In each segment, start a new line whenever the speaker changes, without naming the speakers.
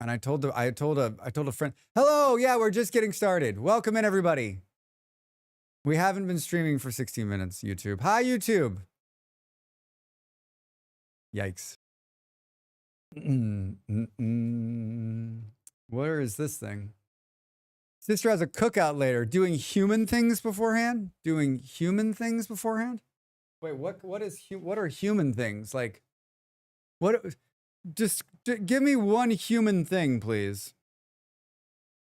And I told a friend, hello, yeah, we're just getting started. Welcome in, everybody. We haven't been streaming for 16 minutes, YouTube. Hi, YouTube. Yikes. Where is this thing? Sister has a cookout later. Doing human things beforehand? Doing human things beforehand? Wait, what are human things? Like, what? Just give me one human thing, please.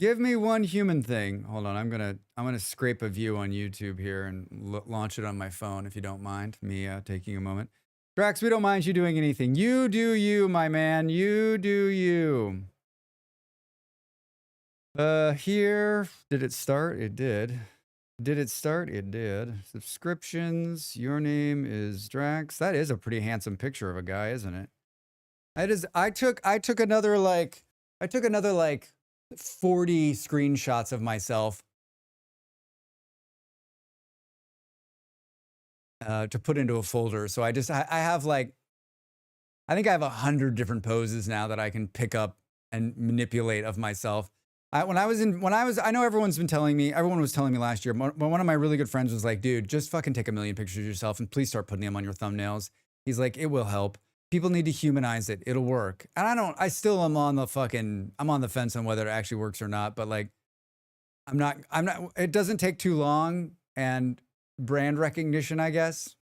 Give me one human thing. Hold on, I'm gonna scrape a view on YouTube here and launch it on my phone, if you don't mind me taking a moment. Drax, we don't mind you doing anything. You do you, my man. You do you. Here, did it start? It did. Did it start? It did. Subscriptions. Your name is Drax. That is a pretty handsome picture of a guy, isn't it? That is. I took another like 40 screenshots of myself to put into a folder. So I have like, I think I have 100 different poses now that I can pick up and manipulate of myself. I know everyone was telling me last year, but one of my really good friends was like, dude, just fucking take a million pictures of yourself and please start putting them on your thumbnails. He's like, it will help. People need to humanize it. It'll work. And I still am on the fence on whether it actually works or not, but like, I'm not, it doesn't take too long. And brand recognition, I guess.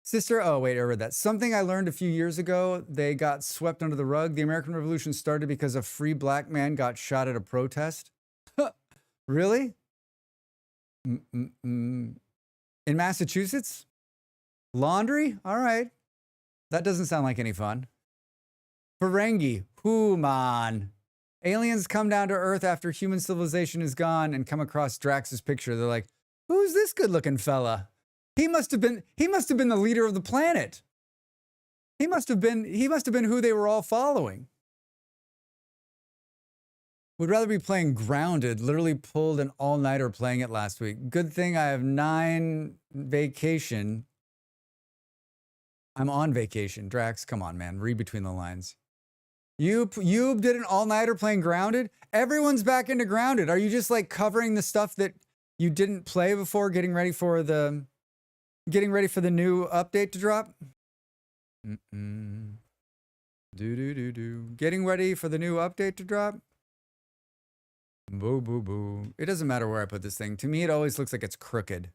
Sister, oh wait, I read that. Something I learned a few years ago, they got swept under the rug. The American Revolution started because a free black man got shot at a protest. Really? In Massachusetts? Laundry? All right. That doesn't sound like any fun. Ferengi, man. Aliens come down to Earth after human civilization is gone and come across Drax's picture. They're like, who's this good-looking fella? He must have been the leader of the planet. He must have been who they were all following. Would rather be playing Grounded. Literally pulled an all-nighter playing it last week. Good thing I have 9 vacation. I'm on vacation. Drax, come on, man. Read between the lines. You did an all-nighter playing Grounded? Everyone's back into Grounded. Are you just like covering the stuff that you didn't play before, getting ready for the new update to drop? Getting ready for the new update to drop? Boo, boo, boo. It doesn't matter where I put this thing. To me, it always looks like it's crooked.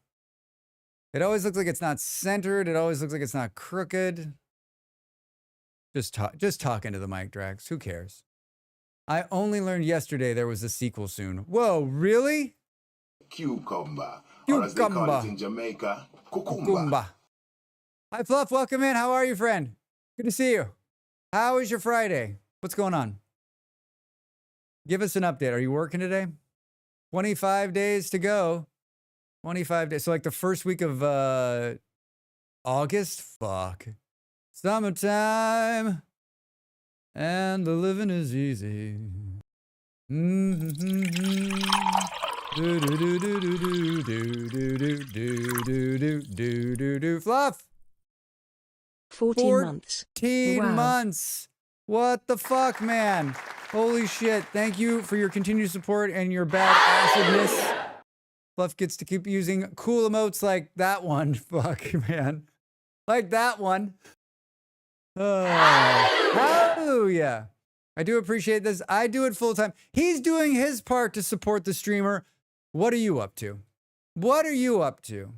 It always looks like it's not centered. It always looks like it's not crooked. Just talk into the mic, Drax. Who cares? I only learned yesterday there was a sequel soon. Whoa, really?
Cucumber. Or as they call it in Jamaica, cucumba.
Hi, Fluff. Welcome in. How are you, friend? Good to see you. How is your Friday? What's going on? Give us an update. Are you working today? 25 days to go. 25 days. So like the first week of August? Fuck. Summertime. And the living is easy. Fluff.
14 months.
14 months. What the fuck, man? Holy shit. Thank you for your continued support and your bad acidness. Fluff gets to keep using cool emotes like that one. Fuck, man. Like that one. Oh, hallelujah. I do appreciate this. I do it full time. He's doing his part to support the streamer. What are you up to? What are you up to?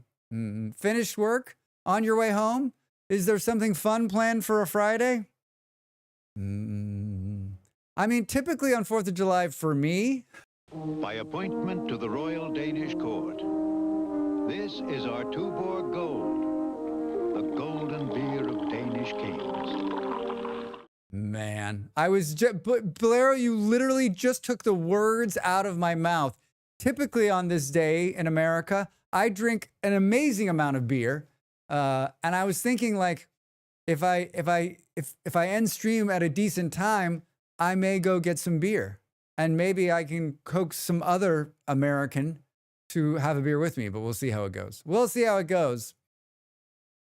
Finished work? On your way home? Is there something fun planned for a Friday? I mean, typically on 4th of July for me.
By appointment to the Royal Danish Court. This is our Tuborg Gold, the golden beer of Danish kings.
Man, I was just, Blair, you literally just took the words out of my mouth. Typically on this day in America, I drink an amazing amount of beer. And I was thinking like, if I end stream at a decent time, I may go get some beer. And maybe I can coax some other American to have a beer with me, but we'll see how it goes. We'll see how it goes.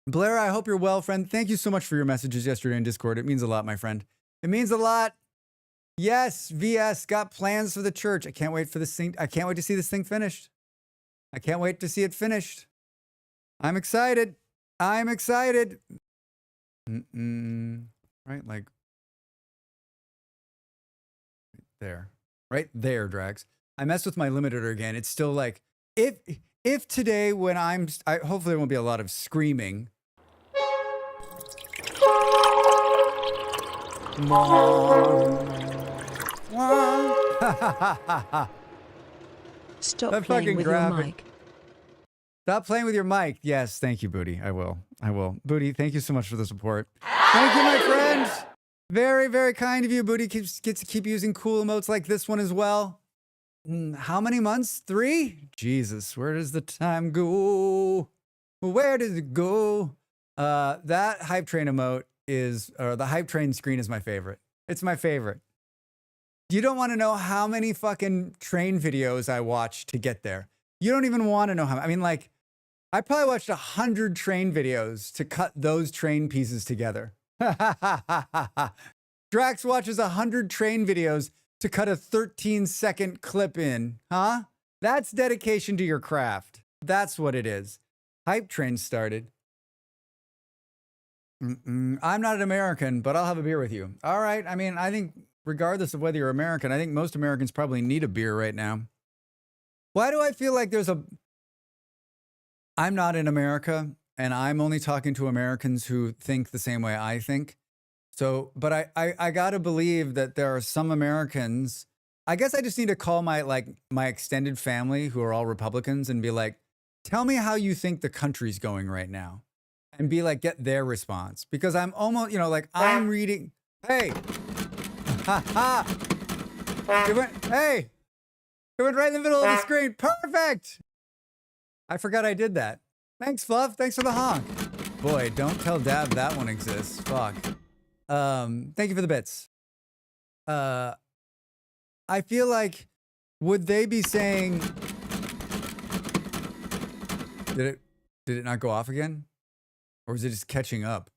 Blair, I hope you're well, friend. Thank you so much for your messages yesterday in Discord. It means a lot, my friend. It means a lot. Yes, VS got plans for the church. I can't wait for this thing. I can't wait to see this thing finished. I can't wait to see it finished. I'm excited. I'm excited. Right, like there. Right there, Drax. I messed with my limiter again. It's still like, if today when hopefully there won't be a lot of screaming.
Stop playing with your mic.
Stop playing with your mic. Yes, thank you, Booty. I will. Booty, thank you so much for the support. Thank you, my friend. Very, very kind of you. Booty gets to keep using cool emotes like this one as well. How many months? 3? Jesus, where does the time go? Where does it go? That hype train emote the hype train screen is my favorite. It's my favorite. You don't want to know how many fucking train videos I watched to get there. You don't even want to know how. I mean, like, I probably watched 100 train videos to cut those train pieces together. Drax watches 100 train videos to cut a 13-second clip in. Huh? That's dedication to your craft. That's what it is. Hype train started. I'm not an American, but I'll have a beer with you. All right. I mean, I think regardless of whether you're American, I think most Americans probably need a beer right now. Why do I feel like I'm not in America, and I'm only talking to Americans who think the same way I think. So, but I gotta believe that there are some Americans. I guess I just need to call my extended family who are all Republicans and be like, tell me how you think the country's going right now. And be like, get their response. Because I'm almost, I'm reading. Hey. Ha ha. Hey. It went right in the middle of the screen. Perfect. I forgot I did that. Thanks, Fluff. Thanks for the honk. Boy, don't tell Dad that one exists. Fuck. Thank you for the bits. I feel like, would they be saying, did it not go off again? Or is it just catching up?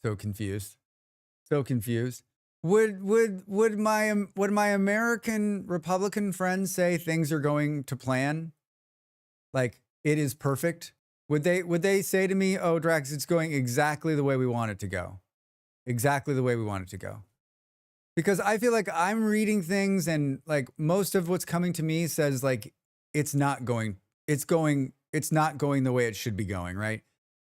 So confused. So confused. Would my American Republican friends say things are going to plan? Like it is perfect? Would they say to me, "Oh, Drax, it's going exactly the way we want it to go." Exactly the way we want it to go. Because I feel like I'm reading things and like most of what's coming to me says like it's not going the way it should be going, right?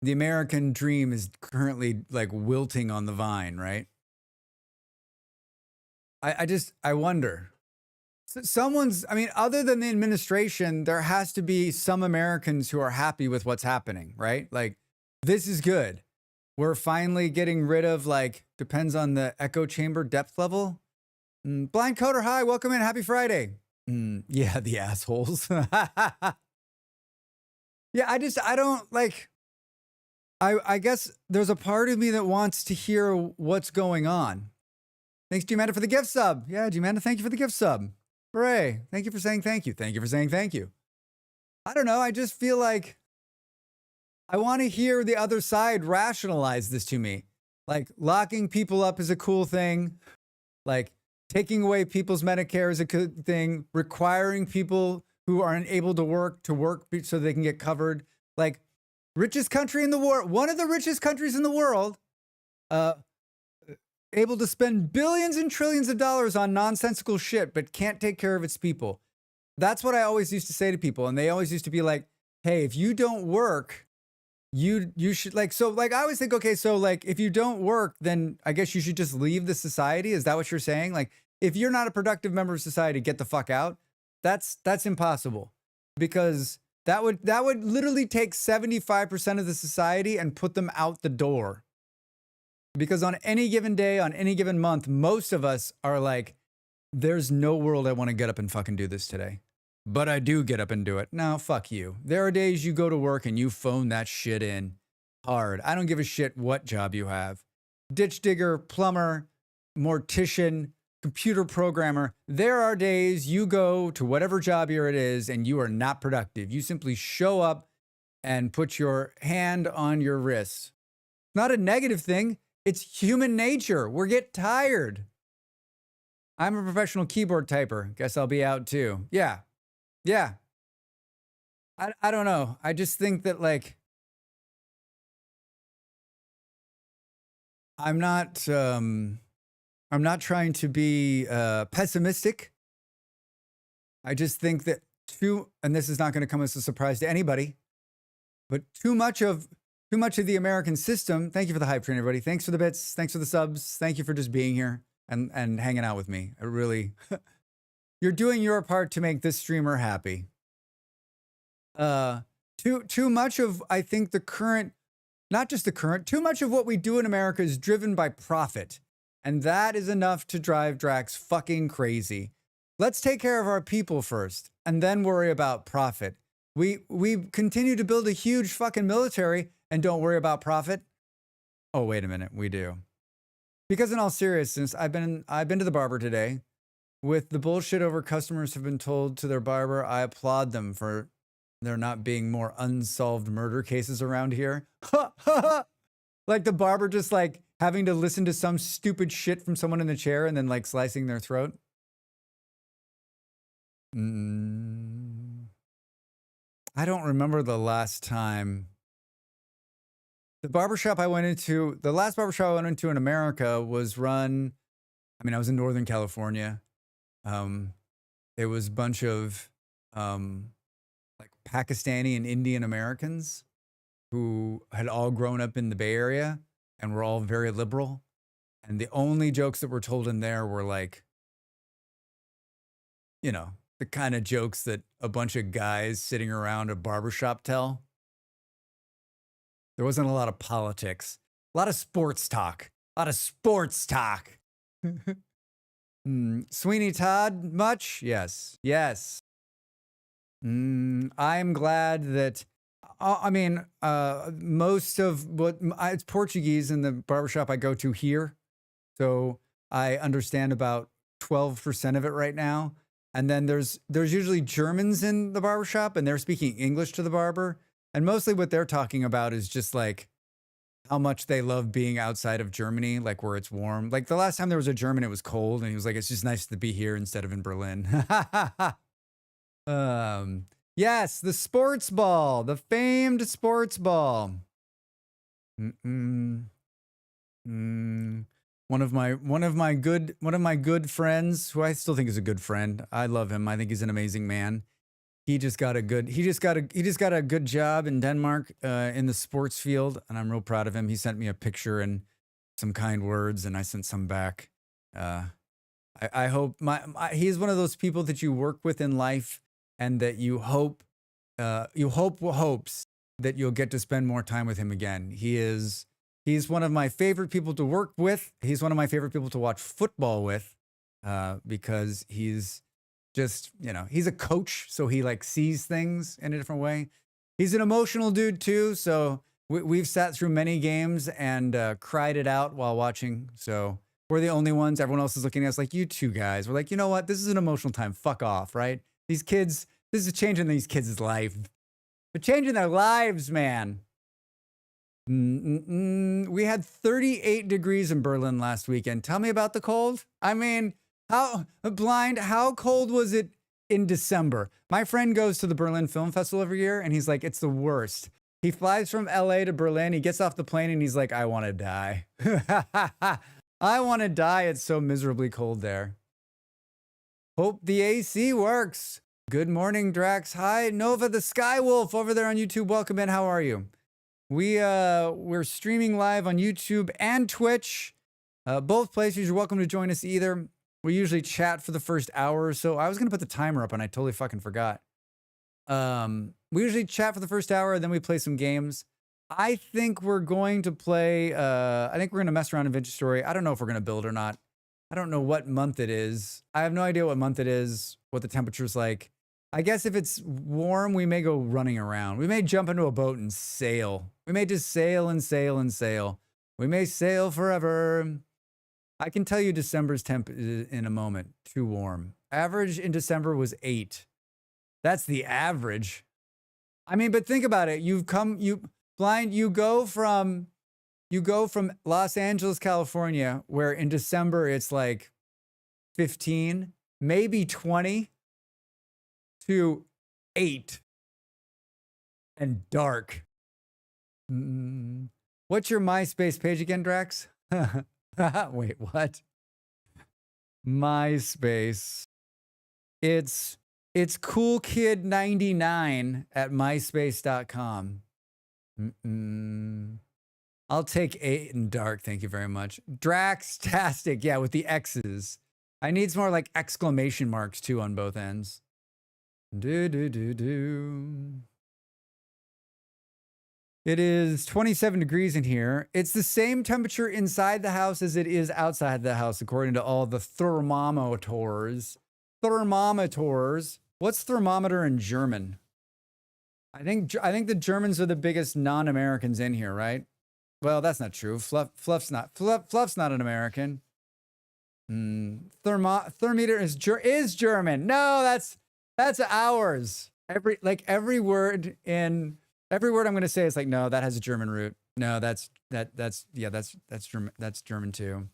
The American dream is currently like wilting on the vine, right? I wonder. Other than the administration, there has to be some Americans who are happy with what's happening, right? Like, this is good. We're finally getting rid of, depends on the echo chamber depth level. Blind Coder, hi, welcome in, happy Friday. Yeah, the assholes. Yeah, I guess there's a part of me that wants to hear what's going on. Thanks, G-Manda, for the gift sub. Yeah, G-Manda, thank you for the gift sub. Hooray. Thank you for saying thank you. Thank you for saying thank you. I don't know. I just feel like I want to hear the other side rationalize this to me. Like, locking people up is a cool thing. Like, taking away people's Medicare is a good thing. Requiring people who aren't able to work so they can get covered. Like, richest country in the world, one of the richest countries in the world, able to spend billions and trillions of dollars on nonsensical shit, but can't take care of its people. That's what I always used to say to people. And they always used to be like, hey, if you don't work, you should I always think, okay, so if you don't work, then I guess you should just leave the society. Is that what you're saying? Like, if you're not a productive member of society, get the fuck out. That's impossible, because that would literally take 75% of the society and put them out the door. Because on any given day, on any given month, most of us are like, there's no world I want to get up and fucking do this today. But I do get up and do it. No, fuck you. There are days you go to work and you phone that shit in hard. I don't give a shit what job you have. Ditch digger, plumber, mortician, computer programmer. There are days you go to whatever job it is and you are not productive. You simply show up and put your hand on your wrist. Not a negative thing. It's human nature. We get tired. I'm a professional keyboard typer. Guess I'll be out too. Yeah. Yeah. I don't know. I just think that like I'm not trying to be pessimistic. I just think that and this is not going to come as a surprise to anybody, but too much of the American system. Thank you for the hype train, everybody. Thanks for the bits. Thanks for the subs. Thank you for just being here and hanging out with me. I really, you're doing your part to make this streamer happy. Too much of, I think the current, not just the current, too much of what we do in America is driven by profit. And that is enough to drive Drax fucking crazy. Let's take care of our people first and then worry about profit. We continue to build a huge fucking military and don't worry about profit. Oh, wait a minute. We do. Because in all seriousness, I've been to the barber today. With the bullshit over customers have been told to their barber, I applaud them for there not being more unsolved murder cases around here. Like the barber just like having to listen to some stupid shit from someone in the chair and then like slicing their throat. I don't remember the last time. The barbershop I went into, the last barbershop I went into in America was run, I mean, I was in Northern California. It was a bunch of like Pakistani and Indian Americans who had all grown up in the Bay Area and were all very liberal. And the only jokes that were told in there were like, you know, the kind of jokes that a bunch of guys sitting around a barbershop tell. There wasn't a lot of politics, a lot of sports talk, Sweeney Todd, much? Yes. Yes. I'm glad that, most of it's Portuguese in the barbershop I go to here. So I understand about 12% of it right now. And then there's usually Germans in the barbershop and they're speaking English to the barber. And mostly what they're talking about is just like how much they love being outside of Germany, like where it's warm. Like the last time there was a German, it was cold. And he was like, it's just nice to be here instead of in Berlin. Yes, the sports ball, the famed sports ball. One of my good friends, who I still think is a good friend. I love him. I think he's an amazing man. He just got a good job in Denmark in the sports field, and I'm real proud of him. He sent me a picture and some kind words, and I sent some back. I hope he's one of those people that you work with in life, and that you hope hopes that you'll get to spend more time with him again. He's one of my favorite people to work with. He's one of my favorite people to watch football with, because he's just, he's a coach. So he like sees things in a different way. He's an emotional dude too. So we've sat through many games and cried it out while watching. So we're the only ones. Everyone else is looking at us like, you two guys. We're like, you know what? This is an emotional time. Fuck off, right? These kids, this is changing these kids' life. They're changing their lives, man. We had 38 degrees in Berlin last weekend. Tell me about the cold. I mean, how cold was it in December? My friend goes to the Berlin Film Festival every year, and he's like, it's the worst. He flies from LA to Berlin. He gets off the plane, and he's like, I want to die. I want to die. It's so miserably cold there. Hope the AC works. Good morning, Drax. Hi, Nova the Skywolf over there on YouTube. Welcome in. How are you? We're streaming live on YouTube and Twitch. Both places. You're welcome to join us either. We usually chat for the first hour or so. I was going to put the timer up and I totally fucking forgot. We usually chat for the first hour and then we play some games. I think we're going to play, I think we're going to mess around in Vintage Story. I don't know if we're going to build or not. I don't know what month it is. I have no idea what month it is, what the temperature's like. I guess if it's warm, we may go running around. We may jump into a boat and sail. We may just sail and sail and sail. We may sail forever. I can tell you December's temp in a moment. Too warm. Average in December was 8. That's the average. I mean, but think about it. You go from You go from Los Angeles, California, where in December it's like 15, maybe 20, to 8 and dark. What's your MySpace page again, Drax? Wait, what? MySpace. It's coolkid99 at myspace.com. I'll take 8 and dark. Thank you very much. Draxtastic. Yeah, with the X's. I need some more like exclamation marks too on both ends. It is 27 degrees in here. It's the same temperature inside the house as it is outside the house, according to all the thermometers. Thermometers. What's thermometer in German? I think the Germans are the biggest non-Americans in here, right? Well, that's not true. Fluff's not an American. Thermometer is German. No, that's ours. Every word I'm going to say is like, no, that has a German root. No, that's German. That's German too.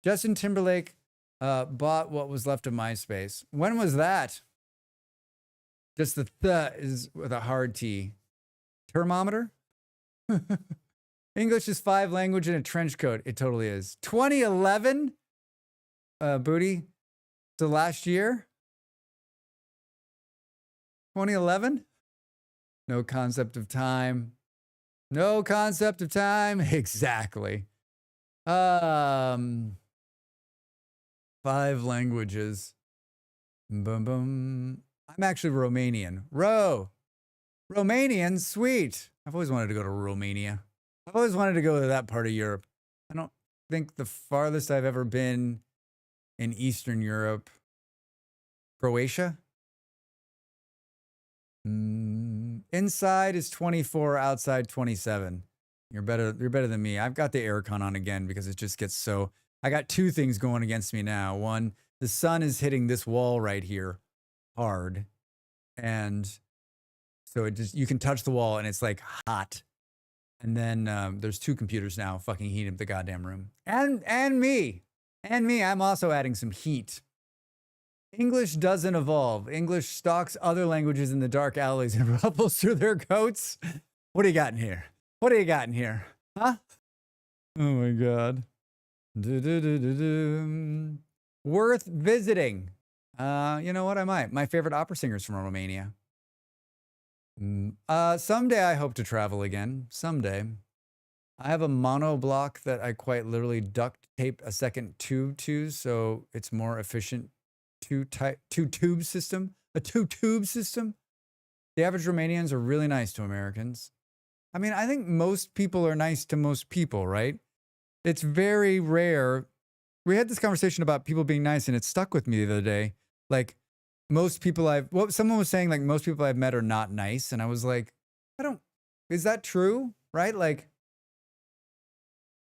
Justin Timberlake bought what was left of MySpace. When was that? Just the th is with a hard T. Thermometer? English is 5 language in a trench coat. It totally is. 2011? Booty. So last year? 2011? No concept of time. No concept of time. Exactly. 5 languages. Boom, boom. I'm actually Romanian. Romanian, sweet. I've always wanted to go to Romania. I've always wanted to go to that part of Europe. I don't think the farthest I've ever been in Eastern Europe. Croatia? Inside is 24, outside 27. You're better than me. I've got the aircon on again because it just gets so... I got 2 things going against me now. One, the sun is hitting this wall right here hard. And so you can touch the wall and it's like hot. And then there's 2 computers now fucking heating up the goddamn room. And me. I'm also adding some heat. English doesn't evolve. English stalks other languages in the dark alleys and ruffles through their coats. What do you got in here? Huh? Oh my God. Worth visiting. You know what? I might. My favorite opera singers from Romania. Someday I hope to travel again. Someday. I have a mono block that I quite literally duct tape a second tube to, so it's more efficient. A two-tube system. The average Romanians are really nice to Americans. I mean, I think most people are nice to most people, right? It's very rare. We had this conversation about people being nice, and it stuck with me the other day. Like, someone was saying, like, most people I've met are not nice. And I was like, is that true? Right? Like,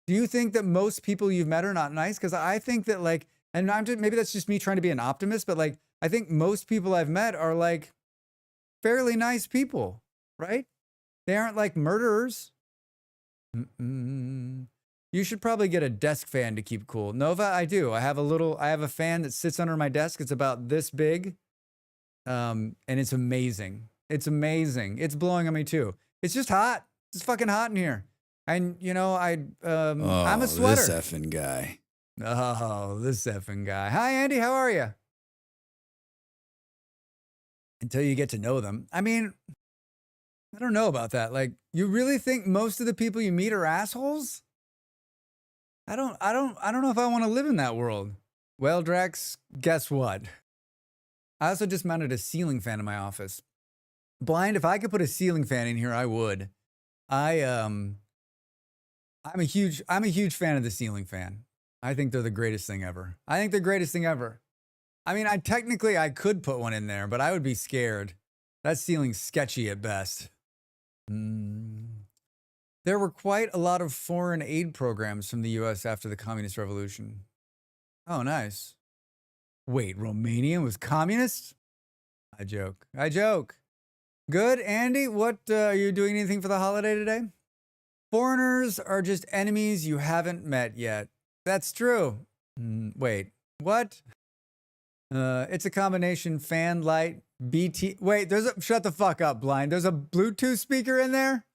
do you think that most people you've met are not nice? Because I think that, like, and maybe that's just me trying to be an optimist, but like, I think most people I've met are like fairly nice people, right? They aren't like murderers. You should probably get a desk fan to keep cool. Nova, I do. I have a fan that sits under my desk. It's about this big. And it's amazing. It's blowing on me too. It's just hot. It's fucking hot in here. And you know, I'm a sweater.
This effing guy.
Oh, this effing guy. Hi, Andy. How are you? Until you get to know them. I mean, I don't know about that. Like, you really think most of the people you meet are assholes? I don't know if I want to live in that world. Well, Drax, guess what? I also just mounted a ceiling fan in my office. Blind, if I could put a ceiling fan in here, I would. I'm a huge fan of the ceiling fan. I think they're the greatest thing ever. I mean, I could put one in there, but I would be scared. That ceiling's sketchy at best. There were quite a lot of foreign aid programs from the US after the Communist Revolution. Oh, nice. Wait, Romania was communist? I joke. Good, Andy. What, are you doing anything for the holiday today? Foreigners are just enemies you haven't met yet. That's true. Wait, what? It's a combination fan, light, BT. Wait, shut the fuck up, Blind. There's a Bluetooth speaker in there?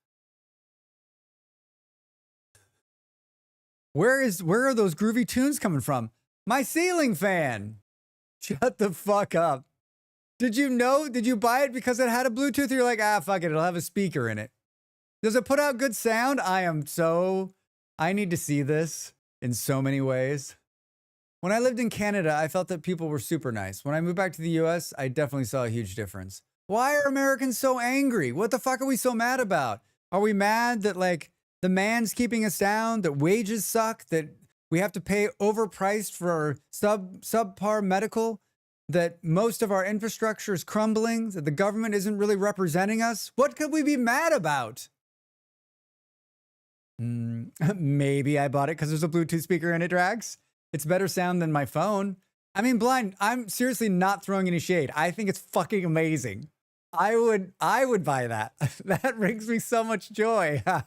Where are those groovy tunes coming from? My ceiling fan. Shut the fuck up. Did you know? Did you buy it because it had a Bluetooth? You're like, fuck it, it'll have a speaker in it. Does it put out good sound? I need to see this in so many ways. When I lived in Canada, I felt that people were super nice. When I moved back to the US, I definitely saw a huge difference. Why are Americans so angry? What the fuck are we so mad about? Are we mad that like the man's keeping us down, that wages suck, that we have to pay overpriced for subpar medical, that most of our infrastructure is crumbling, that the government isn't really representing us? What could we be mad about? Maybe I bought it because there's a Bluetooth speaker in it, Drax. It's better sound than my phone. I mean, Blind, I'm seriously not throwing any shade. I think it's fucking amazing. I would buy that. That brings me so much joy. I'm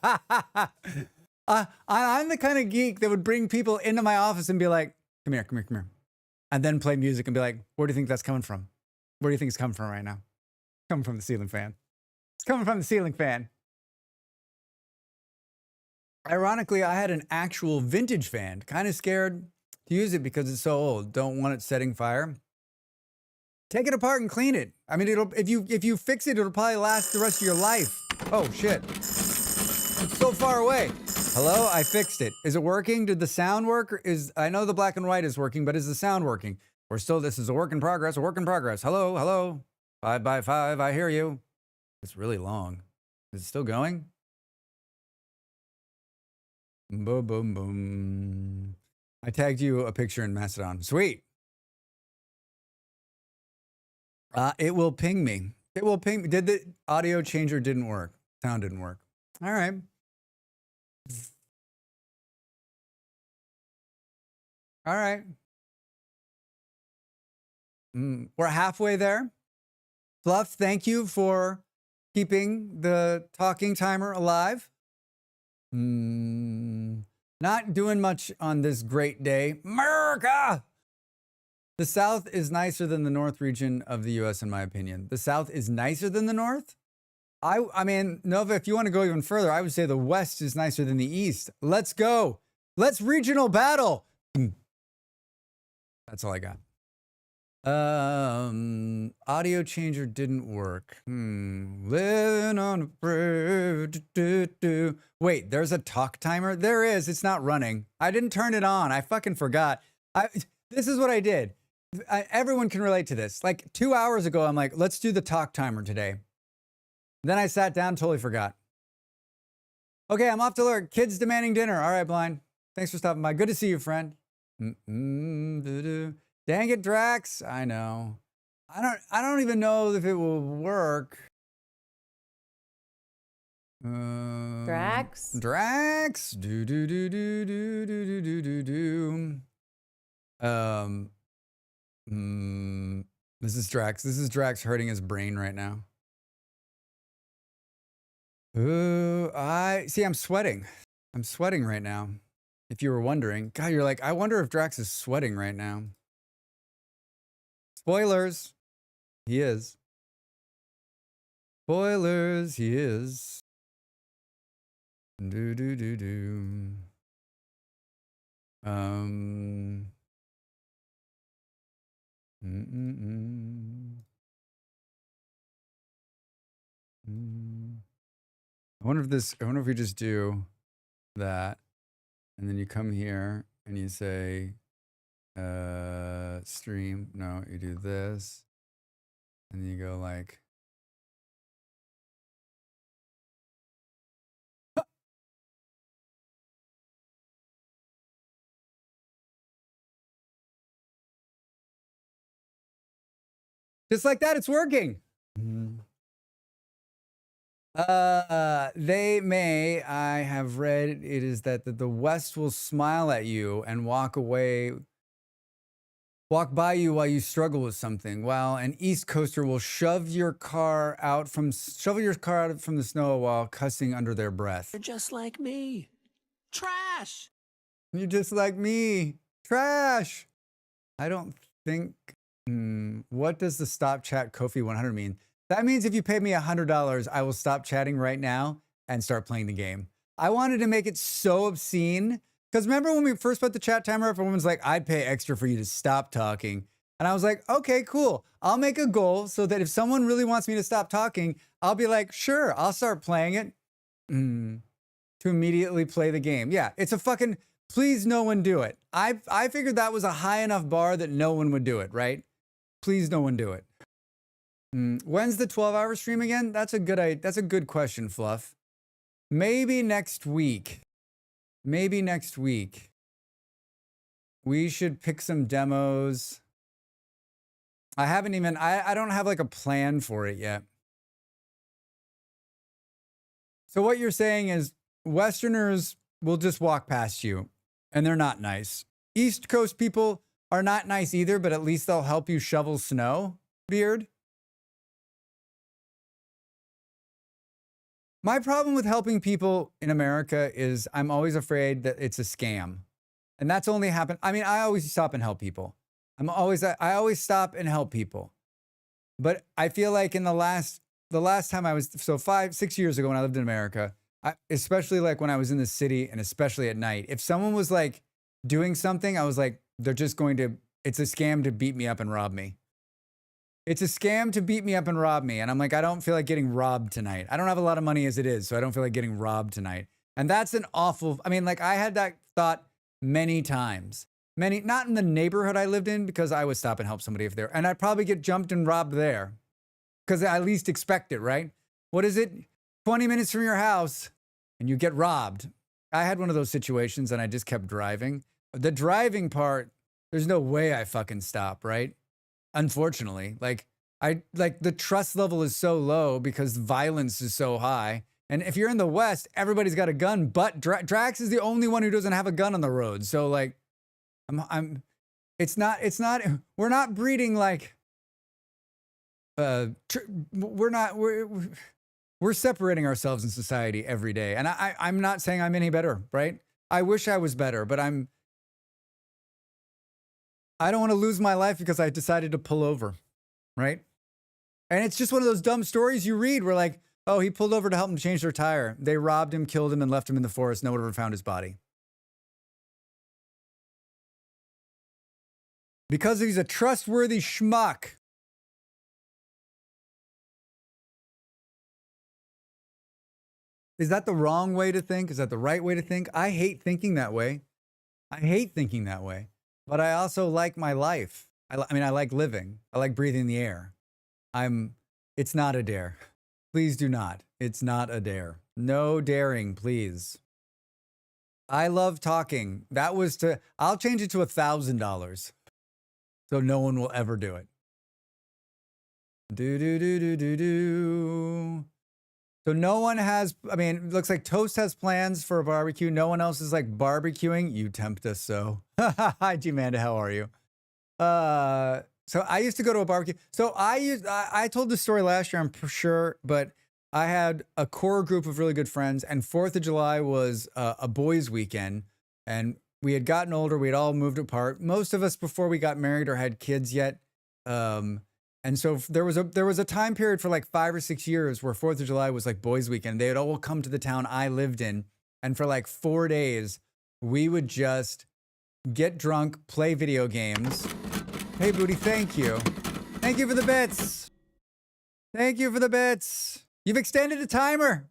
the kind of geek that would bring people into my office and be like, come here. And then play music and be like, where do you think that's coming from? Where do you think it's coming from right now? Coming from the ceiling fan. It's coming from the ceiling fan. Ironically, I had an actual vintage fan. Kind of scared to use it because it's so old. Don't want it setting fire. Take it apart and clean it. I mean, if you fix it, it'll probably last the rest of your life. Oh shit. It's so far away. Hello, I fixed it. Is it working? Did the sound work? I know the black and white is working, but is the sound working? This is a work in progress, Hello. 5 by 5, I hear you. It's really long. Is it still going? Boom, boom, boom. I tagged you a picture in Mastodon. Sweet. It will ping me. Did the audio changer didn't work? Sound didn't work. All right. All right. We're halfway there. Fluff, thank you for keeping the talking timer alive. Not doing much on this great day. America! The South is nicer than the North region of the US, in my opinion. The South is nicer than the North? I mean, Nova, if you want to go even further, I would say the West is nicer than the East. Let's go. Let's regional battle. That's all I got. Audio changer didn't work. Living on a prayer. Wait, there's a talk timer? There is. It's not running. I didn't turn it on. I fucking forgot. This is what I did. Everyone can relate to this. Like 2 hours ago, I'm like, let's do the talk timer today. Then I sat down, totally forgot. Okay, I'm off to learn. Kids demanding dinner. All right, Blind. Thanks for stopping by. Good to see you, friend. Dang it, Drax. I know. I don't even know if it will work.
Drax.
This is Drax. This is Drax hurting his brain right now. I'm sweating. I'm sweating right now. If you were wondering. God, you're like, I wonder if Drax is sweating right now. Spoilers. He is. Spoilers. He is. I wonder if we just do that, and then you come here and you say, stream. No, you do this, and then you go like, just like that. It's working. They may, I have read it is that the West will smile at you and walk away walk by you while you struggle with something, while an East Coaster will shove your car out from the snow while cussing under their breath.
You're just like me. Trash.
You're just like me. Trash. I don't think. What does the stop chat Kofi 100 mean? That means if you pay me $100, I will stop chatting right now and start playing the game. I wanted to make it so obscene. Because remember when we first put the chat timer up, everyone's like, I'd pay extra for you to stop talking. And I was like, okay, cool. I'll make a goal so that if someone really wants me to stop talking, I'll be like, sure, I'll start playing it. To immediately play the game. Yeah, it's a fucking, please no one do it. I figured that was a high enough bar that no one would do it, right? Please no one do it. When's the 12-hour stream again? That's a good question, Fluff. Maybe next week. Maybe next week. We should pick some demos. I don't have like a plan for it yet. So what you're saying is Westerners will just walk past you and they're not nice. East Coast people are not nice either, but at least they'll help you shovel snow, Beard. My problem with helping people in America is I'm always afraid that it's a scam. And that's only happened. I mean, I always stop and help people. I always stop and help people. But I feel like in the last time I was, so 5-6 years ago when I lived in America, especially like when I was in the city and especially at night, if someone was like doing something, I was like, it's a scam to beat me up and rob me. It's a scam to beat me up and rob me. And I'm like, I don't feel like getting robbed tonight. I don't have a lot of money as it is, so I don't feel like getting robbed tonight. And that's I had that thought many times. Not in the neighborhood I lived in because I would stop and help somebody if and I'd probably get jumped and robbed there because I at least expect it, right? What is it? 20 minutes from your house and you get robbed. I had one of those situations and I just kept driving. The driving part, there's no way I fucking stop, right? Unfortunately, the trust level is so low because violence is so high. And if you're in the West, everybody's got a gun, but Drax is the only one who doesn't have a gun on the road. So like, we're not breeding like, we're separating ourselves in society every day. And I'm not saying I'm any better, right? I wish I was better, but I don't want to lose my life because I decided to pull over, right? And it's just one of those dumb stories you read where like, oh, he pulled over to help him change their tire. They robbed him, killed him, and left him in the forest. No one ever found his body. Because he's a trustworthy schmuck. Is that the wrong way to think? Is that the right way to think? I hate thinking that way. But I also like my life. I like living. I like breathing the air. It's not a dare. Please do not. It's not a dare. No daring, please. I love talking. I'll change it to $1,000. So no one will ever do it. So no one has, it looks like Toast has plans for a barbecue. No one else is like barbecuing. You tempt us so. Hi, G-Manda, how are you? So I used to go to a barbecue. So I told this story last year, I'm sure, but I had a core group of really good friends and 4th of July was a boys' weekend and we had gotten older. We had all moved apart. Most of us before we got married or had kids yet. And so there was a time period for like 5 or 6 years where 4th of July was like boys' weekend. They would all come to the town I lived in. And for like 4 days, we would just get drunk, play video games. Hey, Booty, thank you. Thank you for the bits. Thank you for the bits. You've extended the timer.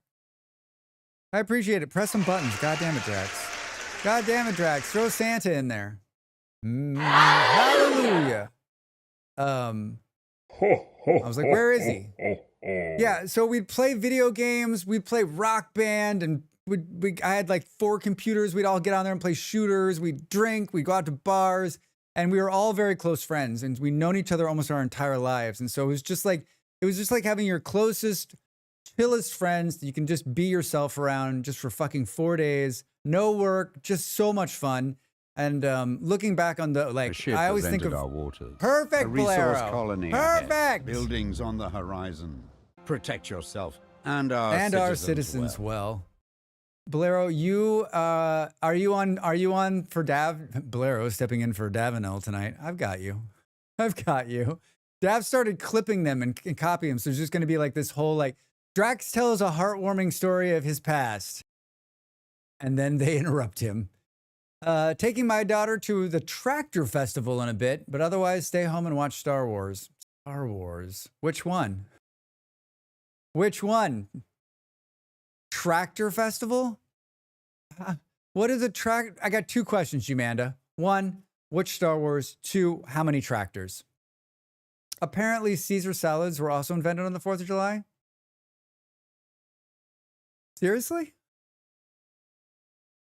I appreciate it. Press some buttons. God damn it, Drax. God damn it, Drax. Throw Santa in there. Hallelujah. I was like, where is he? Yeah, so we'd play video games, we'd play Rock Band, and I had like 4 computers. We'd all get on there and play shooters. We'd drink, we'd go out to bars, and we were all very close friends, and we'd known each other almost our entire lives. And so it was just like having your closest, chillest friends that you can just be yourself around just for fucking 4 days. No work, just so much fun. And looking back on the,
A
like,
ship
I always
has
think
entered
of
our waters.
perfect,
A resource
Bolero.
colony ahead.
Perfect.
Buildings on the horizon. Protect yourself and our
citizens well. Bolero, you are you on for Dav? Bolero stepping in for Davinel tonight. I've got you. Dav started clipping them and copying them, so there's just going to be like this whole like Drax tells a heartwarming story of his past, and then they interrupt him. Taking my daughter to the Tractor Festival in a bit, but otherwise stay home and watch Star Wars. Star Wars. Which one? Tractor Festival? What is a track? I got two questions, Jumanda. One, which Star Wars? Two, how many tractors? Apparently, Caesar salads were also invented on the 4th of July. Seriously?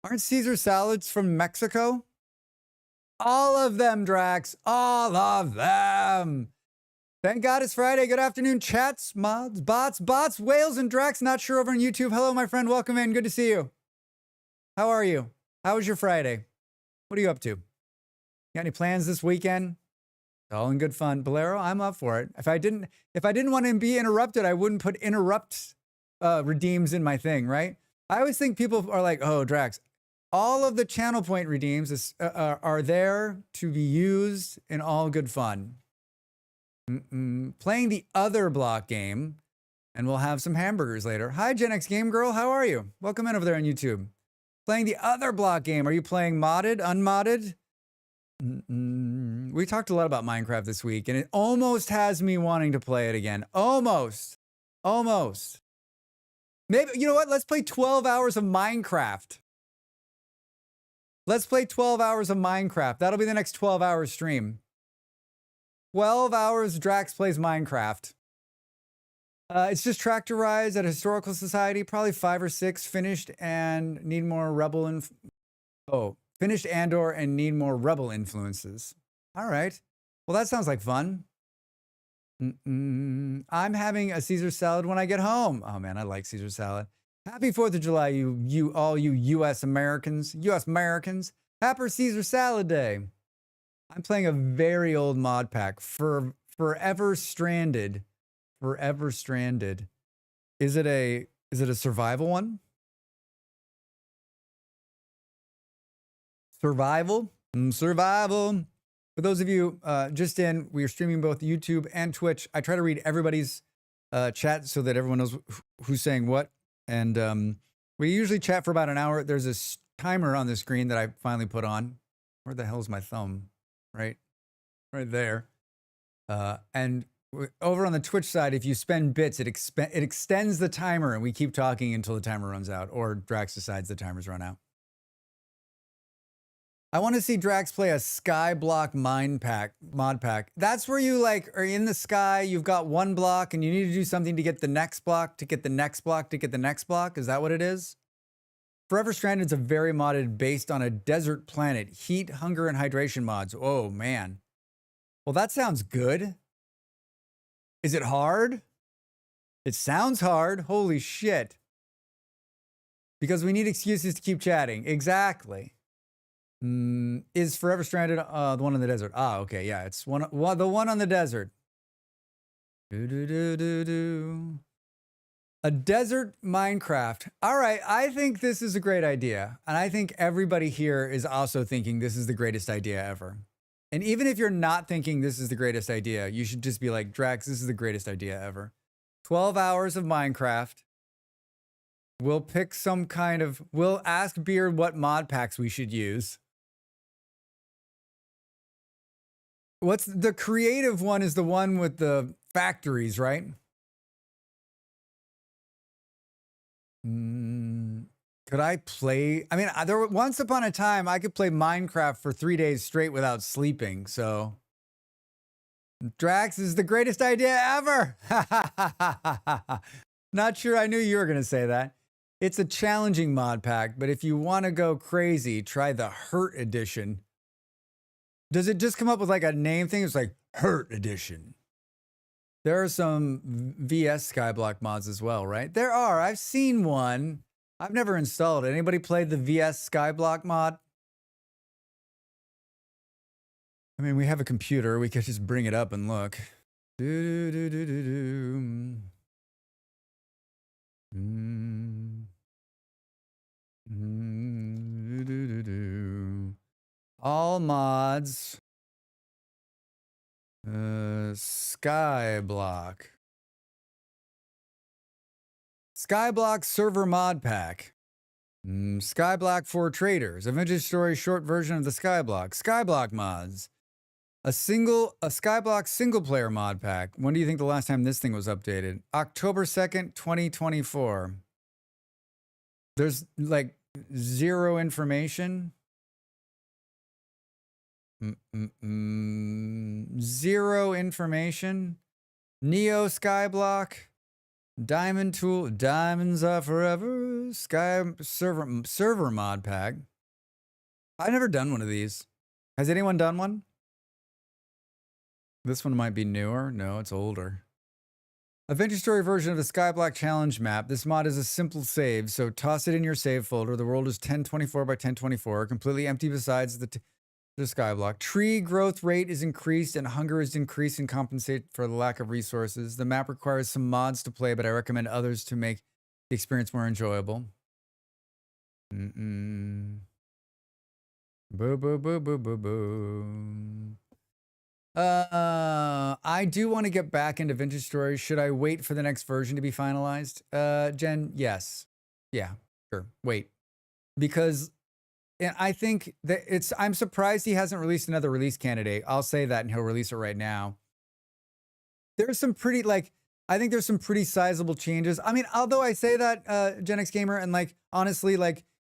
Aren't Caesar salads from Mexico? All of them, Drax. All of them. Thank God it's Friday. Good afternoon, chats, mods, bots, whales, and Drax. Not sure over on YouTube. Hello, my friend. Welcome in. Good to see you. How are you? How was your Friday? What are you up to? Got any plans this weekend? All in good fun. Bolero, I'm up for it. If I didn't want to be interrupted, I wouldn't put interrupt redeems in my thing, right? I always think people are like, oh, Drax, all of the channel point redeems are there to be used in all good fun. Playing the other block game, and we'll have some hamburgers later. Hi, Gen X Game Girl. How are you? Welcome in over there on YouTube. Playing the other block game. Are you playing modded, unmodded? We talked a lot about Minecraft this week, and it almost has me wanting to play it again. Almost. Maybe, you know what? Let's play 12 hours of Minecraft. Let's play 12 hours of Minecraft. That'll be the next 12-hour stream. 12 hours Drax plays Minecraft. It's just tractor rides at a historical society, probably 5 or 6 finished and need more rebel finished Andor and need more rebel influences. All right. Well, that sounds like fun. I'm having a Caesar salad when I get home. Oh man, I like Caesar salad. Happy 4th of July, all you US Americans. Happy Caesar Salad Day. I'm playing a very old mod pack for Forever Stranded. Forever Stranded. Is it a survival one? Survival. For those of you just in, we are streaming both YouTube and Twitch. I try to read everybody's chat so that everyone knows who's saying what. And we usually chat for about an hour. There's this timer on the screen that I finally put on. Where the hell's my thumb? Right there. And over on the Twitch side, if you spend bits, it extends the timer, and we keep talking until the timer runs out, or Drax decides the timer's run out. I want to see Drax play a Skyblock mod pack. That's where you like are in the sky. You've got one block, and you need to do something to get the next block, to get the next block, to get the next block. Is that what it is? Forever Stranded is a very modded based on a desert planet. Heat, hunger, and hydration mods. Oh, man. Well, that sounds good. Is it hard? It sounds hard. Holy shit. Because we need excuses to keep chatting. Exactly. Is Forever Stranded the one in the desert? Ah, okay. Yeah, it's the one on the desert. A desert Minecraft. All right, I think this is a great idea. And I think everybody here is also thinking this is the greatest idea ever. And even if you're not thinking this is the greatest idea, you should just be like, Drax, this is the greatest idea ever. 12 hours of Minecraft. We'll pick we'll ask Beard what mod packs we should use. What's the creative one is the one with the factories, right? Could I play? I mean, once upon a time, I could play Minecraft for 3 days straight without sleeping. So, Drax is the greatest idea ever. Not sure I knew you were going to say that. It's a challenging mod pack, but if you want to go crazy, try the Hurt Edition. Does it just come up with like a name thing? It's like Hurt Edition. There are some VS Skyblock mods as well, right? There are. I've seen one. I've never installed it. Anybody played the VS Skyblock mod? I mean, we have a computer. We could just bring it up and look. Do, do, do, do, do. Mm. Do, do, do, do. All mods. Skyblock. Skyblock server mod pack. Skyblock for traders. A vintage story short version of the Skyblock. Skyblock mods. A Skyblock single player mod pack. When do you think the last time this thing was updated? October 2nd, 2024. There's like zero information. Zero information. Neo Skyblock. Diamond tool. Diamonds are forever. Sky server mod pack. I've never done one of these. Has anyone done one? This one might be newer. No, it's older. A vintage story version of the Skyblock challenge map. This mod is a simple save, so toss it in your save folder. The world is 1024 by 1024, completely empty besides the Skyblock. Tree growth rate is increased and hunger is increased and compensate for the lack of resources. The map requires some mods to play, but I recommend others to make the experience more enjoyable. Boo, boo, boo, boo, boo, boo. I do want to get back into vintage stories. Should I wait for the next version to be finalized? Jen, yes. Yeah, sure. Wait. Because I think that I'm surprised he hasn't released another release candidate. I'll say that and he'll release it right now. There's some pretty, I think there's some pretty sizable changes. I mean, although I say that, Gen X Gamer, and honestly,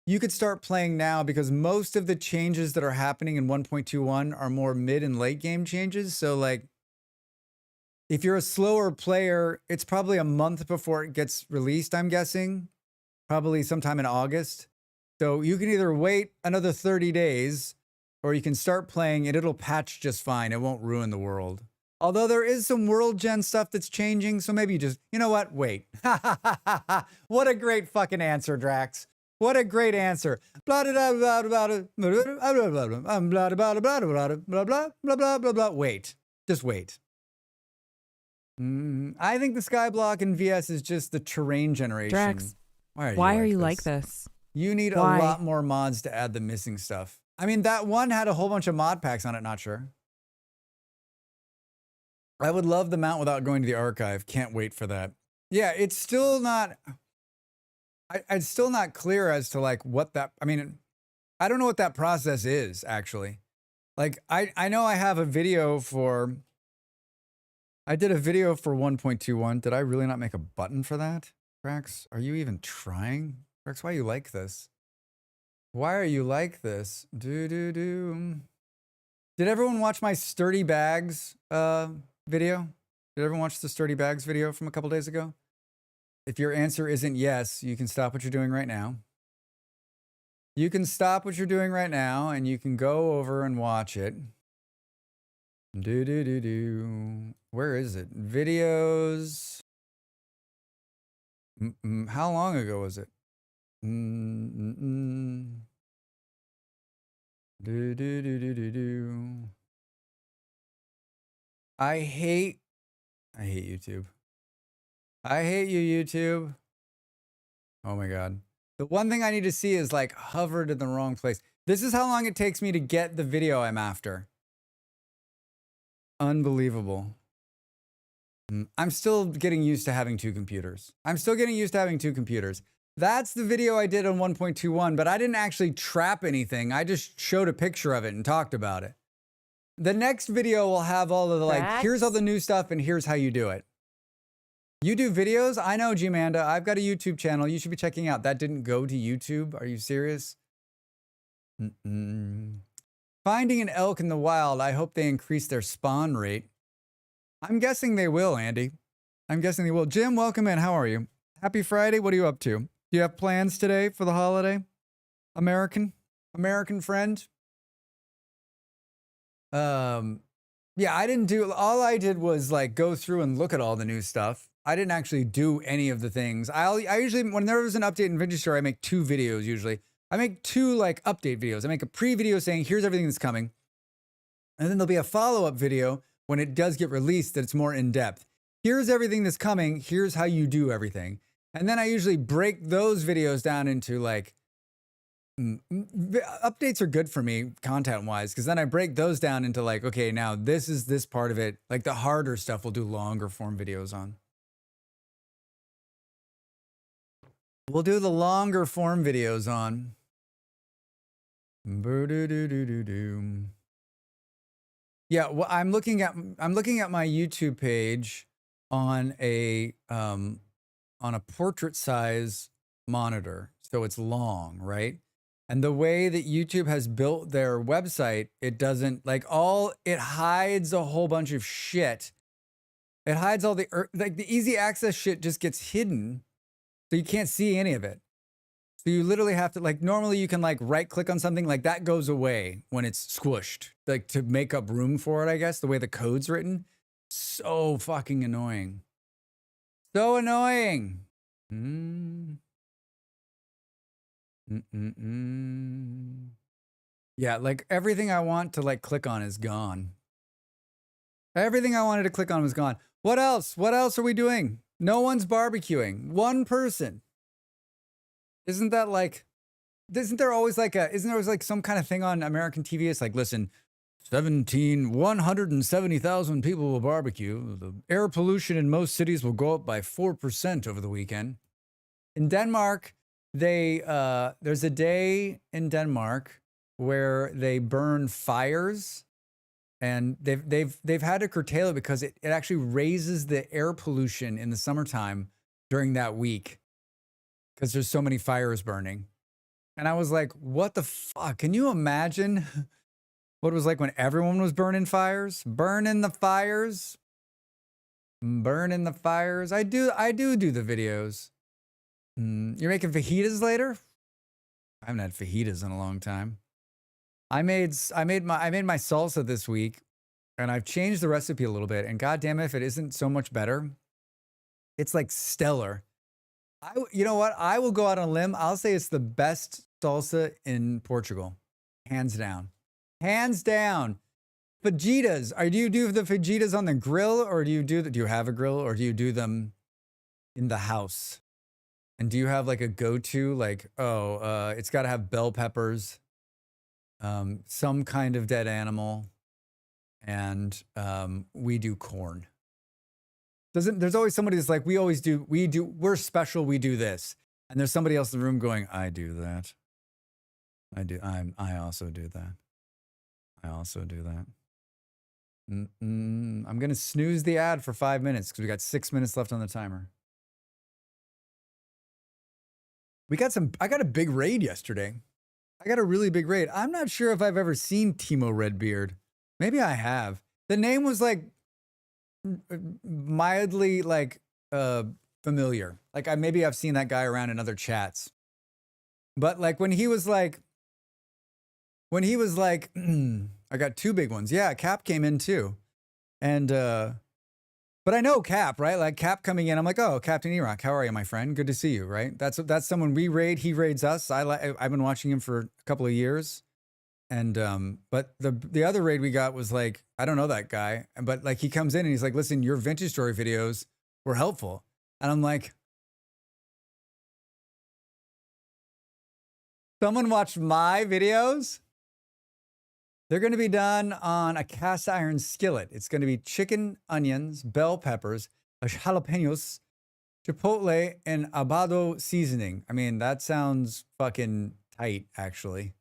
you could start playing now because most of the changes that are happening in 1.21 are more mid and late game changes. So if you're a slower player, it's probably a month before it gets released, I'm guessing. Probably sometime in August. So you can either wait another 30 days or you can start playing and it'll patch just fine. It won't ruin the world. Although there is some world gen stuff that's changing. So maybe you just, you know what? Wait. What a great fucking answer, Drax. What a great answer. Blah blah blah blah blah blah blah blah blah. Wait. Just wait. I think the Skyblock in VS is just the terrain generation.
Drax,
why are you
like this?
You need a lot more mods to add the missing stuff. I mean, that one had a whole bunch of mod packs on it, not sure. I would love the mount without going to the archive. Can't wait for that. Yeah, it's still not... It's still not clear as to what that... I mean, I don't know what that process is, actually. I know I have a video for... I did a video for 1.21. Did I really not make a button for that? Drax, are you even trying? Drax, why are you like this? Why are you like this? Did everyone watch my Sturdy Bags video? Did everyone watch the Sturdy Bags video from a couple days ago? If your answer isn't yes, you can stop what you're doing right now. You can stop what you're doing right now and you can go over and watch it. Where is it? Videos. How long ago was it? I hate YouTube. I hate you, YouTube. Oh my God. The one thing I need to see is hovered in the wrong place. This is how long it takes me to get the video I'm after. Unbelievable. I'm still getting used to having two computers. That's the video I did on 1.21, but I didn't actually trap anything. I just showed a picture of it and talked about it. The next video will have all of the here's all the new stuff and here's how you do it. You do videos? I know, G-Manda. I've got a YouTube channel you should be checking out. That didn't go to YouTube. Are you serious? Finding an elk in the wild. I hope they increase their spawn rate. I'm guessing they will, Andy. I'm guessing they will. Jim, welcome in. How are you? Happy Friday. What are you up to? Do you have plans today for the holiday? American friend? Yeah, I didn't do, all I did was go through and look at all the new stuff. I didn't actually do any of the things. I usually, when there was an update in Vintage Story, I make 2 videos usually. I make 2 update videos. I make a pre-video saying, here's everything that's coming. And then there'll be a follow-up video when it does get released that it's more in-depth. Here's everything that's coming. Here's how you do everything. And then I usually break those videos down into like, updates are good for me content-wise, because then I break those down into like, okay, now this is this part of it. Like the harder stuff we'll do longer form videos on. We'll do the longer form videos on. Yeah, well, I'm looking at my YouTube page on a portrait size monitor, so it's long, right? And the way that YouTube has built their website, it doesn't like it hides a whole bunch of shit. It hides all the like the easy access shit just gets hidden. So you can't see any of it. So you literally have to like, normally you can like right click on something like that goes away when it's squished, like to make up room for it, I guess, the way the code's written. So fucking annoying. So annoying. Yeah, like everything I want to like click on is gone. Everything I wanted to click on was gone. What else? What else are we doing? No one's barbecuing. One person. Isn't there always like some kind of thing on American TV? It's like, listen, 170,000 people will barbecue. The air pollution in most cities will go up by 4% over the weekend. In Denmark, there's a day in Denmark where they burn fires. And they've had to curtail it because it actually raises the air pollution in the summertime during that week because there's so many fires burning. And I was like, what the fuck? Can you imagine what it was like when everyone was burning fires? Burning the fires. Burning the fires. I do the videos. You're making fajitas later? I haven't had fajitas in a long time. I made my salsa this week, and I've changed the recipe a little bit. And goddamn it, if it isn't so much better, it's like stellar. You know what? I will go out on a limb. I'll say it's the best salsa in Portugal, hands down, hands down. Fajitas. Do you do the fajitas on the grill, or do you have a grill, or do you do them in the house? And do you have like a go-to, like, it's got to have bell peppers, some kind of dead animal, and we do corn. There's always somebody that's like, we're special, we do this. And there's somebody else in the room going, I do that. I also do that. I also do that. I'm going to snooze the ad for 5 minutes because we got 6 minutes left on the timer. I got a big raid yesterday. I got a really big raid. I'm not sure if I've ever seen Timo Redbeard. Maybe I have. The name was like mildly like familiar. Like maybe I've seen that guy around in other chats. But like when he was like, I got two big ones. Yeah, Cap came in too. And but I know Cap, right? Like Cap coming in, I'm like, oh, Captain E-Rock, how are you, my friend? Good to see you, right? That's someone we raid. He raids us. I've been watching him for a couple of years, and but the other raid we got was like, I don't know that guy, but like he comes in and he's like, listen, your vintage story videos were helpful, and I'm like, someone watched my videos. They're going to be done on a cast iron skillet. It's going to be chicken, onions, bell peppers, jalapenos, chipotle, and abado seasoning. I mean, that sounds fucking tight, actually.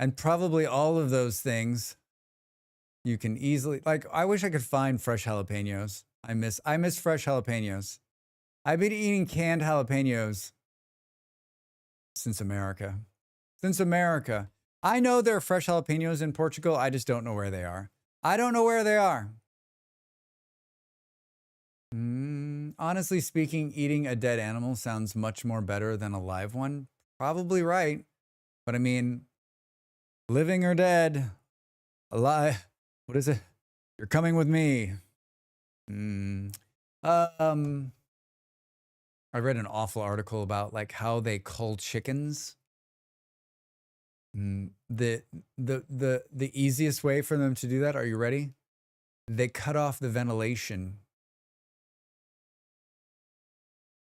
And probably all of those things you can easily, like, I wish I could find fresh jalapenos. I miss fresh jalapenos. I've been eating canned jalapenos since America. Since America. I know there are fresh jalapenos in Portugal. I just don't know where they are. I don't know where they are. Honestly speaking, eating a dead animal sounds much more better than a live one. Probably right. But I mean, living or dead, alive. What is it? You're coming with me. I read an awful article about like how they cull chickens. The easiest way for them to do that, are you ready? They cut off the ventilation.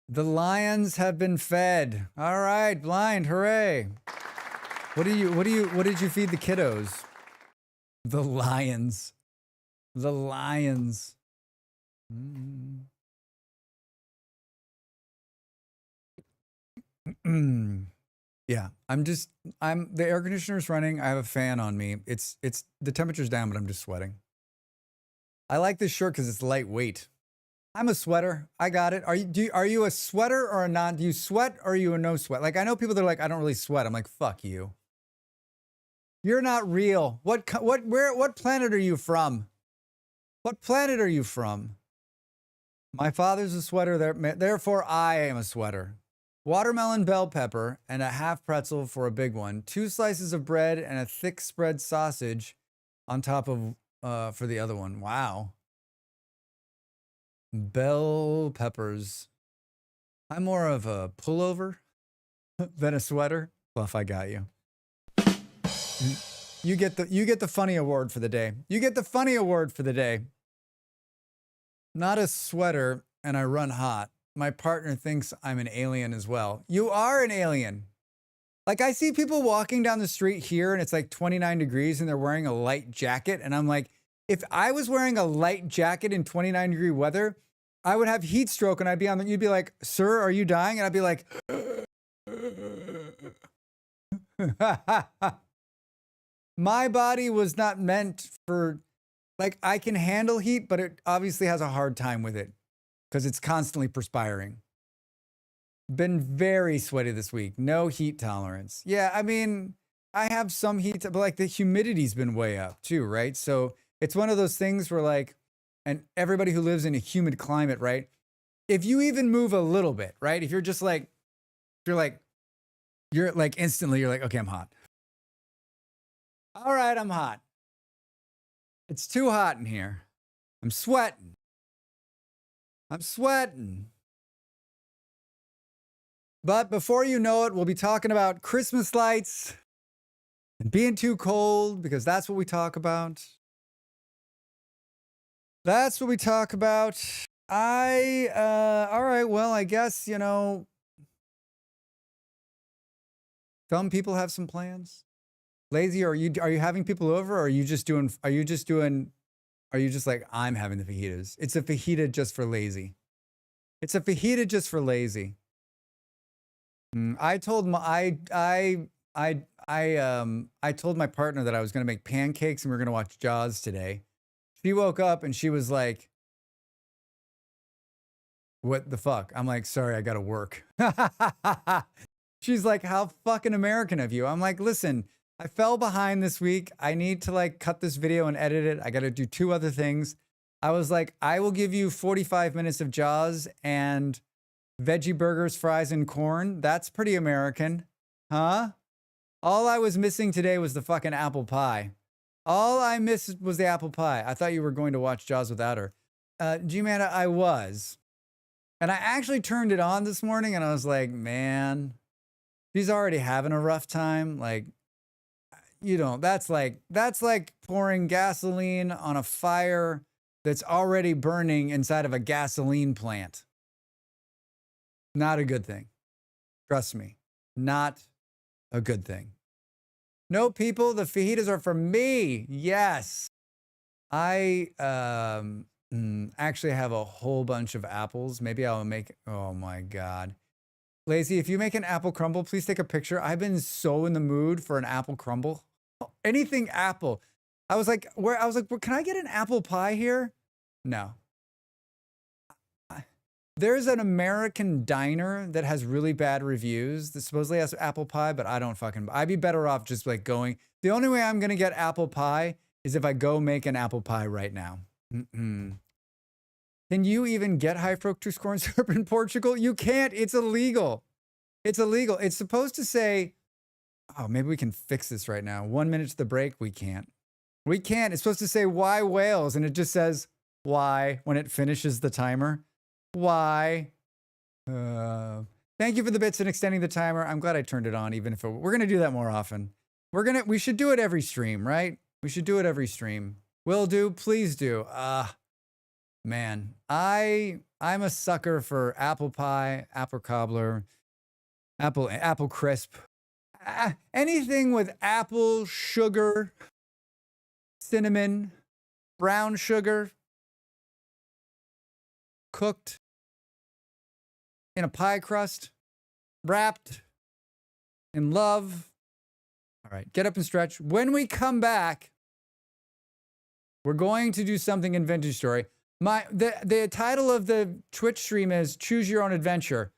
The lions have been fed. All right, blind, hooray. What did you feed the kiddos? The lions. The lions. Yeah, the air conditioner's running. I have a fan on me. It's the temperature's down, but I'm just sweating. I like this shirt because it's lightweight. I'm a sweater. I got it. Are you a sweater or a non? Do you sweat or are you a no sweat? Like, I know people that are like, I don't really sweat. I'm like, fuck you. You're not real. What planet are you from? What planet are you from? My father's a sweater, therefore I am a sweater. Watermelon bell pepper and a half pretzel for a big one. 2 slices of bread and a thick spread sausage on top of for the other one. Wow. Bell peppers. I'm more of a pullover than a sweater. Bluff, I got you. You get the funny award for the day. You get the funny award for the day. Not a sweater, and I run hot. My partner thinks I'm an alien as well. You are an alien. Like, I see people walking down the street here and it's like 29 degrees and they're wearing a light jacket. And I'm like, if I was wearing a light jacket in 29-degree weather, I would have heat stroke and I'd be you'd be like, sir, are you dying? And I'd be like, my body was not meant for, like, I can handle heat, but it obviously has a hard time with it because it's constantly perspiring. Been very sweaty this week. No heat tolerance. Yeah, I mean, I have some heat, but like the humidity's been way up too, right? So it's one of those things where like, and everybody who lives in a humid climate, right? If you even move a little bit, right? If you're just like, you're like instantly, you're like, okay, I'm hot. All right, I'm hot. It's too hot in here. I'm sweating. I'm sweating. But before you know it, we'll be talking about Christmas lights and being too cold, because that's what we talk about. That's what we talk about. All right, well, I guess, you know, some people have some plans. Lazy, are you having people over, or are you just like, I'm having the fajitas? It's a fajita just for lazy. It's a fajita just for lazy. I told my partner that I was going to make pancakes and we were going to watch Jaws today. She woke up and she was like, what the fuck? I'm like, sorry, I got to work. She's like, how fucking American of you. I'm like, listen, I fell behind this week. I need to like cut this video and edit it. I got to do 2 other things. I was like, I will give you 45 minutes of Jaws and veggie burgers, fries, and corn. That's pretty American. Huh? All I was missing today was the fucking apple pie. All I missed was the apple pie. I thought you were going to watch Jaws without her. G-Manda, I was. And I actually turned it on this morning and I was like, man, she's already having a rough time. Like, you know, that's like pouring gasoline on a fire that's already burning inside of a gasoline plant. Not a good thing. Trust me. Not a good thing. No, people, the fajitas are for me. Yes. I actually have a whole bunch of apples. Maybe I'll make, oh my God. Lazy, if you make an apple crumble, please take a picture. I've been so in the mood for an apple crumble. Anything apple. I was like, can I get an apple pie here? No. There's an American diner that has really bad reviews that supposedly has apple pie, but I'd be better off just like going. The only way I'm going to get apple pie is if I go make an apple pie right now. Can you even get high fructose corn syrup in Portugal? You can't. It's illegal. It's illegal. It's supposed to say, oh, maybe we can fix this right now. 1 minute to the break. We can't. We can't. It's supposed to say, why Wales? And it just says, why, when it finishes the timer. Why? Thank you for the bits and extending the timer. I'm glad I turned it on, even if we're going to do that more often. We should do it every stream, right? We should do it every stream. Will do, please do. Man, I'm a sucker for apple pie, apple cobbler, apple crisp. Anything with apple, sugar, cinnamon, brown sugar, cooked in a pie crust, wrapped in love. All right, get up and stretch. When we come back, we're going to do something in Vintage Story. The title of the Twitch stream is Choose Your Own Adventure.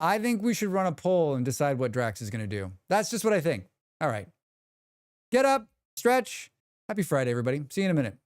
I think we should run a poll and decide what Drax is going to do. That's just what I think. All right. Get up, stretch. Happy Friday, everybody. See you in a minute.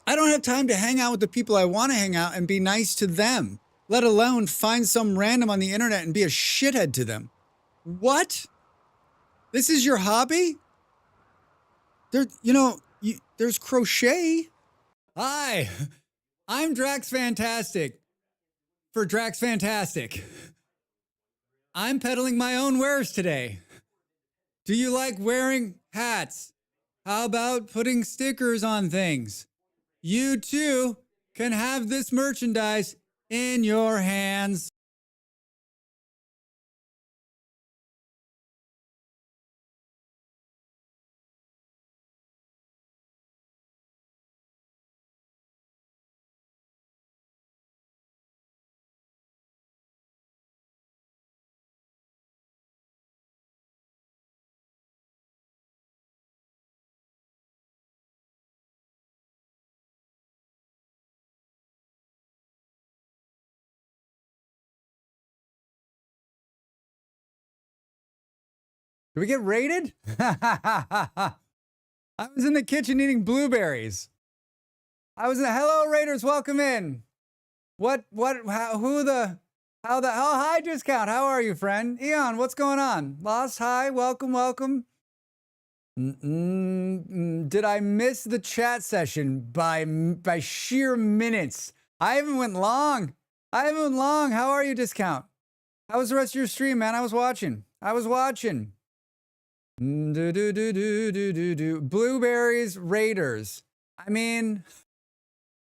I don't have time to hang out with the people I want to hang out and be nice to them, let alone find some random on the internet and be a shithead to them. What? This is your hobby? There's crochet. Hi, I'm Drax Fantastic for Drax Fantastic. I'm peddling my own wares today. Do you like wearing hats? How about putting stickers on things? You too can have this merchandise in your hands. Did we get raided? I was in the kitchen eating blueberries. Hello raiders, welcome in. Oh, hi, Discount. How are you, friend? Eon, what's going on? Lost, hi, welcome. Did I miss the chat session by sheer minutes? I haven't went long. How are you, Discount? How was the rest of your stream, man? I was watching. Blueberries, raiders. I mean,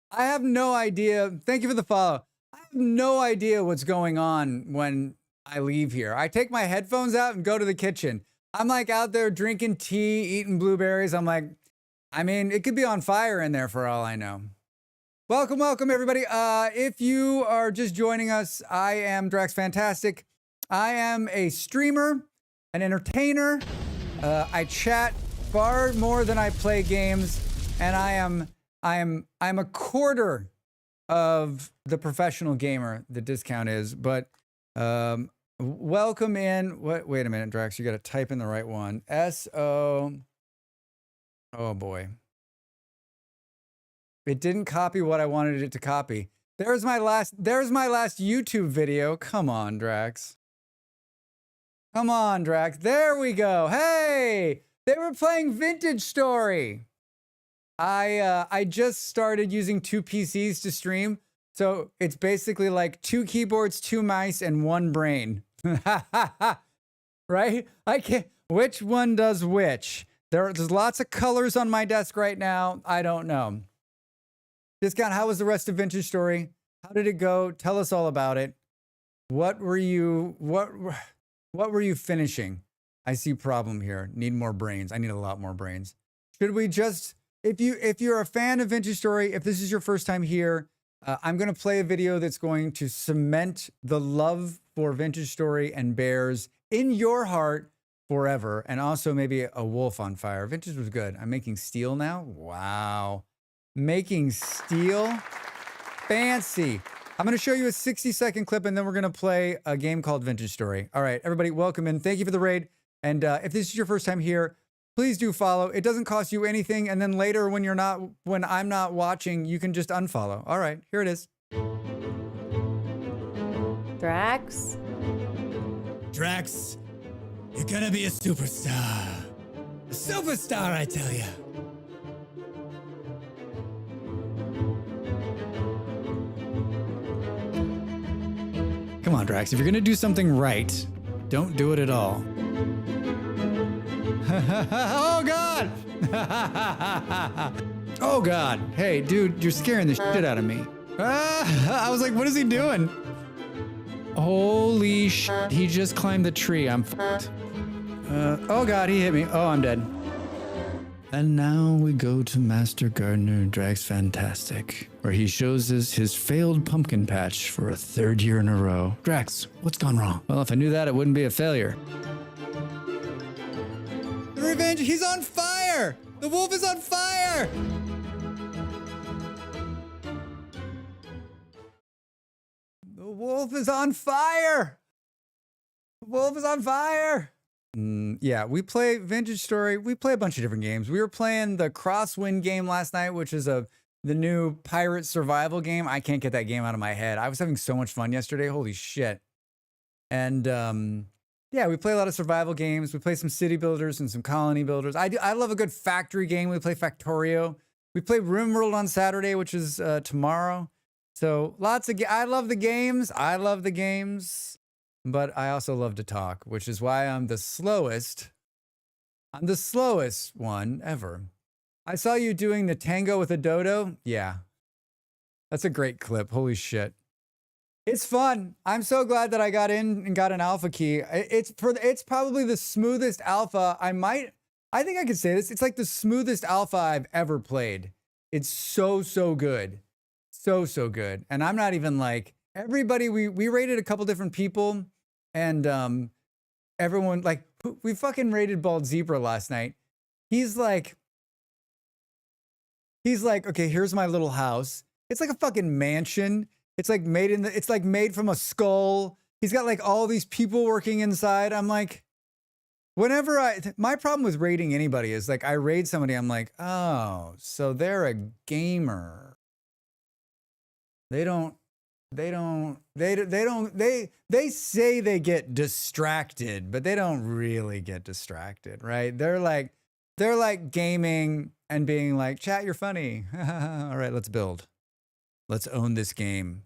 I have no idea. Thank you for the follow. I have no idea what's going on when I leave here. I take my headphones out and go to the kitchen. I'm like out there drinking tea, eating blueberries. I'm like, I mean, it could be on fire in there for all I know. Welcome, everybody. If you are just joining us, I am Drax Fantastic. I am a streamer, an entertainer. I chat far more than I play games, and I'm a quarter of the professional gamer the Discount is. But welcome in. Wait a minute, Drax. You got to type in the right one. S-O. Oh boy. It didn't copy what I wanted it to copy. There's my last YouTube video. Come on, Drax. There we go. Hey, they were playing Vintage Story. I just started using 2 PCs to stream. So it's basically like 2 keyboards, 2 mice, and 1 brain. Right? I can't. Which one does which? There's lots of colors on my desk right now. I don't know. Discount, how was the rest of Vintage Story? How did it go? Tell us all about it. What were you finishing? I see problem here. Need more brains. I need a lot more brains. Should we just, if you're a fan of Vintage Story, if this is your first time here, I'm going to play a video that's going to cement the love for Vintage Story and bears in your heart forever. And also maybe a wolf on fire. Vintage was good. I'm making steel now. Wow. Making steel. Fancy. I'm going to show you a 60-second clip, and then we're going to play a game called Vintage Story. All right, everybody, welcome in. Thank you for the raid. And if this is your first time here, please do follow. It doesn't cost you anything. And then later, when I'm not watching, you can just unfollow. All right, here it is.
Drax?
Drax, you're going to be a superstar. A superstar, I tell you. Come on, Drax. If you're going to do something right, don't do it at all. Oh, God. Oh, God. Hey, dude, you're scaring the shit out of me. I was like, what is he doing? Holy shit. He just climbed the tree. I'm fucked. Oh, God, he hit me. Oh, I'm dead. And now we go to Master Gardener Drax Fantastic, where he shows us his failed pumpkin patch for a 3rd year in a row. Drax, what's gone wrong? Well, if I knew that, it wouldn't be a failure. The revenge, he's on fire! The wolf is on fire! The wolf is on fire! The wolf is on fire! Yeah, we play Vintage Story. We play a bunch of different games. We were playing the Crosswind game last night, which is the new pirate survival game. I can't get that game out of my head. I was having so much fun yesterday. Holy shit. And yeah, we play a lot of survival games. We play some city builders and some colony builders. I love a good factory game. We play Factorio. We play RimWorld on Saturday, which is tomorrow. So lots of I love the games. But I also love to talk, which is why I'm the slowest. I'm the slowest one ever. I saw you doing the tango with a dodo. Yeah. That's a great clip. Holy shit. It's fun. I'm so glad that I got in and got an alpha key. It's probably the smoothest alpha I think I could say this. It's like the smoothest alpha I've ever played. It's so good. So good. And I'm not even like everybody, we rated a couple different people. And everyone, like, we fucking raided Bald Zebra last night. He's like, okay, here's my little house. It's like a fucking mansion. It's like made from a skull. He's got like all these people working inside. I'm like, whenever my problem with rating anybody is like I raid somebody, I'm like, oh, so they're a gamer. They say they get distracted, but they don't really get distracted, right? They're like gaming and being like, chat, you're funny. All right, let's build. Let's own this game.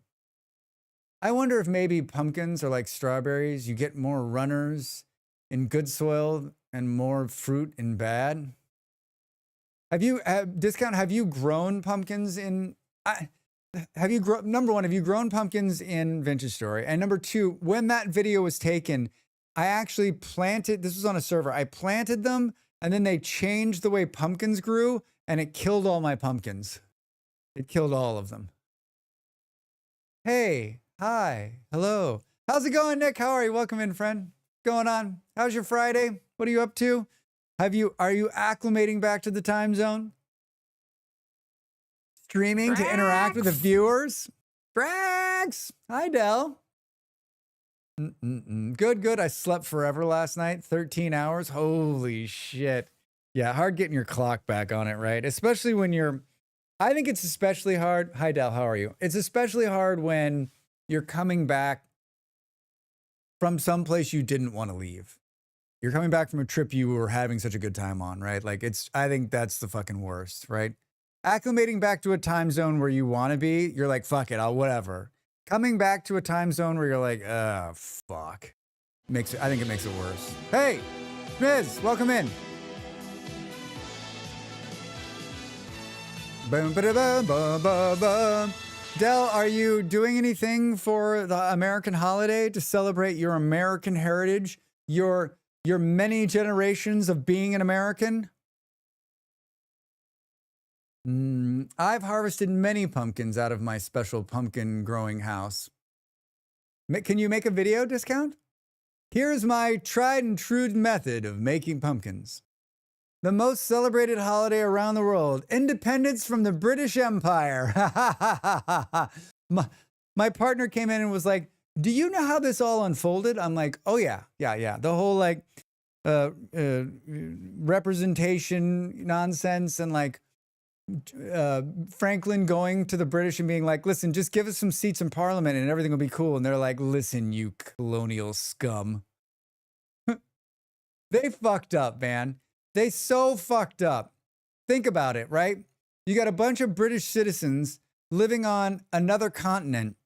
I wonder if maybe pumpkins are like strawberries. You get more runners in good soil and more fruit in bad. Have you grown pumpkins in, number one, have you grown pumpkins in Vintage Story? And number two, when that video was taken, I actually planted, this was on a server, I planted them and then they changed the way pumpkins grew and it killed all my pumpkins. It killed all of them. Hey, hi, hello. How's it going, Nick? How are you? Welcome in, friend. What's going on? How's your Friday? What are you up to? Are you acclimating back to the time zone? Streaming to interact with the viewers? Drax! Hi, Del. Good. I slept forever last night. 13 hours. Holy shit. Yeah, hard getting your clock back on it, right? Especially when I think it's especially hard. Hi, Del. How are you? It's especially hard when you're coming back from someplace you didn't want to leave. You're coming back from a trip you were having such a good time on, right? Like I think that's the fucking worst, right? Acclimating back to a time zone where you want to be, you're like, fuck it, I'll whatever. Coming back to a time zone where you're like, oh, fuck. I think it makes it worse. Hey, Miz, welcome in. Boom, ba-da-bum, bum, bum, bum. Del, are you doing anything for the American holiday to celebrate your American heritage, your many generations of being an American? I've harvested many pumpkins out of my special pumpkin growing house. Can you make a video, Discount? Here's my tried and true method of making pumpkins. The most celebrated holiday around the world, independence from the British Empire. My partner came in and was like, do you know how this all unfolded? I'm like, oh yeah. The whole like representation nonsense and like Franklin going to the British and being like, listen, just give us some seats in Parliament and everything will be cool. And they're like, listen, you colonial scum. They fucked up, man. They so fucked up. Think about it, right? You got a bunch of British citizens living on another continent.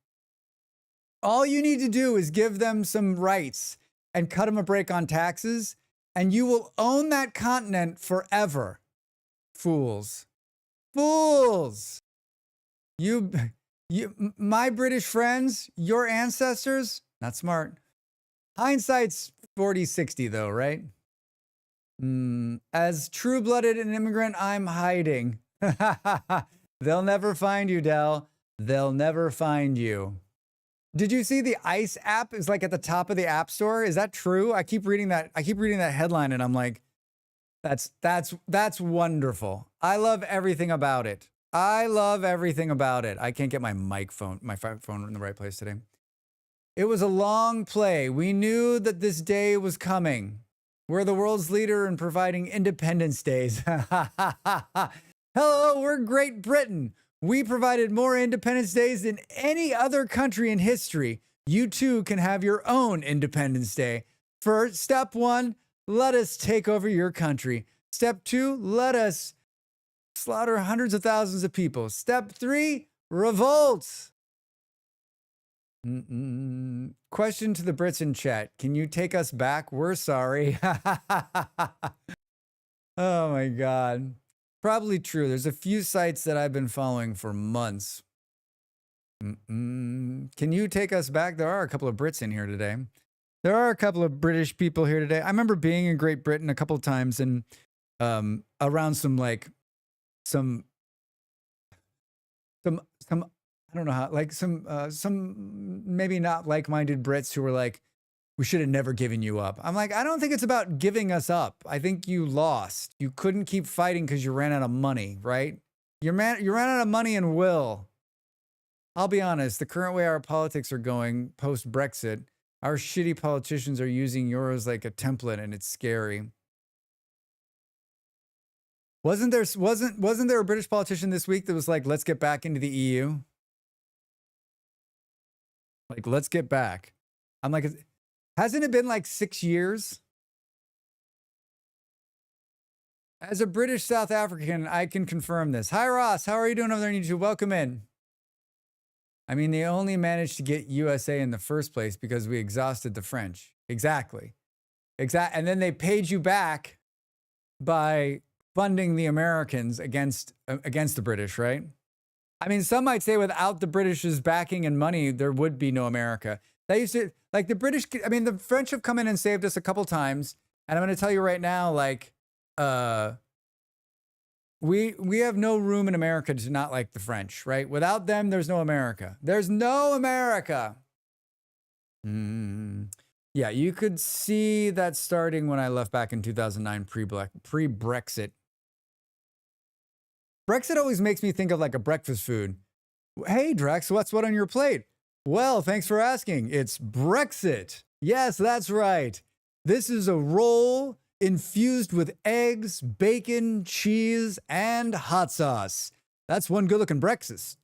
All you need to do is give them some rights and cut them a break on taxes, and you will own that continent forever. Fools. Fools. My British friends, your ancestors, not smart. Hindsight's 40/60 though, right? As true-blooded an immigrant, I'm hiding. They'll never find you, Del. They'll never find you. Did you see the ICE app is like at the top of the App Store? Is that true? I keep reading that headline and I'm like, that's wonderful. I love everything about it. I can't get my phone in the right place today. It was a long play. We knew that this day was coming. We're the world's leader in providing Independence Days. Hello, we're Great Britain. We provided more Independence Days than any other country in history. You too can have your own Independence Day. First, step 1, let us take over your country. Step 2, let us slaughter hundreds of thousands of people. Step 3, revolt. Question to the Brits in chat. Can you take us back? We're sorry. Oh my God. Probably true. There's a few sites that I've been following for months. Can you take us back? There are a couple of Brits in here today. There are a couple of British people here today. I remember being in Great Britain a couple of times and around some I don't know how, like some maybe not like-minded Brits who were like, we should have never given you up. I'm like, I don't think it's about giving us up. I think you lost. You couldn't keep fighting because you ran out of money, right? You ran out of money and will. I'll be honest, the current way our politics are going post-Brexit, Our shitty politicians are using yours like a template, and it's scary. Wasn't there a British politician this week that was like, let's get back into the EU? Like, let's get back. I'm like, hasn't it been like 6 years? As a British South African, I can confirm this. Hi, Ross. How are you doing over there on YouTube? Welcome in. I mean, they only managed to get USA in the first place because we exhausted the French. Exactly. And then they paid you back by funding the Americans against the British, right? I mean, some might say without the British's backing and money, there would be no America. They used to, like the British, I mean, the French have come in and saved us a couple times. And I'm going to tell you right now, like, we have no room in America to not like the French, right? Without them, there's no America. There's no America. Yeah, you could see that starting when I left back in 2009, pre-Brexit. Brexit always makes me think of like a breakfast food. Hey, Drex, what's what on your plate? Well, thanks for asking. It's Brexit. Yes, that's right. This is a roll infused with eggs, bacon, cheese, and hot sauce. That's one good-looking breakfast.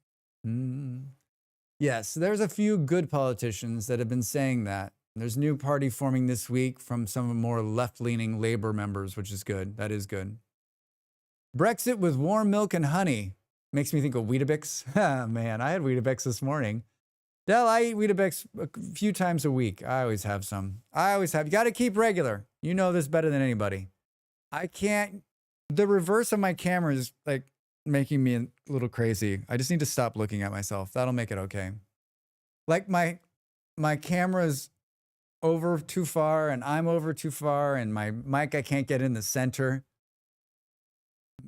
Yes, there's a few good politicians that have been saying that. There's a new party forming this week from some more left-leaning Labour members, which is good. That is good. Brexit with warm milk and honey makes me think of Weetabix. Man, I had Weetabix this morning. Del, I eat Weetabix a few times a week. I always have some. You got to keep regular. You know this better than anybody. I can't. The reverse of my camera is like making me a little crazy. I just need to stop looking at myself. That'll make it okay. Like my camera's over too far and I'm over too far and my mic, I can't get in the center.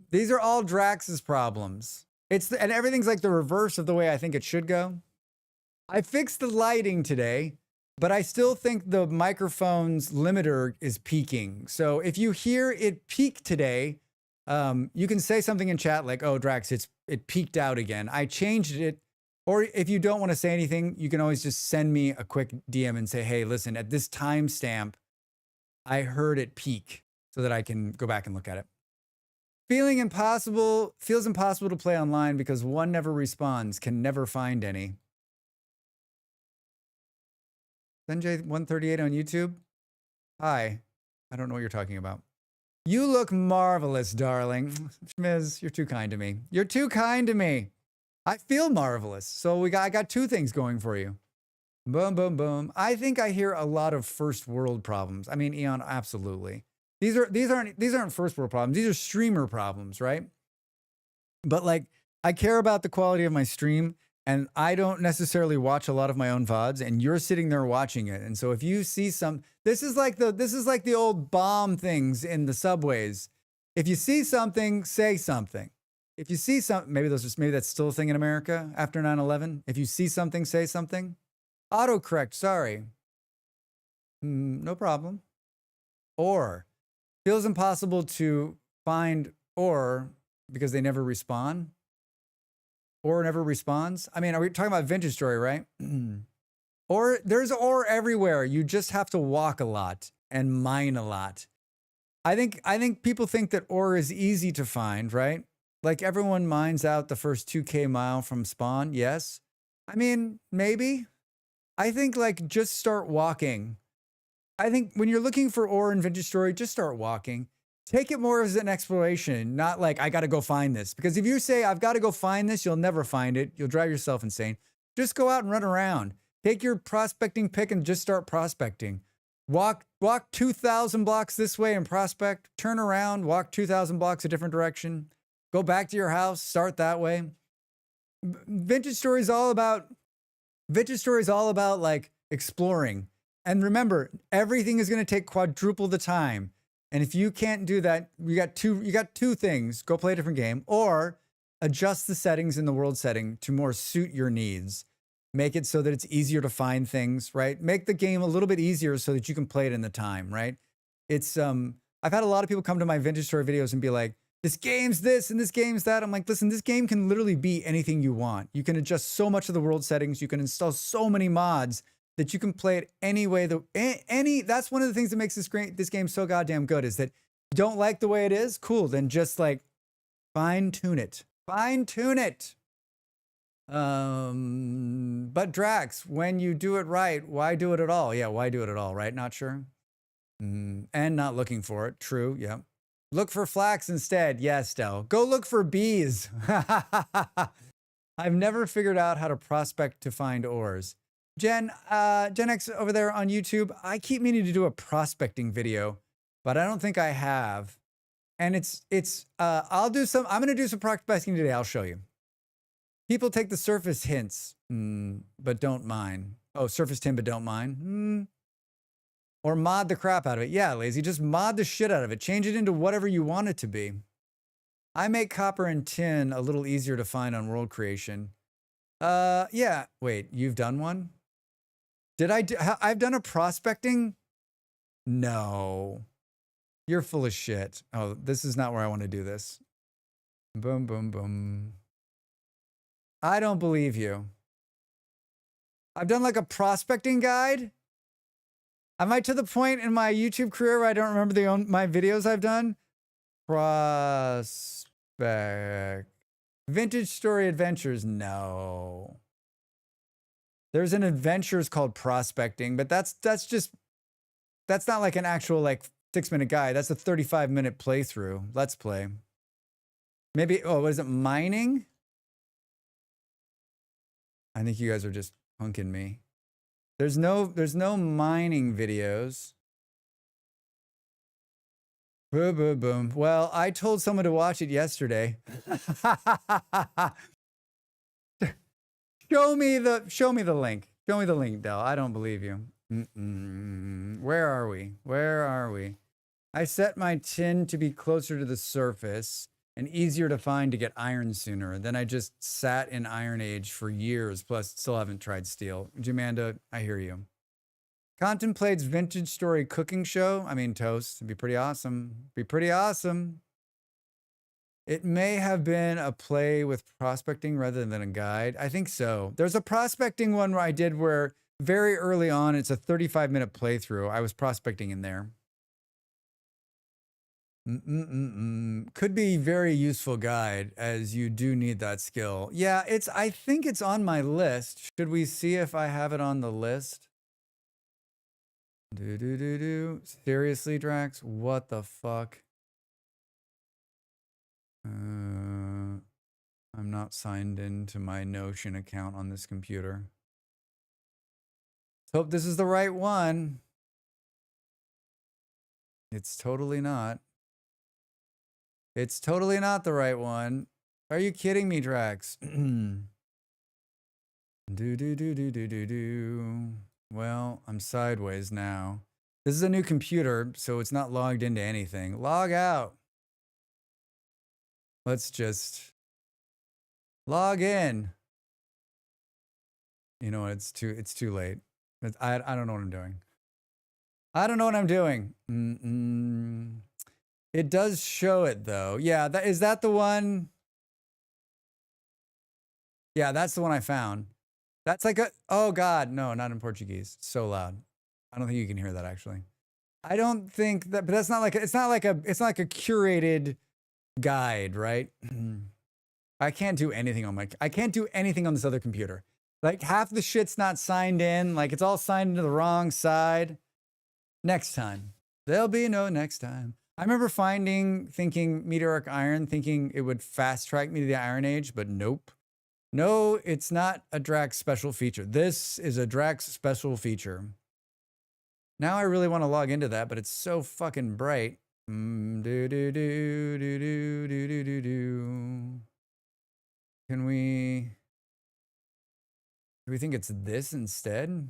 These are all Drax's problems. And everything's like the reverse of the way I think it should go. I fixed the lighting today, but I still think the microphone's limiter is peaking. So if you hear it peak today, you can say something in chat like, oh, Drax, it peaked out again. I changed it. Or if you don't want to say anything, you can always just send me a quick DM and say, hey, listen, at this timestamp, I heard it peak so that I can go back and look at it. Feels impossible to play online because one never responds, can never find any. Sanjay138 on YouTube. Hi. I don't know what you're talking about. You look marvelous, darling. Schmiz, you're too kind to me. You're too kind to me. I feel marvelous. So I got two things going for you. Boom, boom, boom. I think I hear a lot of first world problems. I mean, Eon, absolutely. These aren't first world problems. These are streamer problems, right? But like, I care about the quality of my stream, and I don't necessarily watch a lot of my own VODs, and you're sitting there watching it. And so if you see this is like the old bomb things in the subways. If you see something, say something. If you see something, maybe that's still a thing in America after 9/11. If you see something, say something. Autocorrect, sorry. No problem. Or feels impossible to find or because they never respond. Or never responds. I mean, are we talking about Vintage Story, right? Or there's or everywhere. You just have to walk a lot and mine a lot. I think people think that or is easy to find, right? Like everyone mines out the first 2K mile from spawn. Yes. I mean, maybe. I think like just start walking. I think when you're looking for ore in Vintage Story, just start walking. Take it more as an exploration, not like, I got to go find this. Because if you say, I've got to go find this, you'll never find it. You'll drive yourself insane. Just go out and run around. Take your prospecting pick and just start prospecting. Walk 2,000 blocks this way and prospect. Turn around, walk 2,000 blocks a different direction. Go back to your house, start that way. Vintage Story is all about like exploring. And remember, everything is going to take quadruple the time. And if you can't do that, you got two things. Go play a different game or adjust the settings in the world setting to more suit your needs. Make it so that it's easier to find things, right? Make the game a little bit easier so that you can play it in the time, right? It's, I've had a lot of people come to my Vintage Story videos and be like, this game's this and this game's that. I'm like, listen, this game can literally be anything you want. You can adjust so much of the world settings. You can install so many mods that you can play it any way. That's one of the things that makes this game so goddamn good is that you don't like the way it is. Cool. Then just like fine tune it. Fine tune it. But Drax, when you do it right, why do it at all? Yeah, why do it at all, right? Not sure. And not looking for it. True, yeah. Look for flax instead. Yes, Del. Go look for bees. I've never figured out how to prospect to find ores. Gen X over there on YouTube, I keep meaning to do a prospecting video, but I don't think I have. And I'm gonna do some prospecting today. I'll show you. People take the surface hints, but don't mine. Oh, surface tin, but don't mine. Or mod the crap out of it. Yeah, lazy, just mod the shit out of it. Change it into whatever you want it to be. I make copper and tin a little easier to find on world creation. Yeah, wait, you've done one? I've done a prospecting? No. You're full of shit. Oh, this is not where I want to do this. Boom, boom, boom. I don't believe you. I've done like a prospecting guide. Am I to the point in my YouTube career where I don't remember my videos I've done? Prospect. Vintage Story Adventures? No. There's an adventures called Prospecting, but that's not like an actual like 6-minute guide. That's a 35-minute playthrough. Let's play. Maybe, oh, what is it? Mining? I think you guys are just punking me. There's no mining videos. Boom, boom, boom. Well, I told someone to watch it yesterday. Show me the link. Show me the link, Del. I don't believe you. Where are we? Where are we? I set my tin to be closer to the surface and easier to find to get iron sooner. Then I just sat in Iron Age for years, plus still haven't tried steel. Jamanda, I hear you. Contemplates vintage story cooking show. I mean, toast. It'd be pretty awesome. Be pretty awesome. It may have been a play with prospecting rather than a guide. I think so. There's a prospecting one where I did where very early on, it's a 35-minute playthrough. I was prospecting in there. Could be very useful guide as you do need that skill. Yeah, I think it's on my list. Should we see if I have it on the list? Seriously, Drax? What the fuck? I'm not signed into my Notion account on this computer. Hope this is the right one. It's totally not. It's totally not the right one. Are you kidding me, Drax? Well, I'm sideways now. This is a new computer, so it's not logged into anything. Log out. Let's just log in. You know what? It's too late. I don't know what I'm doing. I don't know what I'm doing. It does show it though. Yeah, is that the one? Yeah, that's the one I found. That's like oh God, no, not in Portuguese. It's so loud. I don't think you can hear that actually. I don't think that, but that's not like, it's not like a curated guide, right? I can't do anything on I can't do anything on this other computer. Like half the shit's not signed in. Like it's all signed into the wrong side. Next time. There'll be no next time. I remember thinking meteoric iron, thinking it would fast track me to the Iron Age, but nope. No, it's not a Drax special feature. This is a Drax special feature. Now I really want to log into that, but it's so fucking bright. Can we... Do we think it's this instead?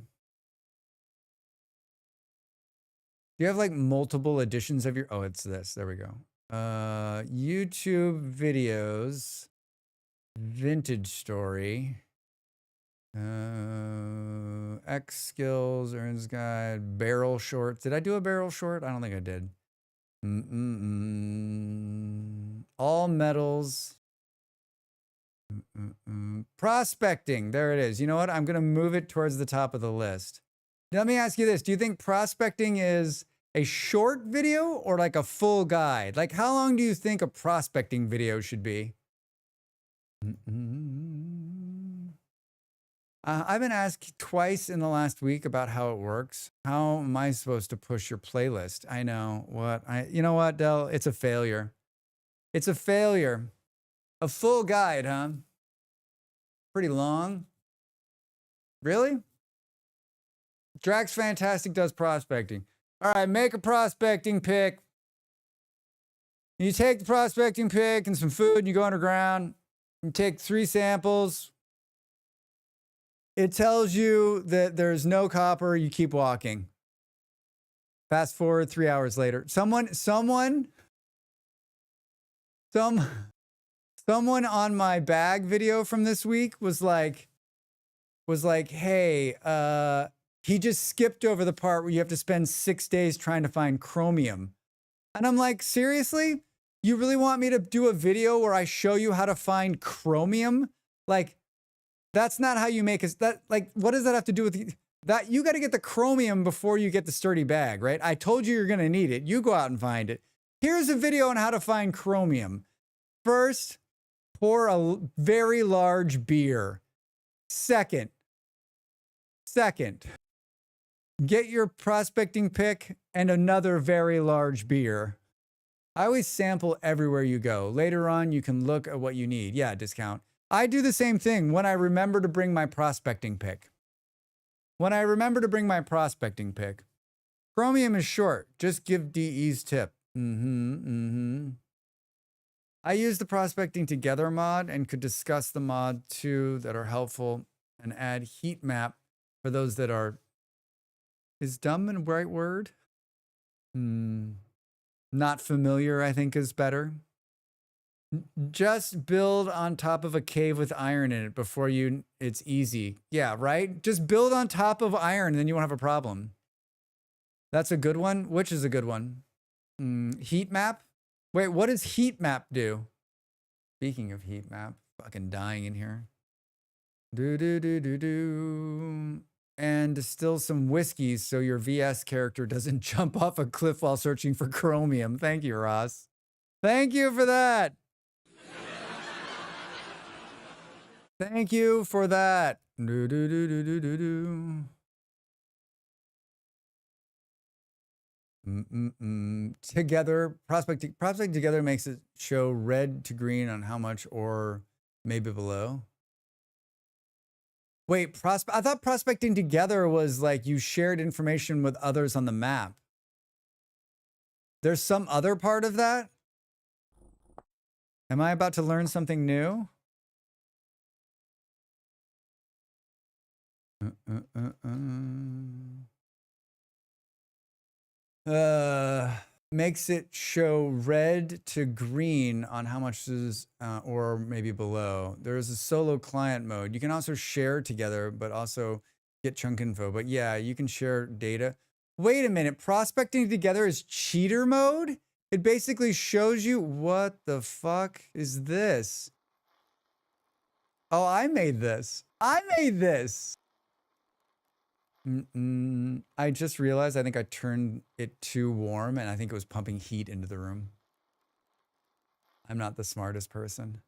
Do you have like multiple editions of your... Oh, it's this. There we go. YouTube videos. Vintage story. X skills, Ern's guide, barrel shorts. Did I do a barrel short? I don't think I did. All metals. Prospecting. There it is. You know what? I'm going to move it towards the top of the list. Let me ask you this. Do you think prospecting is a short video or like a full guide? Like, how long do you think a prospecting video should be? I've been asked twice in the last week about how it works. How am I supposed to push your playlist? I know what you know what, Del? It's a failure. It's a failure. A full guide, huh? Pretty long. Really? Drax Fantastic does prospecting. All right, make a prospecting pick. You take the prospecting pick and some food, and you go underground. You take 3 samples. It tells you that there's no copper. You keep walking. Fast forward 3 hours later. Someone on my bag video from this week was like, hey, he just skipped over the part where you have to spend 6 days trying to find chromium. And I'm like, seriously? You really want me to do a video where I show you how to find chromium? Like, that's not how you make it. That, like, what does that have to do with that? You got to get the chromium before you get the sturdy bag, right? I told you you're going to need it. You go out and find it. Here's a video on how to find chromium. First, pour a very large beer. Second, get your prospecting pick and another very large beer. I always sample everywhere you go. Later on, you can look at what you need. Yeah, discount. I do the same thing when I remember to bring my prospecting pick. Chromium is short. Just give DE's tip. I use the prospecting together mod and could discuss the mod too that are helpful and add heat map for those that are. Is dumb the right word? Not familiar, I think is better. Just build on top of a cave with iron in it before it's easy. Yeah, right? Just build on top of iron and then you won't have a problem. That's a good one. Which is a good one? Heat map? Wait, what does heat map do? Speaking of heat map, fucking dying in here. And distill some whiskeys so your VS character doesn't jump off a cliff while searching for chromium. Thank you, Ross. Thank you for that. Thank you for that. Together, prospecting together makes it show red to green on how much or maybe below. Wait, I thought prospecting together was like you shared information with others on the map. There's some other part of that? Am I about to learn something new? Makes it show red to green on how much is, or maybe below. There's a solo client mode. You can also share together, but also get chunk info. But yeah, you can share data. Wait a minute, prospecting together is cheater mode? It basically shows you, what the fuck is this? Oh, I made this. I just realized I think I turned it too warm and I think it was pumping heat into the room. I'm not the smartest person.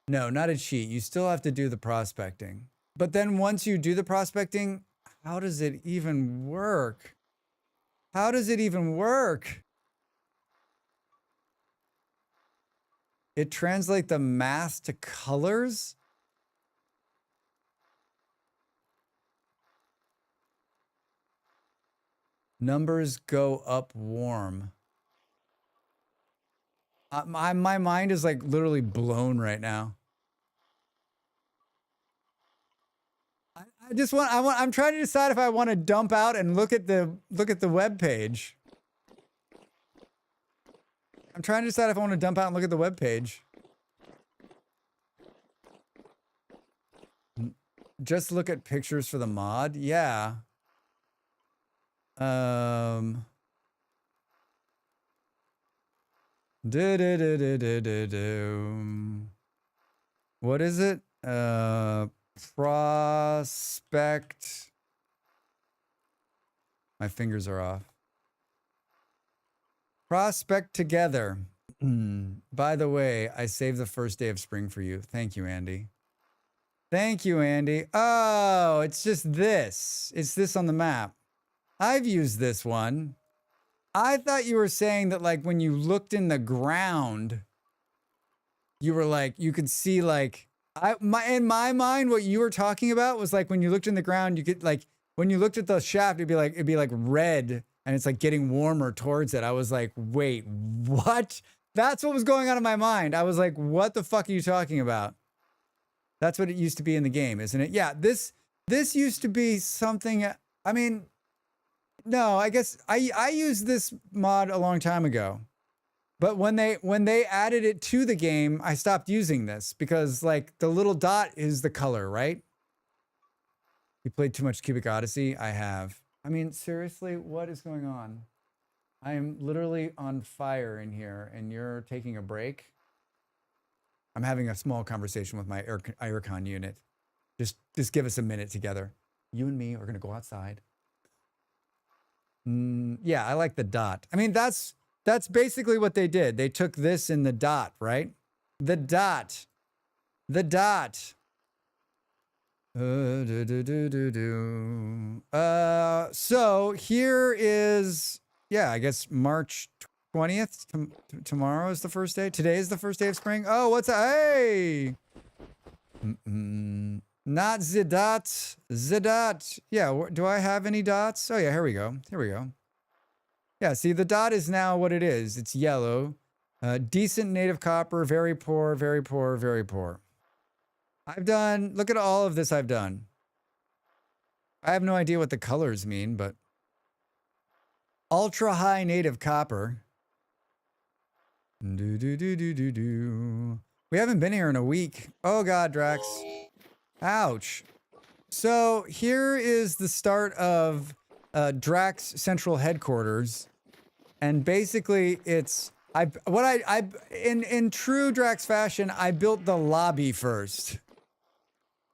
No, not a cheat. You still have to do the prospecting. But then once you do the prospecting, how does it even work? How does it even work? It translates the math to colors? Numbers go up warm. My mind is like literally blown right now. I'm trying to decide if I want to dump out and look at the web page. I'm trying to decide if I want to dump out and look at the web page. Just look at pictures for the mod? Yeah. What is it? Prospect My fingers are off. Prospect together. By the way, I saved the first day of spring for you. Thank you, Andy. Thank you, Andy. Oh, it's just this. It's this on the map. I've used this one. I thought you were saying that, like, when you looked in the ground, you were like, you could see, like, in my mind, what you were talking about was like when you looked in the ground, you could, like, when you looked at the shaft, it'd be like red, and it's like getting warmer towards it. I was like, wait, what? That's what was going on in my mind. I was like, what the fuck are you talking about? That's what it used to be in the game, isn't it? Yeah, this used to be something. I mean, no, I guess I used this mod a long time ago. But when they added it to the game, I stopped using this because, like, the little dot is the color, right? You played too much Cubic Odyssey? I have. I mean, seriously, what is going on? I am literally on fire in here, and you're taking a break? I'm having a small conversation with my aircon unit. Just give us a minute together. You and me are going to go outside. Yeah, I like the dot. I mean, that's basically what they did. They took this in the dot, right? The dot. The dot. So here is, yeah, I guess March 20th. Tomorrow is the first day. Today is the first day of spring. Oh, what's that? Hey! Not the dot. The dot. Yeah, do I have any dots? Oh, yeah, here we go. Here we go. Yeah, see, the dot is now what it is. It's yellow. Decent native copper, very poor, very poor, very poor. I've done, look at all of this I've done. I have no idea what the colors mean, but ultra high native copper. We haven't been here in a week. Oh God, Drax. Ouch. So here is the start of Drax Central Headquarters. And basically it's, in true Drax fashion, I built the lobby first.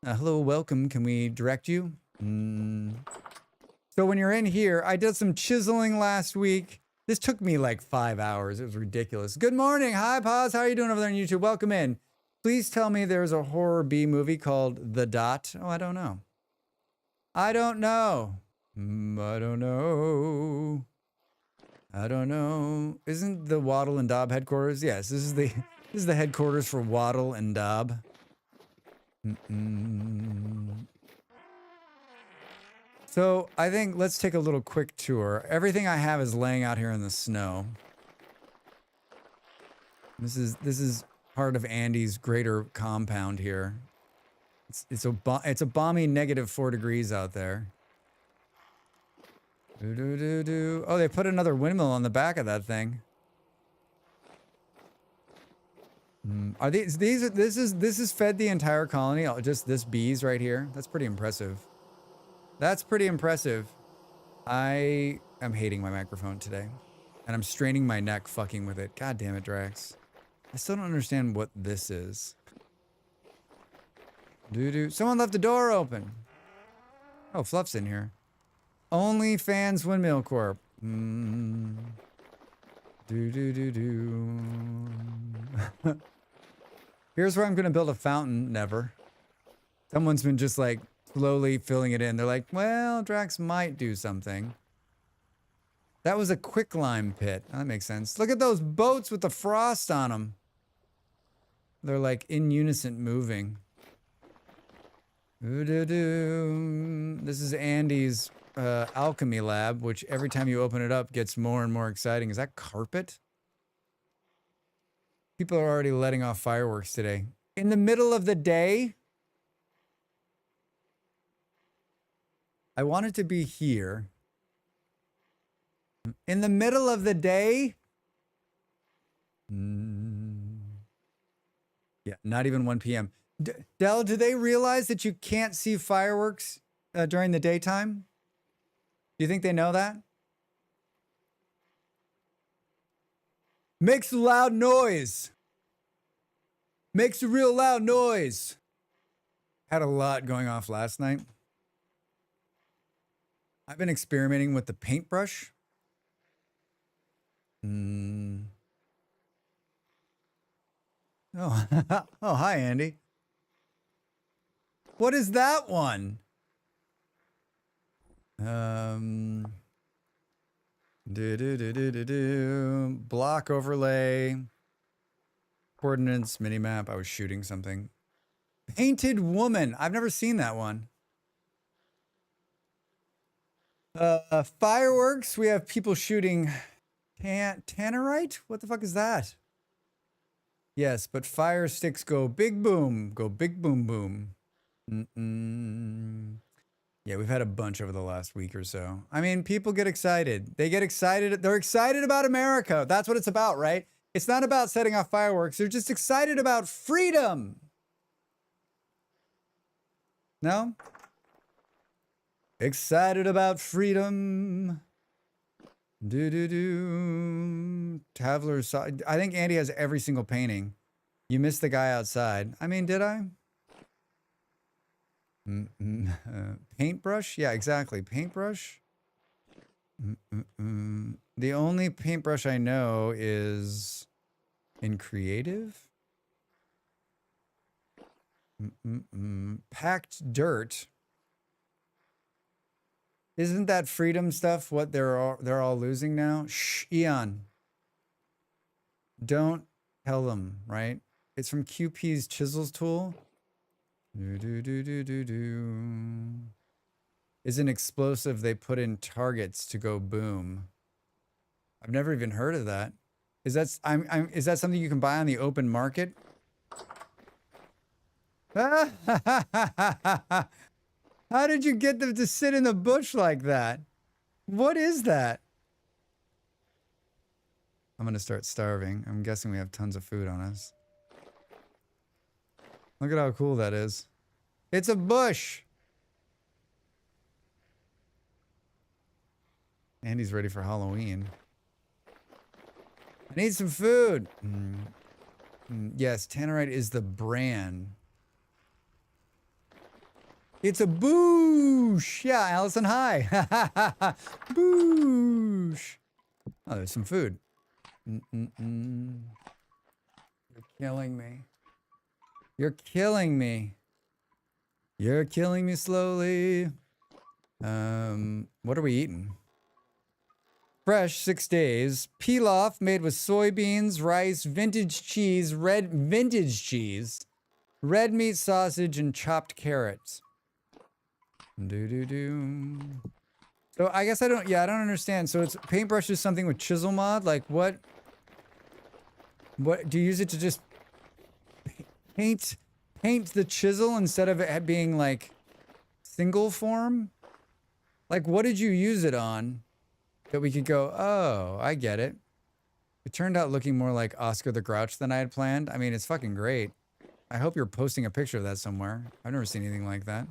Hello, welcome. Can we direct you? So when you're in here, I did some chiseling last week. This took me like 5 hours. It was ridiculous. Good morning. Hi, Paz. How are you doing over there on YouTube? Welcome in. Please tell me there's a horror B movie called The Dot. Oh, I don't know. I don't know. I don't know. I don't know. Isn't the Waddle and Dobb headquarters? Yes, this is the headquarters for Waddle and Dobb. So I think let's take a little quick tour. Everything I have is laying out here in the snow. This is part of Andy's greater compound here. It's a balmy -4 degrees out there. Oh, they put another windmill on the back of that thing. Are this is fed the entire colony? Oh, just this bees right here? That's pretty impressive. That's pretty impressive. I am hating my microphone today. And I'm straining my neck fucking with it. God damn it, Drax. I still don't understand what this is. Someone left the door open. Oh, Fluff's in here. OnlyFans Windmill Corp. Here's where I'm gonna build a fountain. Never. Someone's been just like slowly filling it in. They're like, well, Drax might do something. That was a quicklime pit. That makes sense. Look at those boats with the frost on them. They're like in unison moving. This is Andy's alchemy lab, which every time you open it up gets more and more exciting. Is that carpet? People are already letting off fireworks today. In the middle of the day? I want it to be here. In the middle of the day? Yeah, not even 1 p.m. Del, do they realize that you can't see fireworks during the daytime? Do you think they know that? Makes a loud noise. Makes a real loud noise. Had a lot going off last night. I've been experimenting with the paintbrush. Oh, oh, hi, Andy. What is that one? Block overlay. Coordinates, minimap. I was shooting something. Painted woman. I've never seen that one. Fireworks. We have people shooting tannerite. What the fuck is that? Yes, but fire sticks go big boom. Go big boom boom. Yeah, we've had a bunch over the last week or so. I mean, people get excited. They get excited. They're excited about America. That's what it's about, right? It's not about setting off fireworks. They're just excited about freedom. No? Excited about freedom. Tavler saw. I think Andy has every single painting. You missed the guy outside. I mean, did I? Paintbrush? Yeah, exactly. Paintbrush? The only paintbrush I know is in creative. Packed dirt. Isn't that freedom stuff what they're all losing now? Shh, Eon. Don't tell them, right? It's from QP's chisels tool. Is an explosive they put in targets to go boom. I've never even heard of that. Is that is that something you can buy on the open market? How did you get them to sit in the bush like that? What is that? I'm gonna start starving. I'm guessing we have tons of food on us. Look at how cool that is. It's a bush. Andy's ready for Halloween. I need some food. Yes, Tannerite is the brand. It's a boosh. Yeah, Allison, hi. Boosh. Oh, there's some food. You're killing me. You're killing me. You're killing me slowly. What are we eating? Fresh, 6 days. Pilaf made with soybeans, rice, vintage cheese, red meat sausage, and chopped carrots. So I guess I don't understand. So it's paintbrush is something with chisel mod? Like what do you use it to just paint the chisel instead of it being like single form? Like what did you use it on that we could go, oh, I get it. It turned out looking more like Oscar the Grouch than I had planned. I mean, it's fucking great. I hope you're posting a picture of that somewhere. I've never seen anything like that.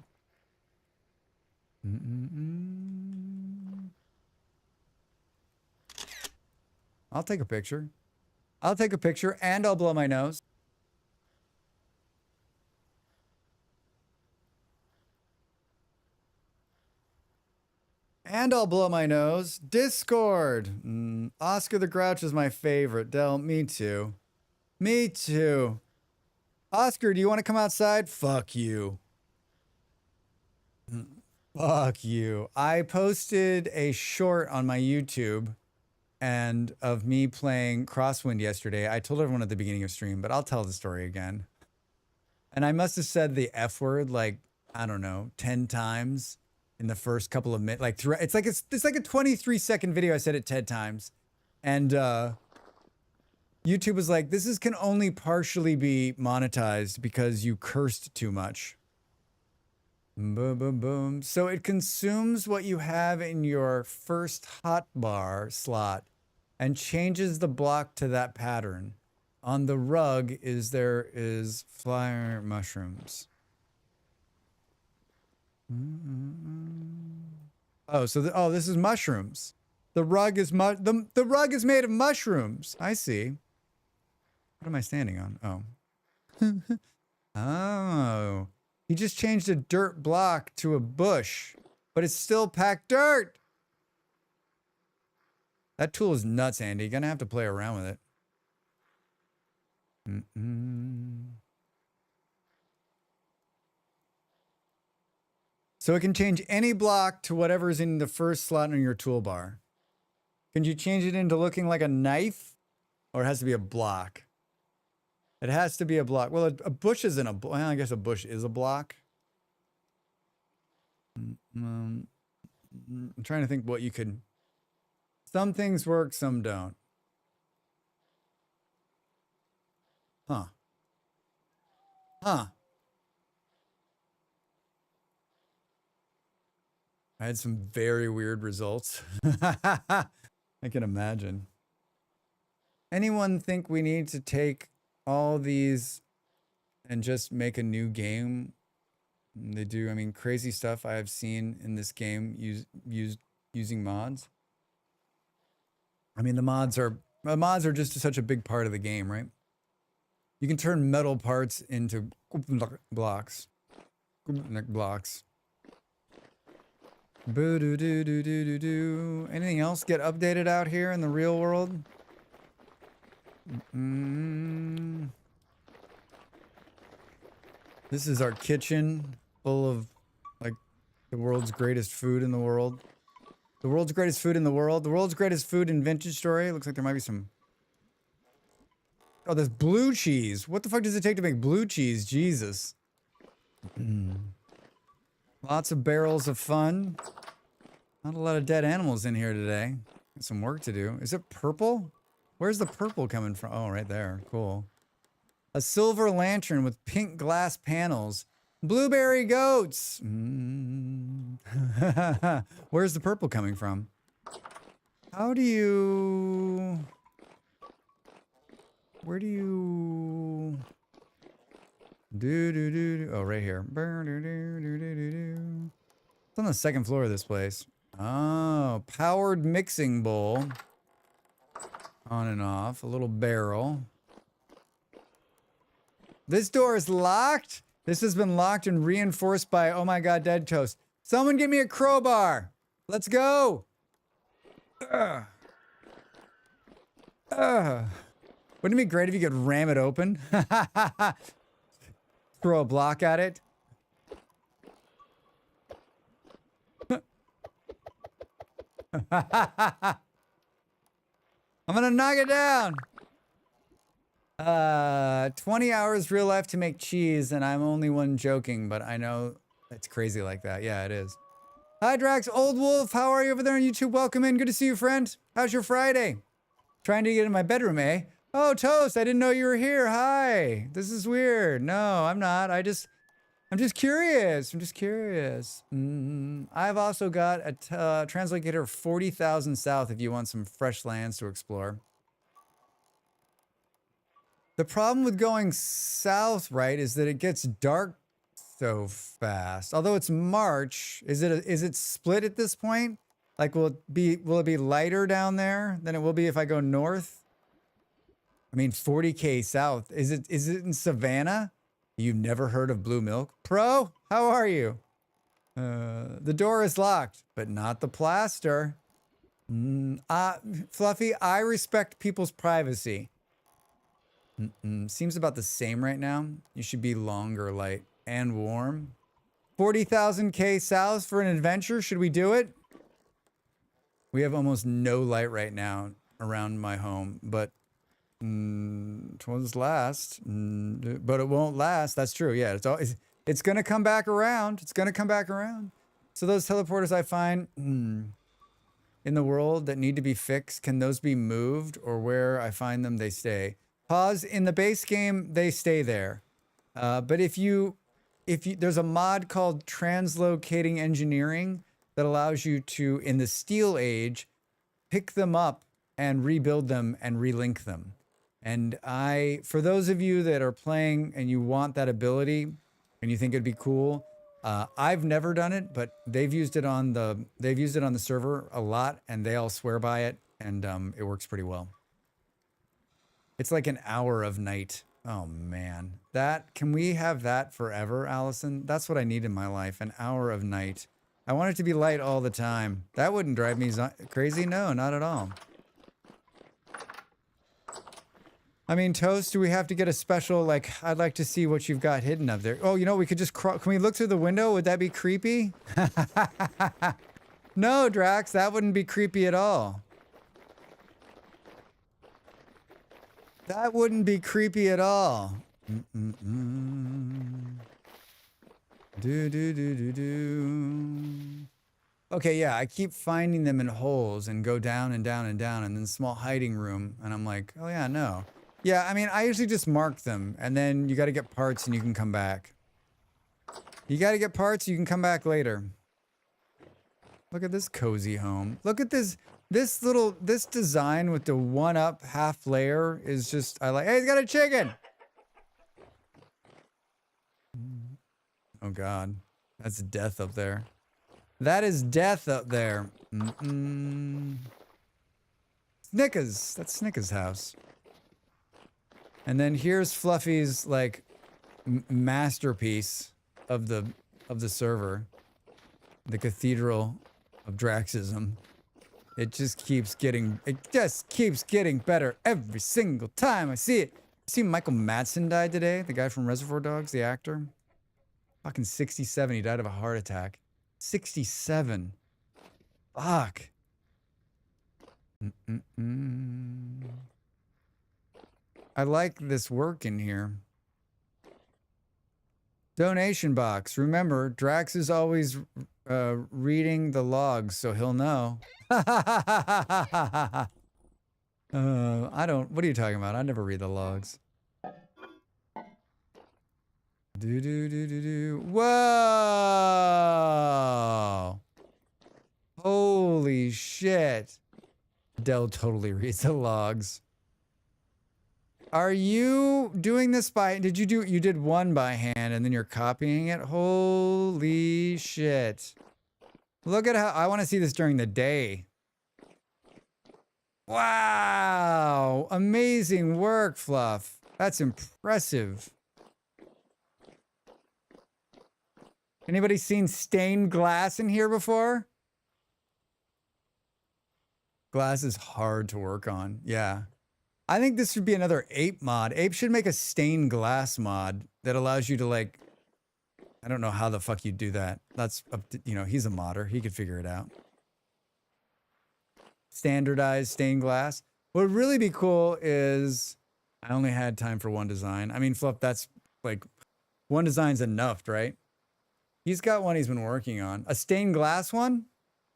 I'll take a picture. I'll take a picture and I'll blow my nose. And I'll blow my nose. Discord. Oscar the Grouch is my favorite. Del, me too. Me too. Oscar, do you want to come outside? Fuck you. Fuck you. I posted a short on my YouTube and of me playing Crosswind yesterday. I told everyone at the beginning of stream, but I'll tell the story again. And I must have said the F word like, I don't know, 10 times in the first couple of minutes. Like it's like a 23-second video. I said it 10 times. And YouTube was like, this can only partially be monetized because you cursed too much. Boom, boom, boom. So it consumes what you have in your first hotbar slot and changes the block to that pattern. On the rug there is flyer mushrooms. Oh, so this is mushrooms. The rug is the rug is made of mushrooms. I see. What am I standing on? Oh. Oh. He just changed a dirt block to a bush, but it's still packed dirt. That tool is nuts, Andy. You're gonna have to play around with it. So it can change any block to whatever's in the first slot on your toolbar. Can you change it into looking like a knife? Or it has to be a block? It has to be a block. Well, a bush isn't a block. Well, I guess a bush is a block. I'm trying to think what you could... Some things work, some don't. Huh. I had some very weird results. I can imagine. Anyone think we need to take all these and just make a new game? They do. I mean, crazy stuff I have seen in this game using mods. I mean, the mods are just such a big part of the game, right? You can turn metal parts into blocks. Blocks. Boo-doo-doo-doo-doo-doo-doo. Anything else get updated out here in the real world? This is our kitchen, full of, like, the world's greatest food in the world. The world's greatest food in the world. The world's greatest food in Vintage Story. Looks like there might be some... Oh, there's blue cheese. What the fuck does it take to make blue cheese? Jesus. Lots of barrels of fun. Not a lot of dead animals in here today. Got some work to do. Is it purple? Where's the purple coming from? Oh, right there. Cool. A silver lantern with pink glass panels. Blueberry goats. Where's the purple coming from? How do you... Where do you... Oh, right here. It's on the second floor of this place. Oh, powered mixing bowl. On and off. A little barrel. This door is locked. This has been locked and reinforced by, oh my god, dead toast. Someone give me a crowbar. Let's go. Wouldn't it be great if you could ram it open? Throw a block at it. I'm gonna knock it down. 20 hours real life to make cheese, and I'm only one joking, but I know it's crazy like that. Yeah, it is. Hi, Drax, Old Wolf. How are you over there on YouTube? Welcome in. Good to see you, friend. How's your Friday? Trying to get in my bedroom, eh? Oh, Toast, I didn't know you were here. Hi. This is weird. No, I'm not. I'm just curious. I'm just curious. I've also got a translator 40,000 south if you want some fresh lands to explore. The problem with going south, right, is that it gets dark so fast. Although it's March, is it split at this point? Like, will it be lighter down there than it will be if I go north? I mean, 40K south. Is it in Savannah? You've never heard of Blue Milk? Pro, how are you? The door is locked, but not the plaster. Fluffy, I respect people's privacy. Seems about the same right now. You should be longer, light, and warm. 40,000K south for an adventure. Should we do it? We have almost no light right now around my home, but it was last. But it won't last. That's true. Yeah, it's gonna come back around. It's gonna come back around. So those teleporters I find in the world that need to be fixed, can those be moved, or where I find them, they stay? Pause. In the base game, they stay there. But if you, there's a mod called Translocating Engineering that allows you to, in the Steel Age, pick them up and rebuild them and relink them. And for those of you that are playing and you want that ability and you think it'd be cool, I've never done it, but they've used it on the server a lot, and they all swear by it, and it works pretty well. It's like an hour of night. Oh man, can we have that forever, Allison? That's what I need in my life, an hour of night. I want it to be light all the time. That wouldn't drive me crazy. No, not at all. I mean, Toast, do we have to get a special, like, I'd like to see what you've got hidden up there. Oh, you know, we could just can we look through the window? Would that be creepy? No, Drax, that wouldn't be creepy at all. That wouldn't be creepy at all. Okay, yeah, I keep finding them in holes and go down and down and down and then small hiding room. And I'm like, oh yeah, no. Yeah, I mean, I usually just mark them and then you got to get parts and you can come back. You got to get parts, you can come back later. Look at this cozy home. Look at this design with the one-up half layer is just, I like, hey, he's got a chicken. Oh God, that's death up there. That is death up there. Snickers, that's Snickers' house. And then here's Fluffy's like masterpiece of the server, the Cathedral of Draxism. It just keeps getting better every single time I see it. See, Michael Madsen died today, the guy from Reservoir Dogs, the actor. Fucking 67, he died of a heart attack. 67. Fuck. I like this work in here. Donation box. Remember, Drax is always reading the logs, so he'll know. I don't. What are you talking about? I never read the logs. Whoa! Holy shit! Dell totally reads the logs. Are you doing this by, you did one by hand and then you're copying it? Holy shit. Look at how, I want to see this during the day. Wow. Amazing work, Fluff. That's impressive. Anybody seen stained glass in here before? Glass is hard to work on. Yeah. I think this should be another Ape mod. Ape should make a stained glass mod that allows you to, like, I don't know how the fuck you do that. That's up to, you know, he's a modder. He could figure it out. Standardized stained glass. What would really be cool is I only had time for one design. I mean, Fluff, that's like one design's enough, right? He's got one he's been working on. A stained glass one?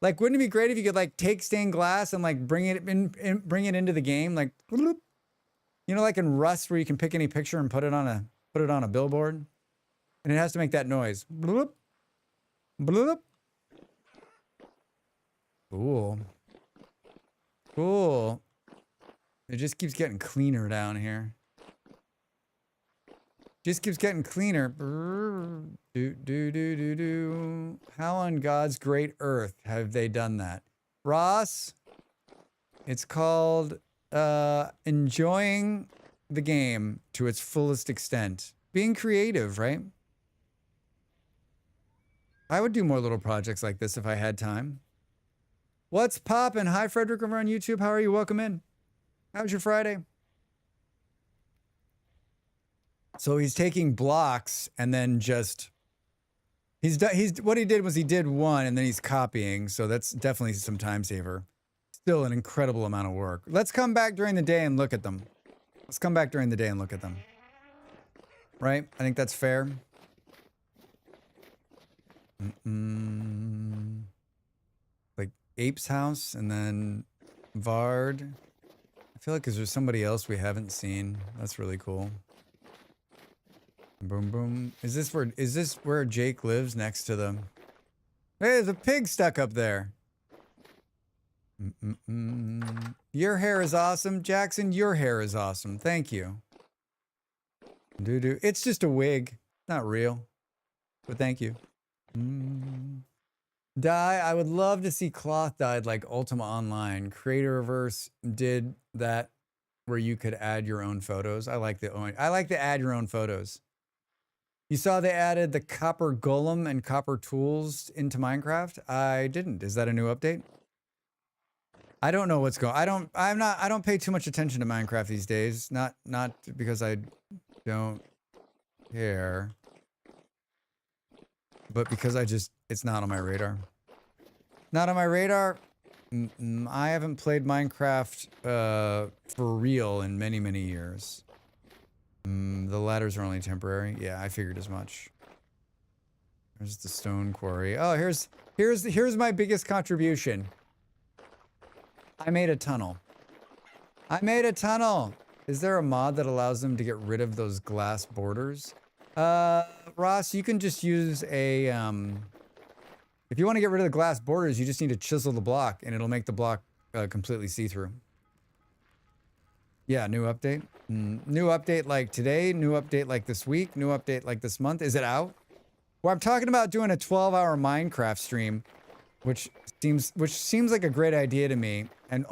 Like, wouldn't it be great if you could like take stained glass and like bring it into the game, like, you know, like in Rust where you can pick any picture and put it on a billboard, and it has to make that noise. Bloop, bloop. Cool, cool. It just keeps getting cleaner down here. Just keeps getting cleaner. How on God's great earth have they done that? Ross, it's called enjoying the game to its fullest extent. Being creative, right? I would do more little projects like this if I had time. What's poppin'? Hi, Frederick over on YouTube. How are you? Welcome in. How's your Friday? So he's taking blocks and then just what he did was he did one and then he's copying. So that's definitely some time saver. Still an incredible amount of work. Let's come back during the day and look at them. Let's come back during the day and look at them. Right? I think that's fair. Like Ape's house and then Vard. I feel like there's somebody else we haven't seen. That's really cool. Boom, boom. Is this where Jake lives next to them? Hey, there's a pig stuck up there. Your hair is awesome. Jackson, your hair is awesome. Thank you. It's just a wig. Not real. But thank you. Dye, I would love to see cloth dyed like Ultima Online. Creatorverse did that where you could add your own photos. I like the add your own photos. You saw they added the copper golem and copper tools into Minecraft? I didn't. Is that a new update? I don't know what's going. I don't pay too much attention to Minecraft these days. Not because I don't care, but because it's not on my radar. Not on my radar. I haven't played Minecraft for real in many, many years. The ladders are only temporary. Yeah, I figured as much. There's the stone quarry. Oh, here's my biggest contribution. I made a tunnel. I made a tunnel. Is there a mod that allows them to get rid of those glass borders? Ross, you can just use a if you want to get rid of the glass borders, you just need to chisel the block and it'll make the block completely see-through. Yeah, new update. New update like today, new update like this week, new update like this month. Is it out? Well, I'm talking about doing a 12-hour Minecraft stream, which seems like a great idea to me. And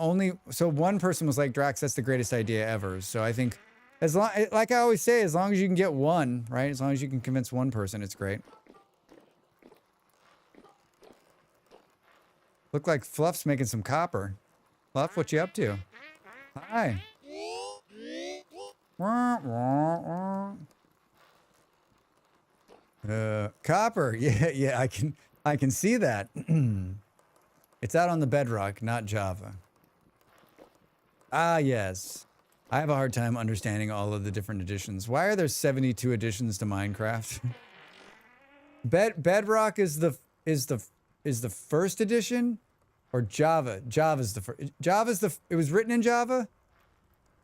so one person was like, Drax, that's the greatest idea ever. So I think like I always say, as long as you can get one, right? As long as you can convince one person, it's great. Look like Fluff's making some copper. Fluff, what you up to? Hi. Copper. Yeah, I can see that. It's out on the bedrock, not Java. Ah, yes. I have a hard time understanding all of the different editions. Why are there 72 editions to Minecraft? Bedrock is the first edition, or Java? Java's the first. It was written in Java?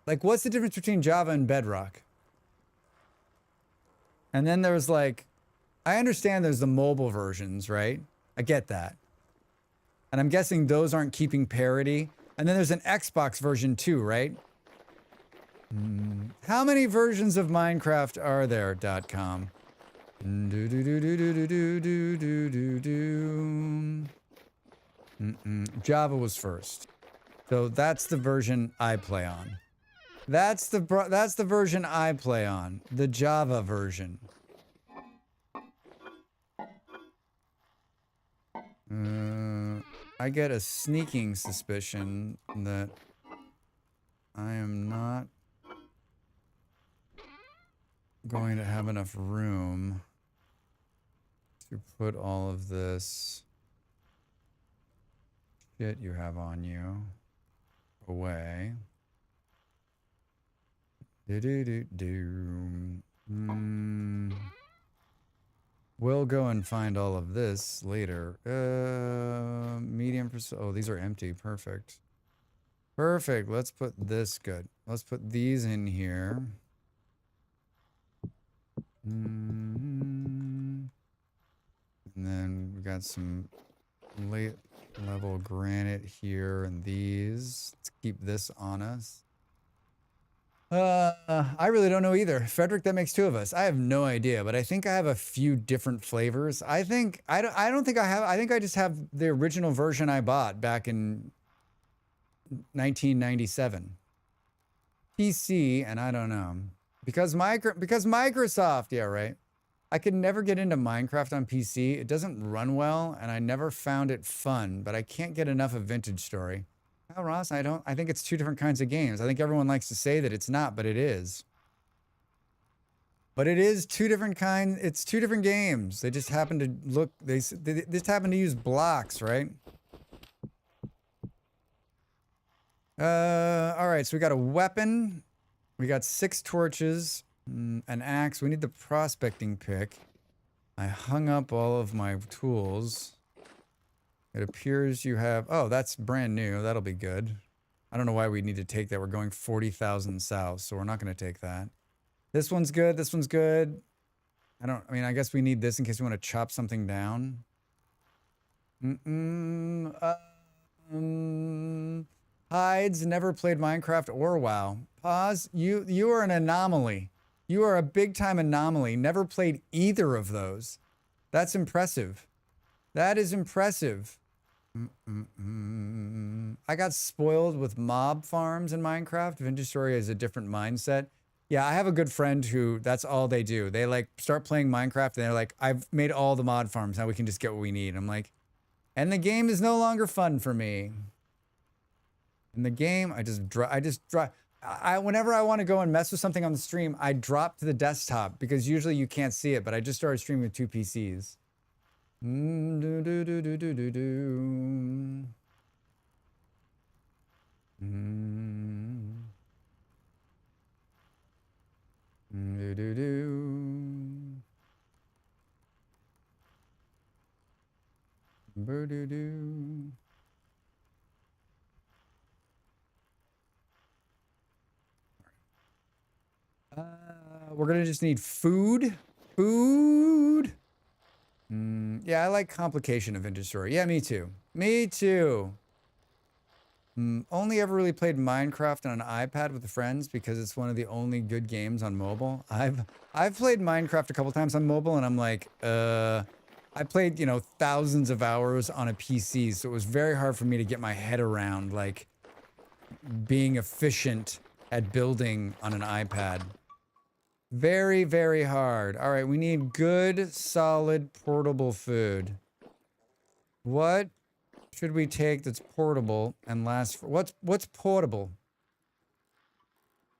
Like, what's the difference between Java and Bedrock? And then there's like, I understand there's the mobile versions, right? I get that. And I'm guessing those aren't keeping parity. And then there's an Xbox version too, right? How many versions of Minecraft are there? .com. Java was first. So that's the version I play on. That's the version I play on. The Java version. I get a sneaking suspicion that I am not going to have enough room to put all of this shit you have on you away. We'll go and find all of this later. Medium percent. Oh, these are empty. Perfect. Perfect. Let's put this good. Let's put these in here. And then we got some late level granite here and these. Let's keep this on us. I really don't know either. Frederick, that makes two of us. I have no idea, but I think I have a few different flavors. I think I don't think I have. I think I just have the original version I bought back in 1997. PC, and I don't know. Because Microsoft, yeah, right. I could never get into Minecraft on PC. It doesn't run well, and I never found it fun, but I can't get enough of Vintage Story. Well, Ross, I think it's two different kinds of games. I think everyone likes to say that it's not, but it is. But it is two different kinds. It's two different games. They just happen to look, they just happen to use blocks, right? All right, so we got a weapon. We got 6 torches, an axe. We need the prospecting pick. I hung up all of my tools. It appears you have... Oh, that's brand new. That'll be good. I don't know why we need to take that. We're going 40,000 south, so we're not going to take that. This one's good. This one's good. I mean, I guess we need this in case we want to chop something down. Hides, never played Minecraft or WoW. Pause. You are an anomaly. You are a big-time anomaly. Never played either of those. That's impressive. That is impressive. I got spoiled with mob farms in Minecraft. Vintage Story has a different mindset. Yeah, I have a good friend who that's all they do. They like start playing Minecraft and they're like, I've made all the mod farms. Now we can just get what we need. I'm like, and the game is no longer fun for me. In the game, I just drop. Whenever I want to go and mess with something on the stream, I drop to the desktop because usually you can't see it, but I just started streaming with 2 PCs. Do, do, do, do, do, do, do. Do, do, do. Boo-doo-doo. We're gonna just need food. Food. Yeah, I like complication of vintage story. Yeah, me too. Me too. Only ever really played Minecraft on an iPad with friends because it's one of the only good games on mobile. I've played Minecraft a couple times on mobile, and I'm like, I played, you know, thousands of hours on a PC, so it was very hard for me to get my head around like being efficient at building on an iPad. Very, very hard. All right, we need good, solid, portable food. What should we take that's portable and last for what's portable?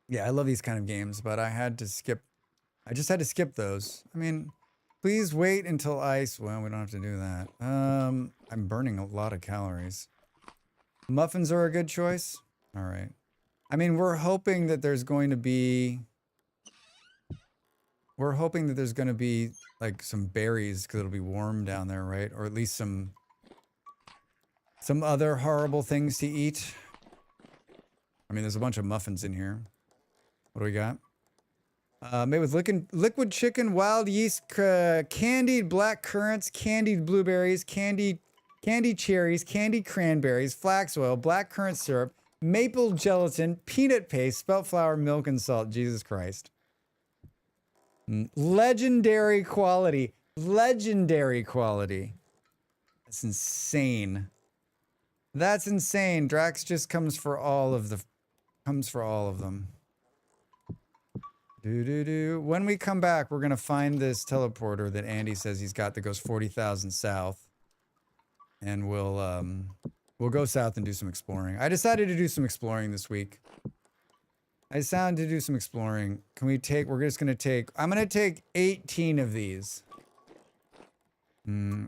Yeah, I love these kind of games, but I just had to skip those. I mean, please wait until ice. Well, we don't have to do that. I'm burning a lot of calories. Muffins are a good choice. All right. I mean, we're hoping that there's going to be like some berries because it'll be warm down there, right? Or at least some other horrible things to eat. I mean, there's a bunch of muffins in here. What do we got? Made with liquid chicken, wild yeast, candied black currants, candied blueberries, candied cherries, candied cranberries, flax oil, black currant syrup, maple gelatin, peanut paste, spelt flour, milk, and salt. Jesus Christ. Legendary quality. Legendary quality. That's insane. That's insane. Drax just comes for all of them. When we come back, we're gonna find this teleporter that Andy says he's got that goes 40,000 south. And we'll go south and do some exploring. I decided to do some exploring this week. Can we take, I'm gonna take 18 of these.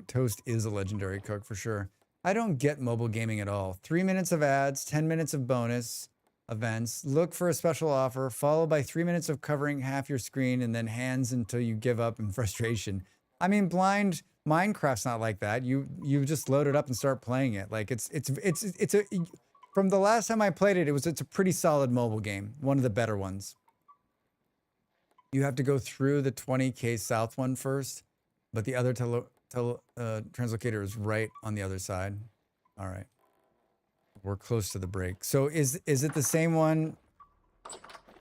Toast is a legendary cook for sure. I don't get mobile gaming at all. 3 minutes of ads, 10 minutes of bonus events. Look for a special offer, followed by 3 minutes of covering half your screen, and then hands until you give up in frustration. I mean, blind Minecraft's not like that. You just load it up and start playing it. Like it's from the last time I played it, it's a pretty solid mobile game. One of the better ones. You have to go through the 20K south one first, but the other translocator is right on the other side. All right. We're close to the break. So is it the same one?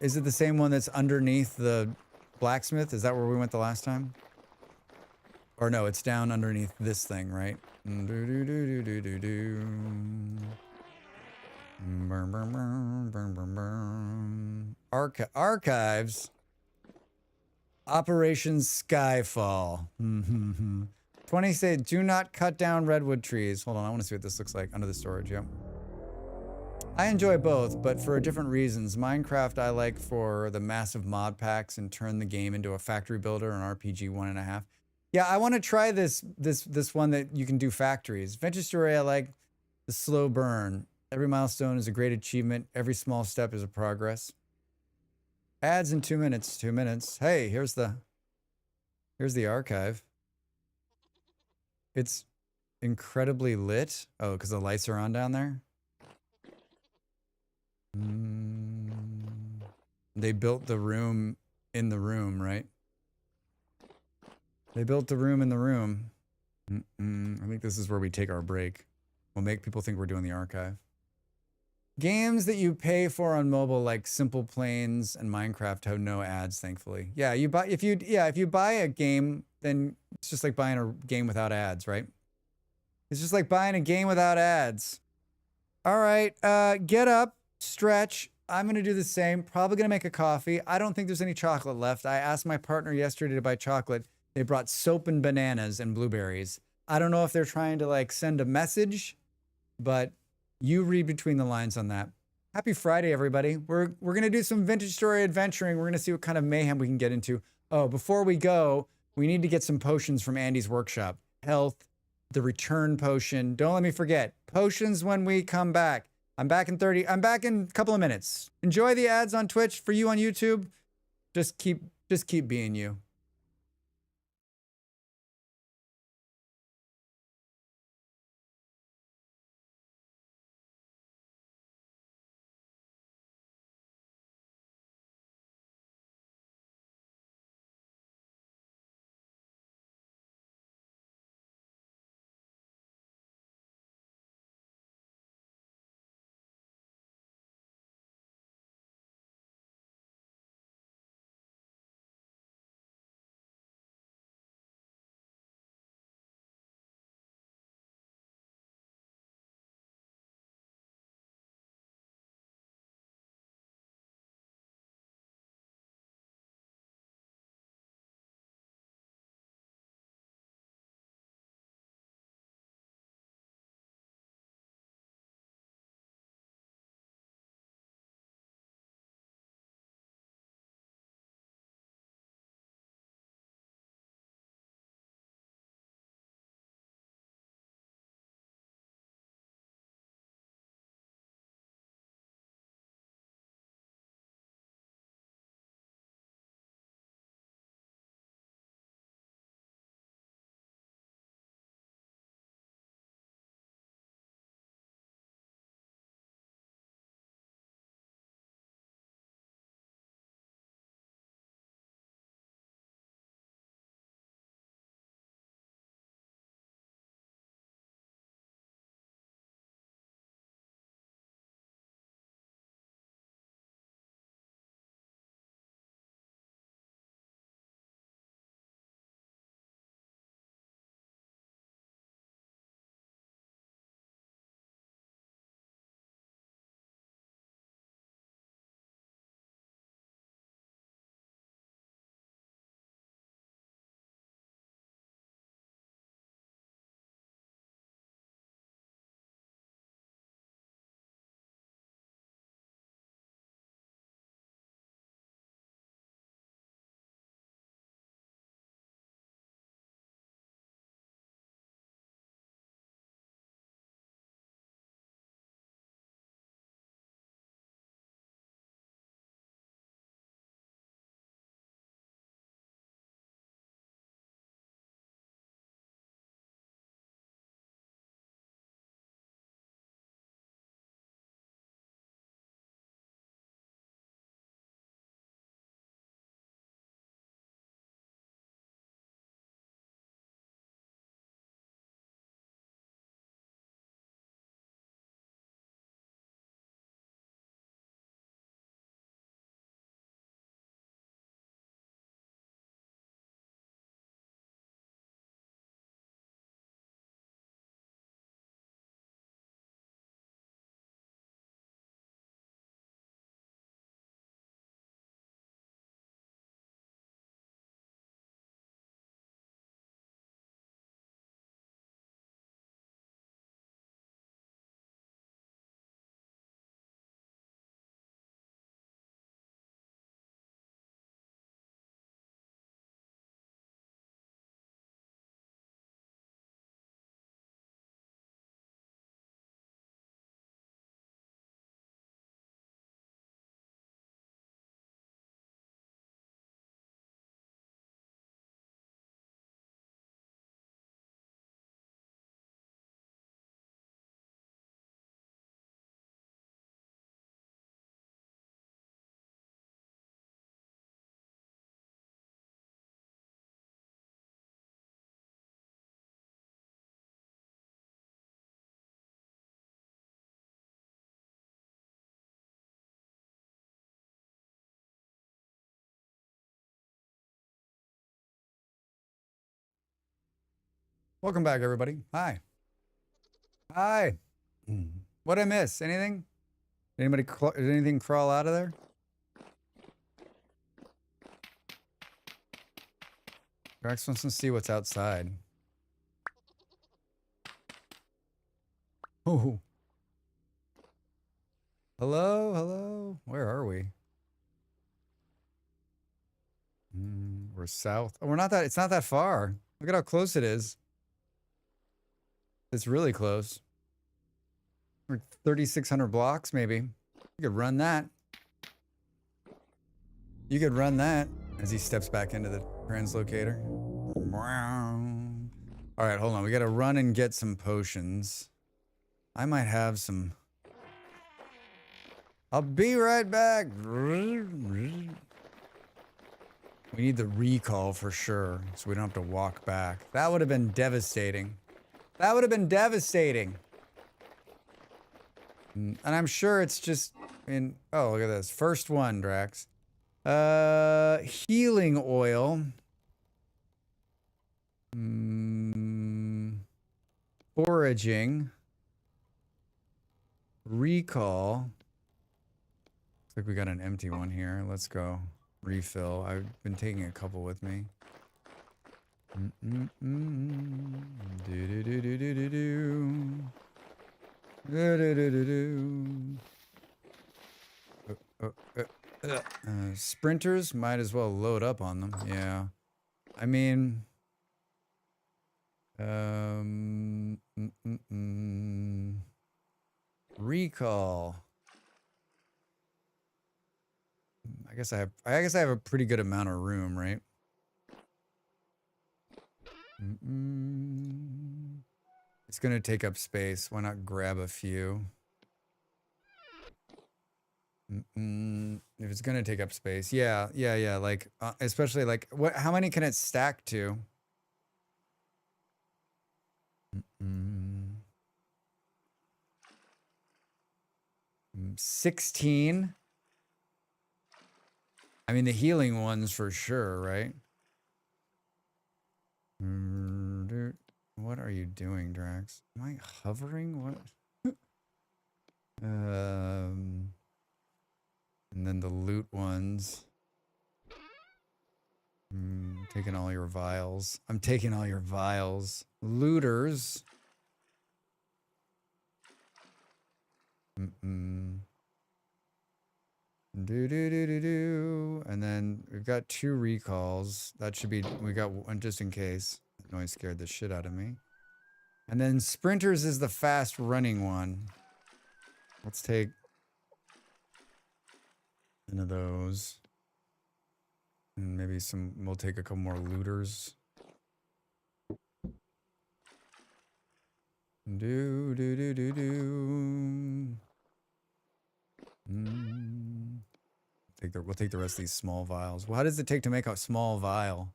Is it the same one that's underneath the blacksmith? Is that where we went the last time? Or no, it's down underneath this thing, right? Archives. Operation Skyfall. 20 say, do not cut down redwood trees. Hold on, I want to see what this looks like under the storage. Yep. I enjoy both, but for different reasons. Minecraft I like for the massive mod packs and turn the game into a factory builder, an RPG 1.5. Yeah, I want to try this one that you can do factories. Vintage Story, I like the slow burn. Every milestone is a great achievement. Every small step is a progress. Ads in 2 minutes. 2 minutes. Hey, here's the archive. It's incredibly lit. Oh, because the lights are on down there. They built the room in the room, right? They built the room in the room. I think this is where we take our break. We'll make people think we're doing the archive. Games that you pay for on mobile, like Simple Planes and Minecraft, have no ads, thankfully. Yeah, if you buy a game, then it's just like buying a game without ads, right? It's just like buying a game without ads. All right, get up, stretch, I'm going to do the same. Probably going to make a coffee. I don't think there's any chocolate left. I asked my partner yesterday to buy chocolate. They brought soap and bananas and blueberries. I don't know if they're trying to like send a message, but you read between the lines on that. Happy Friday, everybody. We're going to do some vintage story adventuring. We're going to see what kind of mayhem we can get into. Oh, before we go, we need to get some potions from Andy's workshop. Health, the return potion. Don't let me forget. Potions when we come back. I'm back in a couple of minutes. Enjoy the ads on Twitch. For you on YouTube, just keep being you. Welcome back, everybody. Hi. Hi. What'd I miss? Anything? Did anything crawl out of there? Drax wants to see what's outside. Oh. Hello, hello. Where are we? We're south. Oh, we're not that. It's not that far. Look at how close it is. It's really close. Like 3,600 blocks, maybe. You could run that. You could run that as he steps back into the translocator. All right, hold on. We got to run and get some potions. I might have some. I'll be right back. We need the recall for sure, so we don't have to walk back. That would have been devastating. That would have been devastating. And I'm sure it's just in. Oh, look at this. First one, Drax. Healing oil. Foraging. Recall. Looks like we got an empty one here. Let's go. Refill. I've been taking a couple with me. Sprinters, might as well load up on them. Yeah. I mean, recall. I guess I have a pretty good amount of room, right? It's gonna take up space. Why not grab a few? If it's gonna take up space, yeah. Like, especially like, how many can it stack to? 16. I mean, the healing ones for sure, right? What are you doing, Drax? Am I hovering? What? And then the loot ones. Taking all your vials. I'm taking all your vials. Looters. And then we've got 2 recalls. That should be, we got one just in case. Noise scared the shit out of me. And then sprinters is the fast running one. Let's take one of those. And maybe we'll take a couple more looters. We'll take the rest of these small vials. Well, how does it take to make a small vial?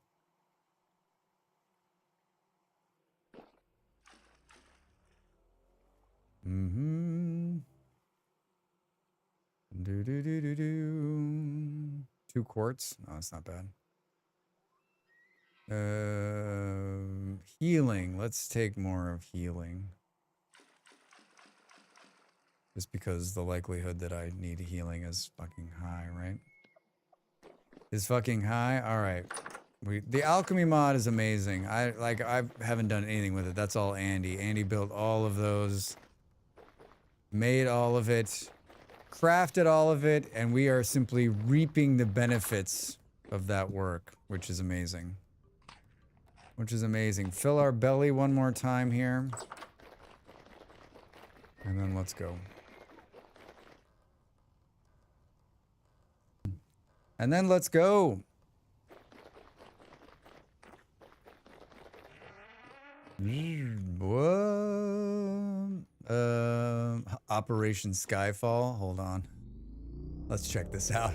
Two quarts. No, it's not bad. Healing. Let's take more of healing. Just because the likelihood that I need healing is fucking high, right? Is fucking high? Alright. The alchemy mod is amazing. I haven't done anything with it. That's all Andy. Andy built all of those. Made all of it. Crafted all of it. And we are simply reaping the benefits of that work. Which is amazing. Which is amazing. Fill our belly one more time here. And then let's go. And then let's go. Operation Skyfall. Hold on. Let's check this out.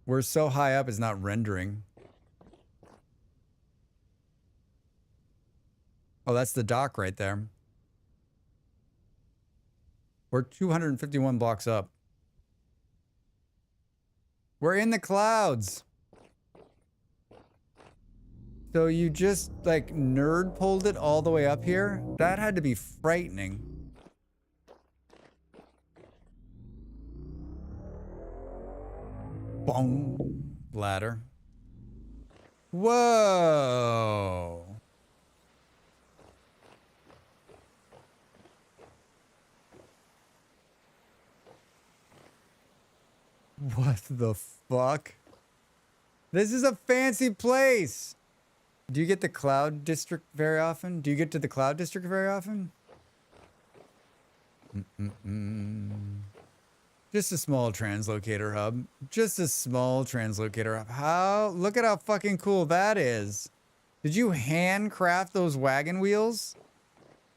We're so high up, it's not rendering. Oh, that's the dock right there. We're 251 blocks up. We're in the clouds. So you just like nerd pulled it all the way up here? That had to be frightening. Boom. Ladder. Whoa. What the fuck? This is a fancy place. Do you get the Cloud District very often? Do you get to the Cloud District very often? Just a small translocator hub. Just a small translocator hub. Look at how fucking cool that is. Did you handcraft those wagon wheels?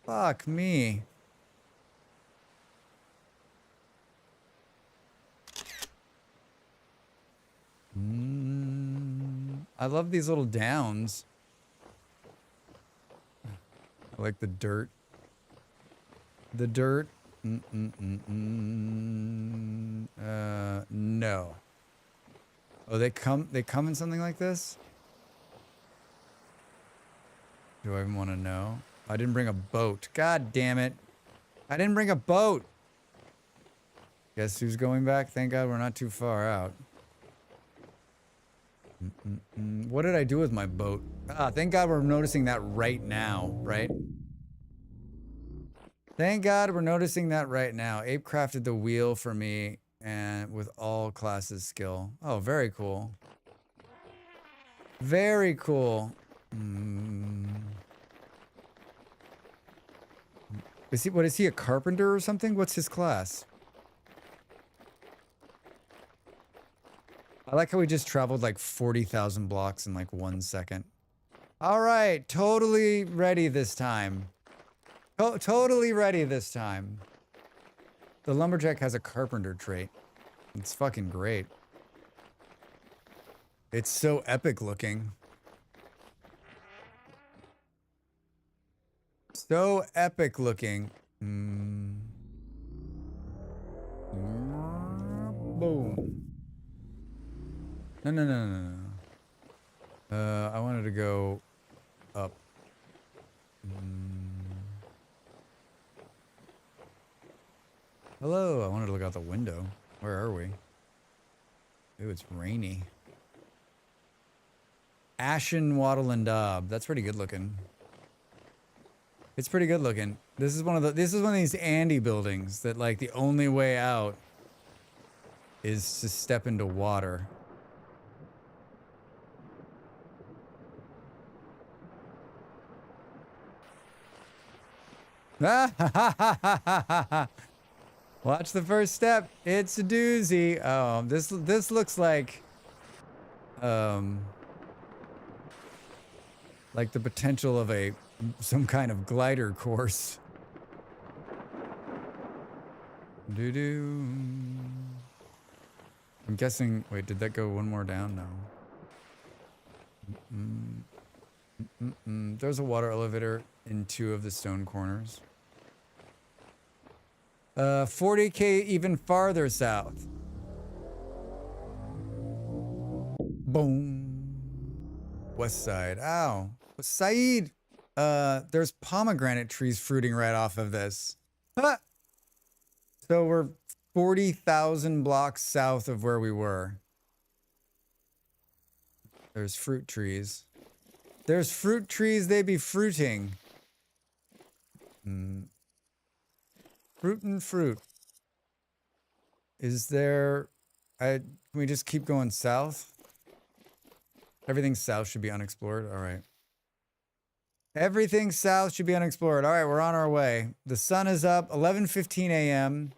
Fuck me. I love these little downs. I like the dirt. The dirt. No. Oh, they come in something like this? Do I even want to know? I didn't bring a boat. God damn it. I didn't bring a boat. Guess who's going back? Thank God we're not too far out. What did I do with my boat? Ah, thank God we're noticing that right now, right? Thank God we're noticing that right now. Ape crafted the wheel for me and with all classes skill. Oh, very cool. Very cool. What is he, a carpenter or something? What's his class? I like how we just traveled like 40,000 blocks in like 1 second. All right, totally ready this time. Totally ready this time. The lumberjack has a carpenter trait. It's fucking great. It's so epic looking. So epic looking. Boom. No. I wanted to go up. Hello, I wanted to look out the window. Where are we? Ooh, it's rainy. Ashen Wattle and Daub. That's pretty good looking. It's pretty good looking. This is one of these Andy buildings that like the only way out is to step into water. Watch the first step. It's a doozy. Oh, this looks like the potential of some kind of glider course. Doo-doo. I'm guessing, wait, did that go one more down? No. There's a water elevator in 2 of the stone corners. 40K even farther south. Boom. West side. Ow. Saeed. There's pomegranate trees fruiting right off of this. Huh. So we're 40,000 blocks south of where we were. There's fruit trees. There's fruit trees, they be fruiting. Fruit and fruit. Is there... can we just keep going south? Everything south should be unexplored. All right. Everything south should be unexplored. All right, we're on our way. The sun is up. 11:15 a.m.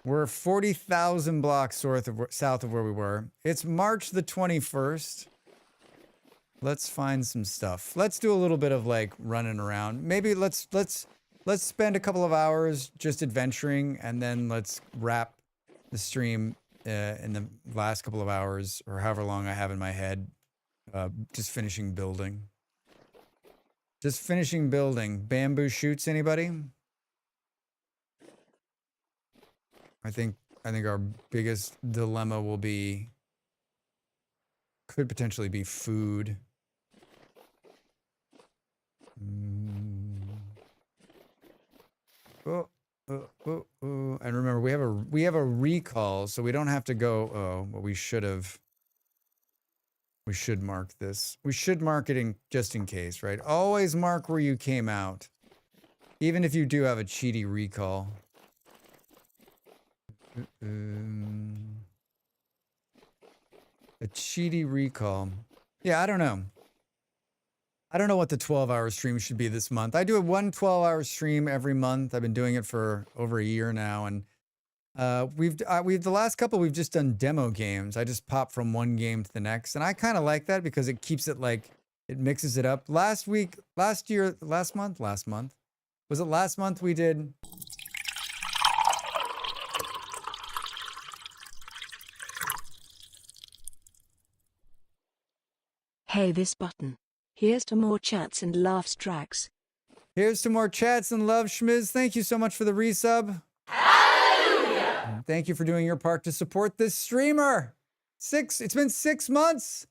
We're 40,000 blocks south of where we were. It's March the 21st. Let's find some stuff. Let's do a little bit of like running around. Maybe let's spend a couple of hours just adventuring, and then let's wrap the stream in the last couple of hours, or however long I have in my head, just finishing building. Just finishing building. Bamboo shoots, anybody? I think our biggest dilemma could potentially be food. Oh, oh. And remember, we have a recall, so we don't have to go. Oh, but we should have. We should mark this. We should mark it just in case, right? Always mark where you came out, even if you do have a cheaty recall. A cheaty recall. Yeah, I don't know. I don't know what the 12-hour stream should be this month. I do a 12-hour stream every month. I've been doing it for over a year now, and we've the last couple we've just done demo games. I just pop from one game to the next, and I kind of like that because it keeps it like it mixes it up. Last month was it last month we did.
Hey, this button. Here's to more chats and laughs, Drax.
Here's to more chats and love, Schmiz. Thank you so much for the resub. Hallelujah! Thank you for doing your part to support this streamer. It's been 6 months.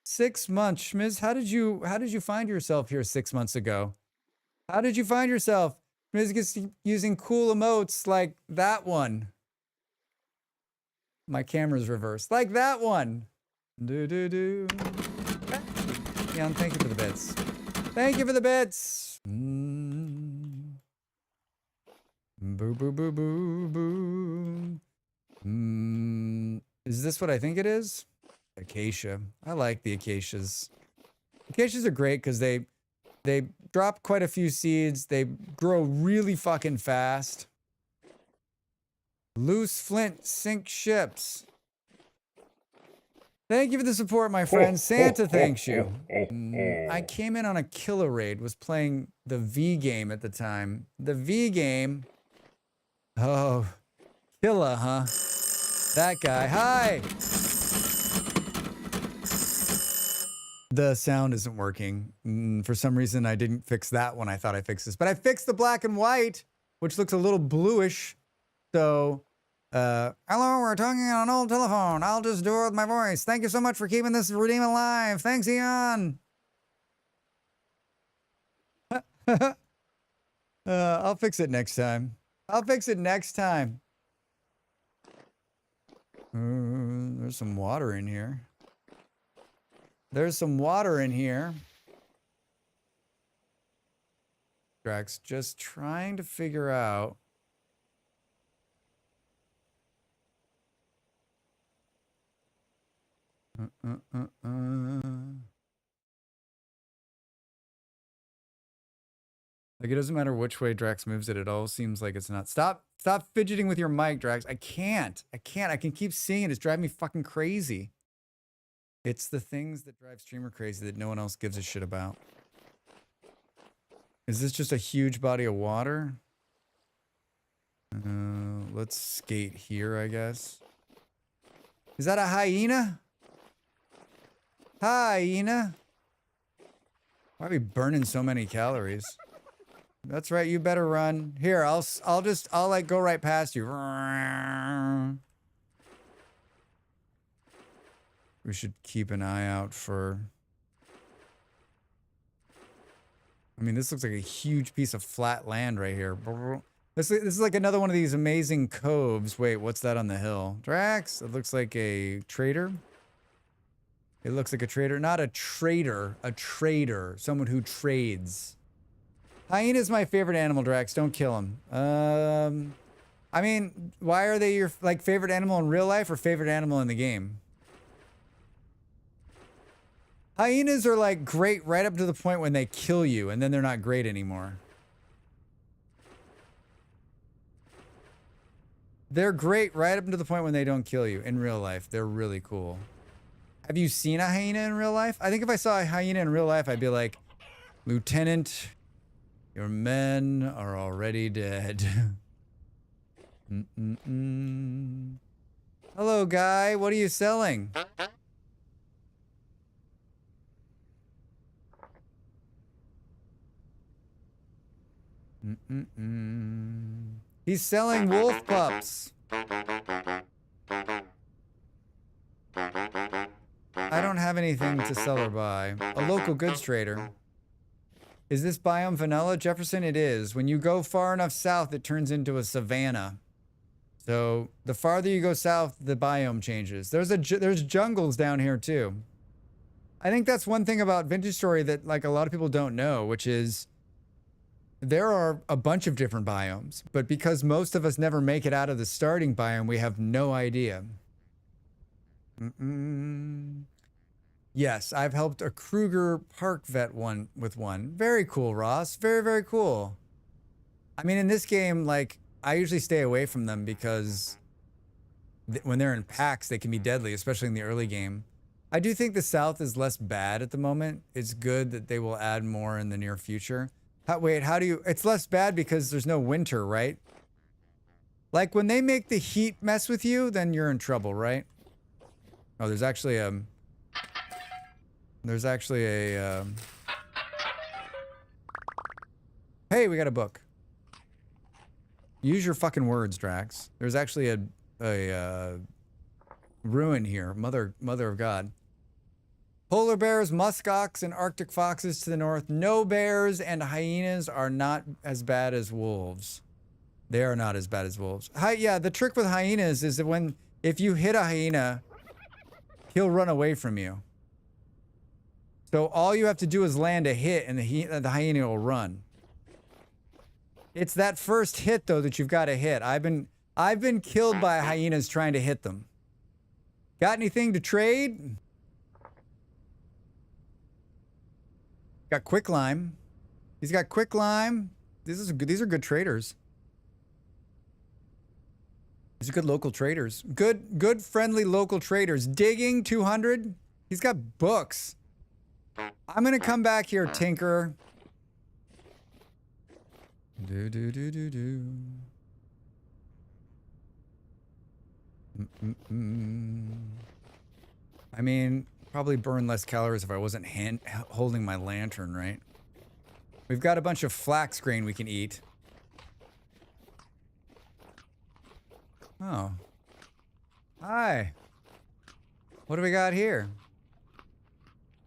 6 months, Schmiz. How did you find yourself here 6 months ago? How did you find yourself? Schmiz gets using cool emotes like that one. My camera's reversed. Like that one. Do. Leon, thank you for the bits. Thank you for the bits. Boo, boo, boo, boo, boo. Is this what I think it is? Acacia. I like the acacias. Acacias are great because they drop quite a few seeds. They grow really fucking fast. Loose flint sink ships. Thank you for the support, my friend. Santa thanks you. I came in on a killer raid, was playing the V game at the time. The V game. Oh, killer, huh? That guy. Hi. The sound isn't working. For some reason, I didn't fix that one. I thought I fixed this, but I fixed the black and white, which looks a little bluish. So, hello, we're talking on an old telephone. I'll just do it with my voice. Thank you so much for keeping this redeem alive. Thanks, Eon. I'll fix it next time. I'll fix it next time. There's some water in here. There's some water in here. Drax, just trying to figure out. Like, it doesn't matter which way Drax moves it. It all seems like it's not. Stop fidgeting with your mic, Drax. I can't. I can keep seeing it. It's driving me fucking crazy. It's the things that drive streamer crazy that no one else gives a shit about. Is this just a huge body of water? Let's skate here, I guess. Is that a hyena? Hyena? Why are we burning so many calories? That's right, you better run. Here, I'll like go right past you. We should keep an eye out for... I mean, this looks like a huge piece of flat land right here. This is like another one of these amazing coves. Wait, what's that on the hill? Drax? It looks like a trader. It looks like a trader. Not a trader. A trader. Someone who trades. Hyena is my favorite animal, Drax. Don't kill him. I mean, why are they your like favorite animal in real life or favorite animal in the game? Hyenas are like great right up to the point when they kill you, and then they're not great anymore. They're great right up to the point when they don't kill you in real life. They're really cool. Have you seen a hyena in real life? I think if I saw a hyena in real life, I'd be like, Lieutenant, your men are already dead. Hello, guy. What are you selling? He's selling wolf pups. I don't have anything to sell or buy. A local goods trader. Is this biome vanilla, Jefferson? It is. When you go far enough south, it turns into a savanna. So the farther you go south, the biome changes. There's jungles down here too. I think that's one thing about Vintage Story that like a lot of people don't know, which is there are a bunch of different biomes, but because most of us never make it out of the starting biome, we have no idea. Yes, I've helped a Kruger Park vet with one. Very cool, Ross. Very, very cool. I mean, in this game, like, I usually stay away from them because when they're in packs, they can be deadly, especially in the early game. I do think the South is less bad at the moment. It's good that they will add more in the near future. How do you... It's less bad because there's no winter, right? Like, when they make the heat mess with you, then you're in trouble, right? Oh, there's actually a... Hey, we got a book. Use your fucking words, Drax. There's actually a ruin here. Mother of God. Polar bears, muskox, and Arctic foxes to the north. No bears and hyenas are not as bad as wolves. They are not as bad as wolves. Yeah, the trick with hyenas is that if you hit a hyena, he'll run away from you. So all you have to do is land a hit and the hyena will run. It's that first hit though that you've got to hit. I've been killed by hyenas trying to hit them. Got anything to trade? Got quicklime. He's got quicklime. These are good traders. These are good local traders. Good friendly local traders. Digging 200. He's got books. I'm gonna come back here, Tinker. I mean, probably burn less calories if I wasn't holding my lantern, right? We've got a bunch of flax grain we can eat. Oh. Hi. What do we got here?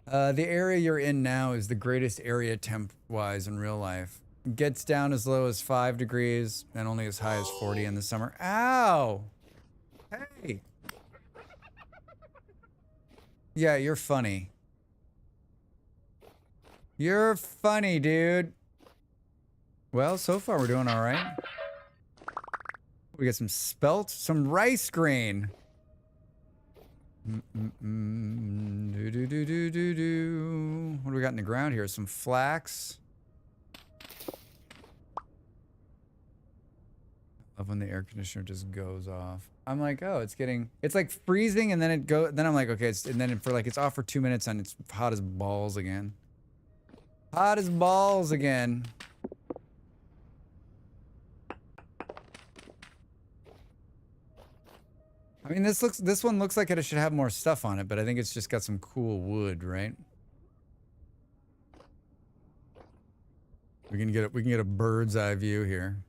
The area you're in now is the greatest area temp-wise in real life. It gets down as low as 5 degrees and only as high as 40 in the summer. Ow! Hey! Yeah, you're funny. You're funny, dude. Well, so far we're doing all right. We got some spelt, some rice grain. What do we got in the ground here? Some flax. Love when the air conditioner just goes off. I'm like, oh, it's like freezing, and then then I'm like, okay, and then it's off for 2 minutes, and it's hot as balls again. Hot as balls again. I mean, this one looks like it should have more stuff on it, but I think it's just got some cool wood, right? We can get a bird's eye view here.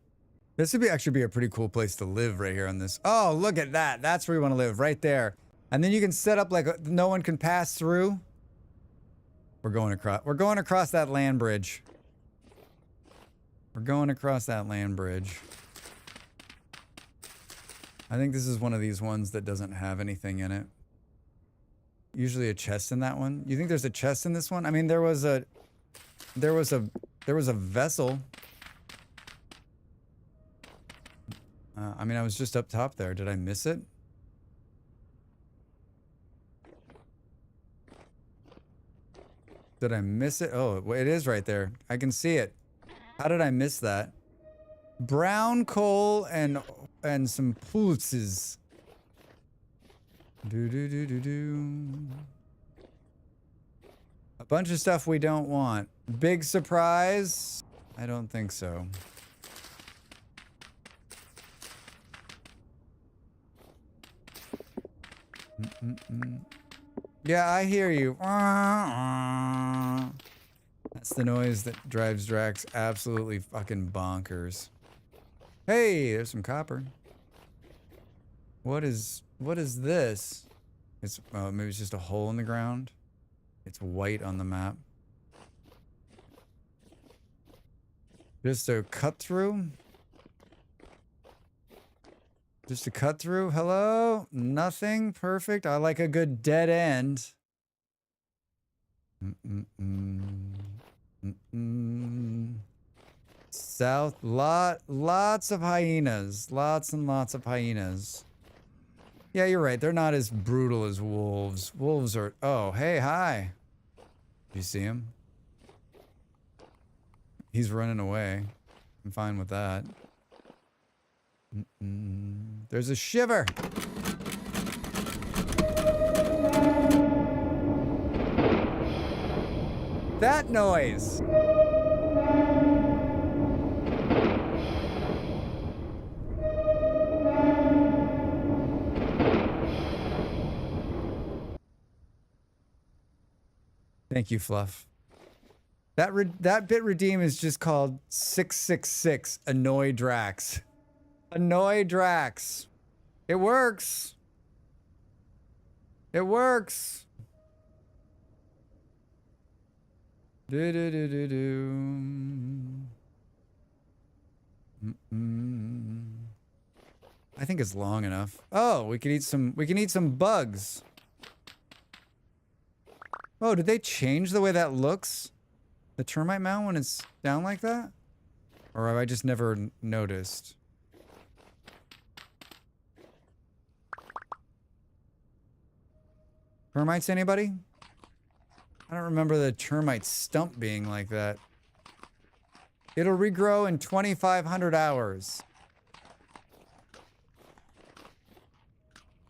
This would actually be a pretty cool place to live right here on this. Oh, look at that. That's where you want to live, right there. And then you can set up like no one can pass through. We're going across that land bridge. We're going across that land bridge. I think this is one of these ones that doesn't have anything in it. Usually a chest in that one. You think there's a chest in this one? I mean, there was a vessel. I mean, I was just up top there. Did I miss it? Did I miss it? Oh, it is right there. I can see it. How did I miss that? Brown coal and some pulses. A bunch of stuff we don't want. Big surprise? I don't think so. Yeah, I hear you. That's the noise that drives Drax absolutely fucking bonkers. Hey, there's some copper. What is this? It's maybe it's just a hole in the ground. It's white on the map. Just a cut through. Just a cut through. Hello? Nothing. Perfect. I like a good dead end. South. Lots of hyenas. Lots and lots of hyenas. Yeah, you're right. They're not as brutal as wolves. Wolves are... Oh, hey, hi. You see him? He's running away. I'm fine with that. There's a shiver. That noise. Thank you, Fluff. That bit redeem is just called 666 Annoy Drax. Annoy Drax. It works. It works. Do do do do do. I think it's long enough. Oh, we can eat some bugs. Oh, did they change the way that looks? The termite mound when it's down like that? Or have I just never noticed? Termites, anybody? I don't remember the termite stump being like that. It'll regrow in 2,500 hours.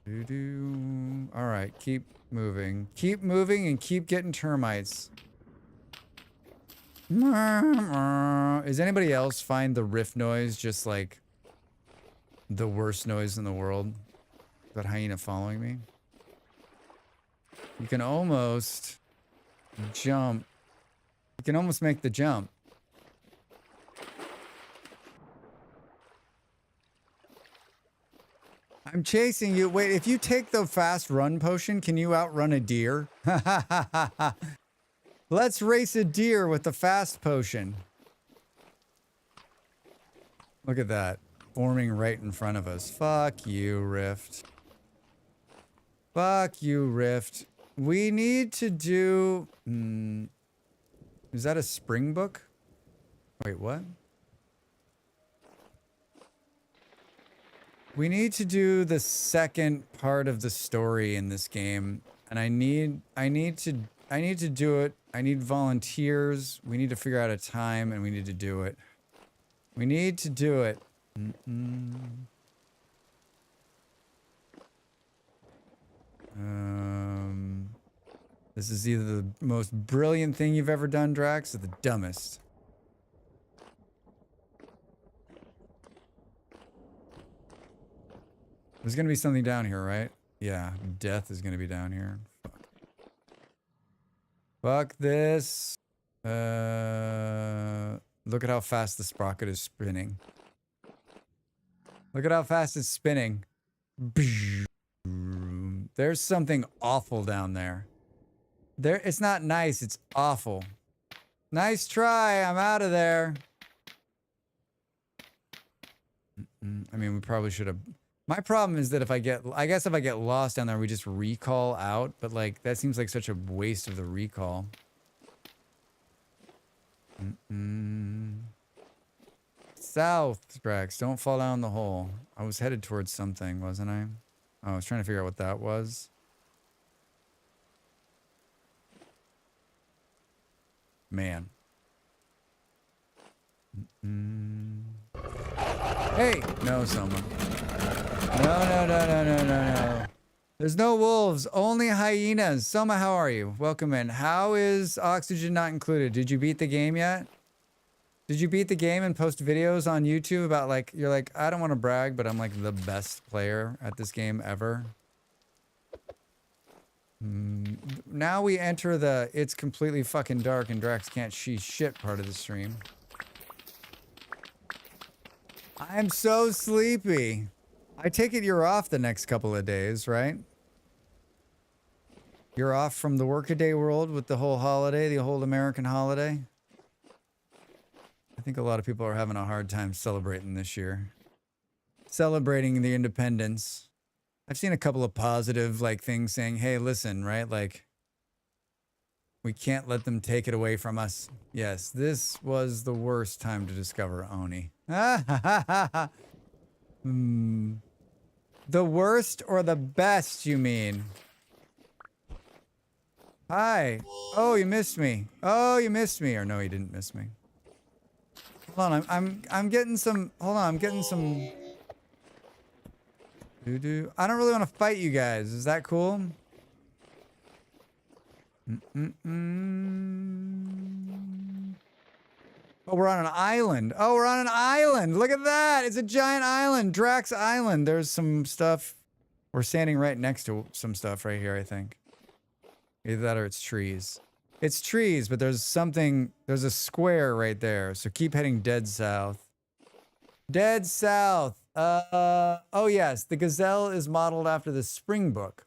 Doo-doo. All right, keep moving. Keep moving and keep getting termites. Does anybody else find the riff noise just like the worst noise in the world? That hyena following me? You can almost jump. You can almost make the jump. I'm chasing you. Wait, if you take the fast run potion, can you outrun a deer? Let's race a deer with the fast potion. Look at that. Forming right in front of us. Fuck you, Rift. Fuck you, Rift. We need to do... is that a spring book? Wait, what? We need to do the second part of the story in this game, and I need to do it. I need volunteers. We need to figure out a time, and we need to do it. We need to do it. This is either the most brilliant thing you've ever done, Drax, or the dumbest. There's gonna be something down here, right? Yeah, death is gonna be down here. Fuck this. Look at how fast the sprocket is spinning. Look at how fast it's spinning. There's something awful down there. It's not nice, it's awful. Nice try, I'm out of there. I mean, we probably should have... My problem is that I guess if I get lost down there, we just recall out, but like, that seems like such a waste of the recall. South, Drax, don't fall down the hole. I was headed towards something, wasn't I? Oh, I was trying to figure out what that was. Man. Hey! No, Soma. No. There's no wolves, only hyenas. Soma, how are you? Welcome in. How is oxygen not included? Did you beat the game yet? Did you beat the game and post videos on YouTube about like, you're like, I don't want to brag, but I'm like the best player at this game ever? Now we enter the it's completely fucking dark and Drax can't see shit part of the stream. I'm so sleepy. I take it you're off the next couple of days, right? You're off from the workaday world with the whole holiday, the whole American holiday? I think a lot of people are having a hard time celebrating this year. Celebrating the independence. I've seen a couple of positive like things saying, hey, listen, right? Like, we can't let them take it away from us. Yes, this was the worst time to discover Oni. The worst or the best, you mean? Hi. Oh, you missed me. Oh, you missed me. Or no, you didn't miss me. Hold on, I'm getting some. Hold on, I'm getting some. I don't really want to fight you guys. Is that cool? Oh, we're on an island. Oh, we're on an island. Look at that. It's a giant island. Drax Island. There's some stuff. We're standing right next to some stuff right here, I think. Either that or it's trees. It's trees, but there's something. There's a square right there. So keep heading dead south. Dead south. Oh, yes. The gazelle is modeled after the springbok.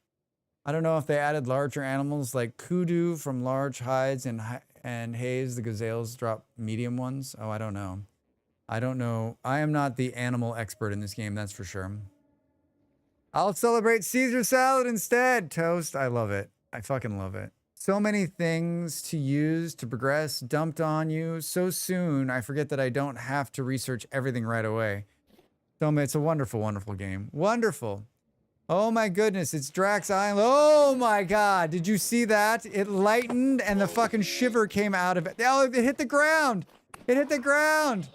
I don't know if they added larger animals like kudu from large hides and haze. The gazelles drop medium ones. Oh, I don't know. I don't know. I am not the animal expert in this game, that's for sure. I'll celebrate Caesar salad instead. Toast. I love it. I fucking love it. So many things to use to progress dumped on you so soon. I forget that I don't have to research everything right away. So it's a wonderful, wonderful game. Wonderful. Oh my goodness, it's Drax Island. Oh my god, did you see that? It lightened and the fucking shiver came out of it. Oh, it hit the ground. It hit the ground.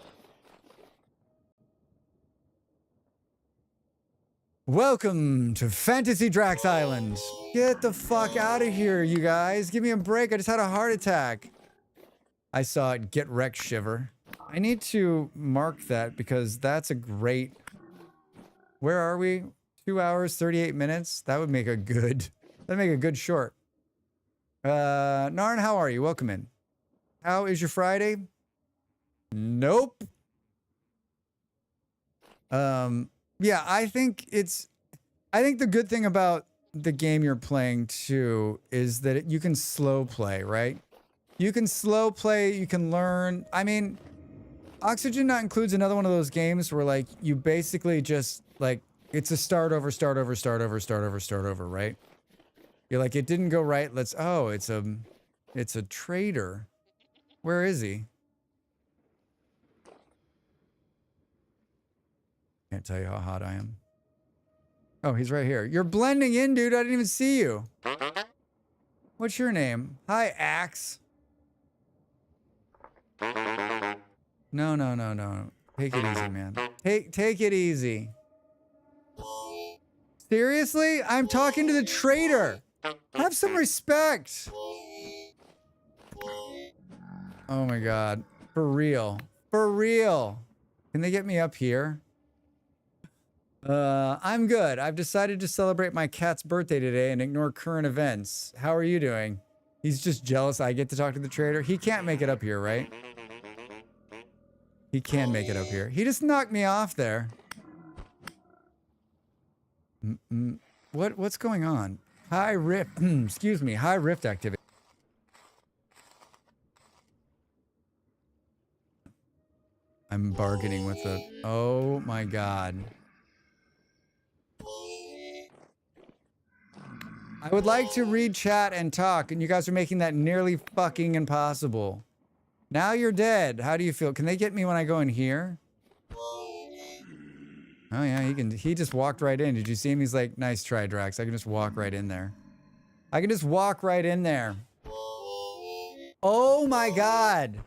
Welcome to Fantasy Drax Island. Get the fuck out of here, you guys. Give me a break. I just had a heart attack. I saw it. Get wrecked shiver. I need to mark that because that's a great... Where are we? 2 hours, 38 minutes? That would make a good... That'd make a good short. Narn, how are you? Welcome in. How is your Friday? Nope. Yeah, I think the good thing about the game you're playing too is that you can slow play, right? You can slow play, you can learn. I mean, Oxygen Not includes another one of those games where like you basically just like it's a start over, right? You're like, it didn't go right. It's a traitor. Where is he? Can't tell you how hot I am. Oh, he's right here. You're blending in, dude. I didn't even see you. What's your name? Hi, Axe. No. Take it easy, man. Take it easy. Seriously? I'm talking to the traitor. Have some respect. Oh my god. For real. For real. Can they get me up here? I'm good. I've decided to celebrate my cat's birthday today and ignore current events. How are you doing? He's just jealous I get to talk to the trader. He can't make it up here, right? He can make it up here. He just knocked me off there. What's going on? High rift, excuse me, high rift activity. I'm bargaining with the, oh my god. I would like to read chat and talk, and you guys are making that nearly fucking impossible. Now you're dead. How do you feel? Can they get me when I go in here? Oh yeah, he just walked right in. Did you see him? He's like, nice try, Drax. I can just walk right in there. I can just walk right in there. Oh my god.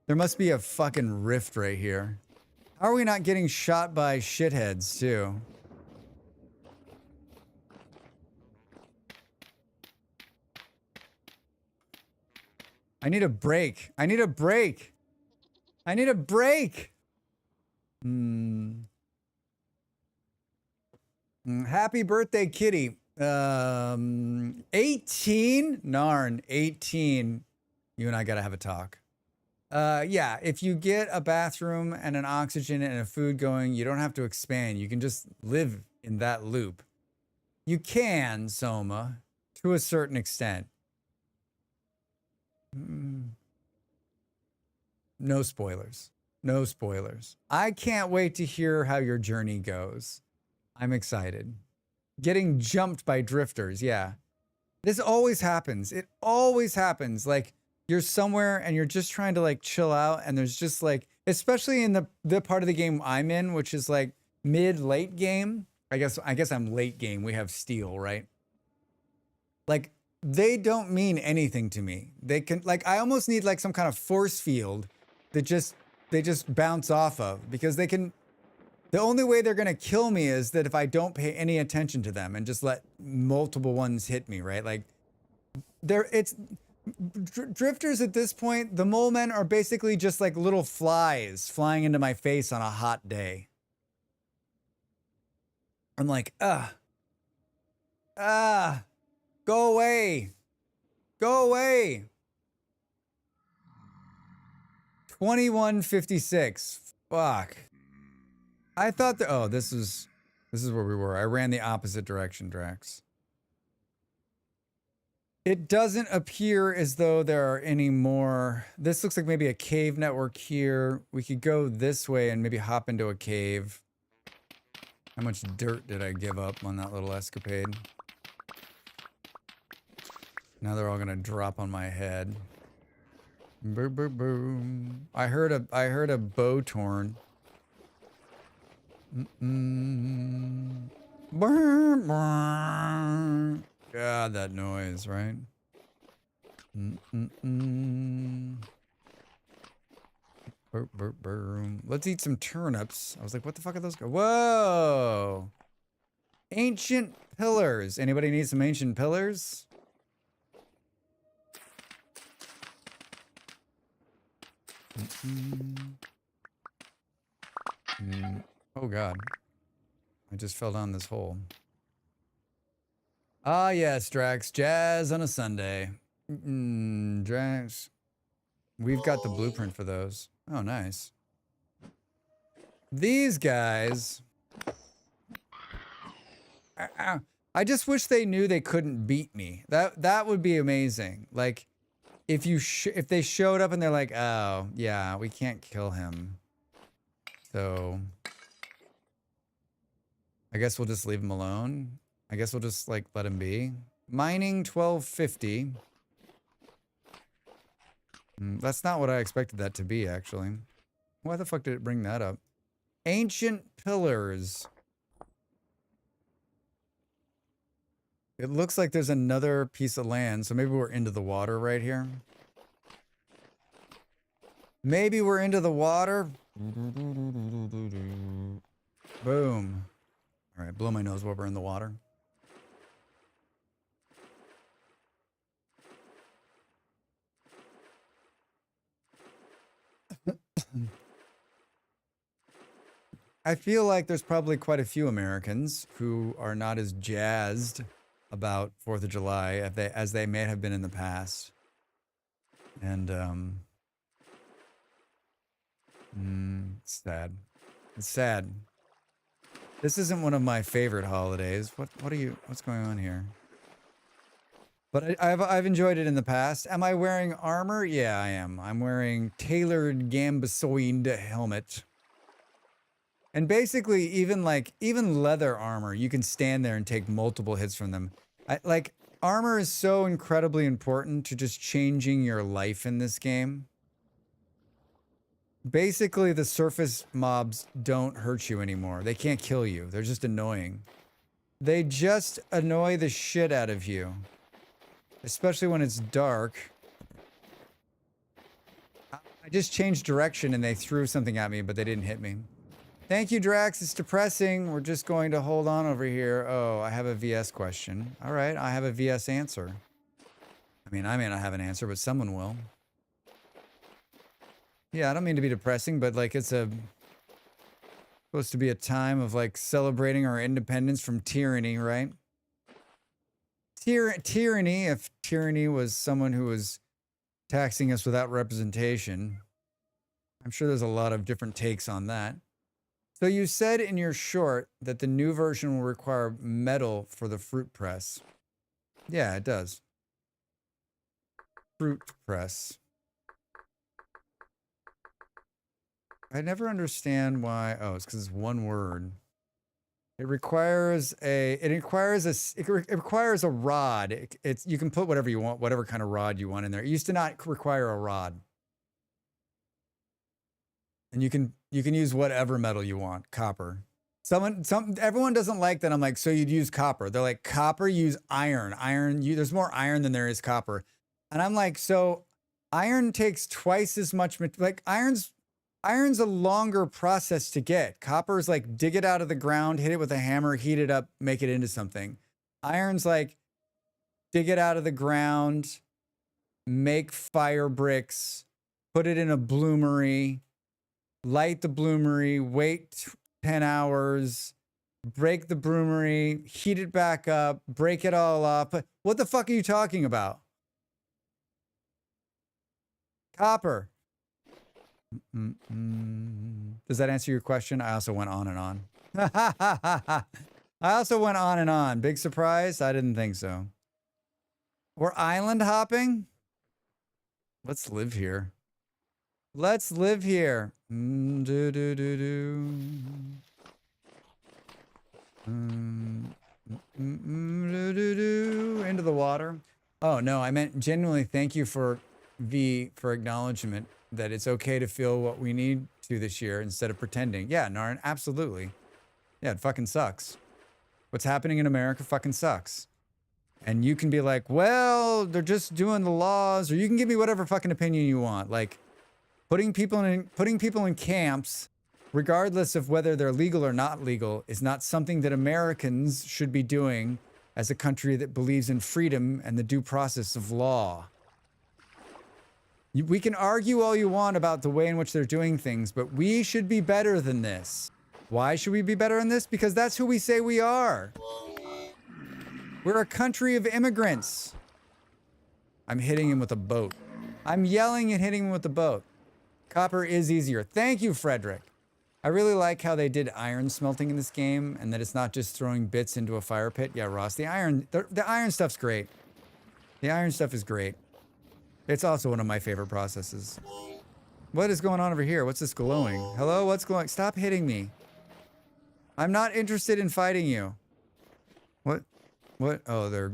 There must be a fucking rift right here. How are we not getting shot by shitheads, too? I need a break. I need a break. I need a break. Happy birthday, kitty. 18? Narn, 18. You and I gotta have a talk. Yeah, if you get a bathroom and an oxygen and a food going, you don't have to expand. You can just live in that loop. You can, Soma, to a certain extent. no spoilers. No spoilers. I can't wait to hear how your journey goes. I'm excited. Getting jumped by drifters, yeah. This always happens. It always happens. Like, you're somewhere and you're just trying to like chill out, and there's just like, especially in the part of the game I'm in, which is like mid-late game. I guess I'm late game. We have steel, right? Like, they don't mean anything to me. They can, like, I almost need like some kind of force field that they just bounce off of, because they can, the only way they're going to kill me is that if I don't pay any attention to them and just let multiple ones hit me, right? Like, drifters at this point, the mole men are basically just like little flies flying into my face on a hot day. I'm like, go away. Go away. 2156. Fuck. I thought that, oh, this is where we were. I ran the opposite direction, Drax. It doesn't appear as though there are any more. This looks like maybe a cave network here. We could go this way and maybe hop into a cave. How much dirt did I give up on that little escapade? Now they're all gonna drop on my head. Boom, boom, boom. I heard a bow torn. God, that noise, right? Let's eat some turnips. I was like, what the fuck are those? Whoa! Ancient pillars. Anybody need some ancient pillars? Oh God. I just fell down this hole. Ah, yes, Drax. Jazz on a Sunday. Drax. We've got the blueprint for those. Oh, nice. These guys. I just wish they knew they couldn't beat me. That would be amazing. Like, if they showed up and they're like, oh, yeah, we can't kill him. So I guess we'll just leave him alone. I guess we'll just like let him be. Mining 1250. That's not what I expected that to be, actually. Why the fuck did it bring that up? Ancient pillars. It looks like there's another piece of land, so maybe we're into the water right here. Maybe we're into the water. Boom. All right, blow my nose while we're in the water. I feel like there's probably quite a few Americans who are not as jazzed about 4th of July as they may have been in the past. And it's sad. It's sad. This isn't one of my favorite holidays. What's going on here? But I've enjoyed it in the past. Am I wearing armor? Yeah, I am. I'm wearing tailored gambesoined helmet. And basically, even leather armor, you can stand there and take multiple hits from them. Armor is so incredibly important to just changing your life in this game. Basically, the surface mobs don't hurt you anymore. They can't kill you. They're just annoying. They just annoy the shit out of you. Especially when it's dark. I just changed direction and they threw something at me, but they didn't hit me. Thank you, Drax. It's depressing. We're just going to hold on over here. Oh, I have a VS question. All right, I have a VS answer. I mean, I may not have an answer, but someone will. Yeah, I don't mean to be depressing, but like it's supposed to be a time of like celebrating our independence from tyranny, right? Tyranny, if tyranny was someone who was taxing us without representation. I'm sure there's a lot of different takes on that. So you said in your short that the new version will require metal for the fruit press. Yeah, it does. Fruit press. I never understand why. Oh, it's because it's one word. It requires a rod. It's you can put whatever you want, whatever kind of rod you want in there. It used to not require a rod. And you can use whatever metal you want, copper. Everyone doesn't like that. I'm like, so you'd use copper. They're like, copper, use iron. There's more iron than there is copper. And I'm like, so iron takes twice as much, like iron's a longer process to get. Copper is like dig it out of the ground, hit it with a hammer, heat it up, make it into something. Iron's like dig it out of the ground, make fire bricks, put it in a bloomery, light the bloomery, wait 10 hours, break the bloomery, heat it back up, break it all up. What the fuck are you talking about? Copper. Does that answer your question? I also went on and on. I also went on and on. Big surprise? I didn't think so. We're island hopping? Let's live here. Let's live here. Into the water. Oh, no, I meant genuinely thank you for acknowledgement that it's okay to feel what we need to this year instead of pretending. Yeah, Narn, absolutely. Yeah, it fucking sucks. What's happening in America fucking sucks. And you can be like, well, they're just doing the laws, or you can give me whatever fucking opinion you want. Like putting people in camps, regardless of whether they're legal or not legal, is not something that Americans should be doing as a country that believes in freedom and the due process of law. We can argue all you want about the way in which they're doing things, but we should be better than this. Why should we be better than this? Because that's who we say we are. We're a country of immigrants. I'm hitting him with a boat. I'm yelling and hitting him with the boat. Copper is easier. Thank you, Frederick. I really like how they did iron smelting in this game and that it's not just throwing bits into a fire pit. Yeah, Ross, the iron stuff's great. The iron stuff is great. It's also one of my favorite processes. What is going on over here? What's this glowing? Hello, what's glowing? Stop hitting me. I'm not interested in fighting you. What? What? Oh, they're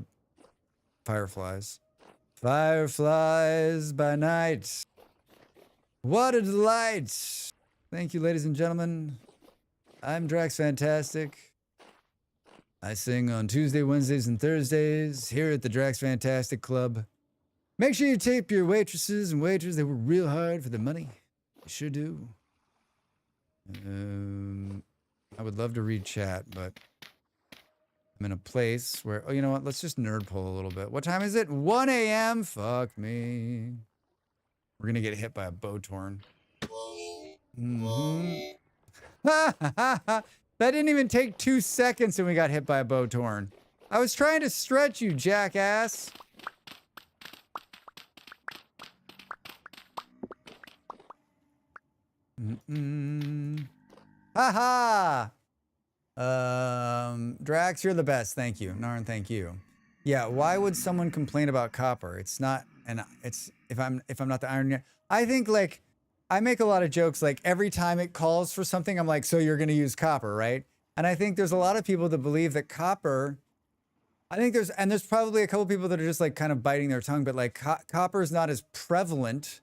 fireflies. Fireflies by night. What a delight. Thank you, ladies and gentlemen. I'm Drax Fantastic. I sing on Tuesday, Wednesdays, and Thursdays here at the Drax Fantastic Club. Make sure you tip your waitresses and waiters. They work real hard for the money. They sure do. I would love to read chat, but I'm in a place where... Oh, you know what? Let's just nerd pull a little bit. What time is it? 1 a.m.? Fuck me. We're going to get hit by a bow torn. That didn't even take 2 seconds and we got hit by a bow torn. I was trying to stretch you, jackass. Haha. Drax, you're the best. Thank you. Narn, thank you. Yeah, why would someone complain about copper? It's not, and it's if I'm not the iron. I think like I make a lot of jokes like every time it calls for something, I'm like, so you're gonna use copper, right? And I think there's a lot of people that believe that copper. I think there's probably a couple people that are just like kind of biting their tongue, but like copper is not as prevalent.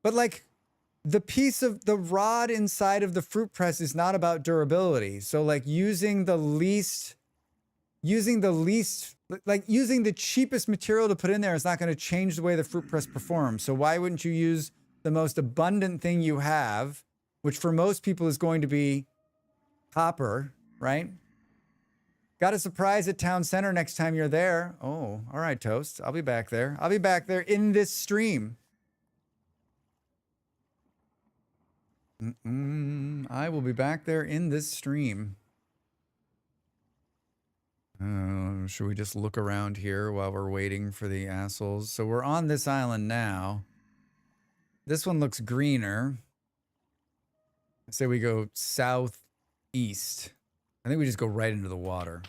But like the piece of the rod inside of the fruit press is not about durability. So like using the cheapest material to put in there is not going to change the way the fruit press performs. So why wouldn't you use the most abundant thing you have, which for most people is going to be copper, right? Got a surprise at Town Center next time you're there. Oh, all right, Toast. I'll be back there. I'll be back there in this stream. I will be back there in this stream. Should we just look around here while we're waiting for the assholes? So we're on this island now. This one looks greener. I say we go southeast. I think we just go right into the water.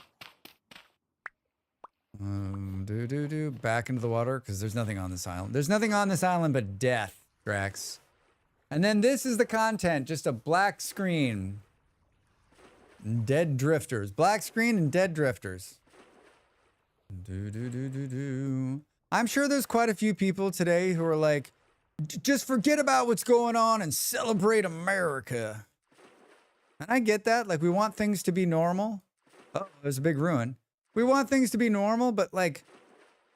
Back into the water because there's nothing on this island. There's nothing on this island but death, Drax. And then this is the content, just a black screen. Dead drifters. Black screen and dead drifters. I'm sure there's quite a few people today who are like, just forget about what's going on and celebrate America. And I get that. Like, we want things to be normal. Oh, there's a big ruin. We want things to be normal, but like,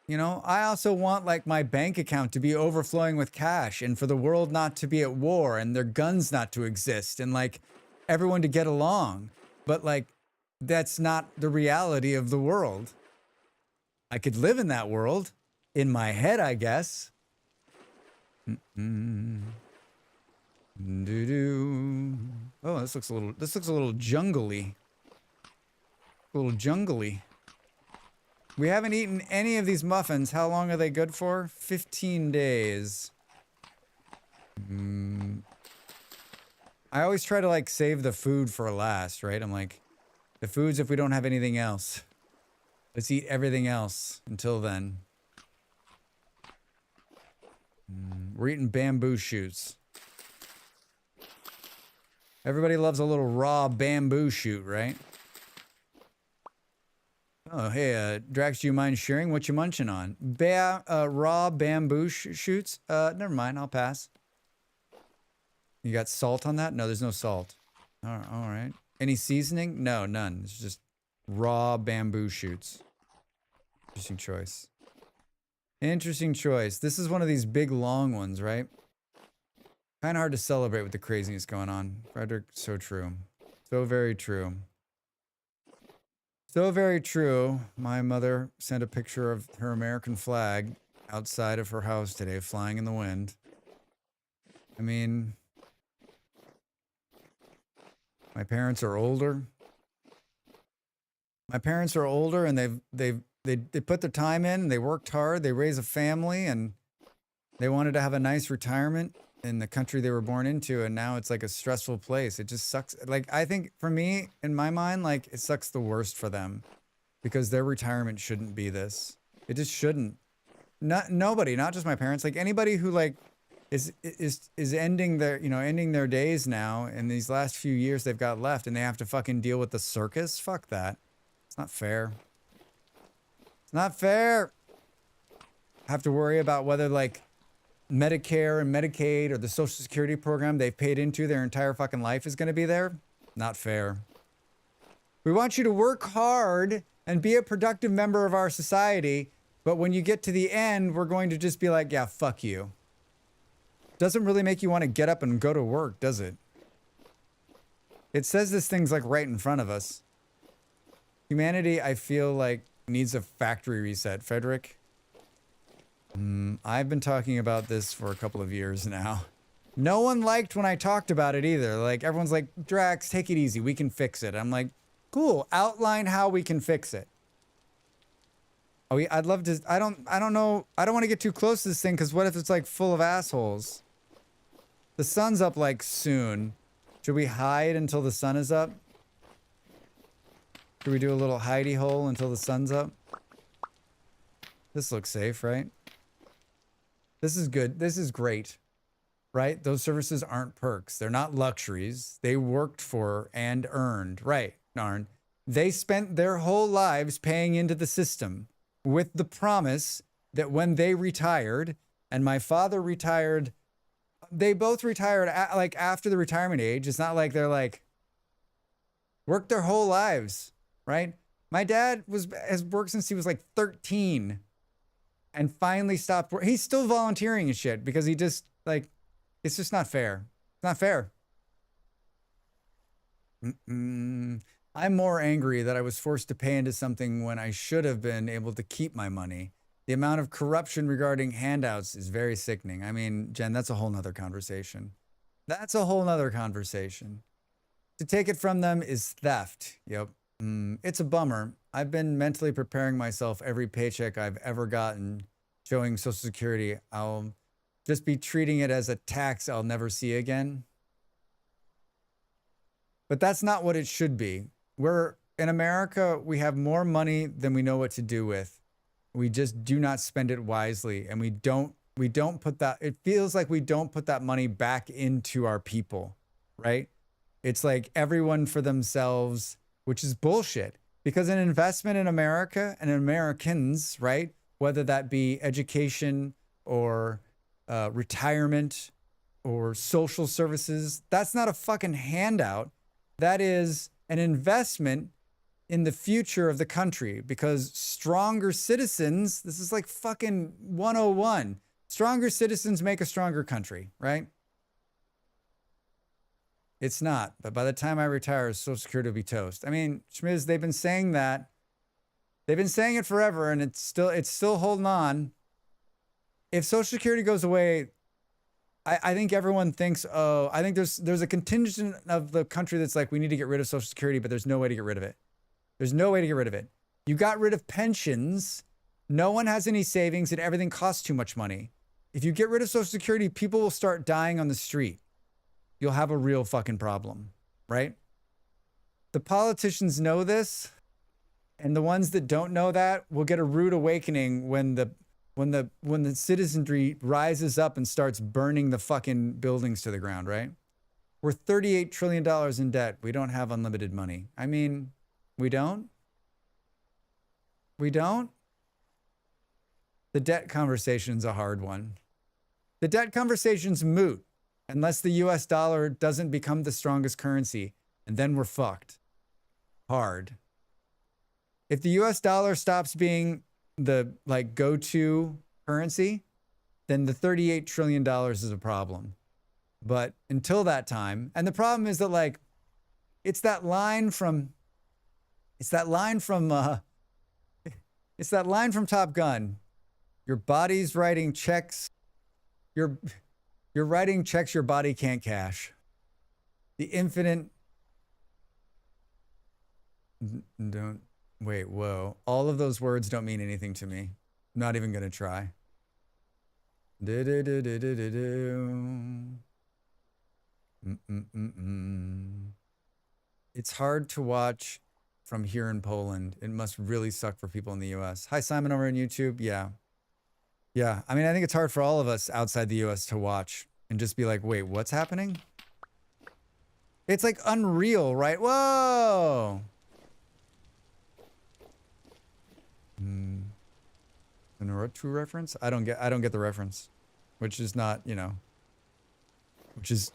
you know, I also want like my bank account to be overflowing with cash and for the world not to be at war and their guns not to exist and like everyone to get along. But like, that's not the reality of the world. I could live in that world in my head, I guess. Oh, this looks a little jungly. A little jungly. We haven't eaten any of these muffins. How long are they good for? 15 days. I always try to like save the food for last, right? I'm like, the food's if we don't have anything else. Let's eat everything else until then. We're eating bamboo shoots. Everybody loves a little raw bamboo shoot, right? Oh, hey, Drax, do you mind sharing what you munching on? Raw bamboo shoots? Never mind, I'll pass. You got salt on that? No, there's no salt. All right. Any seasoning? No, none. It's just raw bamboo shoots. Interesting choice. Interesting choice. This is one of these big, long ones, right? Kind of hard to celebrate with the craziness going on. Frederick, so true. So very true. So very true. My mother sent a picture of her American flag outside of her house today, flying in the wind. I mean, my parents are older. My parents are older, and they put their time in. And they worked hard. They raised a family, and they wanted to have a nice retirement in the country they were born into, and now it's like a stressful place. It just sucks. Like, I think for me, in my mind, like, it sucks the worst for them because their retirement shouldn't be this. It just shouldn't. Nobody, not just my parents, like anybody who like is ending their days now in these last few years they've got left, and they have to fucking deal with the circus. Fuck that. It's not fair. It's not fair. Have to worry about whether like Medicare and Medicaid or the Social Security program they've paid into their entire fucking life is going to be there. Not fair. We want you to work hard and be a productive member of our society, but when you get to the end, we're going to just be like, yeah, fuck you. Doesn't really make you want to get up and go to work, does it? It says this thing's like right in front of us. Humanity, I feel like, needs a factory reset. Frederick? I've been talking about this for a couple of years now. No one liked when I talked about it either. Like, everyone's like, Drax, take it easy. We can fix it. I'm like, cool. Outline how we can fix it. Oh, I'd love to. I don't know. I don't want to get too close to this thing because what if it's like full of assholes? The sun's up like soon. Should we hide until the sun is up? Should we do a little hidey hole until the sun's up? This looks safe, right? This is good. This is great, right? Those services aren't perks. They're not luxuries. They worked for and earned, right, Narn? They spent their whole lives paying into the system with the promise that when they retired, and my father retired, they both retired like after the retirement age. It's not like they're like worked their whole lives, right? My dad has worked since he was like 13. And finally stopped work. He's still volunteering and shit because he just like, it's just not fair. It's not fair. I'm more angry that I was forced to pay into something when I should have been able to keep my money. The amount of corruption regarding handouts is very sickening. I mean, Jen, that's a whole nother conversation. That's a whole nother conversation. To take it from them is theft. Yep. It's a bummer. I've been mentally preparing myself every paycheck I've ever gotten, showing Social Security. I'll just be treating it as a tax I'll never see again. But that's not what it should be. In America, we have more money than we know what to do with. We just do not spend it wisely, and we don't we don't put that, it feels like we don't put that money back into our people, right? It's like everyone for themselves, which is bullshit, because an investment in America and in Americans, right? Whether that be education or retirement or social services, that's not a fucking handout. That is an investment in the future of the country, because stronger citizens, this is like fucking 101. Stronger citizens make a stronger country, right? It's not, but by the time I retire, Social Security will be toast. I mean, Schmiz, they've been saying that. They've been saying it forever, and it's still holding on. If Social Security goes away, I think everyone thinks, oh, I think there's a contingent of the country that's like, we need to get rid of Social Security, but there's no way to get rid of it. There's no way to get rid of it. You got rid of pensions. No one has any savings, and everything costs too much money. If you get rid of Social Security, people will start dying on the street. You'll have a real fucking problem, right? The politicians know this, and the ones that don't know that will get a rude awakening when the citizenry rises up and starts burning the fucking buildings to the ground, right? We're $38 trillion in debt. We don't have unlimited money. I mean, we don't? We don't? The debt conversation's a hard one. The debt conversation's moot unless the US dollar doesn't become the strongest currency, and then we're fucked. Hard. If the US dollar stops being the like go-to currency, then the $38 trillion is a problem. But until that time, and the problem is that like, it's that line from Top Gun. Your body's writing checks. You're writing checks your body can't cash. The infinite. Don't wait. Whoa! All of those words don't mean anything to me. I'm not even gonna try. It's hard to watch from here in Poland. It must really suck for people in the US. Hi, Simon over on YouTube. Yeah. Yeah. I mean, I think it's hard for all of us outside the US to watch and just be like, wait, what's happening? It's like unreal, right? Whoa. A Naruto reference? I don't get the reference, which is not, you know, which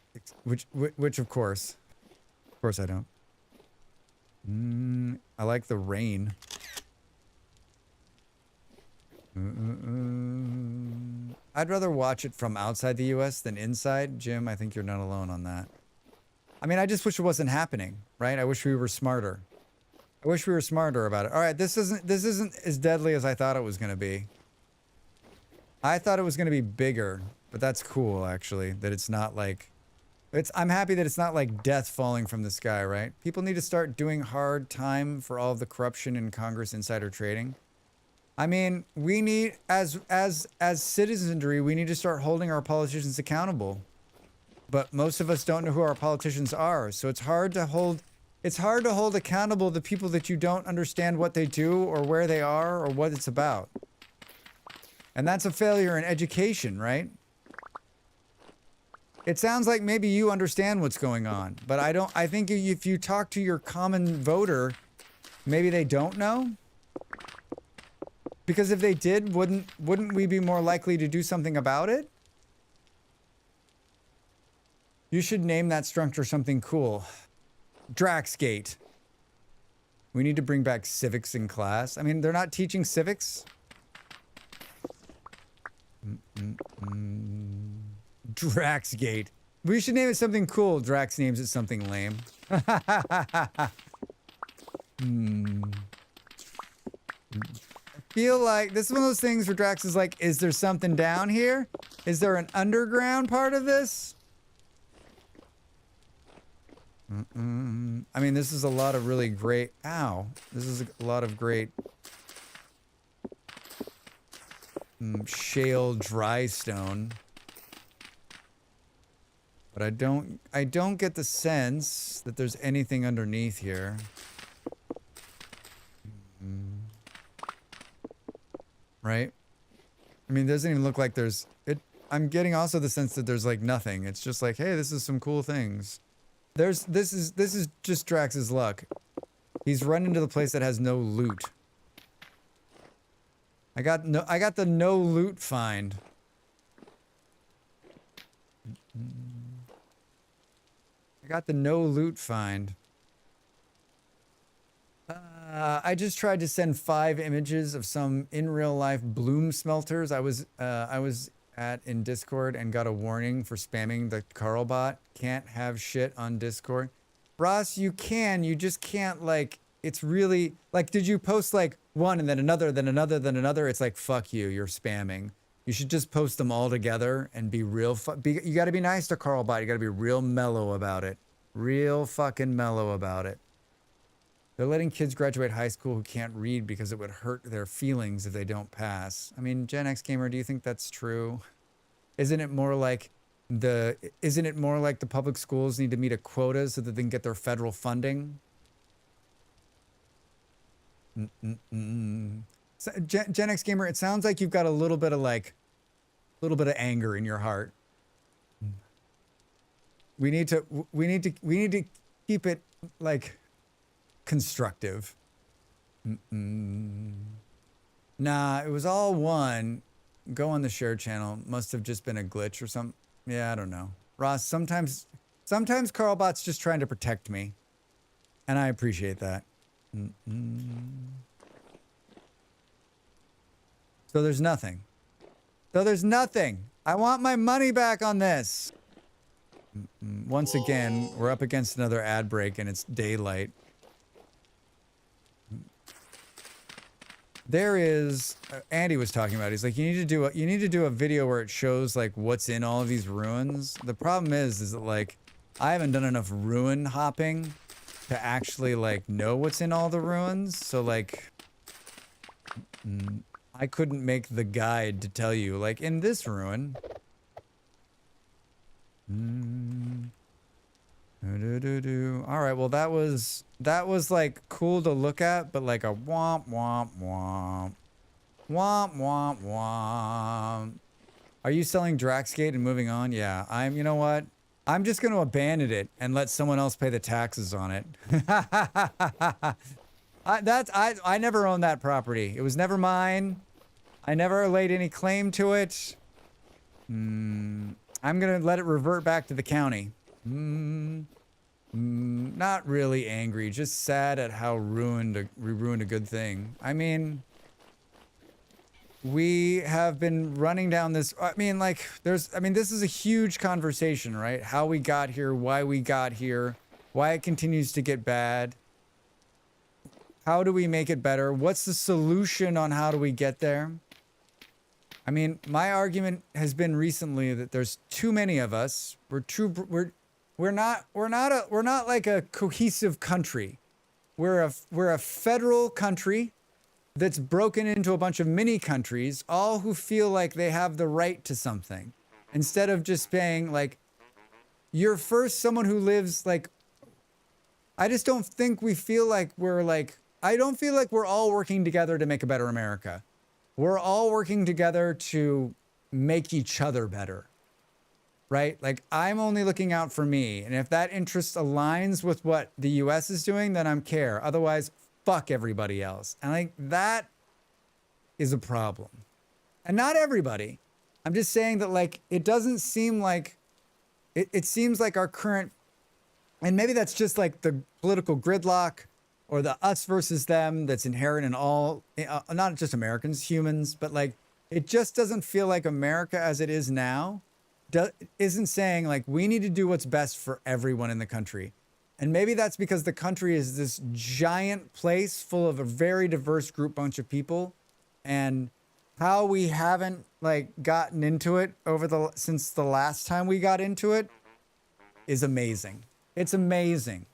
of course I don't. I like the rain. I'd rather watch it from outside the US than inside. Jim, I think you're not alone on that. I mean, I just wish it wasn't happening, right? I wish we were smarter. I wish we were smarter about it. All right, this isn't as deadly as I thought it was going to be. I thought it was going to be bigger, but that's cool actually, that it's not like I'm happy that it's not like death falling from the sky, right? People need to start doing hard time for all of the corruption in Congress insider trading. I mean, we need, as citizenry, we need to start holding our politicians accountable. But most of us don't know who our politicians are, so it's hard to hold accountable the people that you don't understand what they do or where they are or what it's about. And that's a failure in education, right? It sounds like maybe you understand what's going on, but I don't. I think if you talk to your common voter, maybe they don't know. Because if they did, wouldn't we be more likely to do something about it? You should name that structure something cool. Draxgate. We need to bring back civics in class. I mean, they're not teaching civics. Draxgate. We should name it something cool. Drax names it something lame. I feel like this is one of those things where Drax is like, is there something down here? Is there an underground part of this? I mean, this is a lot of really great... Ow. This is a lot of great... shale dry stone. But I don't get the sense that there's anything underneath here. Right? I mean, it doesn't even look like there's... It I'm getting also the sense that there's like nothing. It's just like, hey, this is some cool things. This is just Drax's luck. He's run into the place that has no loot. I got the no loot find. I got the no loot find. I just tried to send 5 images of some in real life bloom smelters I was at in Discord and got a warning for spamming the Carl bot. Can't have shit on Discord. Ross, you can, you just can't, like, it's really like, did you post like one and then another, then another, then another? It's like, fuck you, you're spamming. You should just post them all together and be real. You got to be nice to Carl bot. You got to be real mellow about it. Real fucking mellow about it. They're letting kids graduate high school who can't read because it would hurt their feelings if they don't pass. I mean, Gen X Gamer, do you think that's true? Isn't it more like the public schools need to meet a quota so that they can get their federal funding? So, Gen X Gamer, it sounds like you've got a little bit of anger in your heart. We need to keep it like constructive. Nah, it was all one. Go on the share channel. Must have just been a glitch or something. Yeah, I don't know. Ross, sometimes Carlbot's just trying to protect me. And I appreciate that. So there's nothing. I want my money back on this. Once again, we're up against another ad break and it's daylight. There is, Andy was talking about, he's like, you need to do a video where it shows like what's in all of these ruins. The problem is that like, I haven't done enough ruin hopping to actually like know what's in all the ruins. So like, I couldn't make the guide to tell you like in this ruin. All right, well that was like cool to look at, but like a womp womp womp womp womp womp. Are you selling Draxgate and moving on? Yeah, you know what? I'm just going to abandon it and let someone else pay the taxes on it. I never owned that property. It was never mine. I never laid any claim to it. I'm going to let it revert back to the county. Not really angry, just sad at how we ruined a good thing. I mean, we have been running down this, this is a huge conversation, right? How we got here, why it continues to get bad. How do we make it better? What's the solution on how do we get there? I mean, my argument has been recently that there's too many of us. We're not like a cohesive country. We're a federal country that's broken into a bunch of mini countries, all who feel like they have the right to something. Instead of just saying like, you're first someone who lives like, I just don't think we feel like I don't feel like we're all working together to make a better America. We're all working together to make each other better. Right? Like, I'm only looking out for me. And if that interest aligns with what the US is doing, then I'm care. Otherwise, fuck everybody else. And like, that is a problem. And not everybody. I'm just saying that like, it doesn't seem like, it seems like our current, and maybe that's just like the political gridlock or the us versus them that's inherent in all, not just Americans, humans, but like, it just doesn't feel like America as it is now isn't saying like we need to do what's best for everyone in the country. And maybe that's because the country is this giant place full of a very diverse bunch of people, and how we haven't like gotten into it since the last time we got into it is amazing. It's amazing.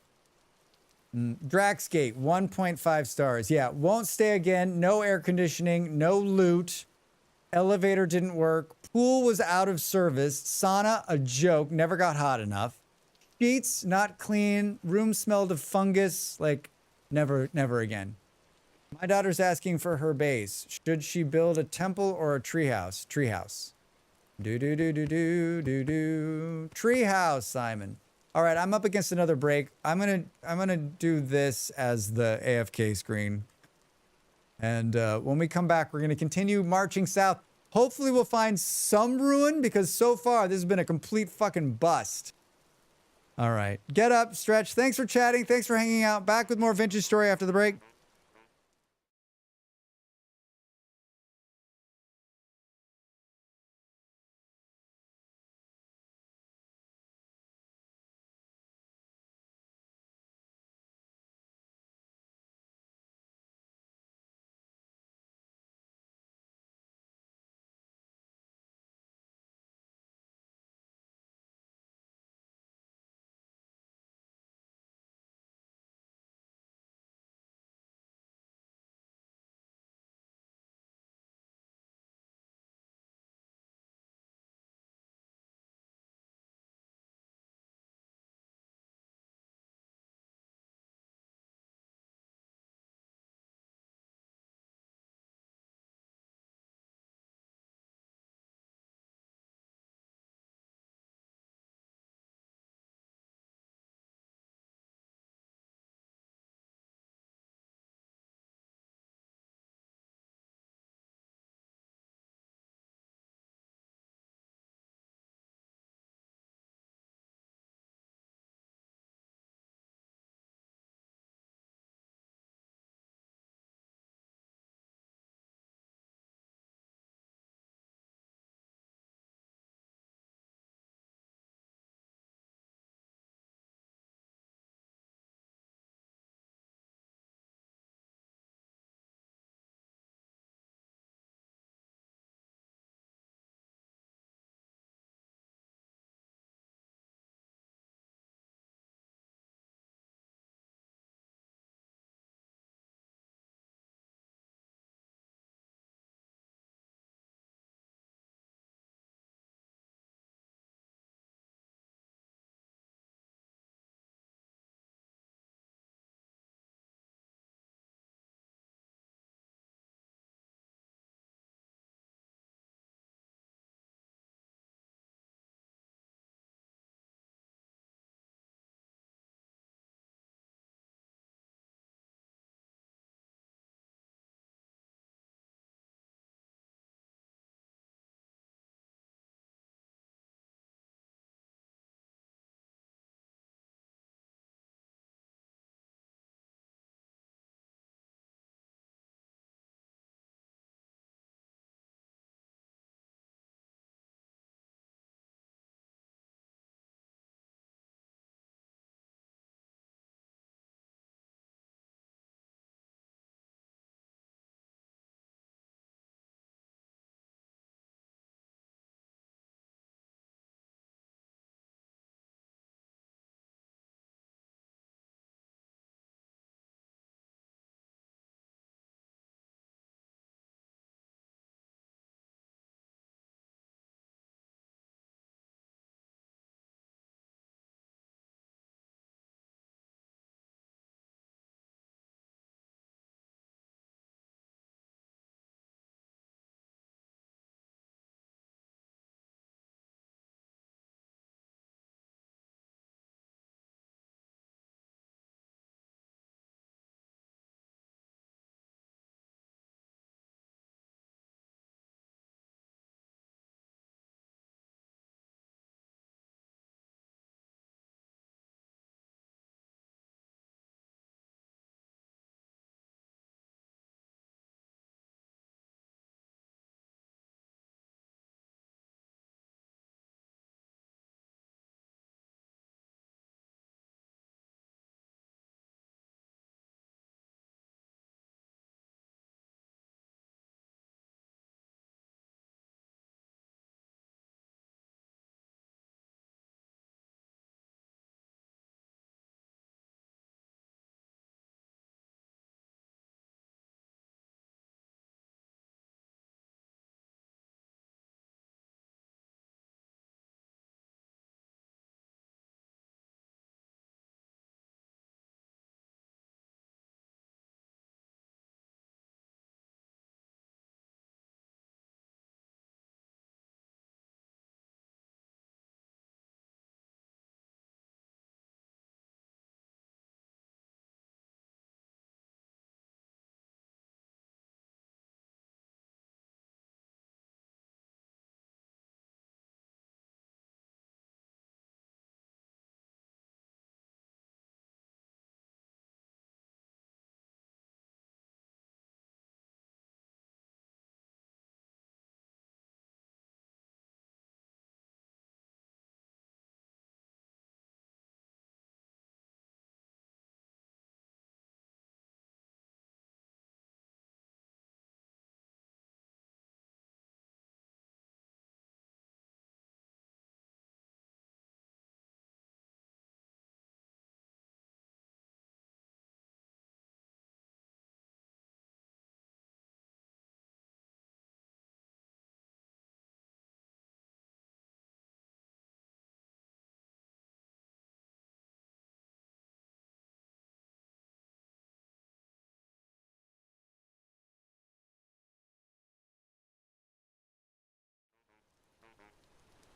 Draxgate 1.5 stars. Yeah, won't stay again. No air conditioning, no loot. Elevator didn't work. Pool was out of service. Sauna, a joke. Never got hot enough. Sheets, not clean. Room smelled of fungus. Like, never again. My daughter's asking for her base. Should she build a temple or a treehouse? Treehouse. Do do do do do do do. Treehouse, Simon. All right, I'm up against another break. I'm gonna do this as the AFK screen, and when we come back, we're gonna continue marching south. Hopefully, we'll find some ruin because so far this has been a complete fucking bust. All right, get up, stretch. Thanks for chatting. Thanks for hanging out. Back with more vintage story after the break.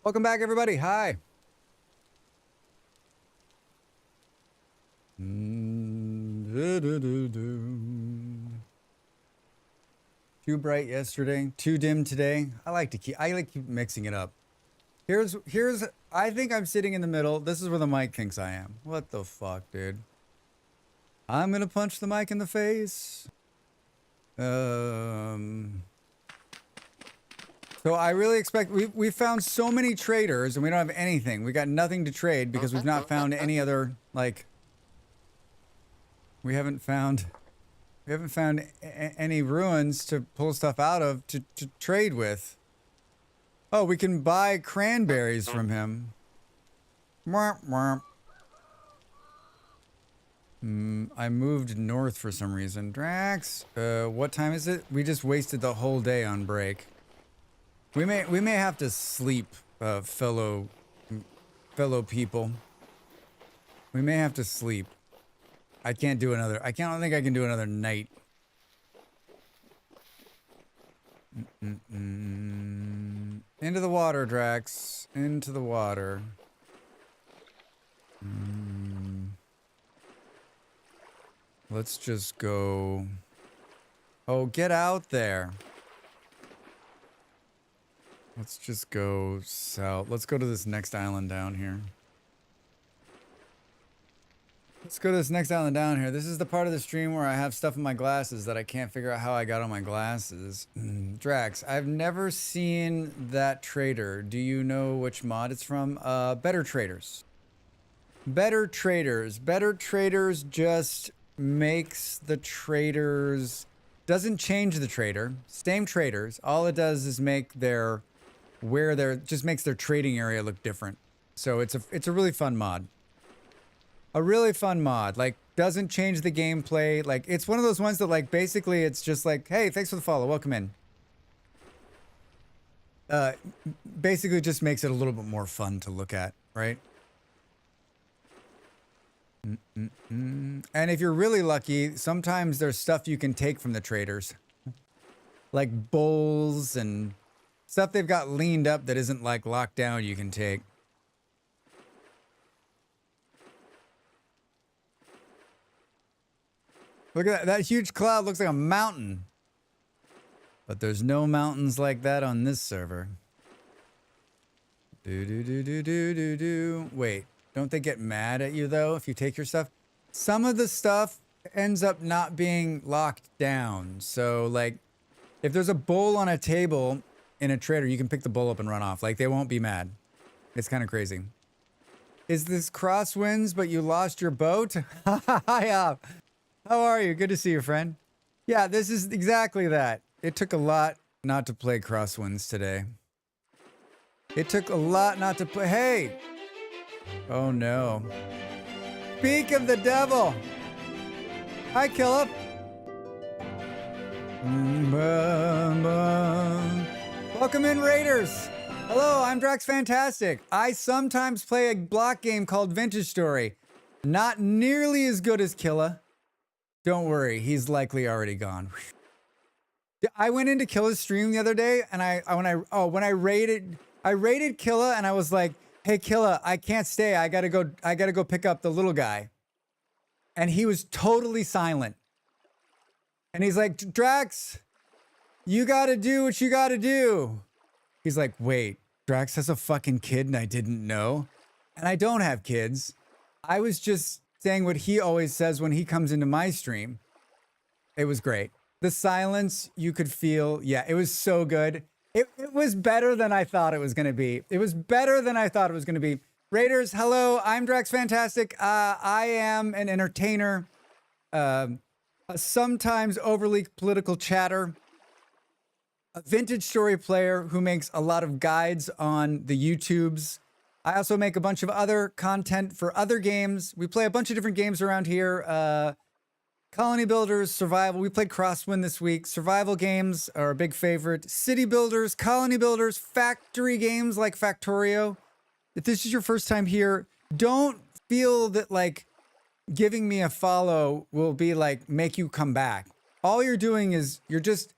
Welcome back, everybody. Hi. Too bright yesterday, too dim today. I like to keep mixing it up. Here's I think I'm sitting in the middle. This is where the mic thinks I am. What the fuck, dude? I'm gonna punch the mic in the face. So I really expect we found so many traders and we don't have anything. We got nothing to trade because we've not found any other like. We haven't found any ruins to pull stuff out of to trade with. Oh, we can buy cranberries from him. Mwah, mwah. I moved north for some reason. Drax, what time is it? We just wasted the whole day on break. We may have to sleep, fellow people. We may have to sleep. I can't do another. I don't think I can do another night. Into the water, Drax. Into the water. Let's just go. Oh, get out there. Let's just go south. Let's go to this next island down here. Let's go to this next island down here. This is the part of the stream where I have stuff in my glasses that I can't figure out how I got on my glasses. Drax, I've never seen that trader. Do you know which mod it's from? Better Traders. Better Traders. Better Traders just makes the traders... Doesn't change the trader. Same traders. All it does is make their... just makes their trading area look different. So it's a really fun mod. A really fun mod. Like, doesn't change the gameplay. Like, it's one of those ones that, like, basically it's just like, hey, thanks for the follow. Welcome in. Basically just makes it a little bit more fun to look at, right? And if you're really lucky, sometimes there's stuff you can take from the traders. Like bowls and stuff they've got leaned up that isn't, like, locked down you can take. Look at that. That huge cloud looks like a mountain. But there's no mountains like that on this server. Wait, don't they get mad at you, though, if you take your stuff? Some of the stuff ends up not being locked down. So, like, if there's a bowl on a table in a trader, you can pick the bowl up and run off. Like, they won't be mad. It's kind of crazy. Is this crosswinds, but you lost your boat? Hi, how are you? Good to see you, friend. Yeah, this is exactly that. It took a lot not to play crosswinds today. It took a lot not to play. Hey! Oh no. Speak of the devil! Hi, Killip. Welcome in, Raiders. Hello, I'm Drax Fantastic. I sometimes play a block game called Vintage Story. Not nearly as good as Killa. Don't worry, he's likely already gone. I went into Killa's stream the other day, and when I raided Killa, and I was like, "Hey Killa, I can't stay. I gotta go pick up the little guy," and he was totally silent. And he's like, "Drax, you gotta do what you gotta do." He's like, "Wait, Drax has a fucking kid, and I didn't know, and I don't have kids. I was just saying what he always says when he comes into my stream." It was great. The silence you could feel. Yeah, it was so good. It was better than I thought it was going to be. It was better than I thought it was going to be. Raiders, hello. I'm Drax Fantastic. I am an entertainer, a sometimes overly political chatter, a vintage story player who makes a lot of guides on the YouTubes. I also make a bunch of other content for other games. We play a bunch of different games around here. Colony Builders, Survival. We played Crosswind this week. Survival games are a big favorite. City Builders, Colony Builders, factory games like Factorio. If this is your first time here, don't feel that, like, giving me a follow will be like make you come back. All you're doing is you're just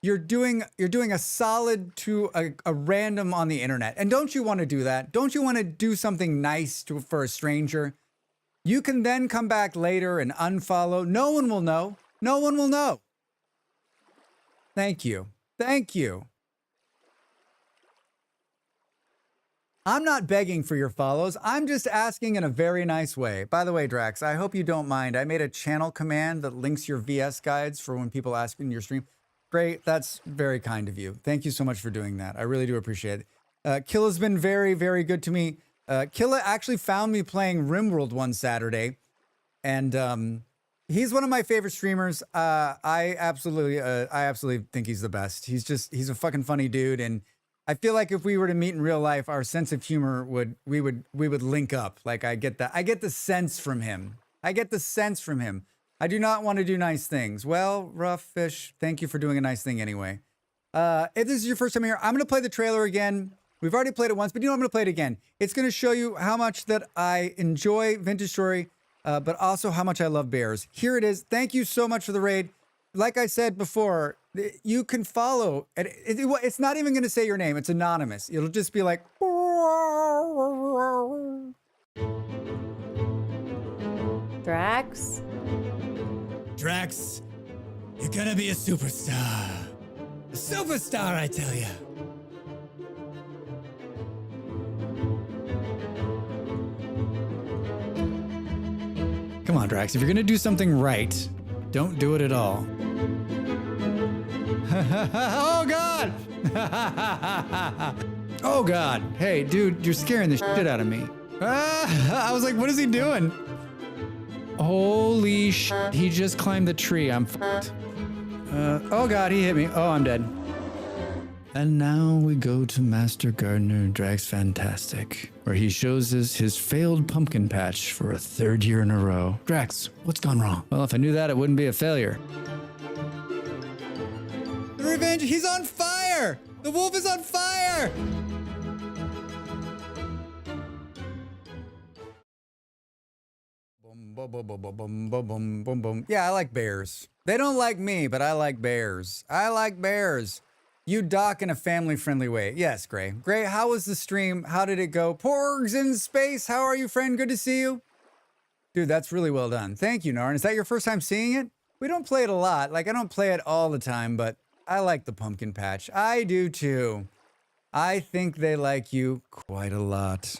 you're doing a solid to a random on the internet. And don't you want to do that? Don't you want to do something nice for a stranger? You can then come back later and unfollow. No one will know. No one will know. Thank you. Thank you. I'm not begging for your follows. I'm just asking in a very nice way. By the way, Drax, I hope you don't mind. I made a channel command that links your VS guides for when people ask in your stream. Great. That's very kind of you. Thank you so much for doing that. I really do appreciate it. Killa's been very, very good to me. Killa actually found me playing RimWorld one Saturday, and he's one of my favorite streamers. I absolutely think he's the best. He's a fucking funny dude, and I feel like if we were to meet in real life, our sense of humor would link up. Like I get the sense from him. I do not want to do nice things. Well, Rough Fish, thank you for doing a nice thing anyway. If this is your first time here, I'm going to play the trailer again. We've already played it once, but I'm going to play it again. It's going to show you how much that I enjoy Vintage Story, but also how much I love bears. Here it is. Thank you so much for the raid. Like I said before, you can follow. It's not even going to say your name. It's anonymous. It'll just be like...
Drax?
Drax, you're going to be a superstar. A superstar, I tell you. Come on, Drax. If you're going to do something right, don't do it at all. Oh, God! Oh, God. Hey, dude, you're scaring the shit out of me. I was like, what is he doing? Holy shit. He just climbed the tree. I'm fucked. Oh, God, he hit me. Oh, I'm dead. And now we go to Master Gardener Drax Fantastic, where he shows us his failed pumpkin patch for a third year in a row. Drax, what's gone wrong? Well, if I knew that, it wouldn't be a failure. Revenge, he's on fire! The wolf is on fire! Boom, boom, boom, boom, boom, boom, boom, boom, boom. Yeah, I like bears. They don't like me, but I like bears. I like bears. You dock in a family-friendly way. Yes, Gray. Gray, how was the stream? How did it go? Porgs in space. How are you, friend? Good to see you. Dude, that's really well done. Thank you, Narn. Is that your first time seeing it? We don't play it a lot. Like, I don't play it all the time, but I like the pumpkin patch. I do, too. I think they like you quite a lot.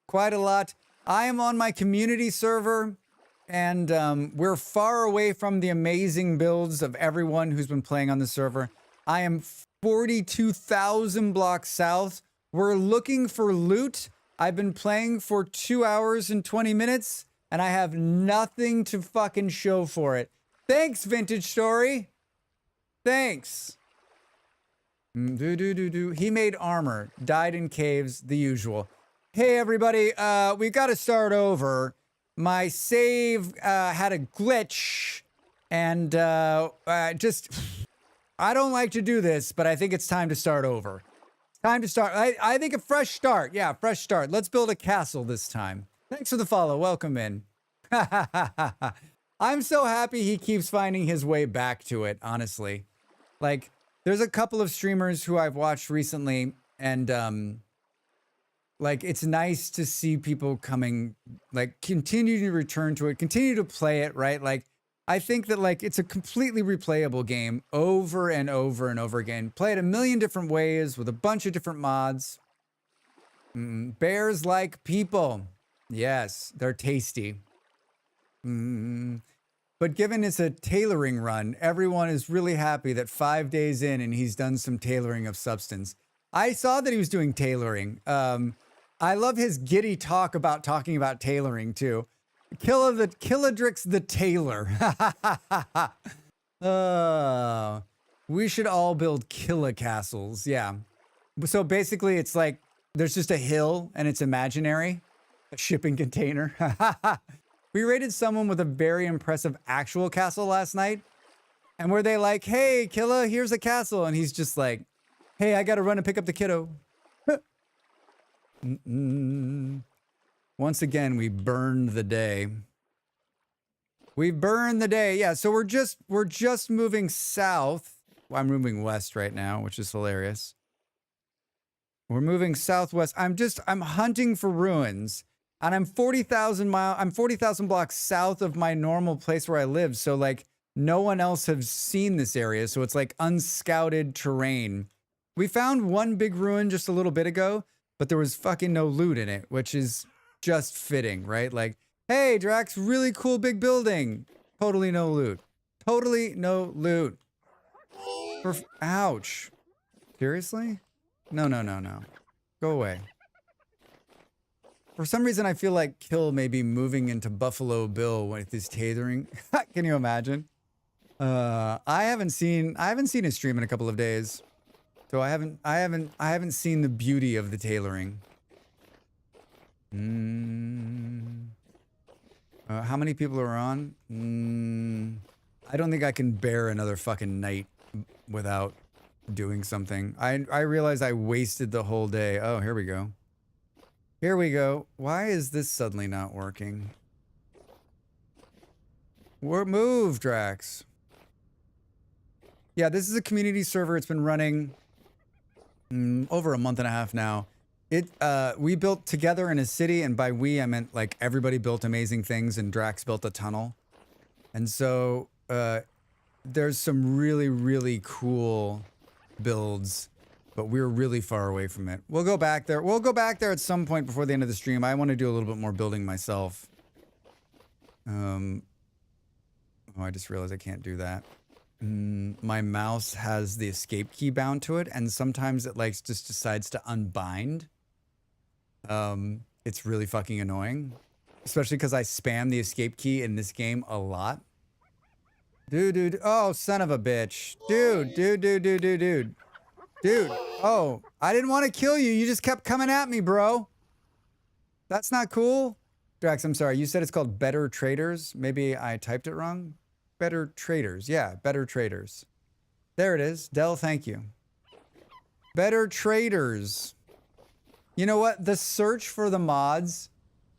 Quite a lot. I am on my community server, and we're far away from the amazing builds of everyone who's been playing on the server. I am 42,000 blocks south. We're looking for loot. I've been playing for 2 hours and 20 minutes, and I have nothing to fucking show for it. Thanks, Vintage Story. Thanks. He made armor, died in caves, the usual. Hey, everybody, we got to start over. My save had a glitch, and I don't like to do this, but I think it's time to start over. Time to start. I think a fresh start. Yeah, fresh start. Let's build a castle this time. Thanks for the follow. Welcome in. I'm so happy he keeps finding his way back to it, honestly. Like, there's a couple of streamers who I've watched recently, and like, it's nice to see people coming, like, continue to return to it, continue to play it, right? Like, I think that, like, it's a completely replayable game over and over and over again. Play it a million different ways with a bunch of different mods. Bears like people. Yes, they're tasty. But given it's a tailoring run, everyone is really happy that 5 days in and he's done some tailoring of substance. I saw that he was doing tailoring. I love his giddy talk about talking about tailoring, too. Killadrix the Tailor. We should all build Killa castles. Yeah. So basically, it's like there's just a hill and it's imaginary. A shipping container. We raided someone with a very impressive actual castle last night. And were they like, hey, Killa, here's a castle. And he's just like, hey, I got to run and pick up the kiddo. Once again, we burned the day. We burned the day. Yeah, so we're just moving south. I'm moving west right now, which is hilarious. We're moving southwest. I'm hunting for ruins, and I'm 40,000 blocks south of my normal place where I live. So like no one else has seen this area. So it's like unscouted terrain. We found one big ruin just a little bit ago, but there was fucking no loot in it, which is just fitting, right? Like, hey, Drax, really cool big building. Totally no loot. Totally no loot. Ouch. Seriously? No. Go away. For some reason, I feel like Kill may be moving into Buffalo Bill with his tailoring. Can you imagine? I haven't seen his stream in a couple of days. So I haven't seen the beauty of the tailoring. How many people are on? I don't think I can bear another fucking night without doing something. I realize I wasted the whole day. Oh, here we go. Here we go. Why is this suddenly not working? Move, Drax. Yeah, this is a community server. It's been running over a month and a half now. We built together in a city, and by we, I meant like everybody built amazing things, and Drax built a tunnel. And so there's some really, really cool builds, but we're really far away from it. We'll go back there. We'll go back there at some point before the end of the stream. I want to do a little bit more building myself. Oh, I just realized I can't do that. My mouse has the escape key bound to it, and sometimes it like just decides to unbind. It's really fucking annoying, especially because I spam the escape key in this game a lot. Dude. Oh, son of a bitch. Dude. Oh, I didn't want to kill you. You just kept coming at me, bro. That's not cool. Drax, I'm sorry. You said it's called Better Traders. Maybe I typed it wrong. Better Traders. Yeah, Better Traders. There it is. Dell, thank you. Better Traders. You know what? The search for the mods,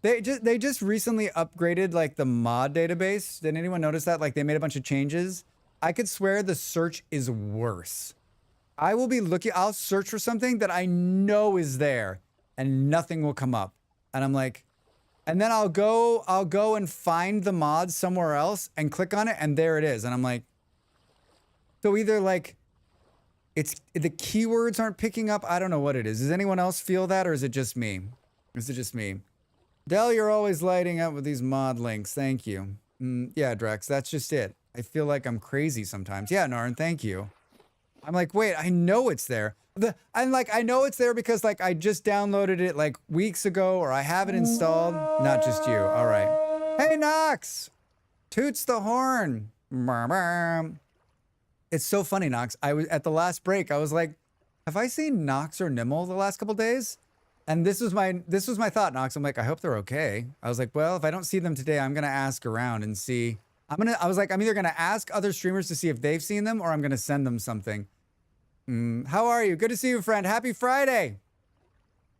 they just recently upgraded like the mod database. Did anyone notice that? Like they made a bunch of changes. I could swear the search is worse. I will be looking, I'll search for something that I know is there and nothing will come up. And I'm like, and then I'll go and find the mod somewhere else and click on it and there it is. And I'm like, so either like it's the keywords aren't picking up. I don't know what it is. Does anyone else feel that or is it just me? Is it just me? Dell, you're always lighting up with these mod links. Thank you. Yeah, Drax, that's just it. I feel like I'm crazy sometimes. Yeah, Narn, thank you. I'm like, wait, I know it's there. I know it's there because like I just downloaded it like weeks ago or I have it installed. Not just you. All right. Hey, Nox. Toots the horn. It's so funny, Nox. I was at the last break. I was like, have I seen Nox or Nimble the last couple days? And this was my thought, Nox. I'm like, I hope they're okay. I was like, well, if I don't see them today, I'm going to ask around and see. I was like, I'm either going to ask other streamers to see if they've seen them or I'm going to send them something. How are you? Good to see you, friend. Happy Friday.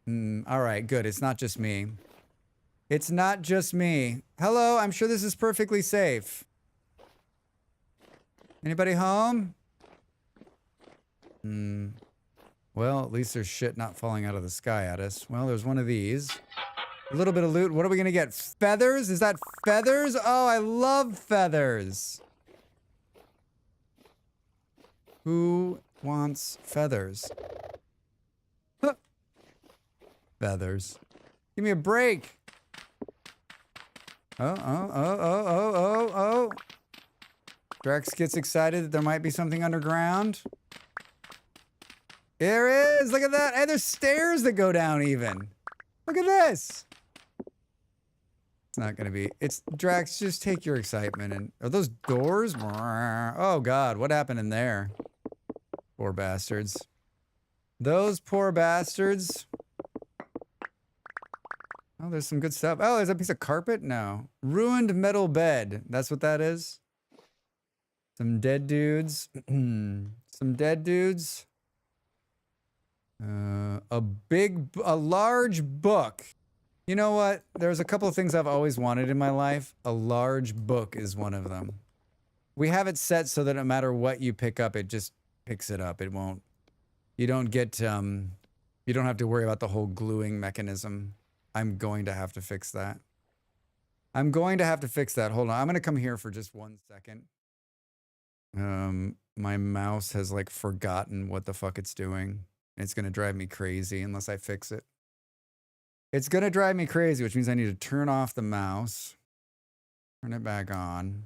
All right, good. It's not just me. It's not just me. Hello, I'm sure this is perfectly safe. Anybody home? Well, at least there's shit not falling out of the sky at us. Well, there's one of these. A little bit of loot. What are we going to get? Feathers? Is that feathers? Oh, I love feathers. Who wants feathers? Huh. Feathers. Give me a break. Oh. Drax gets excited that there might be something underground. There is. Look at that. Hey, there's stairs that go down even. Look at this. It's not going to be. It's Drax. Just take your excitement. And are those doors? Oh, God. What happened in there? Poor bastards. Those poor bastards. Oh, there's some good stuff. Oh, there's a piece of carpet? No. Ruined metal bed. That's what that is. Some dead dudes. Some dead dudes. A large book. You know what? There's a couple of things I've always wanted in my life. A large book is one of them. We have it set so that no matter what you pick up, it just picks it up. It won't. You don't get. You don't have to worry about the whole gluing mechanism. I'm going to have to fix that. I'm going to have to fix that. Hold on. I'm going to come here for just 1 second. My mouse has like forgotten what the fuck it's doing. It's going to drive me crazy unless I fix it. It's going to drive me crazy, which means I need to turn off the mouse. Turn it back on.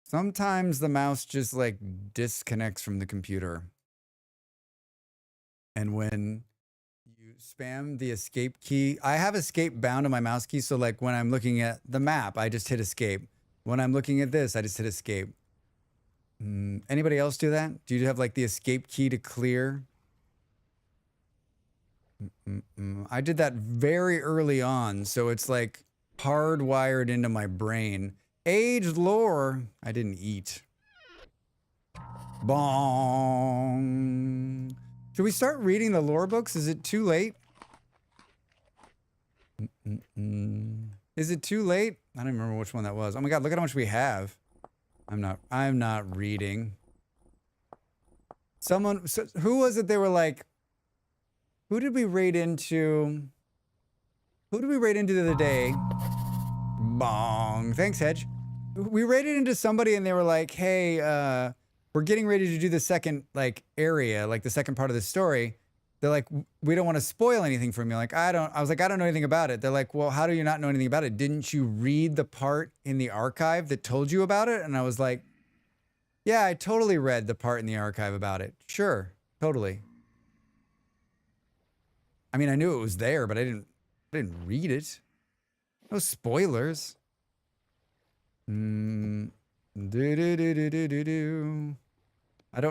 Sometimes the mouse just like disconnects from the computer. And when you spam the escape key, I have escape bound to my mouse key. So like when I'm looking at the map, I just hit escape. When I'm looking at this, I just hit escape. Anybody else do that? Do you have like the escape key to clear? I did that very early on. So it's like hardwired into my brain. Aged lore. I didn't eat. Bong. Should we start reading the lore books? Is it too late? Is it too late? I don't remember which one that was. Oh my god, look at how much we have. I'm not reading. Who was it? They were like, who did we raid into? Who did we raid into the other day? Bong. Thanks, Hedge. We raided into somebody and they were like, hey, we're getting ready to do the second like area, like the second part of the story. They're like, we don't want to spoil anything from you. Like, I was like, I don't know anything about it. They're like, well, how do you not know anything about it? Didn't you read the part in the archive that told you about it? And I was like, yeah, I totally read the part in the archive about it. Sure, totally. I mean, I knew it was there, but I didn't read it. No spoilers. I don't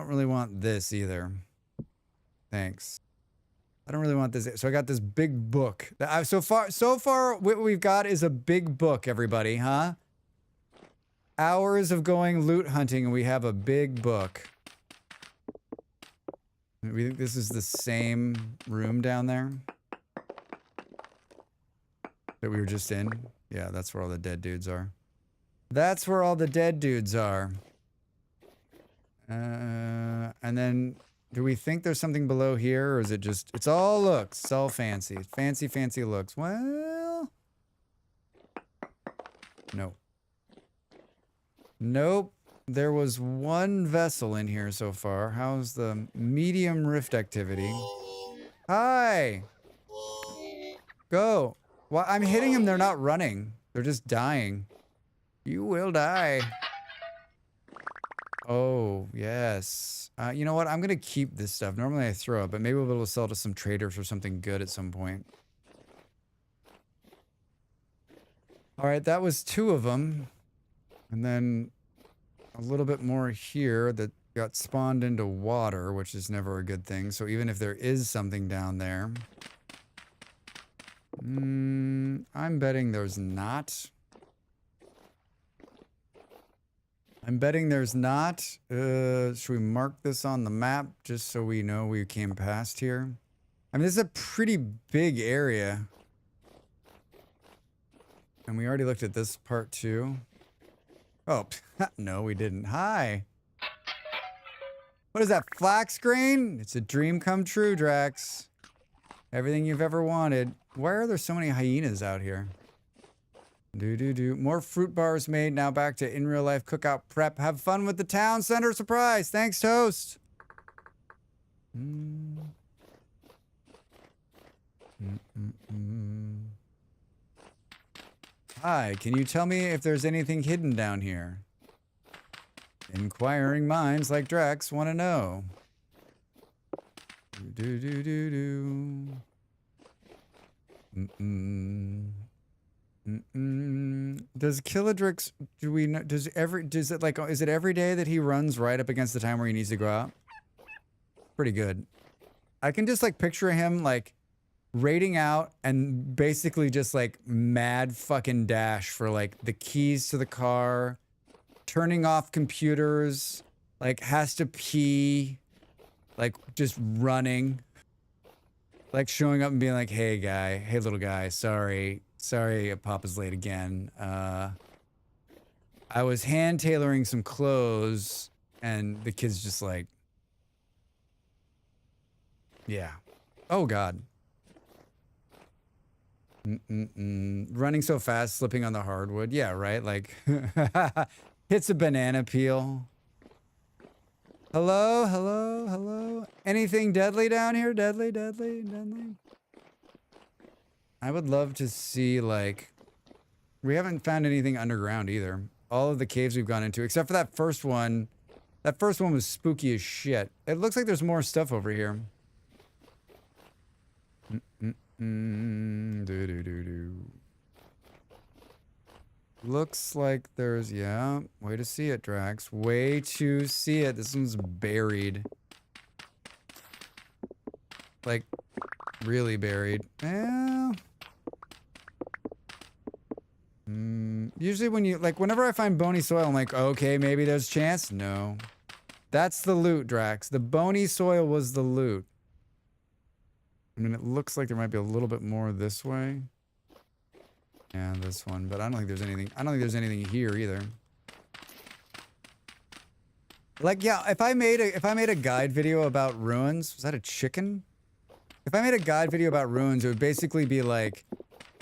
really want this either. Thanks. I don't really want this. So I got this big book. So far, what we've got is a big book, everybody, huh? Hours of going loot hunting, and we have a big book. We think this is the same room down there that we were just in. Yeah, that's where all the dead dudes are. That's where all the dead dudes are. And then, do we think there's something below here, or is it just, it's all looks, it's all fancy. Fancy, fancy looks. Well, no. Nope. There was one vessel in here so far. How's the medium rift activity? Hi! Go. Well, I'm hitting them, they're not running. They're just dying. You will die. Oh, yes. You know what? I'm going to keep this stuff. Normally I throw it, but maybe we'll be able to sell it to some traders for something good at some point. All right, that was 2 of them. And then a little bit more here that got spawned into water, which is never a good thing. So even if there is something down there, I'm betting there's not. I'm betting there's not. Should we mark this on the map just so we know we came past here? I mean, this is a pretty big area. And we already looked at this part too. Oh, no, we didn't. Hi. What is that, flax grain? It's a dream come true, Drax. Everything you've ever wanted. Why are there so many hyenas out here? More fruit bars made. Now back to in real life cookout prep. Have fun with the town center surprise. Thanks, Toast. Hi, can you tell me if there's anything hidden down here? Inquiring minds like Drax want to know. Does Killadrix, do we know, is it every day that he runs right up against the time where he needs to go out? Pretty good. I can just like picture him like raiding out and basically just like mad fucking dash for like the keys to the car, turning off computers, like has to pee, like just running, like showing up and being like, hey guy, hey little guy, sorry Papa's late again. I was hand tailoring some clothes and the kid's just like, yeah. Oh God. Running so fast, slipping on the hardwood. Yeah, right. Like hits a banana peel. Hello, hello, hello. Anything deadly down here? Deadly, deadly, deadly. I would love to see, like, we haven't found anything underground either. All of the caves we've gone into, except for that first one. That first one was spooky as shit. It looks like there's more stuff over here. Looks like there's, yeah, way to see it, Drax. Way to see it. This one's buried. Like, really buried. Yeah. Usually when you, like, whenever I find bony soil, I'm like, okay, maybe there's a chance. No. That's the loot, Drax. The bony soil was the loot. I mean, it looks like there might be a little bit more this way. Yeah, this one, but I don't think there's anything. I don't think there's anything here either. Like, yeah, if I made a guide video about ruins, was that a chicken? If I made a guide video about ruins, it would basically be like,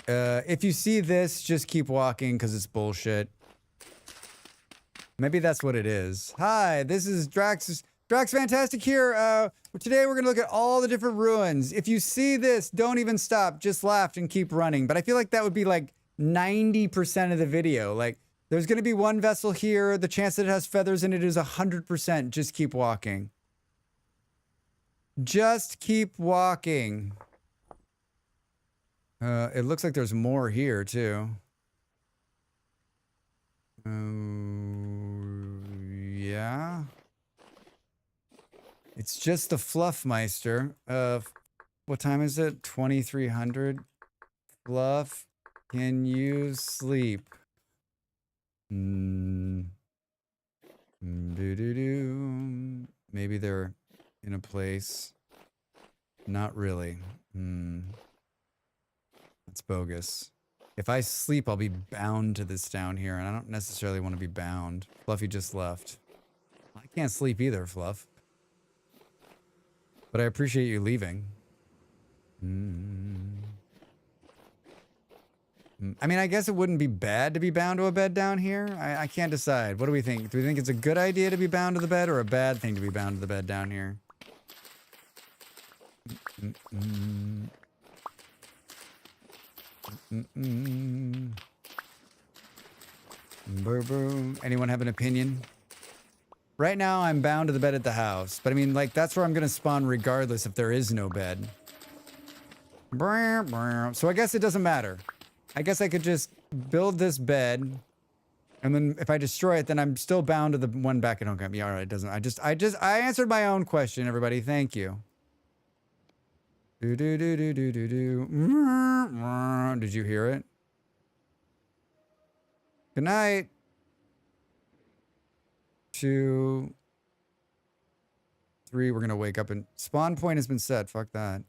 if you see this, just keep walking because it's bullshit. Maybe that's what it is. Hi, this is Drax Fantastic here. Today we're gonna look at all the different ruins. If you see this, don't even stop. Just laugh and keep running. But I feel like that would be like 90% of the video. Like, there's gonna be one vessel here. The chance that it has feathers in it is 100%. Just keep walking. Just keep walking. It looks like there's more here too. Yeah. It's just the Fluffmeister. What time is it? 2300. Fluff, can you sleep? Maybe they're in a place. Not really. That's bogus. If I sleep, I'll be bound to this down here, and I don't necessarily want to be bound. Fluffy just left. I can't sleep either, Fluff. But I appreciate you leaving. I mean, I guess it wouldn't be bad to be bound to a bed down here. I can't decide. What do we think? Do we think it's a good idea to be bound to the bed or a bad thing to be bound to the bed down here? Anyone have an opinion? Right now, I'm bound to the bed at the house. But I mean, like, that's where I'm going to spawn regardless if there is no bed. So I guess it doesn't matter. I guess I could just build this bed. And then if I destroy it, then I'm still bound to the one back at home. Yeah, all right, it doesn't. I answered my own question, everybody. Thank you. Did you hear it? Good night. 2, 3. We're gonna wake up and spawn point has been set. Fuck that.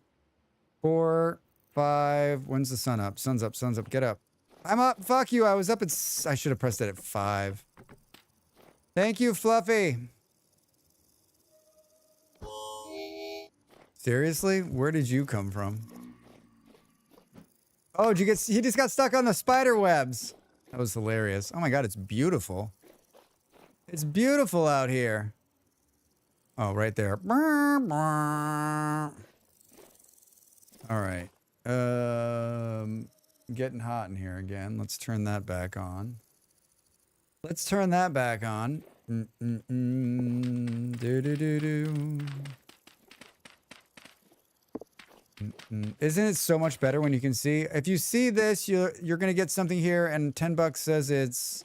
4, 5. When's the sun up? Sun's up. Sun's up. Get up. I'm up. Fuck you. I was up at. I should have pressed it at 5. Thank you, Fluffy. Seriously? Where did you come from? Oh, did you get? He just got stuck on the spider webs. That was hilarious. Oh my god, it's beautiful. It's beautiful out here. Oh, right there. All right. Getting hot in here again. Let's turn that back on. Let's turn that back on. Isn't it so much better when you can see? If you see this, you're gonna get something here, and $10 says it's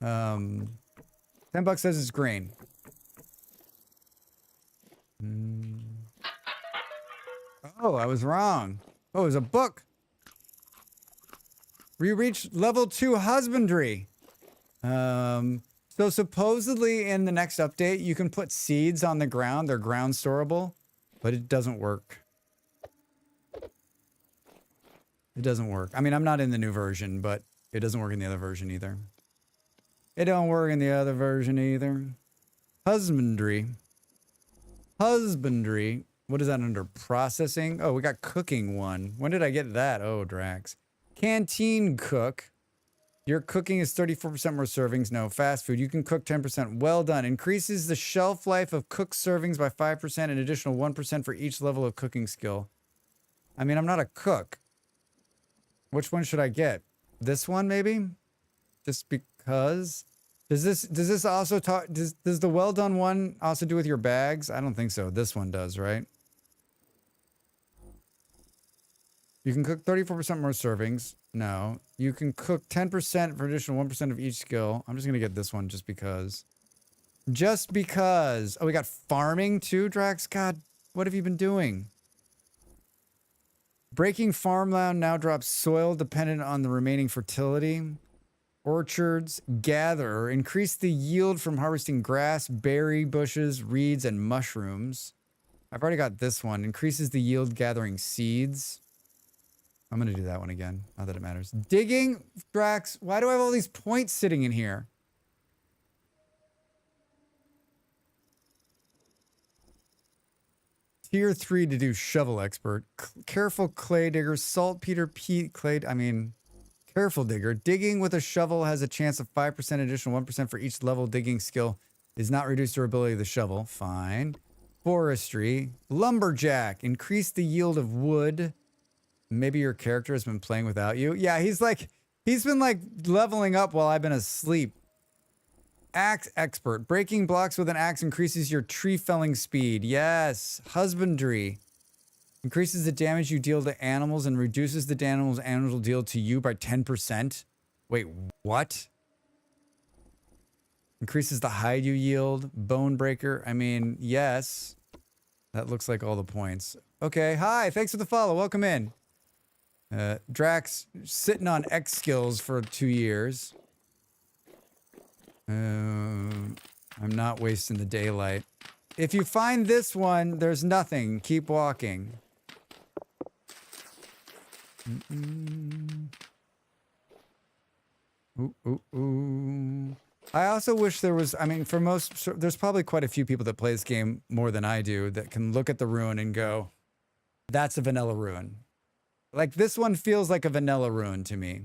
$10 says it's green. Oh, I was wrong. Oh, it was a book. We reached level 2 husbandry. So supposedly in the next update, you can put seeds on the ground. They're ground storable, but it doesn't work. It doesn't work. I mean, I'm not in the new version, but it doesn't work in the other version either. It don't work in the other version either. Husbandry. Husbandry. What is that under? Processing? Oh, we got cooking one. When did I get that? Oh, Drax. Canteen cook. Your cooking is 34% more servings. No. Fast food. You can cook 10%. Well done. Increases the shelf life of cooked servings by 5%, an additional 1% for each level of cooking skill. I mean, I'm not a cook. Which one should I get? This one, maybe? Just because? Does this also talk? Does the well done one also do with your bags? I don't think so. This one does, right? You can cook 34% more servings. No. You can cook 10% for additional 1% of each skill. I'm just going to get this one just because. Just because. Oh, we got farming too, Drax? God, what have you been doing? Breaking farmland now drops soil dependent on the remaining fertility. Orchards, gather. Increase the yield from harvesting grass, berry bushes, reeds, and mushrooms. I've already got this one. Increases the yield gathering seeds. I'm going to do that one again. Not that it matters. Digging, Drax. Why do I have all these points sitting in here? Tier 3 to do shovel expert. Careful clay digger. Saltpeter, peat, clay. I mean, careful digger. Digging with a shovel has a chance of 5% additional 1% for each level digging skill. Is not reduced durability of the shovel. Fine. Forestry. Lumberjack. Increase the yield of wood. Maybe your character has been playing without you. Yeah, he's been like leveling up while I've been asleep. Axe expert. Breaking blocks with an axe increases your tree felling speed. Yes. Husbandry. Increases the damage you deal to animals and reduces the damage animals will deal to you by 10%. Wait, what? Increases the hide you yield. Bone breaker. I mean, yes. That looks like all the points. Okay, hi. Thanks for the follow. Welcome in. Drax sitting on X skills for 2 years. I'm not wasting the daylight. If you find this one, there's nothing. Keep walking. Ooh, ooh, ooh. I also wish there was, I mean, there's probably quite a few people that play this game more than I do that can look at the ruin and go, that's a vanilla ruin. Like, this one feels like a vanilla ruin to me.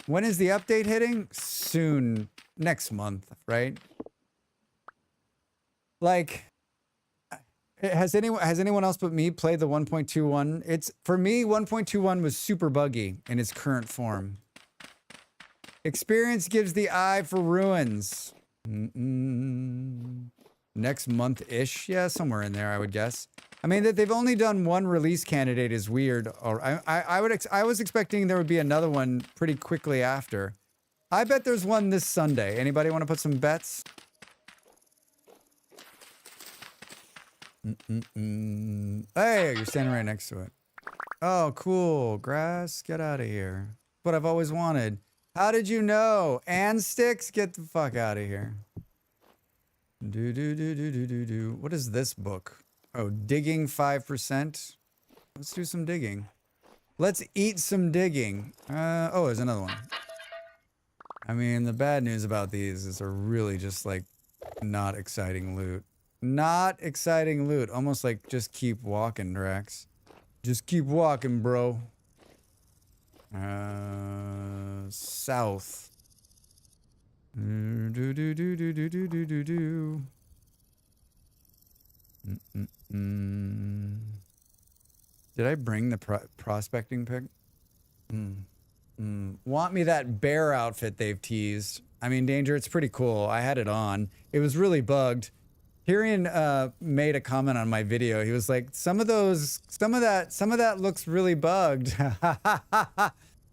When is the update hitting? Soon. Next month, right? Like, has anyone else but me played the 1.21? It's, for me, 1.21 was super buggy in its current form. Experience gives the eye for ruins. Next month-ish? Yeah, somewhere in there, I would guess. I mean, that they've only done one release candidate is weird. Or I was expecting there would be another one pretty quickly after. I bet there's one this Sunday. Anybody want to put some bets? Hey, you're standing right next to it. Oh, cool. Grass, get out of here. What I've always wanted. How did you know? And sticks, get the fuck out of here. Do. What is this book? Oh, digging 5%. Let's do some digging. Let's eat some digging. Oh, there's another one. I mean, the bad news about these is they're really just like not exciting loot. Not exciting loot. Almost like just keep walking, Drax. Just keep walking, bro. South. Did I bring the prospecting pick? Want me that bear outfit they've teased. I mean, Danger, it's pretty cool. I had it on. It was really bugged. Tyrion made a comment on my video. He was like, some of that looks really bugged.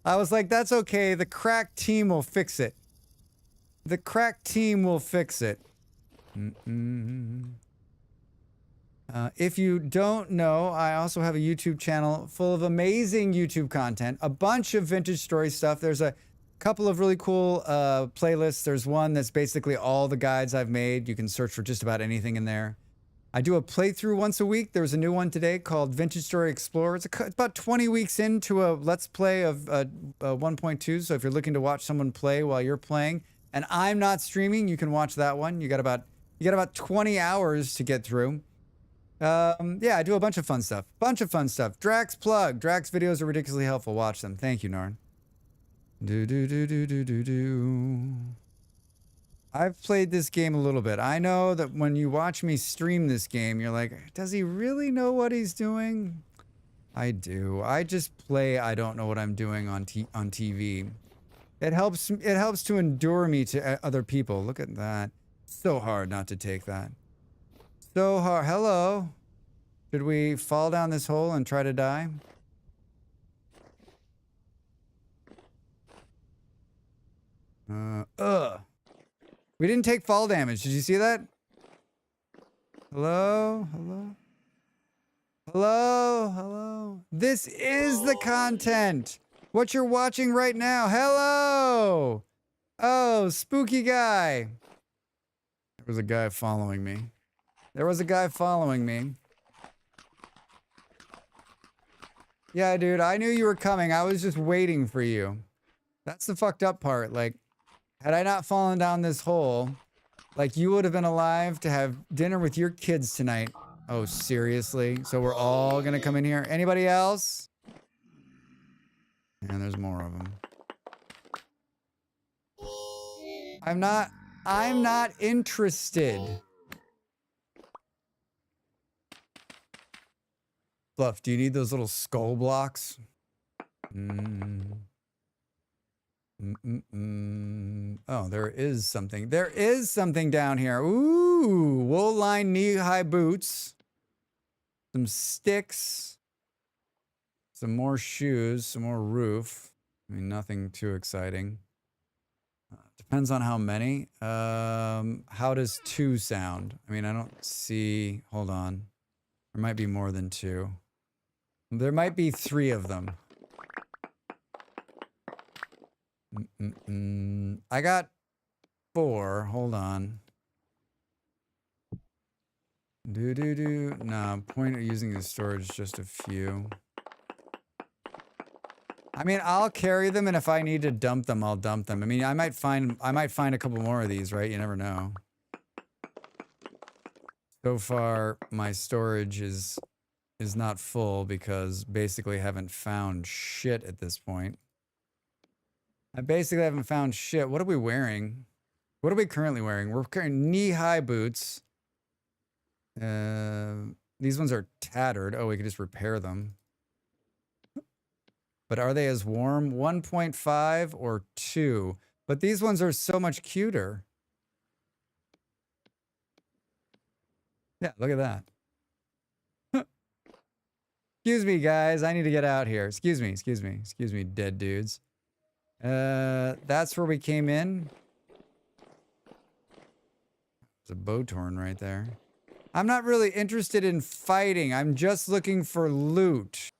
I was like, that's okay. The crack team will fix it. The crack team will fix it. If you don't know, I also have a YouTube channel full of amazing YouTube content, a bunch of vintage story stuff. There's a couple of really cool playlists. There's one that's basically all the guides I've made. You can search for just about anything in there. I do a playthrough once a week. There's a new one today called Vintage Story Explorer. It's about 20 weeks into a Let's Play of 1.2. So if you're looking to watch someone play while you're playing, and I'm not streaming, you can watch that one. You You got about 20 hours to get through. Yeah, I do a bunch of fun stuff. Drax plug. Drax videos are ridiculously helpful. Watch them. Thank you, Narn. I've played this game a little bit. I know that when you watch me stream this game, you're like, does he really know what he's doing? I do. I just play I don't know what I'm doing on TV. It helps to endure me to other people. Look at that. So hard not to take that. So hard. Hello. Should we fall down this hole and try to die? We didn't take fall damage. Did you see that? Hello? Hello? Hello? Hello? This is the content. What you're watching right now. Hello! Oh, spooky guy. There was a guy following me. Yeah, dude, I knew you were coming. I was just waiting for you. That's the fucked up part. Like, had I not fallen down this hole, like, you would have been alive to have dinner with your kids tonight. Oh, seriously? So we're all gonna come in here? Anybody else? And there's more of them. I'm not interested. Fluff, do you need those little skull blocks? Oh, there is something. There is something down here. Ooh, wool-lined knee-high boots. Some sticks. Some more shoes. Some more roof. I mean, nothing too exciting. Depends on how many. How does 2 sound? I mean, I don't see... Hold on. There might be more than 2. There might be 3 of them. I got 4. Hold on. Nah, point of using the storage, just a few. I mean, I'll carry them, and if I need to dump them, I'll dump them. I mean, I might find a couple more of these, right? You never know. So far, my storage is not full because basically haven't found shit at this point. I basically haven't found shit. What are we wearing? What are we currently wearing? We're carrying knee-high boots. These ones are tattered. Oh, we could just repair them. But are they as warm? 1.5 or 2? But these ones are so much cuter. Yeah, look at that. Excuse me, guys. I need to get out here. Excuse me, dead dudes. That's where we came in. There's a bow torn right there. I'm not really interested in fighting. I'm just looking for loot.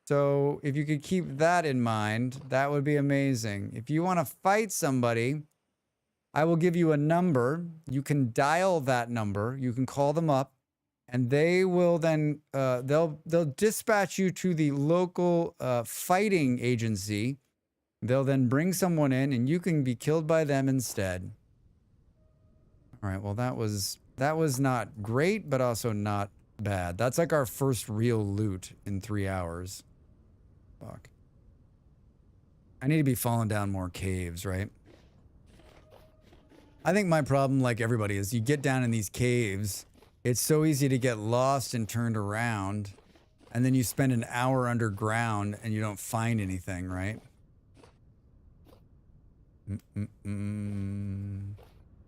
So if you could keep that in mind, that would be amazing. If you want to fight somebody, I will give you a number. You can dial that number. You can call them up, and they will then they'll dispatch you to the local fighting agency. They'll then bring someone in, and you can be killed by them instead. All right. Well, that was not great, but also not bad. That's like our first real loot in 3 hours. Fuck. I need to be falling down more caves, right? I think my problem, like everybody, is you get down in these caves, it's so easy to get lost and turned around, and then you spend an hour underground and you don't find anything, right?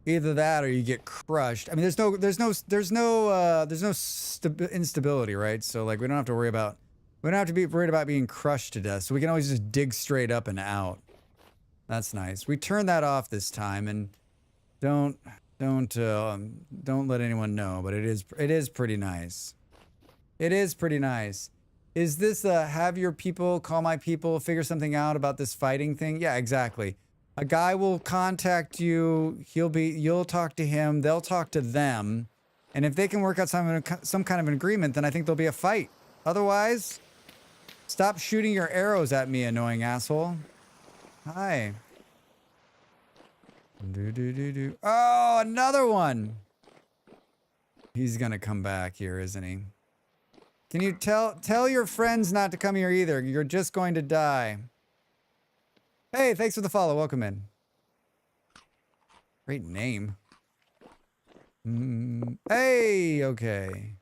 Either that or you get crushed. I mean, there's no instability, right? So like we don't have to be worried about being crushed to death. So we can always just dig straight up and out. That's nice. We turned that off this time, and don't let anyone know, but it is pretty nice. It is pretty nice. Is this have your people call my people, figure something out about this fighting thing? Yeah, exactly. A guy will contact you. You'll talk to him. They'll talk to them. And if they can work out some kind of an agreement, then I think there'll be a fight. Otherwise, stop shooting your arrows at me, annoying asshole. Hi. Oh, another one. He's gonna come back here, isn't he? Can you tell your friends not to come here either? You're just going to die. Hey, thanks for the follow. Welcome in. Great name. Hey, okay.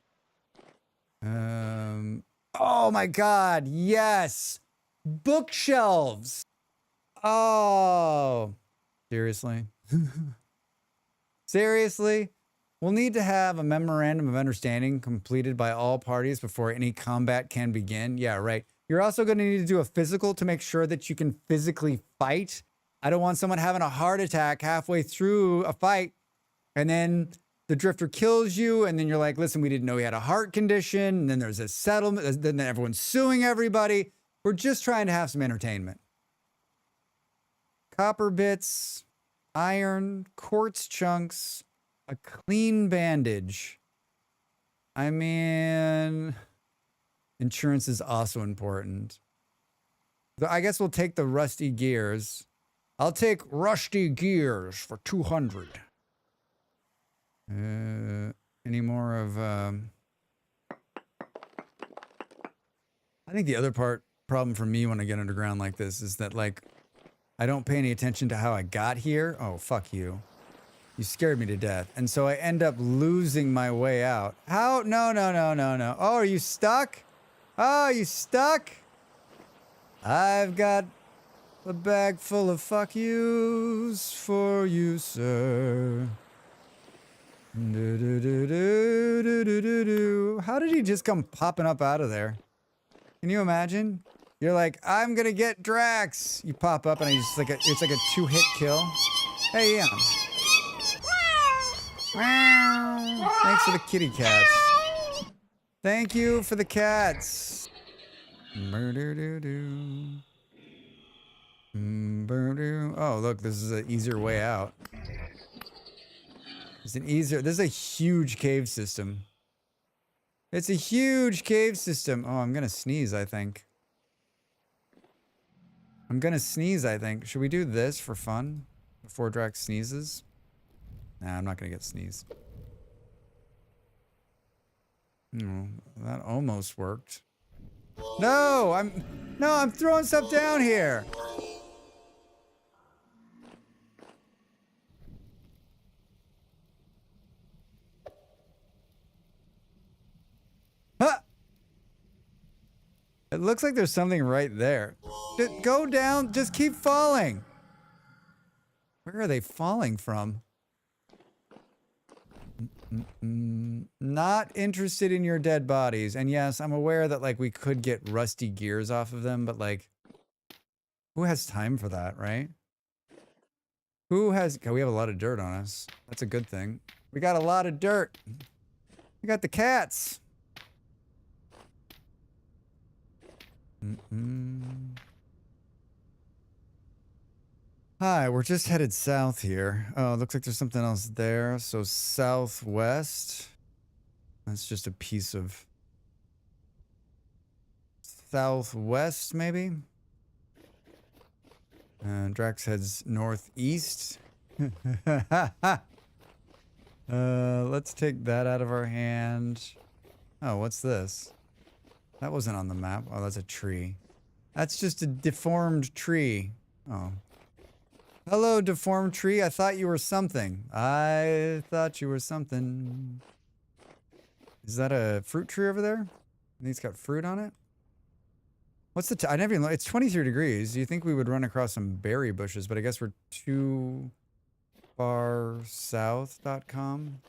Oh my God, yes! Bookshelves! Oh. Seriously? Seriously? We'll need to have a memorandum of understanding completed by all parties before any combat can begin. Yeah, right. You're also going to need to do a physical to make sure that you can physically fight. I don't want someone having a heart attack halfway through a fight and then the drifter kills you and then you're like, listen, we didn't know he had a heart condition. And then there's a settlement. Then everyone's suing everybody. We're just trying to have some entertainment. Copper bits, iron, quartz chunks, a clean bandage. I mean, insurance is also important. I guess we'll take the rusty gears. I'll take rusty gears for 200. Any more of, I think the other problem for me when I get underground like this is that, like, I don't pay any attention to how I got here. Oh, fuck you. You scared me to death. And so I end up losing my way out. How? No. Oh, are you stuck? Oh, you stuck? I've got a bag full of fuck yous for you, sir. How did he just come popping up out of there? Can you imagine? You're like, I'm gonna get Drax. You pop up and it's like a 2-hit kill. Hey, Ian. Thanks for the kitty cats. Thank you for the cats. Oh, look, this is an easier way out. This is a huge cave system. It's a huge cave system. Oh, I'm gonna sneeze, I think. Should we do this for fun? Before Drax sneezes? Nah, I'm not gonna get sneezed. No, that almost worked. No, I'm throwing stuff down here. Huh. It looks like there's something right there. Just go down, just keep falling. Where are they falling from? Not interested in your dead bodies. And yes, I'm aware that, like, we could get rusty gears off of them, but, like, who has time for that, right? We have a lot of dirt on us. That's a good thing. We got a lot of dirt. We got the cats. Hi, we're just headed south here. Oh, it looks like there's something else there. So southwest. That's just a piece of southwest, maybe? Drax heads northeast. Let's take that out of our hand. Oh, what's this? That wasn't on the map. Oh, that's a tree. That's just a deformed tree. Oh. Hello, deformed tree. I thought you were something. I thought you were something. Is that a fruit tree over there? I think it's got fruit on it. What's the I never even it's 23 degrees. Do you think we would run across some berry bushes? But I guess we're too far south.com.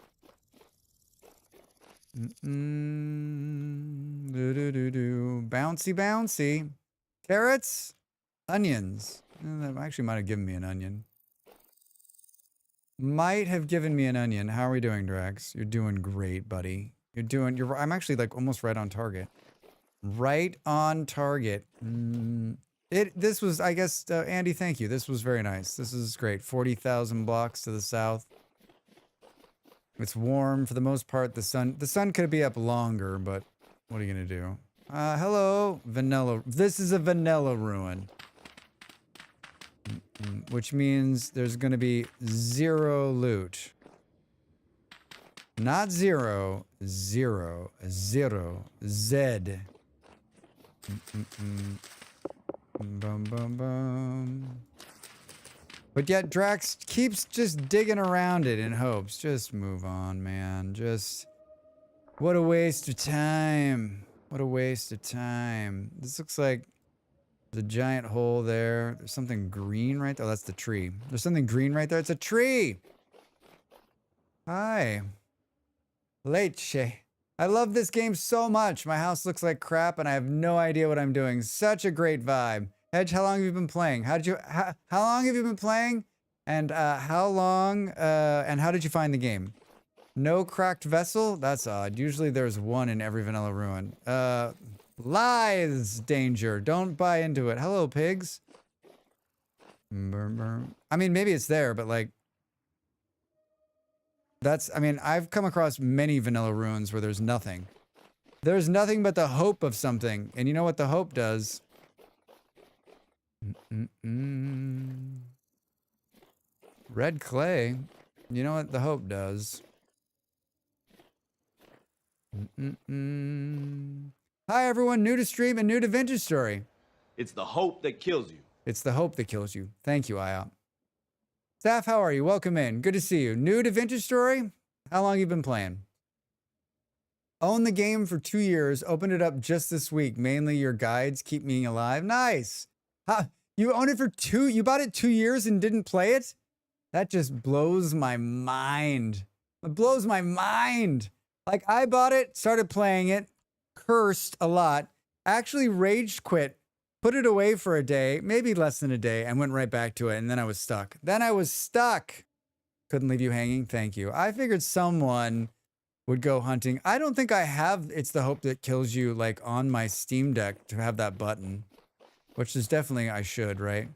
Bouncy, bouncy. Carrots? Onions. That actually might have given me an onion. Might have given me an onion. How are we doing, Drax? You're doing great, buddy. I'm actually, like, almost right on target. Right on target. This was, I guess, Andy, thank you. This was very nice. This is great. 40,000 blocks to the south. It's warm for the most part. The sun could be up longer, but what are you gonna do? Hello, vanilla. This is a vanilla ruin. Which means there's gonna be 0 loot. Not 0, 0, 0, Z. Bum, bum, bum. But yet Drax keeps just digging around it in hopes. Just move on, man. Just... What a waste of time. What a waste of time. This looks like there's a giant hole there. There's something green right there. Oh, that's the tree. There's something green right there. It's a tree. Hi. Leche. I love this game so much. My house looks like crap and I have no idea what I'm doing. Such a great vibe. Hedge, how long have you been playing? How long have you been playing? And how did you find the game? No cracked vessel? That's odd. Usually there's one in every vanilla ruin. Lies, danger. Don't buy into it. Hello, pigs. I mean, maybe it's there, but like... I mean, I've come across many vanilla ruins where there's nothing. There's nothing but the hope of something. And you know what the hope does? Red clay. You know what the hope does? Hi, everyone. New to stream and new to Vintage Story.
It's the hope that kills you.
It's the hope that kills you. Thank you, IOP. Staff, how are you? Welcome in. Good to see you. New to Vintage Story? How long you been playing? Own the game for 2 years. Opened it up just this week. Mainly your guides keep me alive. Nice. You owned it for you bought it 2 years and didn't play it? That just blows my mind. It blows my mind. Like, I bought it, started playing it, cursed a lot, actually rage quit, put it away for a day, maybe less than a day, and went right back to it, and then I was stuck. Couldn't leave you hanging. Thank you. I figured someone would go hunting. I don't think I have It's the Hope That Kills You, like, on my Steam Deck to have that button, which is definitely I should, right?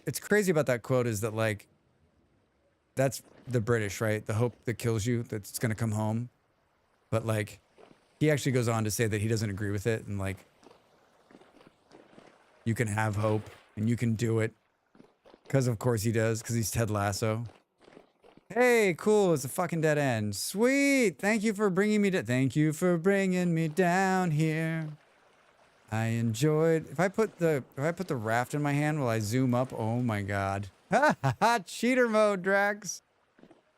It's crazy about that quote is that, like, that's the British, right? The hope that kills you, that's going to come home. But, like, he actually goes on to say that he doesn't agree with it, and, like, you can have hope, and you can do it. Because, of course, he does, because he's Ted Lasso. Hey, cool, it's a fucking dead end. Sweet! Thank you for bringing me down here. I enjoyed... If I put the raft in my hand, will I zoom up? Oh my god. Ha ha ha! Cheater mode, Drax!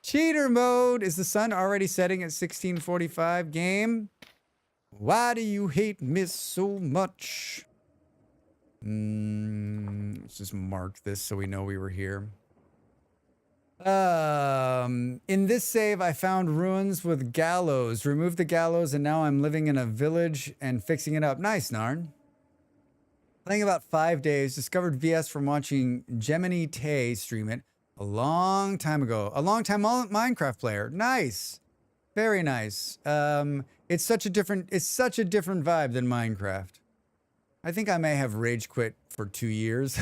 Cheater mode! Is the sun already setting at 16:45? Game? Why do you hate me so much? Let's just mark this so we know we were here. In this save, I found ruins with gallows. Removed the gallows, and now I'm living in a village and fixing it up. Nice, Narn. Playing about 5 days. Discovered VS from watching Gemini Tay stream it a long time ago. A long time Minecraft player. Nice. Very nice. It's such a different vibe than Minecraft. I think I may have rage quit for 2 years.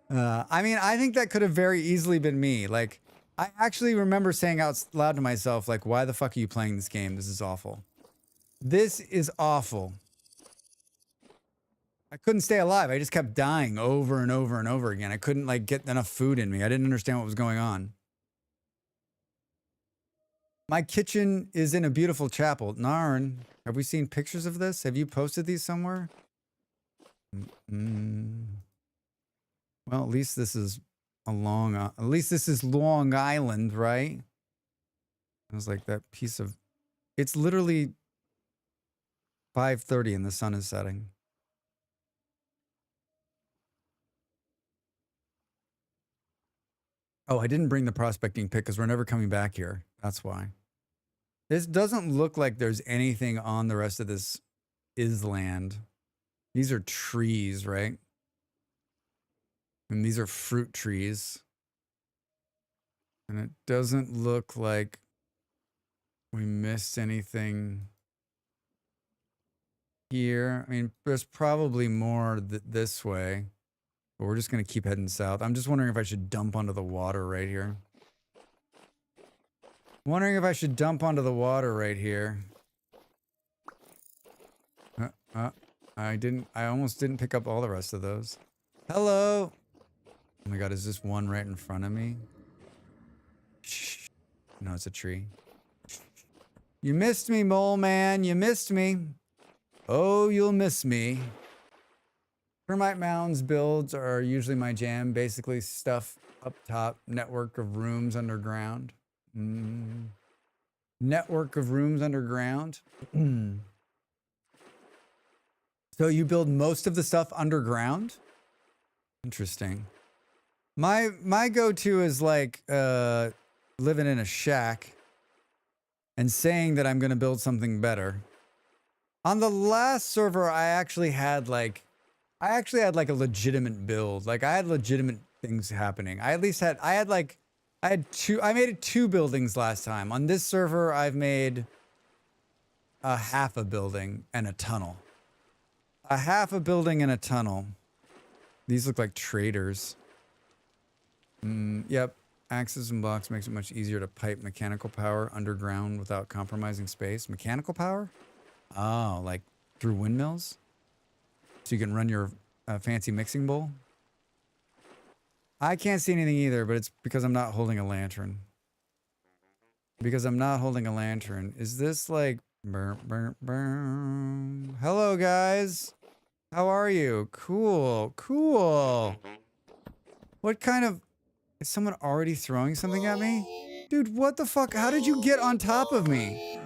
I mean, I think that could have very easily been me. Like, I actually remember saying out loud to myself, like, why the fuck are you playing this game? This is awful. This is awful. I couldn't stay alive. I just kept dying over and over and over again. I couldn't, like, get enough food in me. I didn't understand what was going on. My kitchen is in a beautiful chapel. Narn, have we seen pictures of this? Have you posted these somewhere? Well, at least this is Long Island, right? It was like that piece of... It's literally 5:30 and the sun is setting. Oh, I didn't bring the prospecting pick because we're never coming back here. That's why. This doesn't look like there's anything on the rest of this island. These are trees, right? And these are fruit trees. And it doesn't look like we missed anything here. I mean, there's probably more this way. But we're just going to keep heading south. I'm just wondering if I should dump onto the water right here. Wondering if I should dump onto the water right here. I almost didn't pick up all the rest of those. Hello. Oh my god, is this one right in front of me? No, it's a tree. You missed me, mole man. You missed me. Oh, you'll miss me. Termite mounds builds are usually my jam. Basically, stuff up top, network of rooms underground. Network of rooms underground. So you build most of the stuff underground? Interesting. My go-to is like living in a shack and saying that I'm going to build something better. On the last server, I actually had like a legitimate build. Like I had legitimate things happening. I made it 2 buildings last time. On this server, I've made a half a building and a tunnel. A half a building and a tunnel. These look like traders. Yep. Axes and blocks makes it much easier to pipe mechanical power underground without compromising space. Mechanical power? Oh, like through windmills? So you can run your fancy mixing bowl? I can't see anything either, but it's because I'm not holding a lantern. Because I'm not holding a lantern. Is this like... Hello, guys. How are you? Cool. Cool. What kind of... Is someone already throwing something at me? Dude, what the fuck? How did you get on top of me?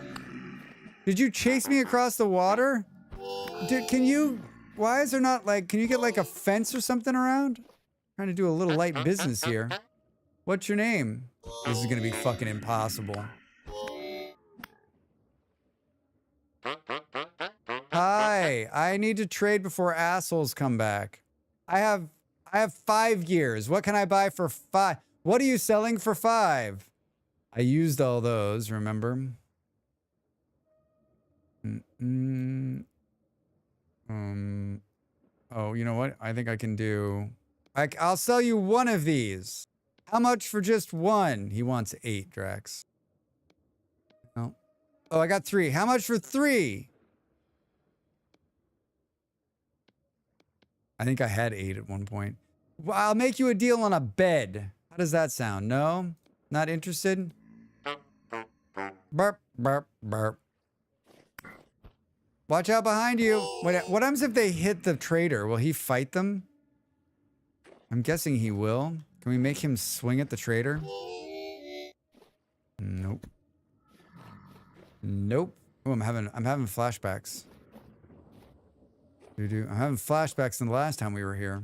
Did you chase me across the water? Dude, can you... Why is there not like... Can you get like a fence or something around? Trying to do a little light business here. What's your name? This is gonna be fucking impossible. Hi, I need to trade before assholes come back. I have 5 years. What can I buy for 5? What are you selling for 5? I used all those, remember? Oh, you know what? I think I can do... I'll sell you 1 of these. How much for just 1? He wants 8, Drax. Oh, I got 3. How much for 3? I think I had 8 at one point. Well, I'll make you a deal on a bed. How does that sound? No? Not interested? Burp, burp, burp. Watch out behind you. What happens if they hit the trader? Will he fight them? I'm guessing he will. Can we make him swing at the trader? Nope. Nope. Oh, I'm having flashbacks. I'm having flashbacks than the last time we were here.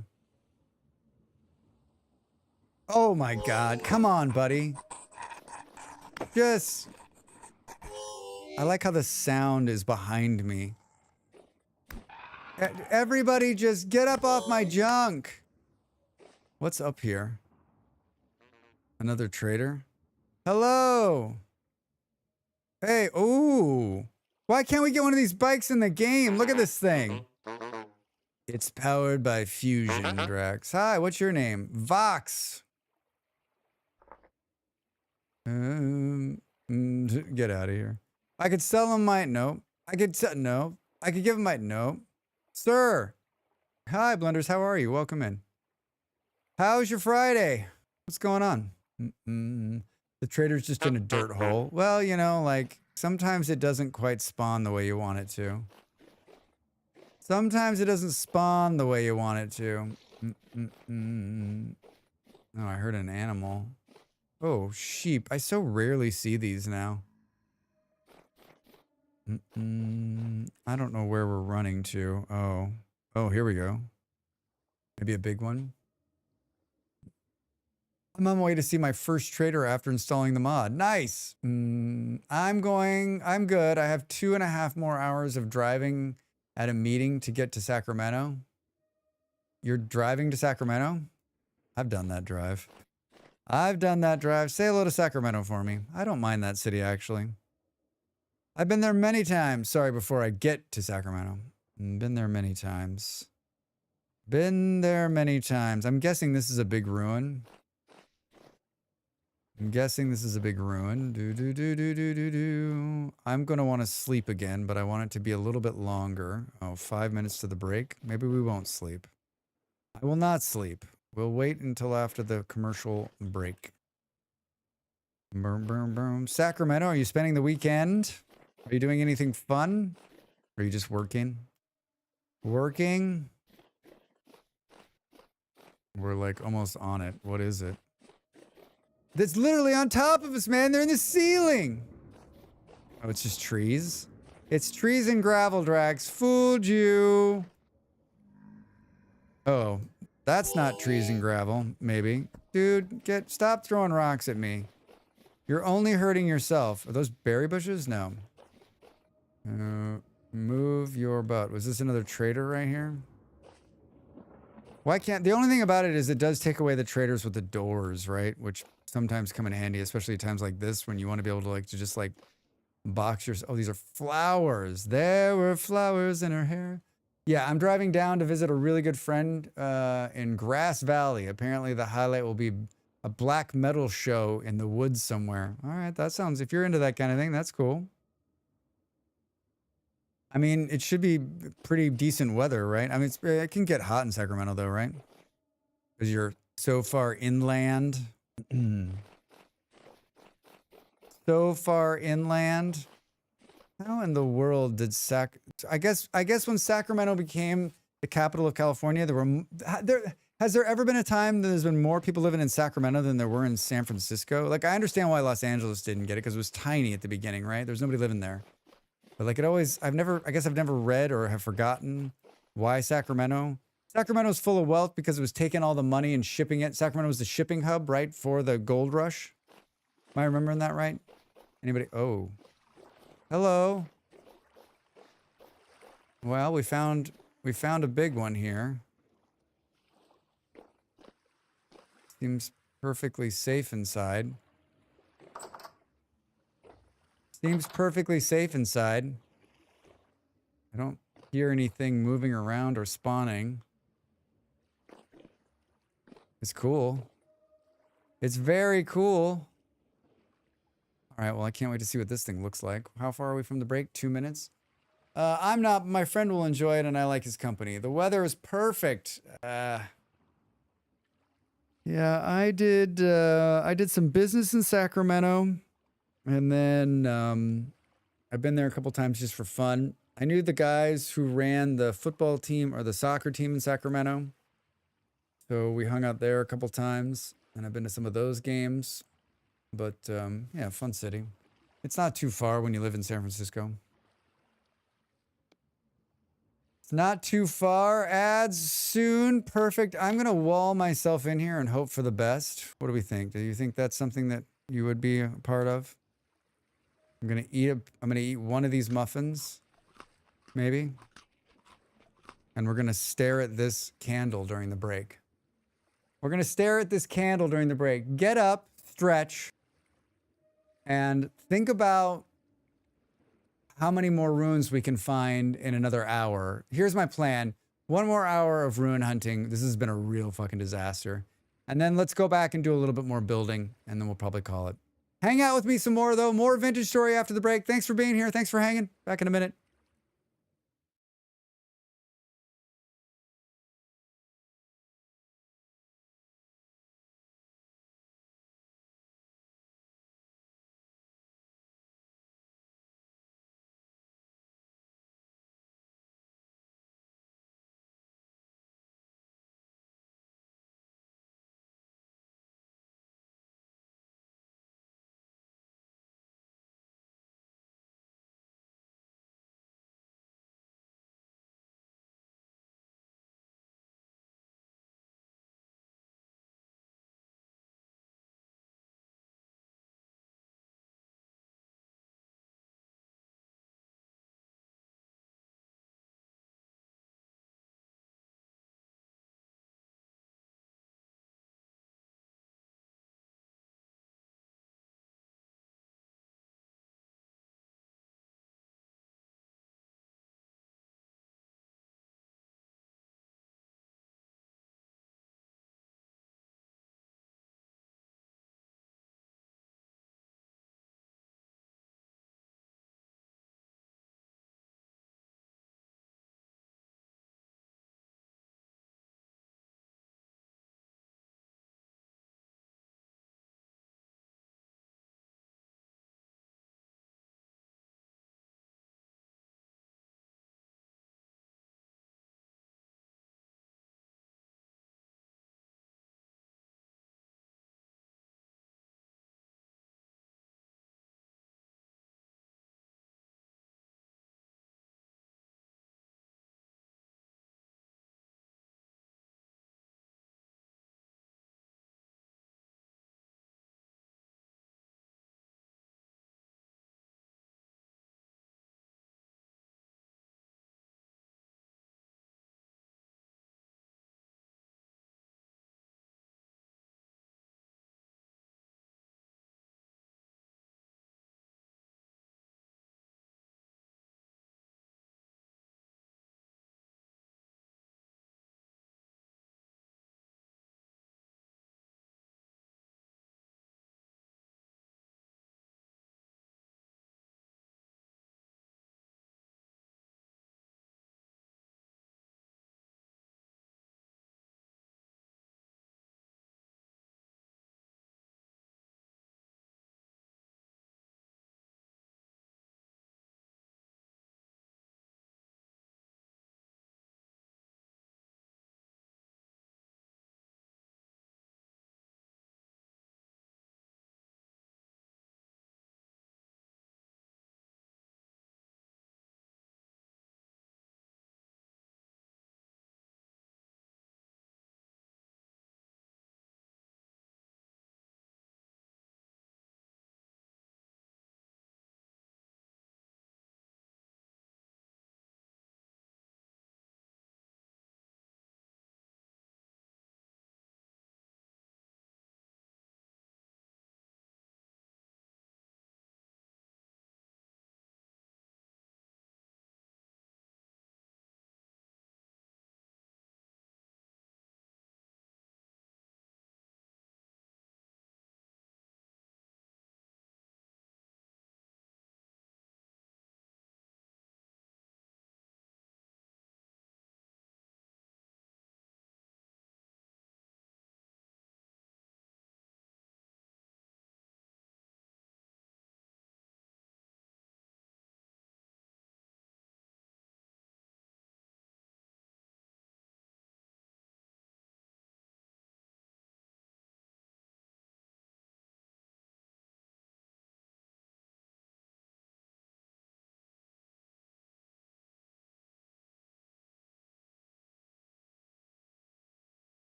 Oh my god. Come on, buddy. Just... I like how the sound is behind me. Everybody just get up off my junk. What's up here? Another trader? Hello. Hey, ooh. Why can't we get one of these bikes in the game? Look at this thing. It's powered by fusion, Drax. Hi, what's your name? Vox. Get out of here. I could sell him my... Nope. I could give him my... Nope. Sir. Hi, Blenders. How are you? Welcome in. How's your Friday? What's going on? The trader's just in a dirt hole. Well, you know, like, sometimes it doesn't quite spawn the way you want it to. Sometimes it doesn't spawn the way you want it to. Oh, I heard an animal. Oh, sheep. I so rarely see these now. I don't know where we're running to. Oh, here we go. Maybe a big one. I'm on my way to see my first trader after installing the mod. Nice. I'm good. I have 2.5 more hours of driving at a meeting to get to Sacramento. You're driving to Sacramento? I've done that drive. Say hello to Sacramento for me. I don't mind that city, actually. I've been there many times. Sorry, before I get to Sacramento. Been there many times. I'm guessing this is a big ruin. I'm gonna want to sleep again, but I want it to be a little bit longer. Oh, 5 minutes to the break. Maybe we won't sleep. I will not sleep. We'll wait until after the commercial break. Boom, boom, boom. Sacramento, are you spending the weekend? Are you doing anything fun? Or are you just working? Working? We're like almost on it. What is it? That's literally on top of us, man. They're in the ceiling. Oh, it's just trees? It's trees and gravel, Drax. Fooled you. Oh, that's not trees and gravel, maybe. Dude, stop throwing rocks at me. You're only hurting yourself. Are those berry bushes? No. Move your butt. Was this another trader right here? Why can't... The only thing about it is it does take away the traders with the doors, right? Which sometimes come in handy, especially at times like this when you want to be able to just box your... Oh, these are flowers. There were flowers in her hair. Yeah, I'm driving down to visit a really good friend in Grass Valley. Apparently the highlight will be a black metal show in the woods somewhere. All right, that sounds... If you're into that kind of thing, that's cool. I mean, it should be pretty decent weather, right? I mean, it can get hot in Sacramento, though, right? Because you're so far inland. So far inland. How in the world did I guess when Sacramento became the capital of California, has there ever been a time that there's been more people living in Sacramento than there were in San Francisco? Like, I understand why Los Angeles didn't get it because it was tiny at the beginning, right? There's nobody living there. But like I guess I've never read or have forgotten why Sacramento. Sacramento's full of wealth because it was taking all the money and shipping it. Sacramento was the shipping hub, right, for the gold rush. Am I remembering that right? Anybody? Oh. Hello. Well, we found a big one here. Seems perfectly safe inside. Seems perfectly safe inside. I don't hear anything moving around or spawning. It's cool. It's very cool. All right, well, I can't wait to see what this thing looks like. How far are we from the break? 2 minutes? I'm not. My friend will enjoy it, and I like his company. The weather is perfect. Yeah, I did some business in Sacramento. And then I've been there a couple times just for fun. I knew the guys who ran the football team or the soccer team in Sacramento. So we hung out there a couple times, and I've been to some of those games. But yeah, fun city. It's not too far when you live in San Francisco. It's not too far. Ads soon. Perfect. I'm going to wall myself in here and hope for the best. What do we think? Do you think that's something that you would be a part of? I'm gonna eat one of these muffins, maybe. And we're gonna stare at this candle during the break. We're gonna stare at this candle during the break. Get up, stretch, and think about how many more ruins we can find in another hour. Here's my plan. 1 more hour of ruin hunting. This has been a real fucking disaster. And then let's go back and do a little bit more building, and then we'll probably call it. Hang out with me some more, though. More vintage story after the break. Thanks for being here. Thanks for hanging. Back in a minute.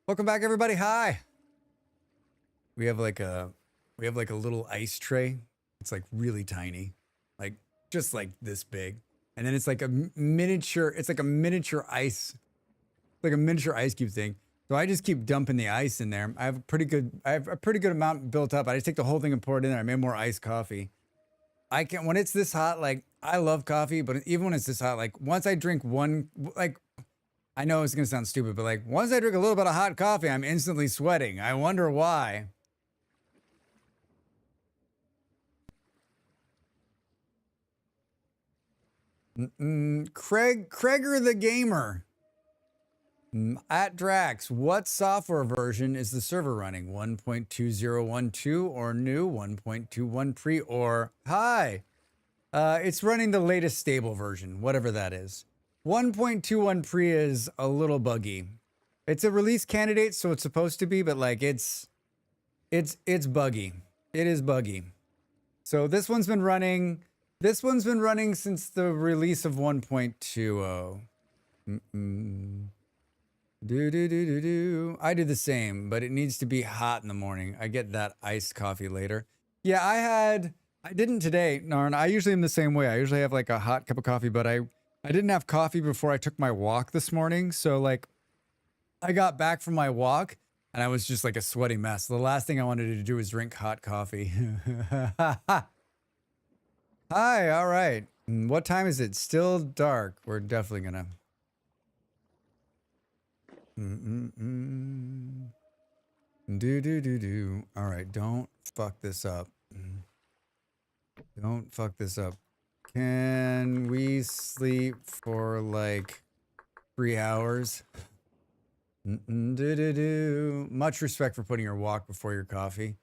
Welcome back, everybody. Hi. We have like a little ice tray. It's like really tiny, like just like this big, and then it's like a miniature. It's like a miniature ice, like a miniature ice cube thing. So I just keep dumping the ice in there. I have a pretty good amount built up. I just take the whole thing and pour it in there. I made more iced coffee. I can when it's this hot. Like I love coffee, but even when it's this hot, like once I drink one, like. I know it's gonna sound stupid, but like once I drink a little bit of hot coffee, I'm instantly sweating. I wonder why. Kreger the Gamer. At Drax, what software version is the server running? 1.2012 or new? 1.21 pre or hi? It's running the latest stable version, whatever that is. 1.21 pre is a little buggy. It's a release candidate, so it's supposed to be, but like it's buggy. It is buggy. So this one's been running since the release of 1.20. I do the same, but it needs to be hot in the morning. I get that iced coffee later. Yeah, I didn't today, Narn. I usually am the same way. I usually have like a hot cup of coffee, but I didn't have coffee before I took my walk this morning. So like I got back from my walk and I was just like a sweaty mess. The last thing I wanted to do was drink hot coffee. Hi, all right. What time is it? Still dark. We're definitely gonna. Do. All right, don't fuck this up. Don't fuck this up. Can we sleep for like 3 hours? Much respect for putting your walk before your coffee.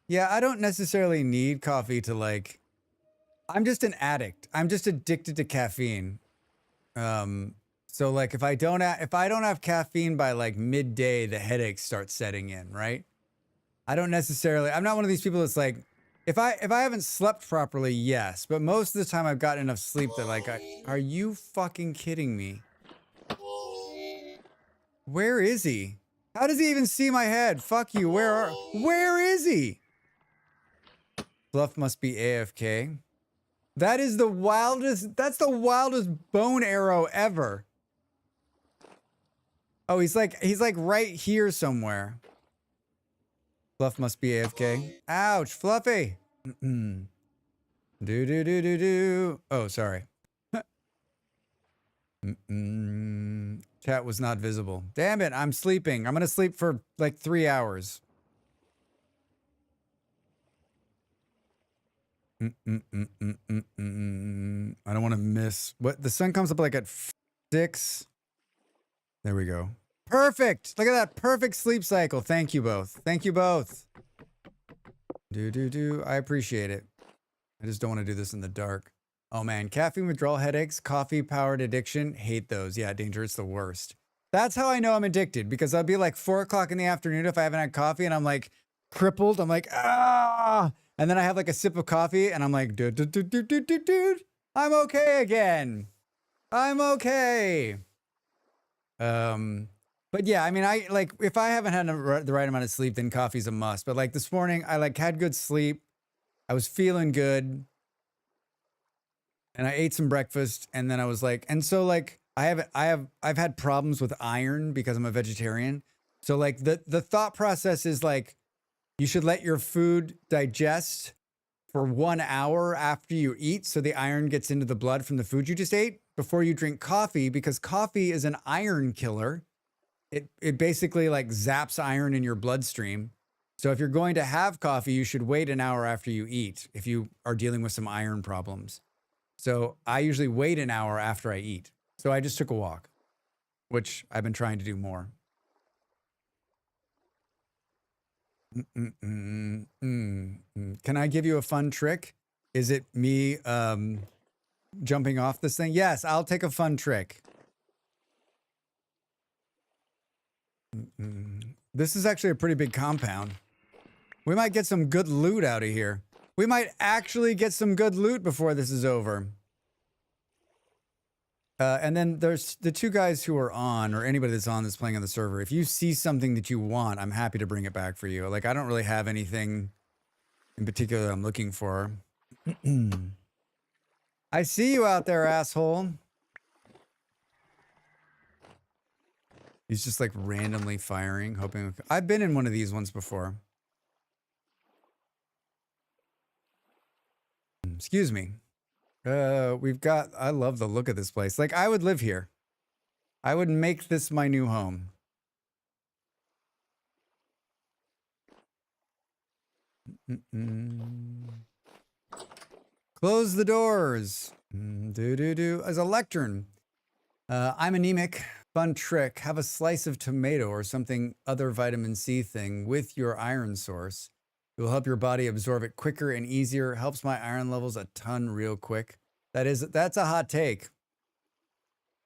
Yeah, I don't necessarily need coffee to like. I'm just an addict. I'm just addicted to caffeine. So like if I don't have caffeine by like midday, the headaches start setting in, right? I'm not one of these people that's like, if I haven't slept properly, yes, but most of the time I've gotten enough sleep that like, are you fucking kidding me? Where is he? How does he even see my head? Fuck you. Where is he? Fluff must be AFK. That's the wildest bone arrow ever. Oh, he's like right here somewhere. Fluff must be AFK. Ouch, Fluffy. Do. Oh, sorry. Chat was not visible. Damn it, I'm sleeping. I'm gonna sleep for like 3 hours. I don't want to miss what the sun comes up like at 6. There we go. Perfect. Look at that perfect sleep cycle. Thank you both. Thank you both. Do. I appreciate it. I just don't want to do this in the dark. Oh man, caffeine withdrawal headaches, coffee powered addiction. Hate those. Yeah, Danger, it's the worst. That's how I know I'm addicted, because I'll be like 4 o'clock in the afternoon if I haven't had coffee and I'm like crippled. I'm like, ah. And then I have like a sip of coffee and I'm like, dude, I'm okay again. I'm okay. But yeah, I mean, I like, if I haven't had the right amount of sleep, then coffee's a must. But like this morning, I like had good sleep. I was feeling good. And I ate some breakfast and then I was like, and so like, I've had problems with iron because I'm a vegetarian. So like the thought process is like, you should let your food digest for 1 hour after you eat, so the iron gets into the blood from the food you just ate before you drink coffee, because coffee is an iron killer. It basically like zaps iron in your bloodstream. So if you're going to have coffee, you should wait an hour after you eat if you are dealing with some iron problems. So I usually wait an hour after I eat. So I just took a walk, which I've been trying to do more. Can I give you a fun trick? Is it me jumping off this thing? Yes, I'll take a fun trick. This is actually a pretty big compound. We might get some good loot out of here. We might actually get some good loot before this is over. And then there's the two guys who are on, or anybody that's on that's playing on the server. If you see something that you want, I'm happy to bring it back for you. Like, I don't really have anything in particular that I'm looking for. I see you out there, asshole. He's just like randomly firing, hoping. I've been in one of these ones before. Excuse me. We've got, I love the look of this place. Like, I would live here. I would make this my new home. Close the doors. As a lectern. I'm anemic. Fun trick. Have a slice of tomato or something other vitamin C thing with your iron source. It will help your body absorb it quicker and easier. Helps my iron levels a ton real quick. That's a hot take.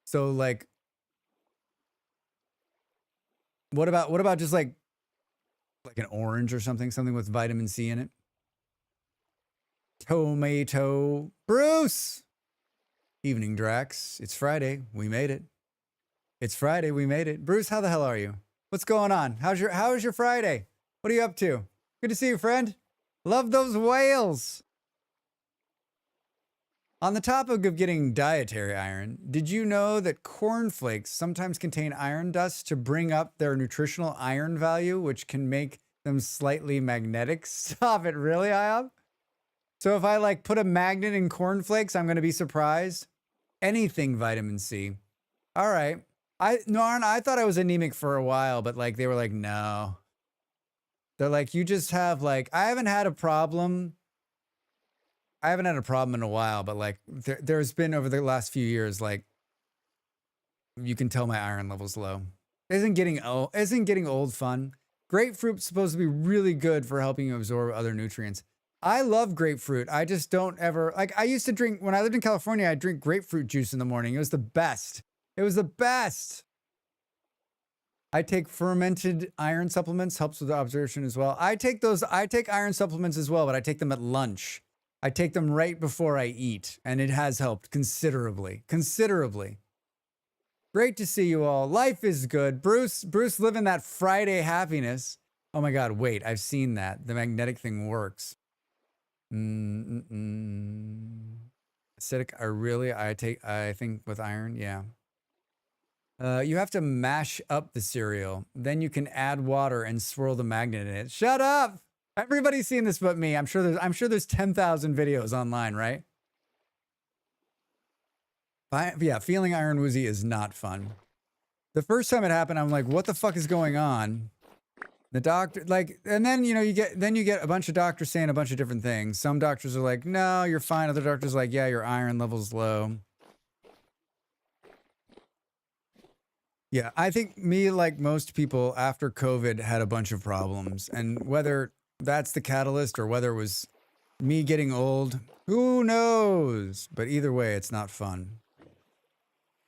So like, what about just like an orange or something with vitamin C in it? Tomato. Bruce! Evening, Drax. It's Friday. We made it. It's Friday. We made it. Bruce, how the hell are you? What's going on? How was your Friday? What are you up to? Good to see you, friend. Love those whales. On the topic of getting dietary iron, did you know that cornflakes sometimes contain iron dust to bring up their nutritional iron value, which can make them slightly magnetic? Stop it, really, Iop? So if I like put a magnet in cornflakes, I'm going to be surprised? Anything vitamin C. All right. I thought I was anemic for a while, but like they were like, no. They're like, you just have like, I haven't had a problem in a while, but like there's been over the last few years, like you can tell my iron level's low. Isn't getting old fun? Grapefruit's supposed to be really good for helping you absorb other nutrients. I love grapefruit. I just don't ever, like I used to drink, when I lived in California, I'd drink grapefruit juice in the morning. It was the best. It was the best. I take fermented iron supplements, helps with the absorption as well. I take iron supplements as well, but I take them at lunch. I take them right before I eat, and it has helped considerably. Great to see you all. Life is good. Bruce living that Friday happiness. Oh my God, wait, I've seen that. The magnetic thing works. Acidic, I think with iron, yeah. You have to mash up the cereal. Then you can add water and swirl the magnet in it. Shut up! Everybody's seen this but me. I'm sure there's 10,000 videos online, right? Yeah, feeling iron woozy is not fun. The first time it happened, I'm like, what the fuck is going on? The doctor, like, and then, you get a bunch of doctors saying a bunch of different things. Some doctors are like, no, you're fine. Other doctors are like, yeah, your iron level's low. Yeah, I think me, like most people after COVID, had a bunch of problems. And whether that's the catalyst or whether it was me getting old, who knows? But either way, it's not fun.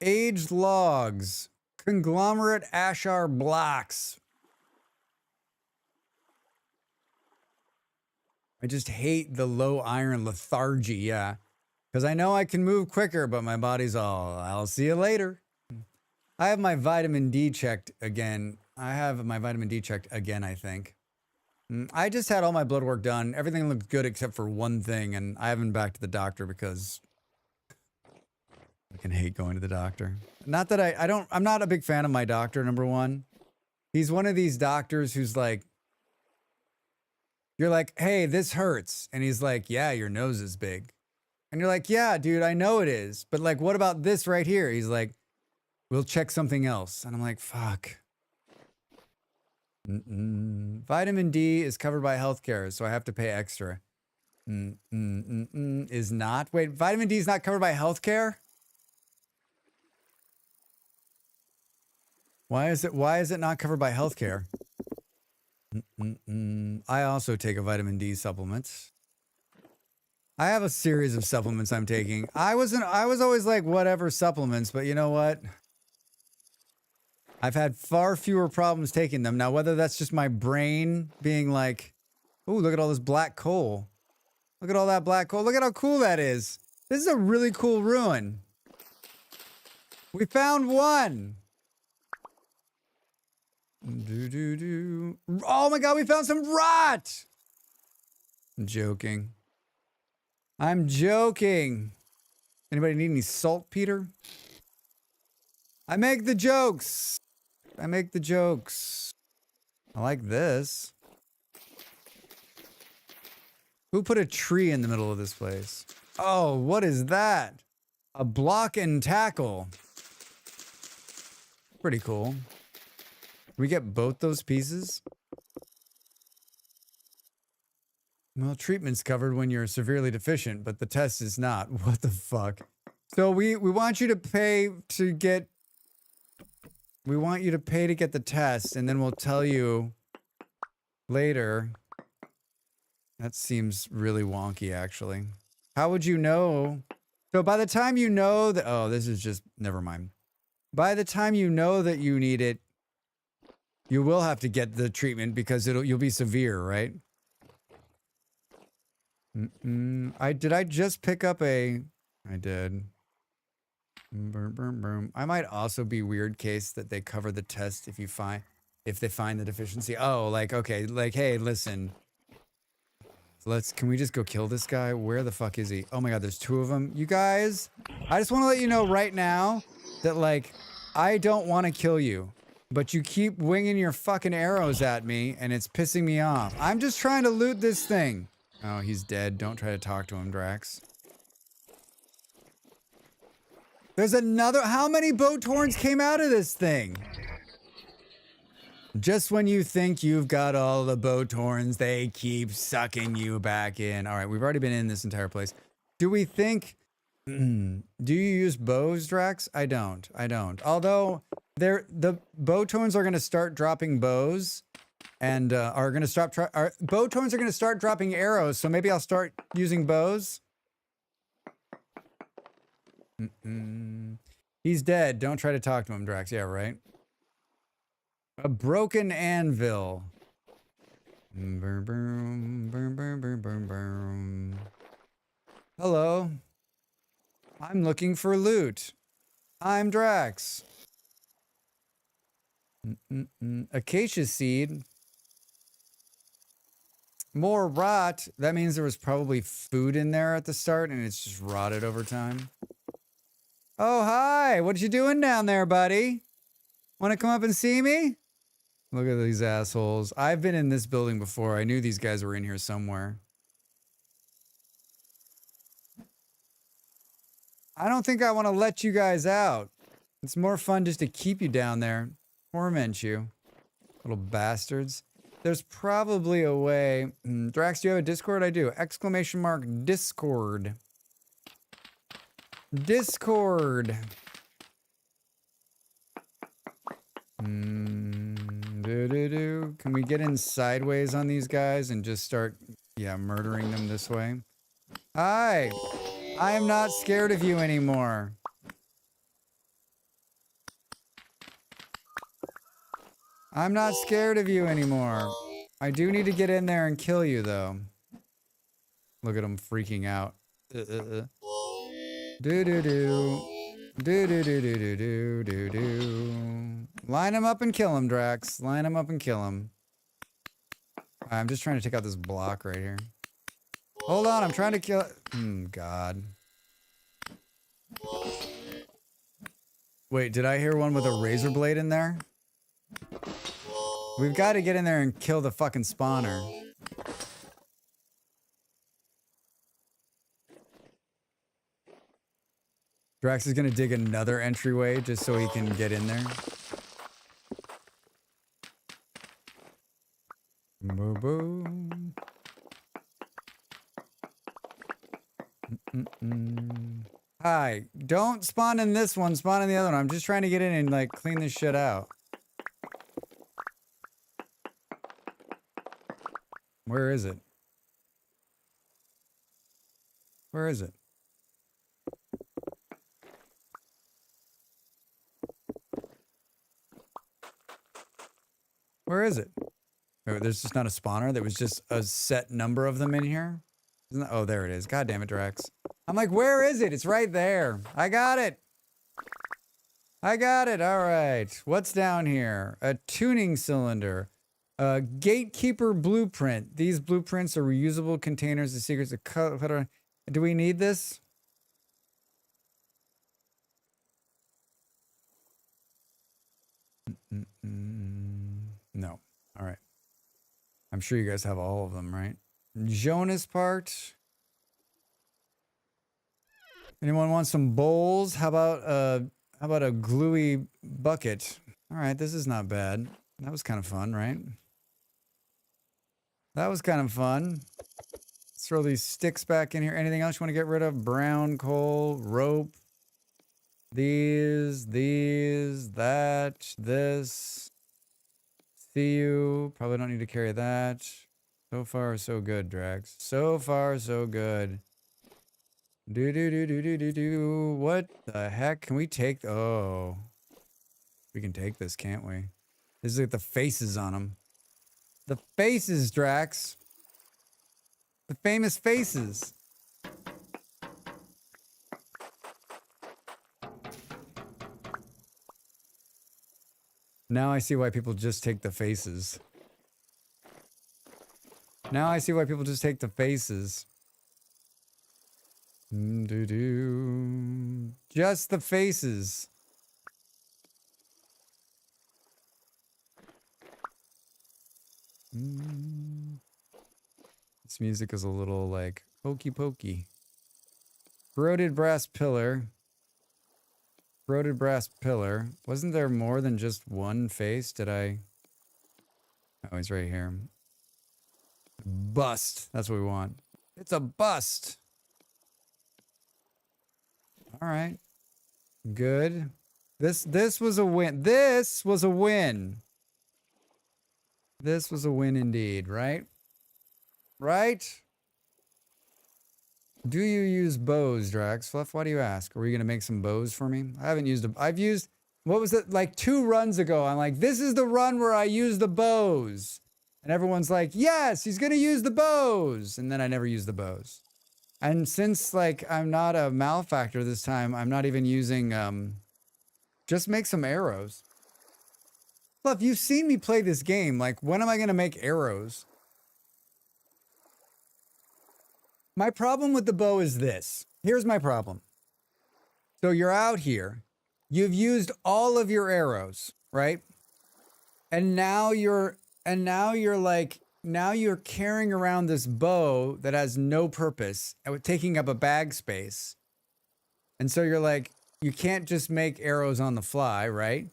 Aged logs, conglomerate ashar blocks. I just hate the low iron lethargy, yeah. Because I know I can move quicker, but my body's all, I'll see you later. I have my vitamin D checked again. I think. I just had all my blood work done. Everything looked good except for one thing, and I haven't been back to the doctor because I can hate going to the doctor. Not that I'm not a big fan of my doctor, number one. He's one of these doctors who's like, you're like, hey, this hurts. And he's like, yeah, your nose is big. And you're like, yeah, dude, I know it is. But like, what about this right here? He's like, we'll check something else. And I'm like, fuck. Vitamin D is covered by healthcare, so I have to pay extra. Is not. Wait, vitamin D is not covered by healthcare? Why is it not covered by healthcare? I also take a vitamin D supplement. I have a series of supplements I'm taking. I was always like, whatever supplements, but you know what? I've had far fewer problems taking them. Now, whether that's just my brain being like, oh, look at all this black coal. Look at all that black coal. Look at how cool that is. This is a really cool ruin. We found one. Oh my god, we found some rot. I'm joking. I'm joking. Anybody need any saltpeter? I make the jokes. I make the jokes. I like this. Who put a tree in the middle of this place? Oh, what is that? A block and tackle. Pretty cool. Can we get both those pieces? Well, treatment's covered when you're severely deficient, but the test is not. What the fuck? So we want you to pay to get... We want you to pay to get the test, and then we'll tell you later. That seems really wonky, actually. How would you know? So by the time you know that... Oh, this is just... Never mind. By the time you know that you need it, you will have to get the treatment because you'll be severe, right? Did I just pick up a... I did. I might also be weird case that they cover the test if they find the deficiency. Oh, like, okay, like, hey, listen. Can we just go kill this guy? Where the fuck is he? Oh my god, there's two of them. You guys, I just want to let you know right now that, like, I don't want to kill you, but you keep winging your fucking arrows at me and it's pissing me off. I'm just trying to loot this thing. Oh, he's dead. Don't try to talk to him, Drax. There's another... How many boat horns came out of this thing? Just when you think you've got all the boat horns, they keep sucking you back in. All right, we've already been in this entire place. Do we think... do you use bows, Drax? I don't. Although, the boat horns are going to start dropping bows. And are going to stop... boat horns are going to start dropping arrows, so maybe I'll start using bows. He's dead. Don't try to talk to him, Drax. Yeah, right? A broken anvil. Hello. I'm looking for loot. I'm Drax. Acacia seed. More rot. That means there was probably food in there at the start and it's just rotted over time. Oh, hi. What you doing down there, buddy? Want to come up and see me? Look at these assholes. I've been in this building before. I knew these guys were in here somewhere. I don't think I want to let you guys out. It's more fun just to keep you down there. Torment you. Little bastards. There's probably a way. Drax, do you have a Discord? I do. Exclamation mark Discord. Discord. Can we get in sideways on these guys and just start, murdering them this way? Hi. I am not scared of you anymore. I'm not scared of you anymore. I do need to get in there and kill you, though. Look at them freaking out. Do-do-do. Do-do-do-do-do-do-do. Line him up and kill him, Drax. Line him up and kill him. I'm just trying to take out this block right here. Hold on, I'm trying to kill it. God. Wait, did I hear one with a razor blade in there? We've got to get in there and kill the fucking spawner. Drax is gonna dig another entryway just so he can get in there. Boo-boo. Hi, don't spawn in this one, spawn in the other one. I'm just trying to get in and, like, clean this shit out. Where is it? Where is it? Where is it? Oh, there's just not a spawner. There was just a set number of them in here. Isn't that, oh, there it is. God damn it, Drax. I'm like, where is it? It's right there. I got it. I got it. All right. What's down here? A tuning cylinder. A gatekeeper blueprint. These blueprints are reusable containers of secrets. Do we need this? No. All right. I'm sure you guys have all of them, right? Jonas part. Anyone want some bowls? How about a gluey bucket? All right, this is not bad. That was kind of fun, right? That was kind of fun. Let's throw these sticks back in here. Anything else you want to get rid of? Brown coal, rope. These, that, this. See you. Probably don't need to carry that. So far, so good, Drax. So far, so good. Do. What the heck? Can we take... Oh. We can take this, can't we? This is like the faces on them. The faces, Drax. The famous faces. Now I see why people just take the faces. Now I see why people just take the faces. Just the faces. This music is a little like hokey pokey. Corroded brass pillar. Corroded brass pillar. Wasn't there more than just one face? Did I? Oh, he's right here. Bust. That's what we want. It's a bust. All right. Good. This was a win. This was a win. This was a win indeed, right? Right? Do you use bows, Drax? Fluff, why do you ask? Are you going to make some bows for me? I haven't used I've used, what was it? Like 2 runs ago, I'm like, this is the run where I use the bows. And everyone's like, yes, he's going to use the bows. And then I never use the bows. And since like I'm not a malefactor this time, I'm not even using, just make some arrows. Fluff, you've seen me play this game. Like, when am I going to make arrows? My problem with the bow is this. Here's my problem. So you're out here. You've used all of your arrows, right? And now you're carrying around this bow that has no purpose and taking up a bag space. And so you're like, you can't just make arrows on the fly, right?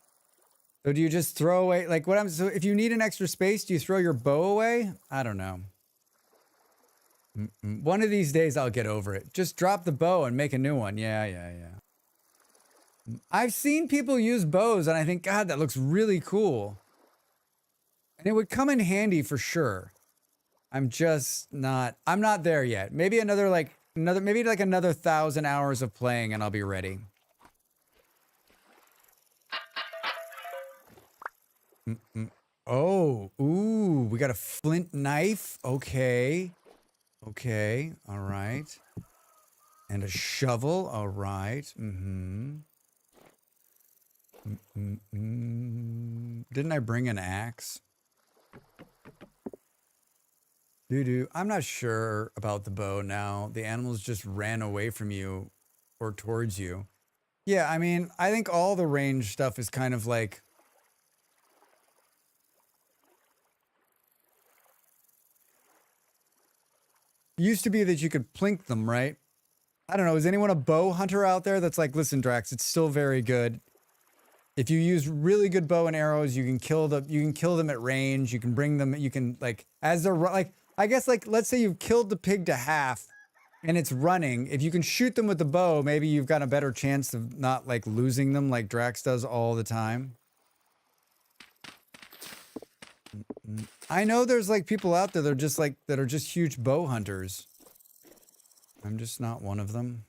So do you just throw away, like so if you need an extra space, do you throw your bow away? I don't know. One of these days I'll get over it. Just drop the bow and make a new one. Yeah. I've seen people use bows and I think, God, that looks really cool. And it would come in handy for sure. I'm not there yet. Maybe another 1,000 hours of playing and I'll be ready. Oh, ooh, we got a flint knife. Okay, all right. And a shovel, all right. Didn't I bring an axe? I'm not sure about the bow now. The animals just ran away from you or towards you. Yeah, I mean, I think all the range stuff is kind of like... Used to be that you could plink them, right? I don't know. Is anyone a bow hunter out there that's like, listen, Drax, it's still very good. If you use really good bow and arrows, you can kill them at range. You can bring them, you can like, as they're like, I guess like, let's say you've killed the pig to half and it's running. If you can shoot them with the bow, maybe you've got a better chance of not like losing them like Drax does all the time. I know there's like people out there that are just huge bow hunters. I'm just not one of them.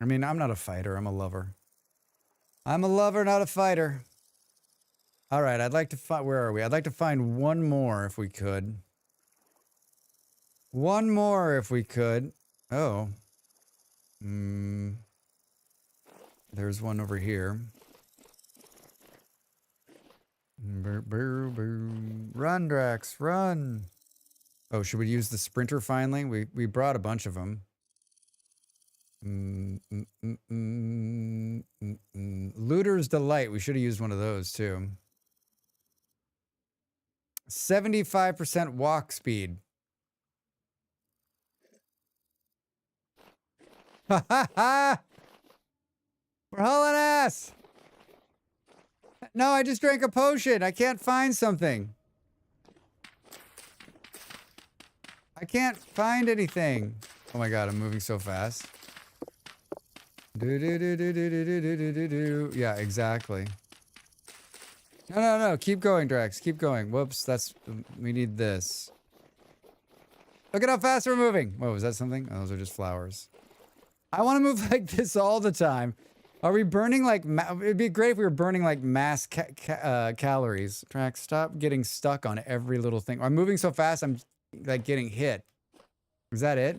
I mean, I'm not a fighter, I'm a lover. I'm a lover, not a fighter. All right, I'd like to find, where are we? I'd like to find one more if we could. One more if we could. Oh. There's one over here. Run, Drax, run. Oh, should we use the sprinter finally? We brought a bunch of them. Looter's Delight. We should have used one of those too. 75% walk speed. Ha ha ha! We're hauling ass! No, I just drank a potion. I can't find something. I can't find anything. Oh my god, I'm moving so fast. Yeah, exactly. No. Keep going, Drax. Keep going. Whoops, we need this. Look at how fast we're moving. Whoa, was that something? Oh, those are just flowers. I want to move like this all the time. Are we burning like... It'd be great if we were burning like mass calories. Drax, stop getting stuck on every little thing. I'm moving so fast, I'm like getting hit. Is that it?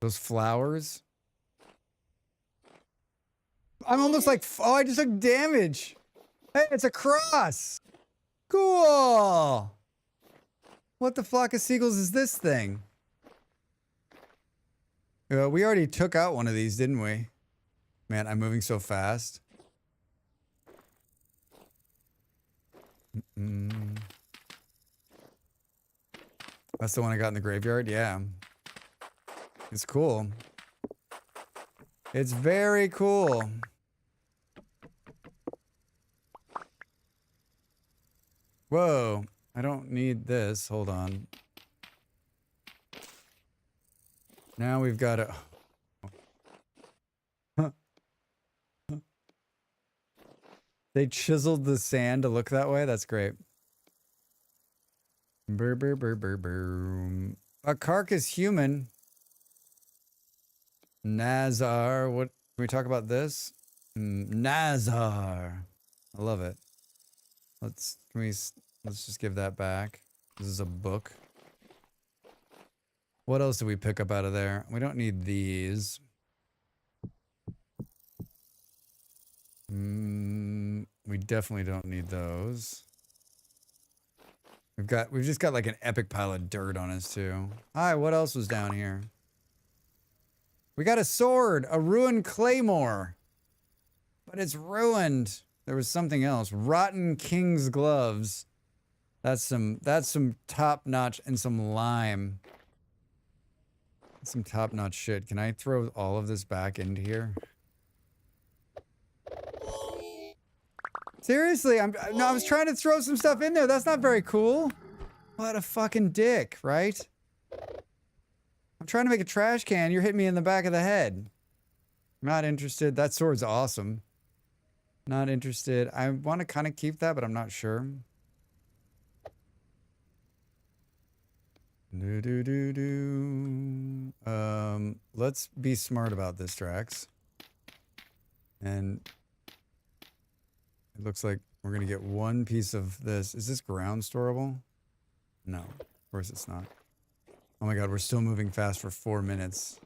Those flowers? I'm almost like... Oh, I just took damage. Hey, it's a cross. Cool. What the flock of seagulls is this thing? We already took out one of these, didn't we? Man, I'm moving so fast. That's the one I got in the graveyard? Yeah. It's cool. It's very cool. Whoa. I don't need this. Hold on. Now we've got to... They chiseled the sand to look that way? That's great. A carcass human. Nazar. What? Can we talk about this? Nazar. I love it. Let's just give that back. This is a book. What else do we pick up out of there? We don't need these. We definitely don't need those. We've just got like an epic pile of dirt on us too. Hi, what else was down here? We got a sword, a ruined claymore. But it's ruined. There was something else. Rotten king's gloves. That's some top notch and some lime. Some top notch shit. Can I throw all of this back into here? Seriously, I was trying to throw some stuff in there. That's not very cool. What a fucking dick, right? I'm trying to make a trash can. You're hitting me in the back of the head. Not interested. That sword's awesome. Not interested. I want to kind of keep that, but I'm not sure. Let's be smart about this, Drax. And it looks like we're going to get one piece of this. Is this ground storable? No, of course it's not. Oh my god, we're still moving fast for 4 minutes.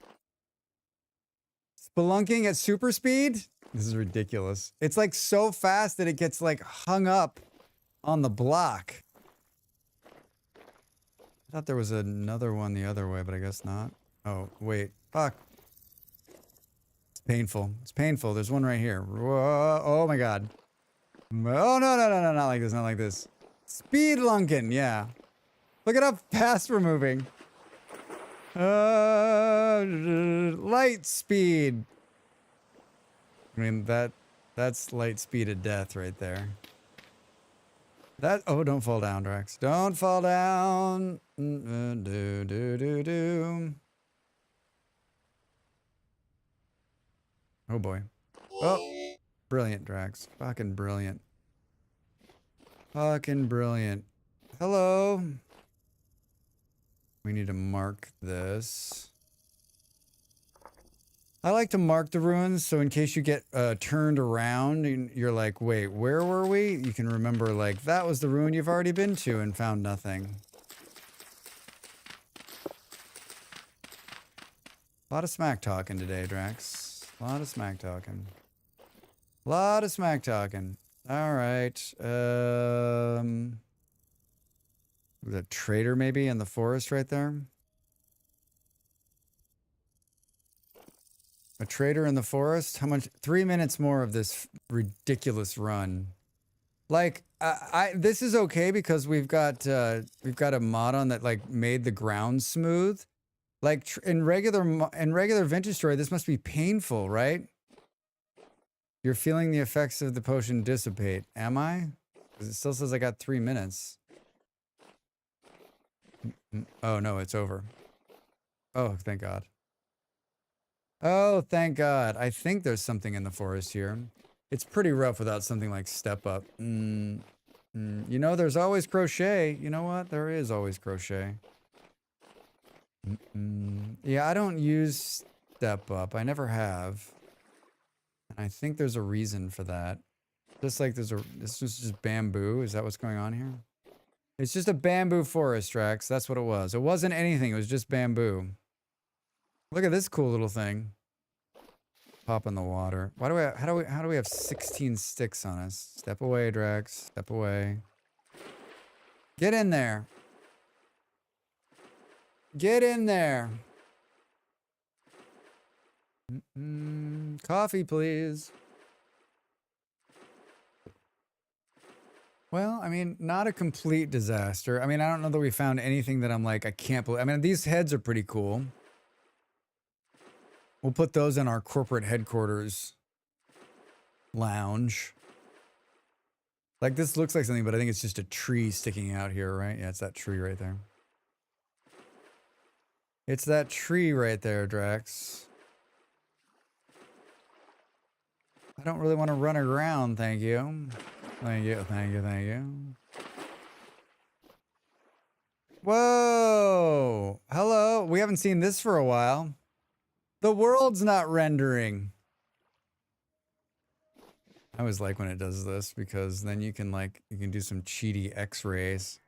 Spelunking at super speed? This is ridiculous. It's like so fast that it gets like hung up on the block. I thought there was another one the other way, but I guess not. Oh, wait. Fuck. It's painful. It's painful. There's one right here. Whoa. Oh my god. Oh, no, not like this, not like this. Speed lunkin', yeah. Look at how fast we're moving. Light speed. I mean, that's light speed of death right there. Oh, don't fall down, Drax. Don't fall down. Oh boy. Oh, brilliant, Drax. Fucking brilliant. Fucking brilliant. Hello. We need to mark this. I like to mark the ruins, so in case you get turned around and you're like, wait, where were we? You can remember, like, that was the ruin you've already been to and found nothing. A lot of smack talking today, Drax. A lot of smack talking. A lot of smack talking. All right. Was a trader maybe in the forest right there? A trader in the forest? How much? 3 minutes more of this ridiculous run. Like, this is okay because we've got a mod on that like made the ground smooth. Like in regular vintage story, this must be painful, right? You're feeling the effects of the potion dissipate. Am I? Because it still says I got 3 minutes. Oh no, it's over. Oh, thank God. Oh, thank God. I think there's something in the forest here. It's pretty rough without something like step up. You know, there's always crochet. You know what? There is always crochet. Yeah, I don't use step up. I never have. And I think there's a reason for that. Just like this is just bamboo. Is that what's going on here? It's just a bamboo forest, Drax. That's what it was. It wasn't anything. It was just bamboo. Look at this cool little thing. Pop in the water. Why do we? How do we have 16 sticks on us? Step away, Drax. Step away. Get in there. Get in there. Coffee, please. Well, I mean, not a complete disaster. I mean, I don't know that we found anything that I'm like, I can't believe. I mean, these heads are pretty cool. We'll put those in our corporate headquarters lounge. Like, this looks like something, but I think it's just a tree sticking out here, right? Yeah, it's that tree right there. It's that tree right there, Drax. I don't really want to run around, thank you. Thank you, thank you, thank you. Whoa! Hello! We haven't seen this for a while. The world's not rendering. I always like when it does this because then you can do some cheaty x-rays.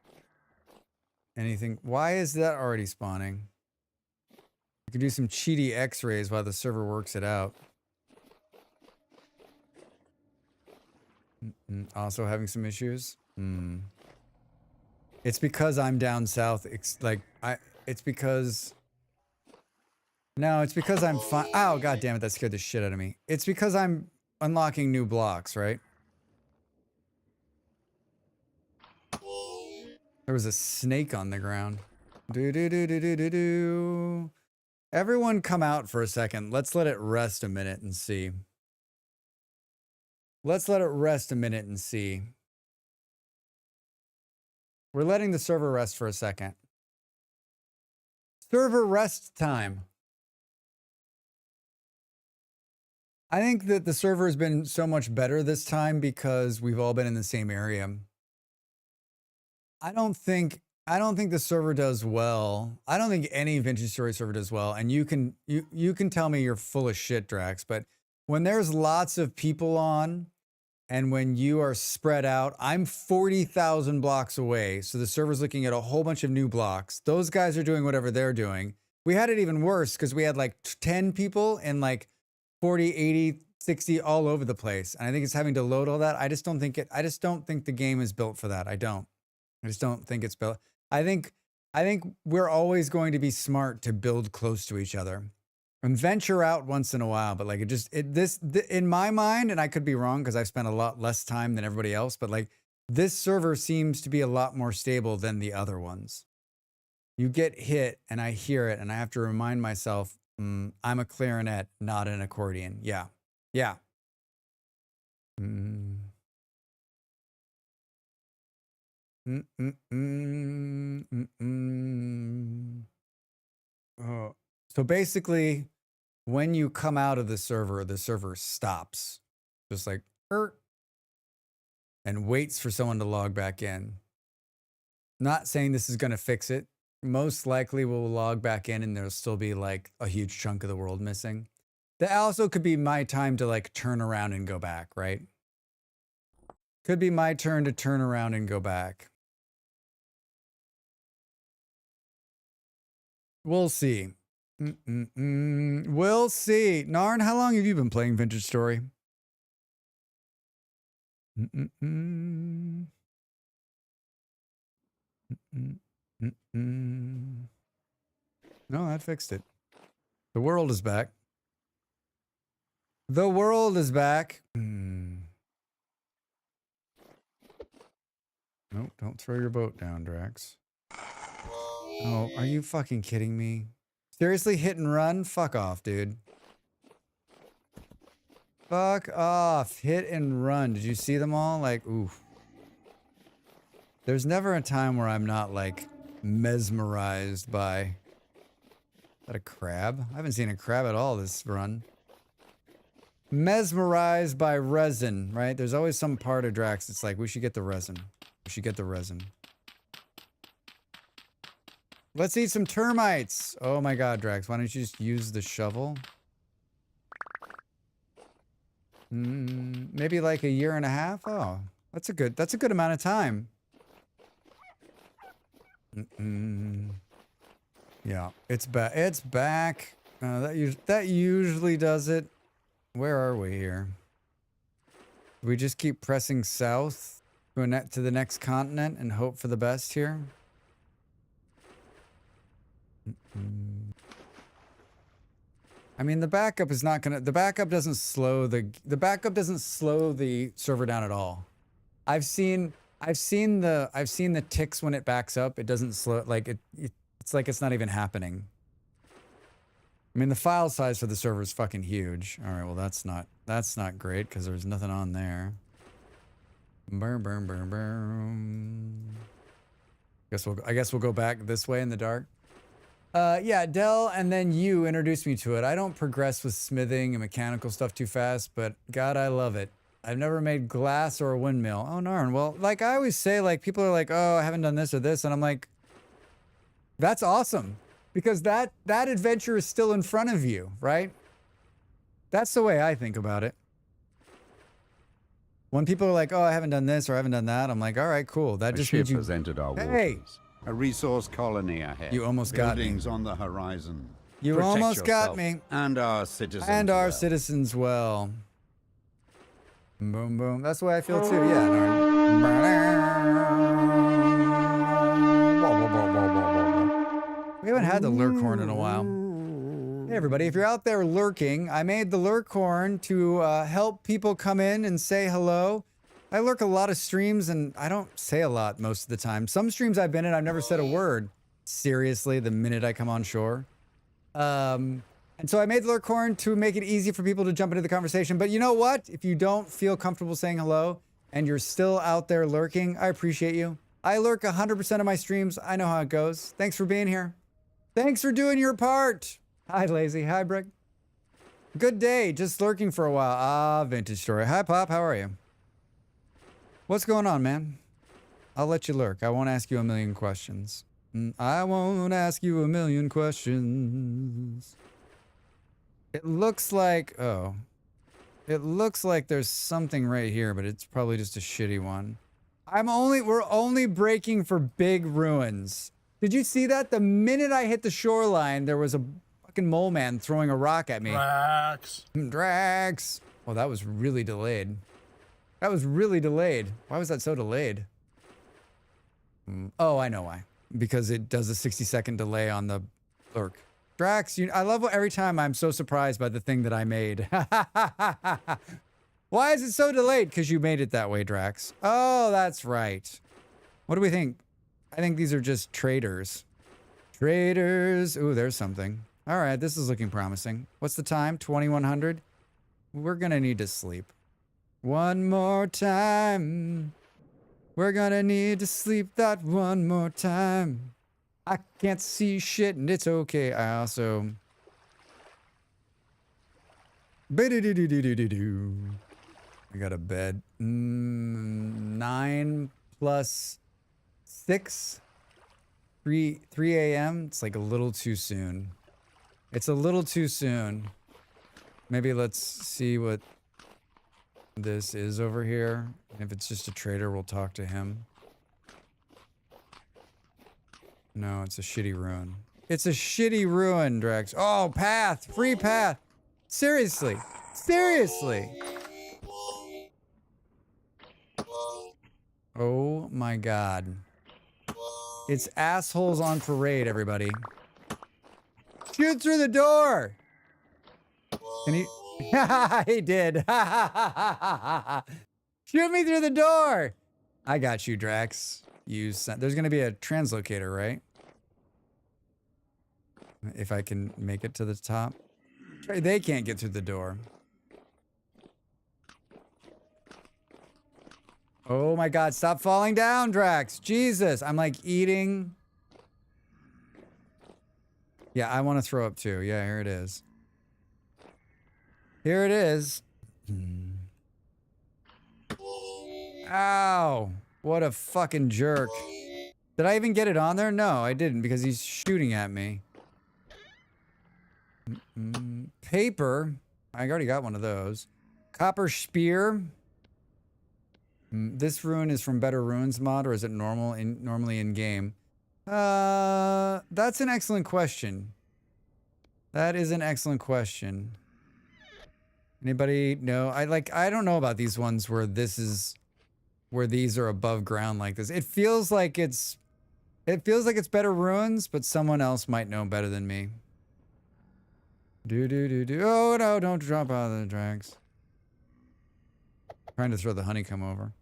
Anything. Why is that already spawning? You can do some cheaty x-rays while the server works it out. Also having some issues. It's because I'm down south. It's because I'm fine. Oh, God damn it. That scared the shit out of me. It's because I'm unlocking new blocks, right? There was a snake on the ground. Do. Everyone come out for a second. Let's let it rest a minute and see. Let's let it rest a minute and see. We're letting the server rest for a second. Server rest time. I think that the server has been so much better this time because we've all been in the same area. I don't think the server does well. I don't think any vintage story server does well. And you can tell me you're full of shit, Drax, but when there's lots of people on and when you are spread out, I'm 40,000 blocks away. So the server's looking at a whole bunch of new blocks. Those guys are doing whatever they're doing. We had it even worse because we had like 10 people and like 40, 80, 60 all over the place. And I think it's having to load all that. I just don't think the game is built for that. I just don't think it's built. I think we're always going to be smart to build close to each other and venture out once in a while. But like in my mind, and I could be wrong because I've spent a lot less time than everybody else, but like this server seems to be a lot more stable than the other ones. You get hit and I hear it and I have to remind myself, I'm a clarinet, not an accordion. Yeah. Yeah. Oh. So basically, when you come out of the server stops. Just like, and waits for someone to log back in. Not saying this is going to fix it. Most likely we'll log back in and there'll still be like a huge chunk of the world missing. That also could be my time to like turn around and go back, right? Could be my turn to turn around and go back. We'll see. We'll see. Narn, how long have you been playing Vintage Story? Mm-mm-mm. Mm-mm-mm. No, that fixed it. The world is back. The world is back. Nope, don't throw your boat down, Drax. Oh, are you fucking kidding me? Seriously, hit and run? Fuck off, dude. Fuck off. Hit and run. Did you see them all? Like, oof. There's never a time where I'm not, like, mesmerized by... Is that a crab? I haven't seen a crab at all this run. Mesmerized by resin, right? There's always some part of Drax that's like, we should get the resin. We should get the resin. Let's eat some termites. Oh my god, Drax, why don't you just use the shovel? Maybe like a year and a half? Oh, that's a good amount of time. Yeah, it's back. It's back. That usually does it. Where are we here? We just keep pressing south to the next continent and hope for the best here. I mean, the backup is not gonna. The backup doesn't slow the server down at all. I've seen the ticks when it backs up. It doesn't slow. Like it's like it's not even happening. I mean, the file size for the server is fucking huge. All right, well that's not great because there's nothing on there. Burn, burn, burn, burn. I guess we'll go back this way in the dark. Yeah, Dell, and then you introduced me to it. I don't progress with smithing and mechanical stuff too fast, but God, I love it. I've never made glass or a windmill. Oh, Narn. Well, like I always say, like people are like, oh, I haven't done this or this, and I'm like, that's awesome. Because that adventure is still in front of you, right? That's the way I think about it. When people are like, oh, I haven't done this or I haven't done that, I'm like, all right, cool. That just means you...
has entered our
Hey!
waters. A resource colony ahead.
You almost got me.
Buildings on the horizon.
You
Protect
almost got
yourself
me.
And our citizens
And our
well.
citizens well. Boom, boom. That's the way I feel too. Yeah. Narn. We haven't had the lurk horn in a while. Hey everybody, if you're out there lurking, I made the lurk horn to help people come in and say hello. I lurk a lot of streams and I don't say a lot most of the time. Some streams I've been in, I've never said a word. Seriously, the minute I come on shore. And so I made the lurk horn to make it easy for people to jump into the conversation. But you know what? If you don't feel comfortable saying hello and you're still out there lurking, I appreciate you. I lurk 100% of my streams. I know how it goes. Thanks for being here. Thanks for doing your part. Hi, Lazy. Hi, Brick. Good day. Just lurking for a while. Ah, Vintage Story. Hi, Pop. How are you? What's going on, man? I'll let you lurk. I won't ask you a million questions. I won't ask you a million questions. It looks like... Oh. It looks like there's something right here, but it's probably just a shitty one. We're only breaking for big ruins. Did you see that? The minute I hit the shoreline, there was a fucking mole man throwing a rock at me.
Drax.
Drax. Oh, that was really delayed. That was really delayed. Why was that so delayed? Oh, I know why. Because it does a 60-second delay on the lurk. Drax, I love every time I'm so surprised by the thing that I made. Why is it so delayed? Because you made it that way, Drax. Oh, that's right. What do we think? I think these are just traders. Traders. Ooh, there's something. All right, this is looking promising. What's the time? 2100? We're going to need to sleep. One more time. We're going to need to sleep that one more time. I can't see shit and it's okay. I also... I got a bed. 9 plus 6. 3 a.m. It's like a little too soon. It's a little too soon. Maybe let's see what this is over here. And if it's just a trader, we'll talk to him. No, it's a shitty ruin. It's a shitty ruin, Drax. Oh, path! Free path! Seriously! Seriously! Oh my god. It's assholes on parade, everybody. Shoot through the door! Can he? He did. Shoot me through the door! I got you, Drax. There's gonna be a translocator, right? If I can make it to the top. They can't get through the door. Oh my god, stop falling down, Drax. Jesus, I'm like eating. Yeah, I want to throw up too. Yeah, here it is. Here it is. Ow. What a fucking jerk. Did I even get it on there? No, I didn't because he's shooting at me. Paper. I already got one of those. Copper spear. This rune is from Better Runes mod, or is it normally in game? That's an excellent question. That is an excellent question. Anybody know? I don't know about these ones where these are above ground like this. It feels like it's Better Runes, but someone else might know better than me. Oh no, don't drop out of the Drax. Trying to throw the honeycomb over.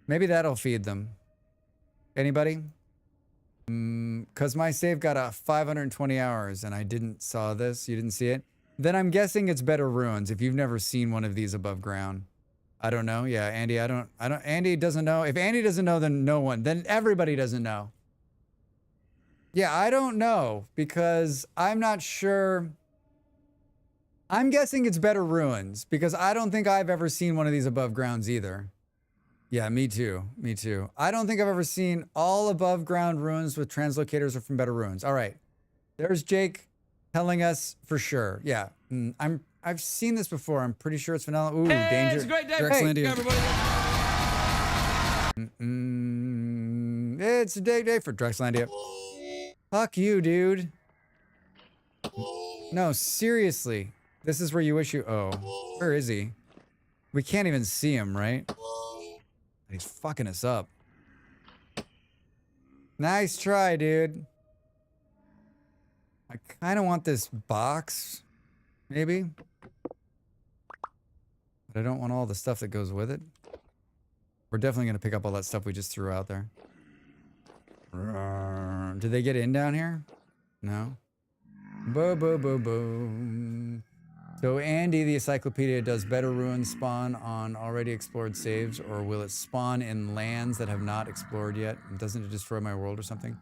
Maybe that'll feed them. Anybody? Because my save got a 520 hours and I saw this. You didn't see it? Then I'm guessing it's Better Runes if you've never seen one of these above ground. I don't know. Yeah, Andy, Andy doesn't know. If Andy doesn't know, then no one. Then everybody doesn't know. Yeah, I don't know because I'm not sure. I'm guessing it's Better Runes because I don't think I've ever seen one of these above grounds either. Yeah, me too. Me too. I don't think I've ever seen all above ground runes with translocators or from Better Runes. All right. There's Jake telling us for sure. Yeah. I've seen this before. I'm pretty sure it's vanilla. Ooh,
Hey,
danger.
it's a great day.
Drexlandia.
Hey, everybody.
It's a day for Drexlandia. Fuck you, dude. No, seriously. This is where you wish you... Oh, where is he? We can't even see him, right? He's fucking us up. Nice try, dude. I kind of want this box, maybe. But I don't want all the stuff that goes with it. We're definitely going to pick up all that stuff we just threw out there. Did they get in down here? No. Boom. So Andy, the encyclopedia, does Better Runes spawn on already explored saves, or will it spawn in lands that have not explored yet? Doesn't it destroy my world or something?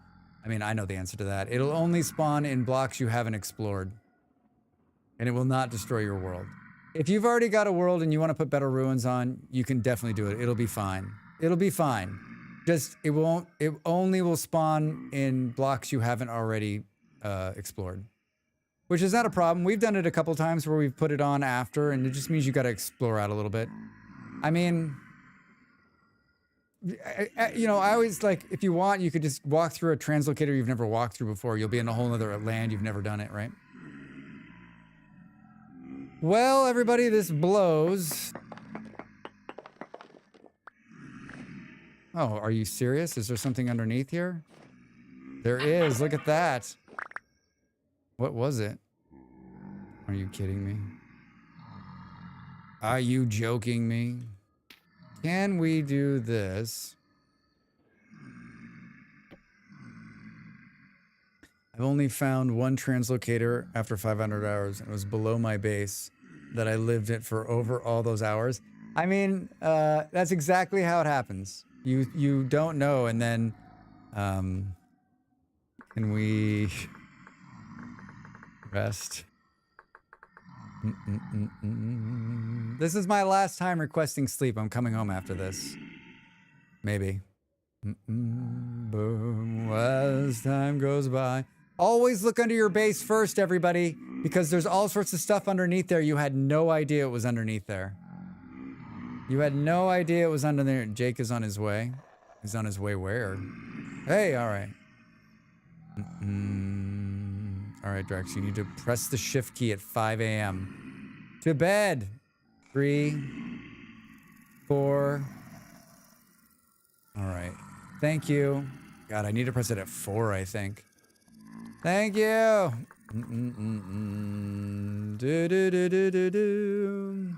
I mean, I know the answer to that. It'll only spawn in blocks you haven't explored. And it will not destroy your world. If you've already got a world and you want to put Better Runes on, you can definitely do it. It'll be fine. It'll be fine. Just, it only will spawn in blocks you haven't already explored. Which is not a problem. We've done it a couple times where we've put it on after, and it just means you got to explore out a little bit. I mean, you know, I always like, if you want, you could just walk through a translocator you've never walked through before. You'll be in a whole other land. You've never done it, right? Well, everybody, this blows. Oh, are you serious? Is there something underneath here? There is. Look at that. What was it? Are you kidding me? Are you joking me? Can we do this? I've only found one translocator after 500 hours. It was below my base that I lived it for over all those hours. I mean, that's exactly how it happens. You don't know, and then can we rest? This is my last time requesting sleep. I'm coming home after this. Maybe. Boom. As time goes by. Always look under your base first, everybody, because there's all sorts of stuff underneath there. You had no idea it was underneath there. You had no idea it was under there. Jake is on his way. He's on his way where? Hey, all right. All right, Drax, you need to press the shift key at 5 a.m. To bed. 3, 4. All right. Thank you. God, I need to press it at 4, I think. Thank you. Do.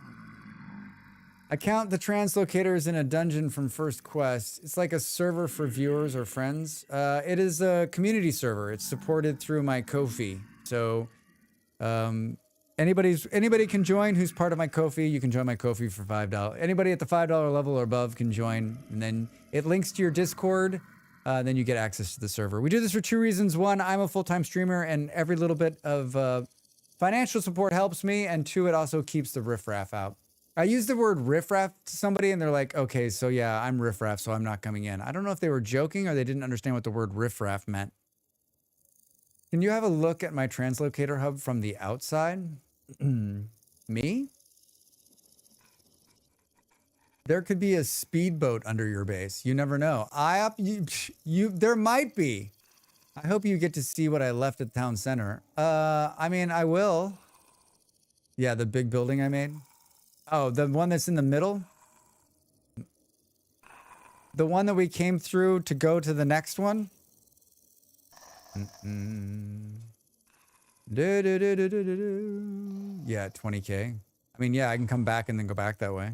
I count the translocators in a dungeon from First Quest. It's like a server for viewers or friends. It is a community server. It's supported through my Ko-fi. So anybody can join who's part of my Ko-fi. You can join my Ko-fi for $5. Anybody at the $5 level or above can join. And then it links to your Discord. Then you get access to the server. We do this for 2 reasons. 1, I'm a full-time streamer, and every little bit of financial support helps me. And 2, it also keeps the riffraff out. I used the word riffraff to somebody, and they're like, okay, so yeah, I'm riffraff, so I'm not coming in. I don't know if they were joking or they didn't understand what the word riffraff meant. Can you have a look at my translocator hub from the outside? Me? There could be a speedboat under your base. You never know. There might be. I hope you get to see what I left at town center. I mean, I will. Yeah, the big building I made. Oh, the one that's in the middle? The one that we came through to go to the next one? Yeah, 20K. I mean, yeah, I can come back and then go back that way.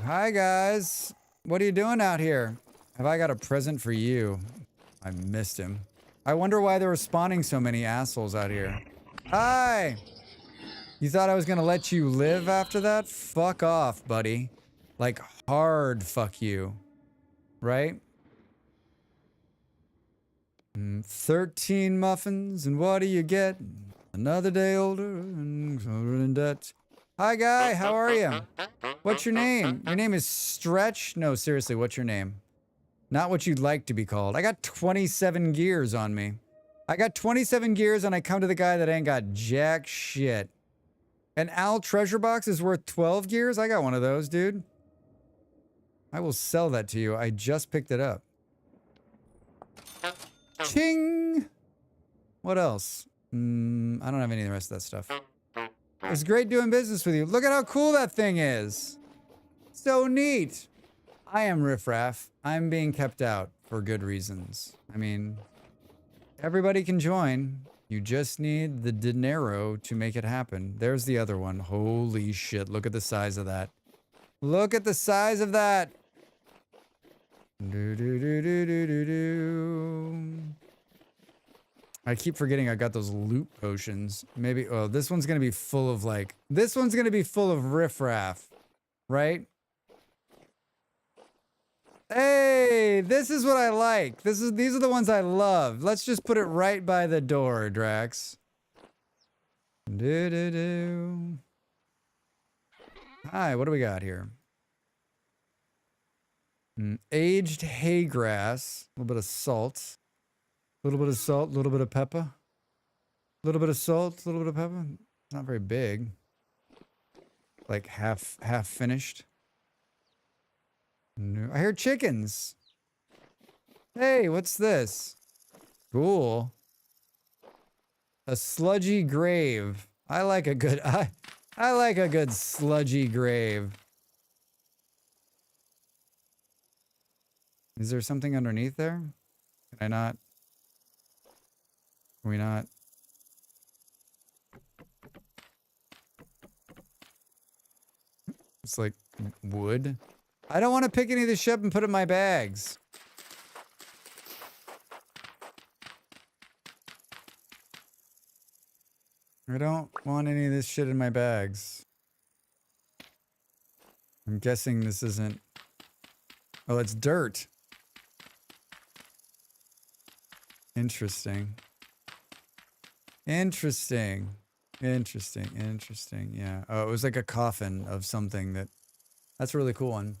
Hi, guys. What are you doing out here? Have I got a present for you? I missed him. I wonder why there were spawning so many assholes out here. Hi! You thought I was gonna let you live after that? Fuck off, buddy. Like, hard fuck you. Right? 13 muffins, and what do you get? Another day older and older in debt. Hi, guy. How are you? What's your name? Your name is Stretch? No, seriously, what's your name? Not what you'd like to be called. I got 27 gears on me. I got 27 gears, and I come to the guy that ain't got jack shit. An owl treasure box is worth 12 gears? I got one of those, dude. I will sell that to you. I just picked it up. Ching! What else? I don't have any of the rest of that stuff. It's great doing business with you. Look at how cool that thing is. So neat. I am riffraff. I'm being kept out for good reasons. I mean, everybody can join. You just need the dinero to make it happen. There's the other one. Holy shit. Look at the size of that. Look at the size of that. I keep forgetting I got those loot potions. Maybe, oh, this one's gonna be full of like, this one's gonna be full of riffraff, right? Hey, this is what I like. These are the ones I love. Let's just put it right by the door, Drax. Hi, what do we got here? Aged hay grass, a little bit of salt. A little bit of salt, a little bit of pepper. A little bit of salt, a little bit of pepper. Not very big. Like half finished. No. I hear chickens. Hey, what's this? Cool. A sludgy grave. I like a good I like a good sludgy grave. Is there something underneath there? Can I not? Can we not? It's like wood. I don't want to pick any of this shit up and put it in my bags. I don't want any of this shit in my bags. I'm guessing this isn't... Oh, it's dirt. Interesting. Interesting. Interesting. Yeah. Oh, it was like a coffin of something that... That's a really cool one.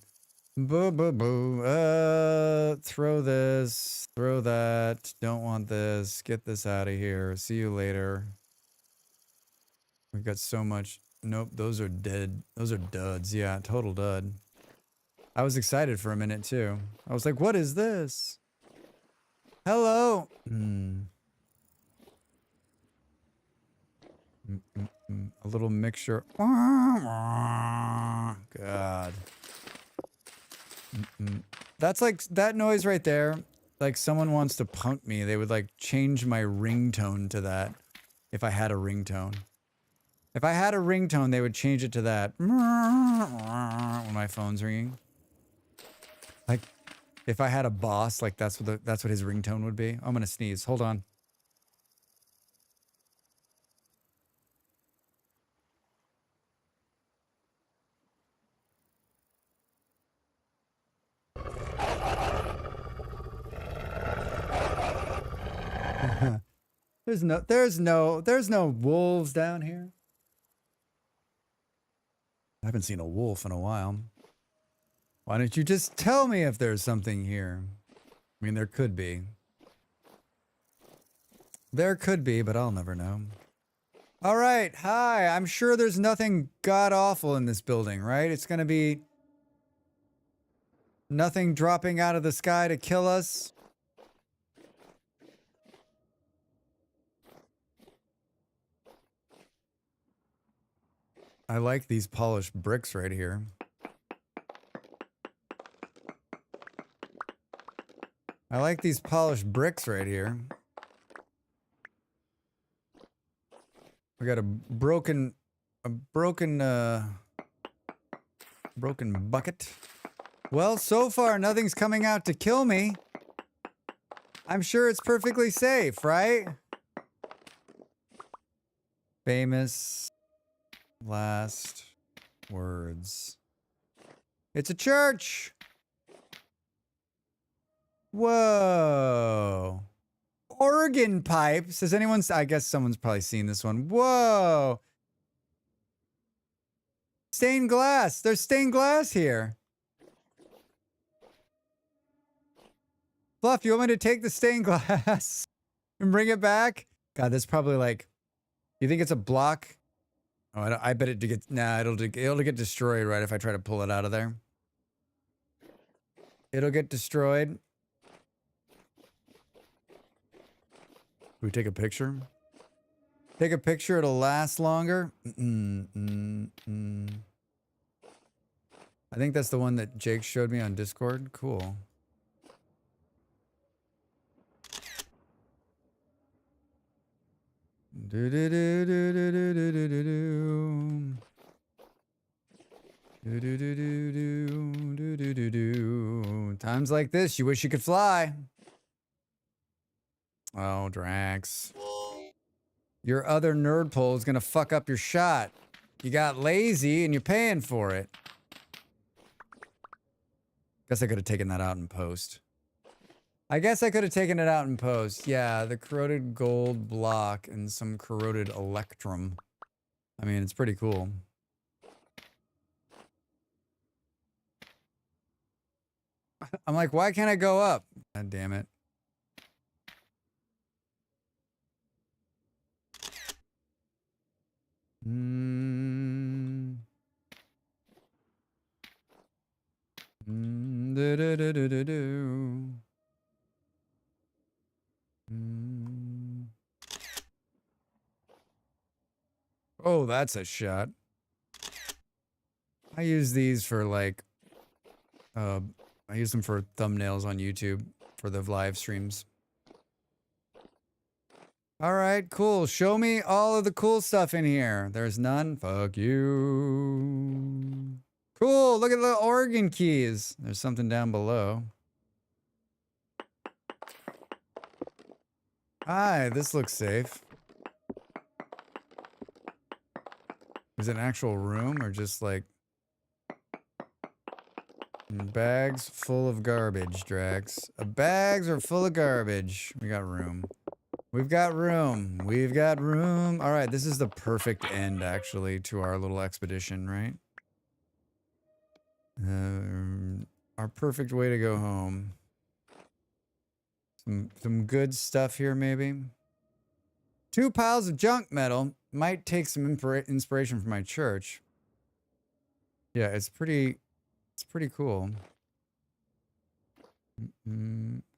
Boo, boo, boo. Throw this. Throw that. Don't want this. Get this out of here. See you later. We've got so much... Nope, those are dead. Those are duds. Yeah, total dud. I was excited for a minute, too. I was like, what is this? Hello? A little mixture. God. That's like that noise right there. Like someone wants to punk me. They would like change my ringtone to that if I had a ringtone. If I had a ringtone, they would change it to that when my phone's ringing. Like if I had a boss, like that's what his ringtone would be. I'm gonna sneeze. Hold on. There's no wolves down here. I haven't seen a wolf in a while. Why don't you just tell me if there's something here? I mean, there could be. There could be, but I'll never know. All right, hi. I'm sure there's nothing god-awful in this building, right? It's gonna be nothing dropping out of the sky to kill us. I like these polished bricks right here. I like these polished bricks right here. We got a broken bucket. Well, so far nothing's coming out to kill me. I'm sure it's perfectly safe, right? Famous last words. It's a church. Whoa. Organ pipes. Has anyone... I guess someone's probably seen this one. Whoa. Stained glass. There's stained glass here. Fluff, you want me to take the stained glass and bring it back? God, that's probably like... You think it's a block? Oh, I bet it gets... Nah, it'll get destroyed right if I try to pull it out of there. It'll get destroyed. We take a picture? Take a picture, it'll last longer. I think that's the one that Jake showed me on Discord. Cool. Times like this, you wish you could fly. Oh, Drax. Your other nerd pole is gonna fuck up your shot. You got lazy and you're paying for it. Guess I could have taken that out in post. I guess I could have taken it out in post. Yeah, the corroded gold block and some corroded electrum. I mean, it's pretty cool. I'm like, why can't I go up? God damn it. Oh, that's a shot. I use these for like, I use them for thumbnails on YouTube for the live streams. All right, cool. Show me all of the cool stuff in here. There's none. Fuck you. Cool. Look at the organ keys. There's something down below. Hi, this looks safe. Is it an actual room or just like bags full of garbage, Drax? Bags are full of garbage. We got room. We've got room. We've got room. All right, this is the perfect end, actually, to our little expedition, right? Our perfect way to go home. Some good stuff here, maybe. 2 piles of junk metal. Might take some inspiration from my church. Yeah, it's pretty cool.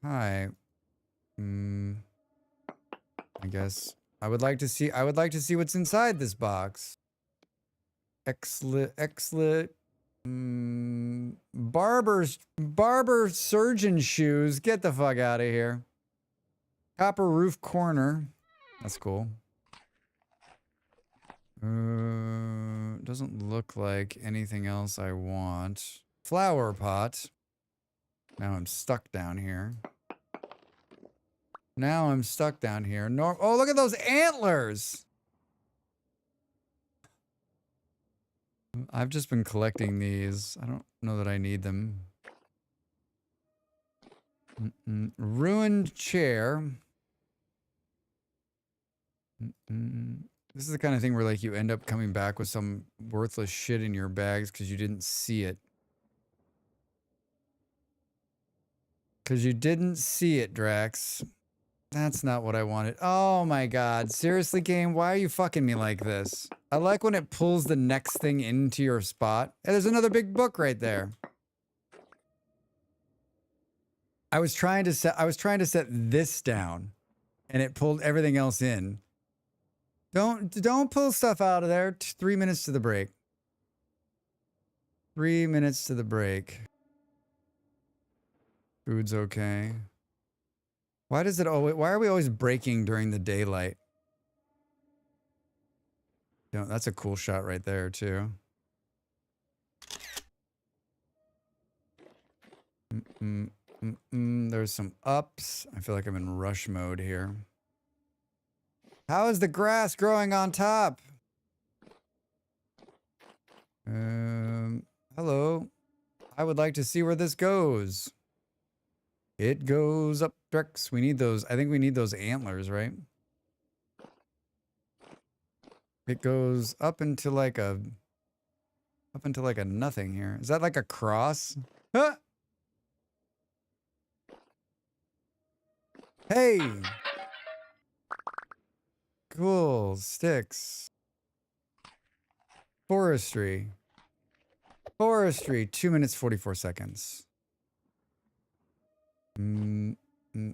Hi. I guess I would like to see what's inside this box. Excellent Barber surgeon shoes. Get the fuck out of here. Copper roof corner. That's cool. Doesn't look like anything else I want. Flower pot. Now I'm stuck down here. Oh, look at those antlers. I've just been collecting these. I don't know that I need them. Ruined chair. This is the kind of thing where like you end up coming back with some worthless shit in your bags because you didn't see it. Because you didn't see it, Drax. That's not what I wanted. Oh my god. Seriously, game? Why are you fucking me like this? I like when it pulls the next thing into your spot. Hey, there's another big book right there. I was trying to set this down and it pulled everything else in. Don't pull stuff out of there. 3 minutes to the break. 3 minutes to the break. Food's okay. Why are we always breaking during the daylight? No, that's a cool shot right there too. There's some ups. I feel like I'm in rush mode here. How is the grass growing on top? Hello. I would like to see where this goes. It goes up, Drex. We need those. I think we need those antlers, right? It goes up into like a nothing here. Is that like a cross? Huh? Hey. Cool. Sticks. Forestry. 2 minutes, 44 seconds. And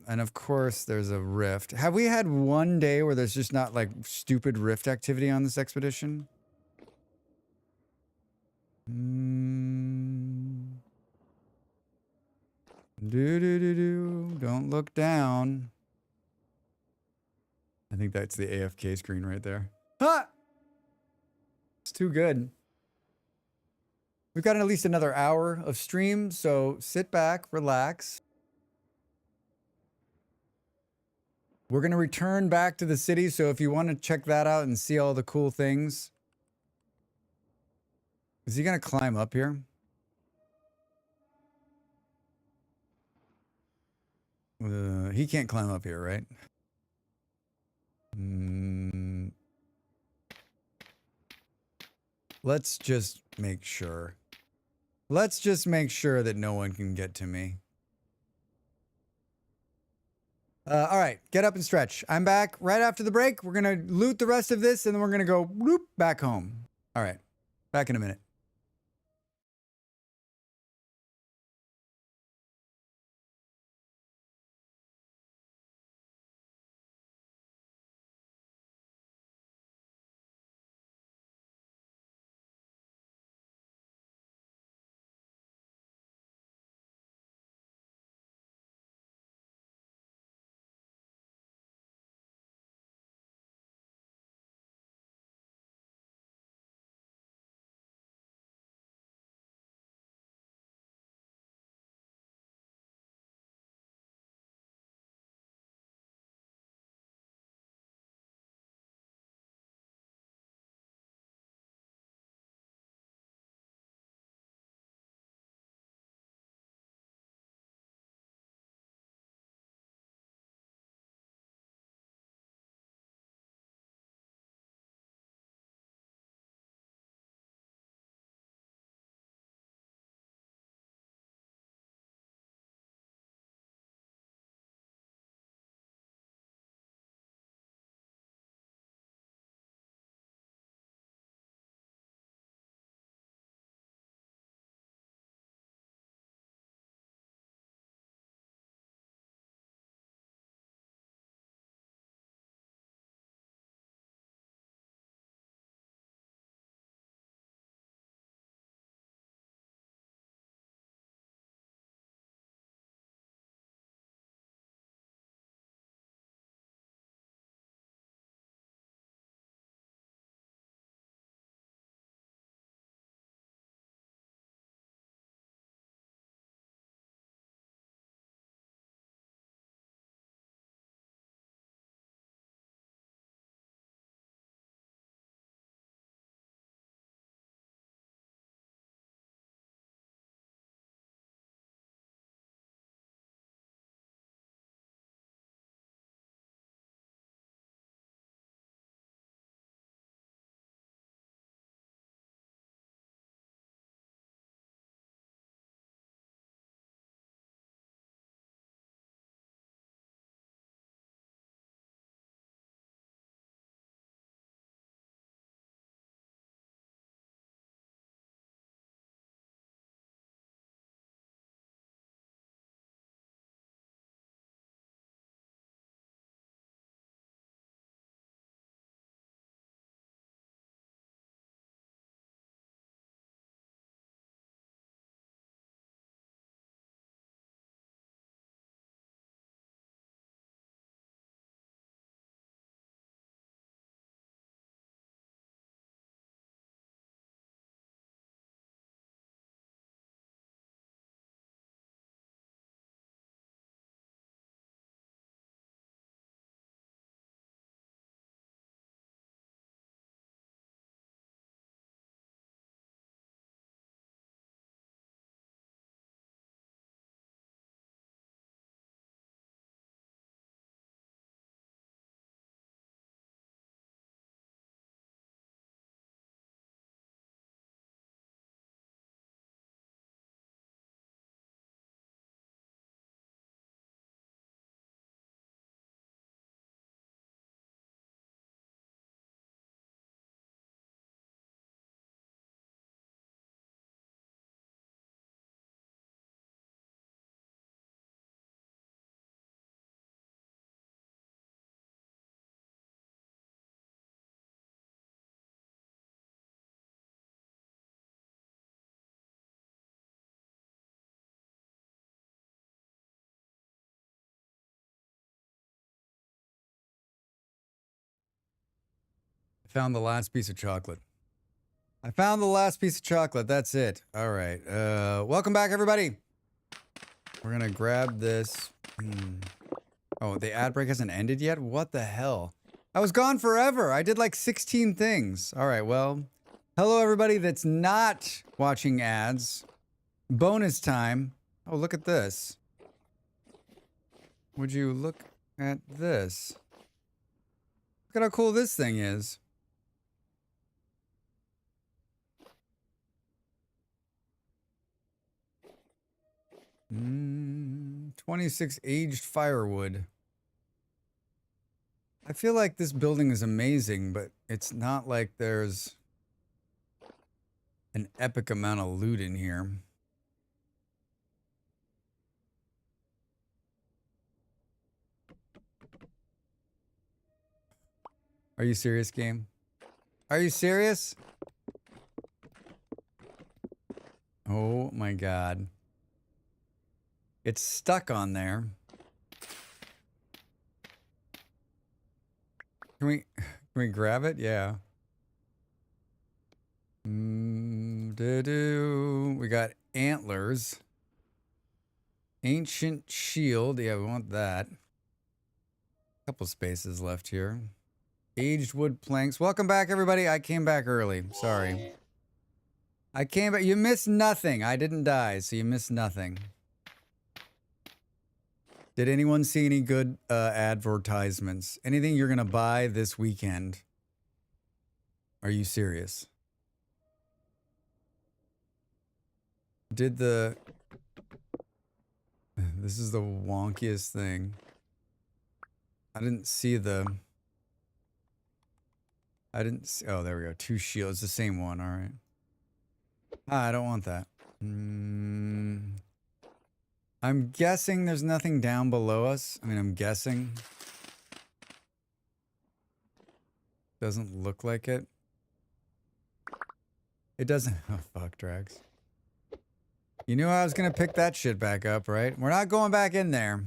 of course, there's a rift. Have we had one day where there's just not like stupid rift activity on this expedition? Don't look down. I think that's the AFK screen right there. Ah! It's too good. We've got at least another hour of stream, so sit back, relax. We're going to return back to the city, so if you want to check that out and see all the cool things. Is he going to climb up here? He can't climb up here, right? Let's just make sure. Let's just make sure that no one can get to me. All right, get up and stretch. I'm back right after the break. We're going to loot the rest of this, and then we're going to go whoop, back home. All right, back in a minute. found the last piece of chocolate. I found the last piece of chocolate. That's it. All right. Welcome back, everybody. We're going to grab this. Oh, the ad break hasn't ended yet? What the hell? I was gone forever. I did like 16 things. All right, well, hello, everybody that's not watching ads. Bonus time. Oh, look at this. Would you look at this? Look at how cool this thing is. Mm, 26 aged firewood. I feel like this building is amazing, but it's not like there's an epic amount of loot in here. Are you serious, game? Are you serious? Oh my god. It's stuck on there. Can we grab it? Yeah. We got antlers. Ancient shield. Yeah, we want that. Couple spaces left here. Aged wood planks. Welcome back, everybody. I came back early. Sorry. I came back. You missed nothing. I didn't die, so you missed nothing. Did anyone see any good advertisements? Anything you're going to buy this weekend? Are you serious? Did the... This is the wonkiest thing. I didn't see the... I didn't see... Oh, there we go. 2 shields. The same one. All right. I don't want that. I'm guessing there's nothing down below us. I mean, I'm guessing. Doesn't look like it. It doesn't... Oh, fuck, Drax. You knew I was gonna pick that shit back up, right? We're not going back in there.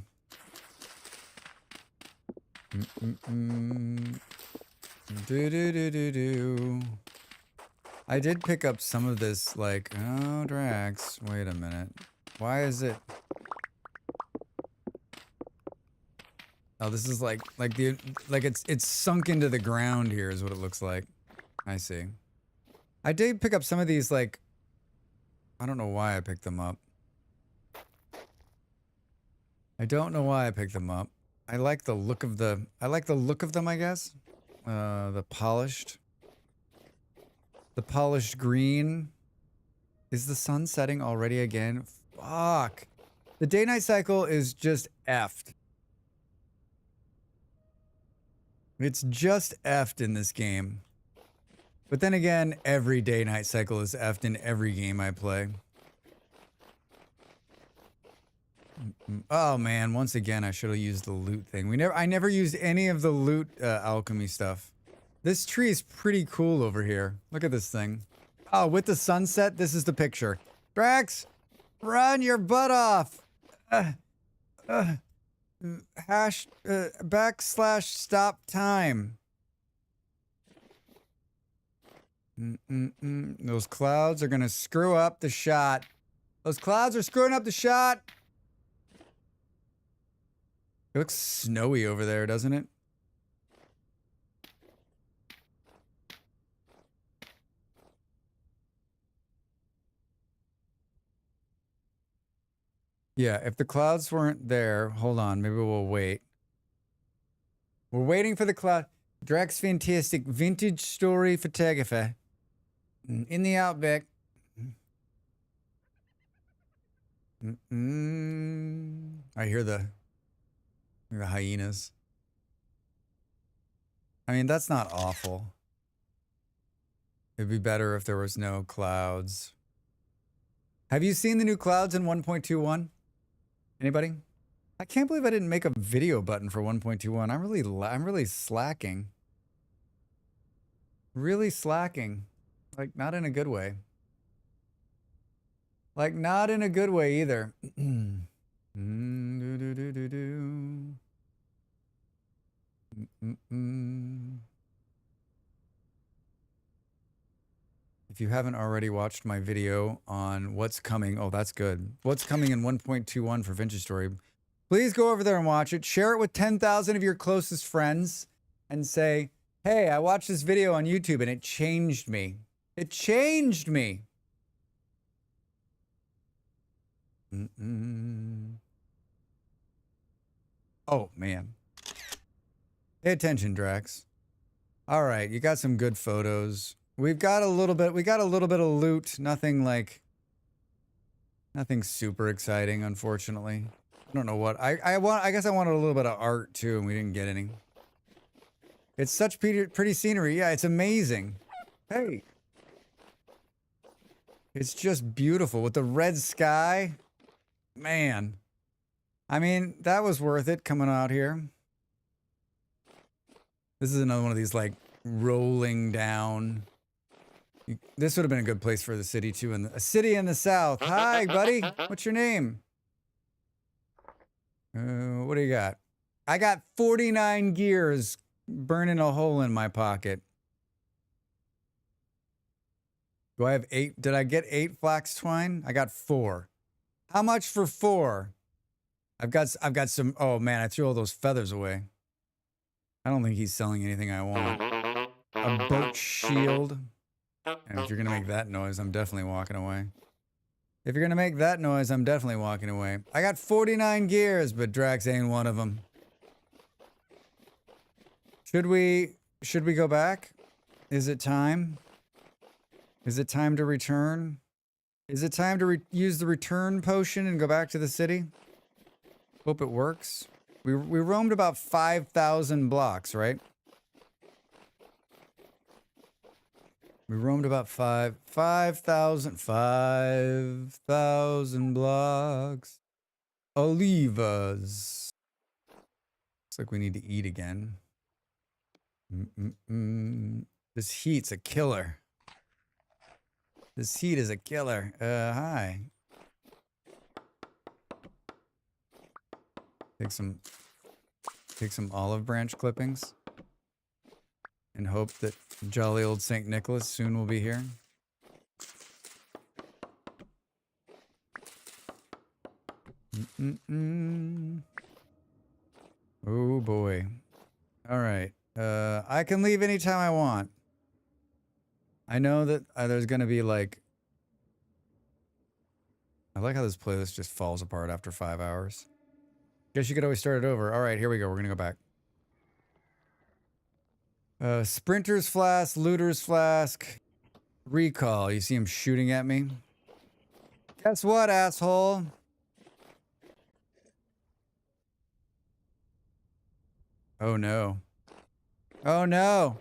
I did pick up some of this, like... Oh, Drax. Wait a minute. Why is it... Oh, this is like it's sunk into the ground here is what it looks like. I see. I did pick up some of these, like, I don't know why I picked them up. I don't know why I picked them up. I like the look of them, I guess. The polished green. Is the sun setting already again? Fuck. The day-night cycle is just effed. It's just effed in this game. But then again, every day-night cycle is effed in every game I play. Oh man, once again, I should have used the loot thing. I never used any of the loot alchemy stuff. This tree is pretty cool over here. Look at this thing. Oh, with the sunset, this is the picture. Drax, run your butt off. /stop time. Those clouds are gonna screw up the shot. Those clouds are screwing up the shot. It looks snowy over there, doesn't it? Yeah, if the clouds weren't there, hold on, maybe we'll wait. We're waiting for the cloud. Drax Fantastic Vintage Story Photographer. In the Outback. I hear the hyenas. I mean, that's not awful. It'd be better if there was no clouds. Have you seen the new clouds in 1.21? Anybody? I can't believe I didn't make a video button for 1.21. I'm really slacking. Really slacking. Like, not in a good way. Like, not in a good way either. If you haven't already watched my video on what's coming, oh, that's good. What's coming in 1.21 for Vintage Story, please go over there and watch it. Share it with 10,000 of your closest friends and say, hey, I watched this video on YouTube and it changed me. It changed me. Oh, man. Pay attention, Drax. All right, you got some good photos. We got a little bit of loot. Nothing super exciting, unfortunately. I don't know what. I guess I wanted a little bit of art too, and we didn't get any. It's such pretty scenery. Yeah, it's amazing. Hey. It's just beautiful with the red sky. Man. I mean, that was worth it coming out here. This is another one of these like rolling down. This would have been a good place for the city too. A city in the south. Hi, buddy. What's your name? What do you got? I got 49 gears burning a hole in my pocket. Do I have 8? Did I get 8 flax twine? I got 4. How much for 4? I've got some. Oh man, I threw all those feathers away. I don't think he's selling anything I want. A birch shield. And if you're gonna make that noise, I'm definitely walking away. If you're gonna make that noise, I'm definitely walking away. I got 49 gears, but Drax ain't one of them. Should we go back? Is it time? Is it time to return? Is it time to use the return potion and go back to the city? Hope it works. We roamed about 5,000 blocks, right? We roamed about 5,000 blocks. Olivas. Looks like we need to eat again. This heat's a killer. This heat is a killer. Hi. Take some olive branch clippings. And hope that jolly old St. Nicholas soon will be here. Oh boy. All right. I can leave anytime I want. I know that there's gonna be like... I like how this playlist just falls apart after 5 hours. Guess you could always start it over. All right, here we go. We're gonna go back. Sprinter's Flask, Looter's Flask, Recall. You see him shooting at me? Guess what, asshole? Oh no. Oh no.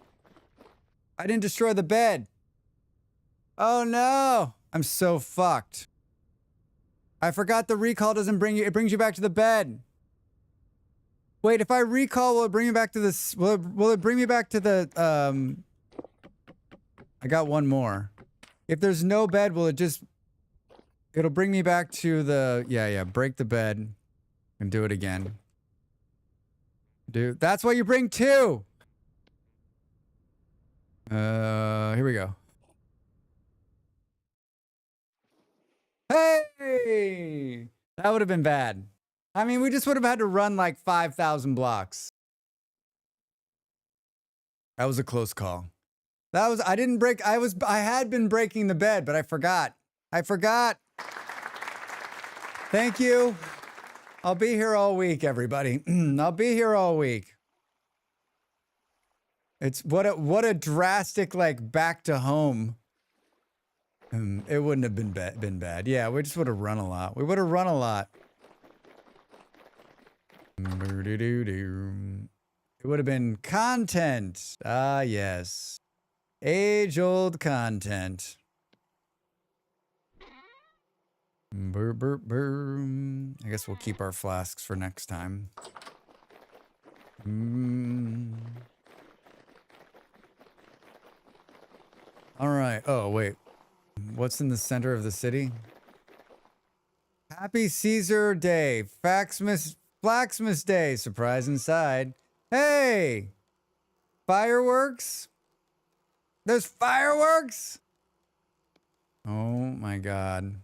I didn't destroy the bed. Oh no. I'm so fucked. I forgot the recall doesn't bring you, it brings you back to the bed. Wait, if I recall, will it bring me back to this? Will it bring me back to the, I got one more. If there's no bed, will it just, it'll bring me back to the, yeah, break the bed and do it again. Dude, that's why you bring 2. Here we go. Hey! That would have been bad. I mean, we just would have had to run like 5,000 blocks. That was a close call. That was, I didn't break, I had been breaking the bed, but I forgot. Thank you. I'll be here all week, everybody. I'll be here all week. It's what a drastic, like, back to home. It wouldn't have been bad. Yeah, we just would have run a lot. We would have run a lot. It would have been content. Ah, yes. Age-old content. Burr, burr, burr. I guess we'll keep our flasks for next time. All right. Oh, wait. What's in the center of the city? Happy Caesar Day. Flaxmas Day. Surprise inside. Hey! Fireworks? There's fireworks? Oh my god.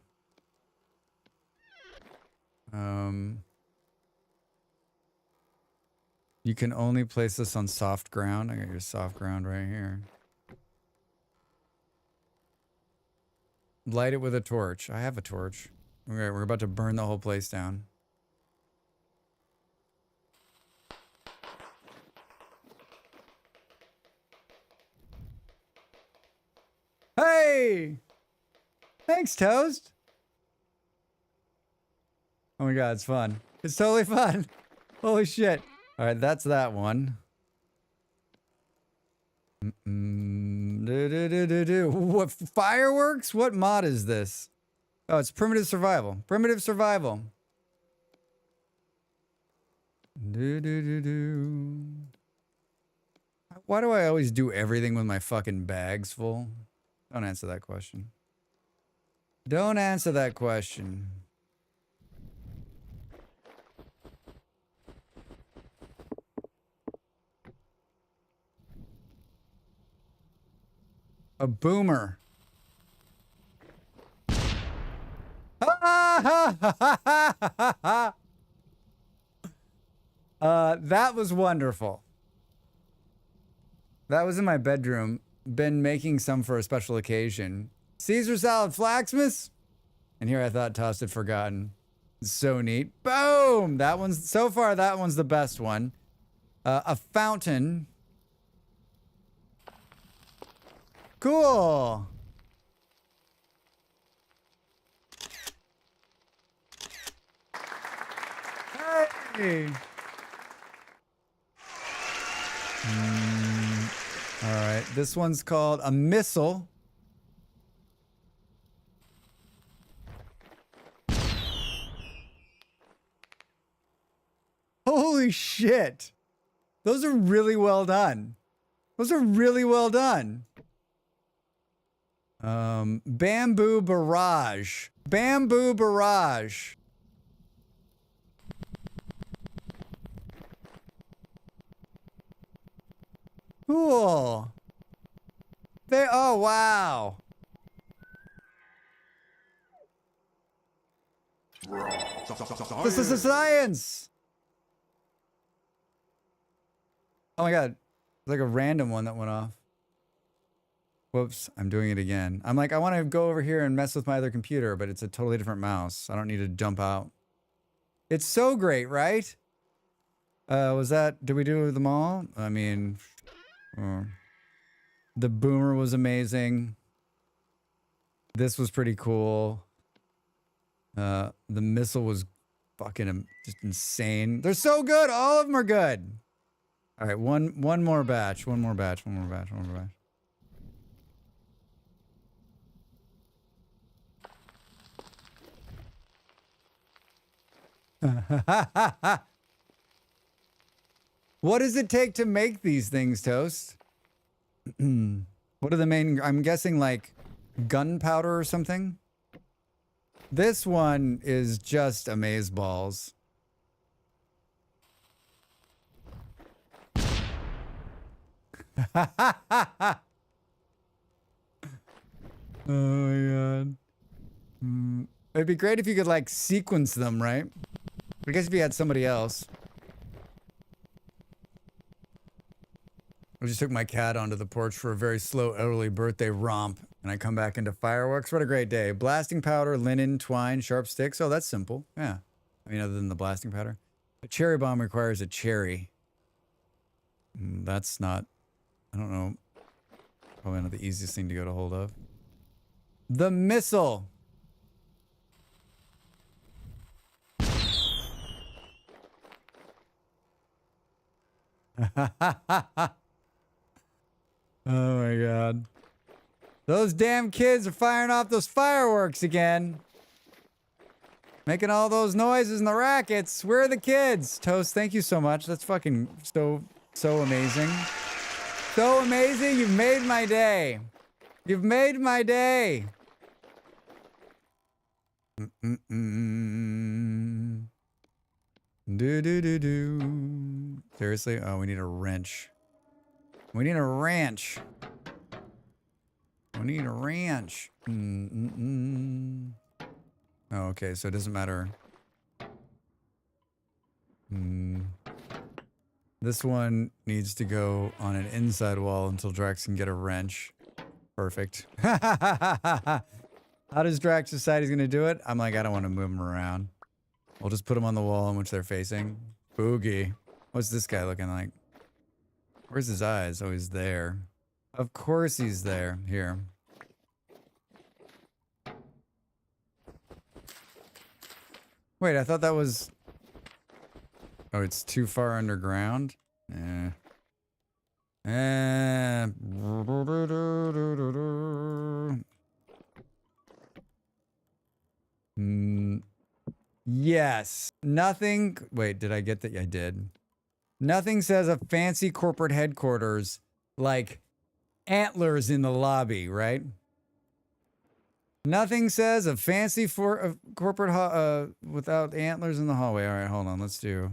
You can only place this on soft ground. I got your soft ground right here. Light it with a torch. I have a torch. Okay, we're about to burn the whole place down. Hey! Thanks, Toast. Oh my god, it's fun. It's totally fun. Holy shit. All right, that's that one. What fireworks? What mod is this? Oh, it's primitive survival. Primitive survival. Why do I always do everything with my fucking bags full? Don't answer that question. Don't answer that question. A boomer. That was wonderful. That was in my bedroom. Been making some for a special occasion. Caesar salad flaxmas? And here I thought Toast had forgotten. So neat. Boom! That one's, so far, that one's the best one. A fountain. Cool. Hey. All right. This one's called a missile. Holy shit. Those are really well done. Those are really well done. Bamboo barrage. Bamboo barrage. Cool. Oh, wow. This is a science. Oh my god. It's like a random one that went off. Whoops, I'm doing it again. I'm like, I want to go over here and mess with my other computer, but it's a totally different mouse. I don't need to jump out. It's so great, right? Did we do them all? I mean, the boomer was amazing. This was pretty cool. The missile was fucking just insane. They're so good. All of them are good. All right, one more batch. One more batch. What does it take to make these things, Toast? What are the main... I'm guessing like gunpowder or something? This one is just amazeballs. Oh my god. It'd be great if you could like sequence them, right? I guess if you had somebody else. I just took my cat onto the porch for a very slow early birthday romp, and I come back into fireworks. What a great day. Blasting powder, linen, twine, sharp sticks. Oh, that's simple. Yeah. I mean, other than the blasting powder. A cherry bomb requires a cherry. That's not, I don't know, probably not the easiest thing to get a hold of. The missile. Oh my god. Those damn kids are firing off those fireworks again. Making all those noises and the rackets. Where are the kids? Toast, thank you so much. That's fucking so amazing. So amazing. You've made my day. You've made my day. Do. Seriously? Oh, we need a wrench. We need a wrench. We need a ranch. Oh, okay, so it doesn't matter. This one needs to go on an inside wall until Drax can get a wrench. Perfect. How does Drax decide he's gonna do it? I'm like, I don't want to move him around. We'll just put them on the wall in which they're facing. Boogie. What's this guy looking like? Where's his eyes? Oh, he's there. Of course he's there. Here. Wait, I thought that was... Oh, it's too far underground? Yes. Nothing... Wait, did I get that? I did. Nothing says a fancy corporate headquarters like antlers in the lobby, right? Nothing says a fancy corporate without antlers in the hallway. All right, hold on. Let's do...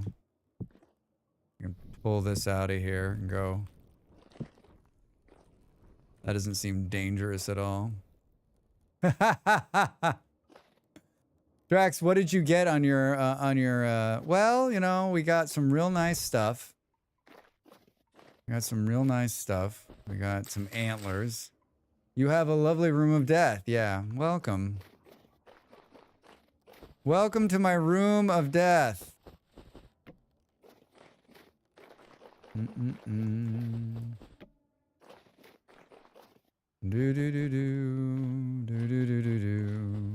I can pull this out of here and go. That doesn't seem dangerous at all. Drax, what did you get on your, well, you know, we got some real nice stuff. We got some real nice stuff. We got some antlers. You have a lovely room of death. Yeah, welcome. Welcome to my room of death. Do do do do do do do do do.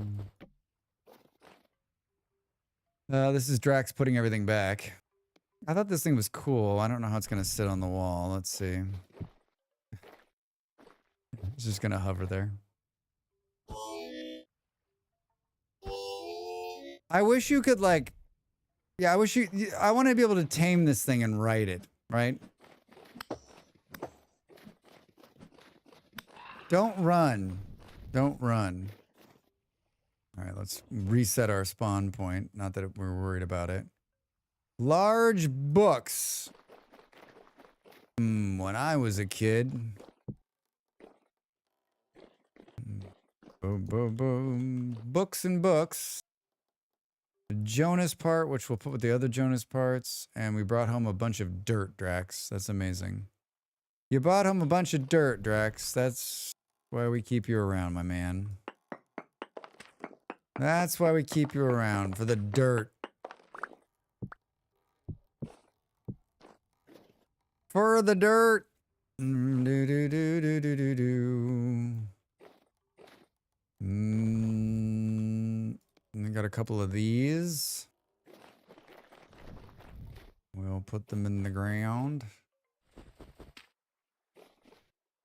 This is Drax putting everything back. I thought this thing was cool. I don't know how it's gonna sit on the wall. Let's see. It's just gonna hover there. I wish you could like, yeah, I want to be able to tame this thing and ride it, right? Don't run. Don't run. All right, let's reset our spawn point. Not that we're worried about it. Large books. When I was a kid. Boom, boom, boom. Books and books. The Jonas part, which we'll put with the other Jonas parts. And we brought home a bunch of dirt, Drax. That's amazing. You brought home a bunch of dirt, Drax. That's why we keep you around, my man. That's why we keep you around, for the dirt. For the dirt. Do do do do do do do. We got a couple of these. We'll put them in the ground.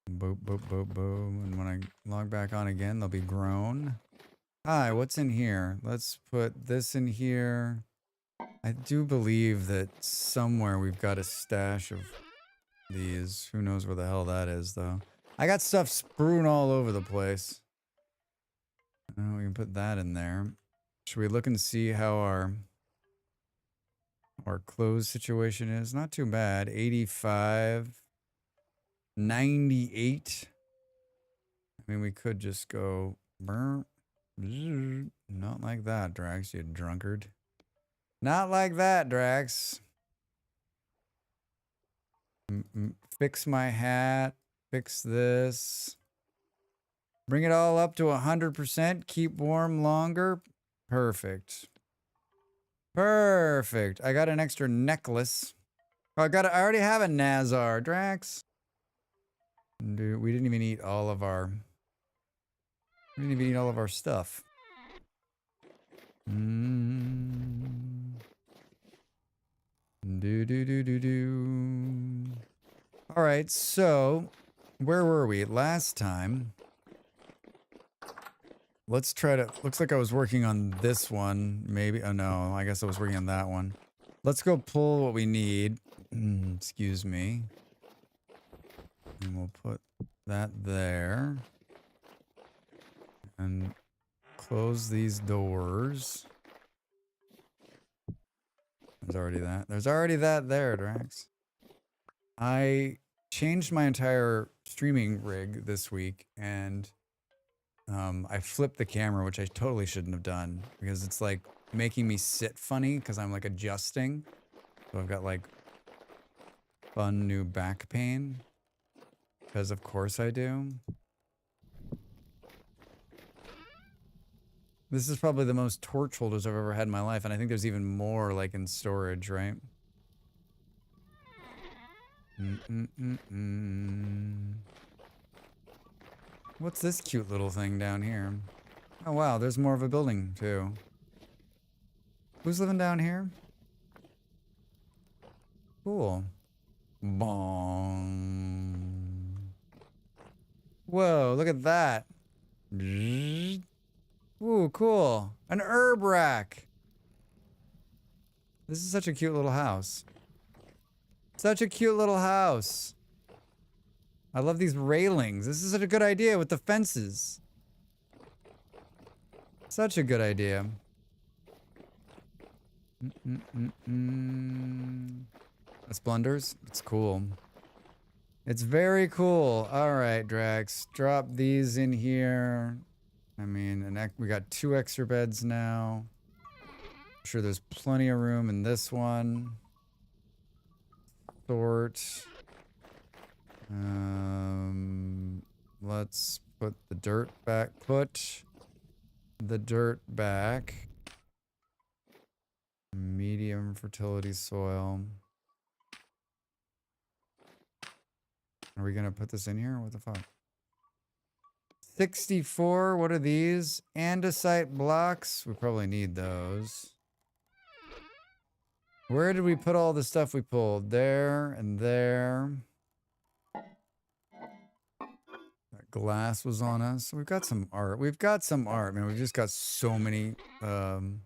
Boop, boop, boop, boom. And when I log back on again, they'll be grown. Hi, what's in here? Let's put this in here. I do believe that somewhere we've got a stash of these. Who knows where the hell that is, though. I got stuff strewn all over the place. Oh, we can put that in there. Should we look and see how our clothes situation is? Not too bad. 85. 98. I mean, we could just go... Not like that, Drax, you drunkard. Not like that, Drax. Fix my hat. Fix this. Bring it all up to 100%. Keep warm longer. Perfect. Perfect. I got an extra necklace. Oh, I already have a Nazar, Drax. Dude, we didn't even eat all of our... We didn't even eat all of our stuff. Do do do do do. All right, so where were we last time? Let's try to... Looks like I was working on this one, maybe. Oh no, I guess I was working on that one. Let's go pull what we need. Excuse me. And we'll put that there. And close these doors. There's already that. There's already that there, Drax. I changed my entire streaming rig this week, and I flipped the camera, which I totally shouldn't have done because it's like making me sit funny because I'm like adjusting. So I've got like fun new back pain because of course I do. This is probably the most torch holders I've ever had in my life, and I think there's even more like in storage, right? What's this cute little thing down here? Oh wow, there's more of a building too. Who's living down here? Cool. Bong. Whoa, look at that. Ooh, cool. An herb rack. This is such a cute little house. Such a cute little house. I love these railings. This is such a good idea with the fences. Such a good idea. That's blunders. It's cool. It's very cool. All right, Drax. Drop these in here. I mean, we got 2 extra beds now. I'm sure there's plenty of room in this one. Sort. Let's put the dirt back. Put the dirt back. Medium fertility soil. Are we gonna put this in here? What the fuck? 64, what are these? Andesite blocks. We probably need those. Where did we put all the stuff we pulled? There and there. That glass was on us. We've got some art. We've got some art, man. We've just got so many random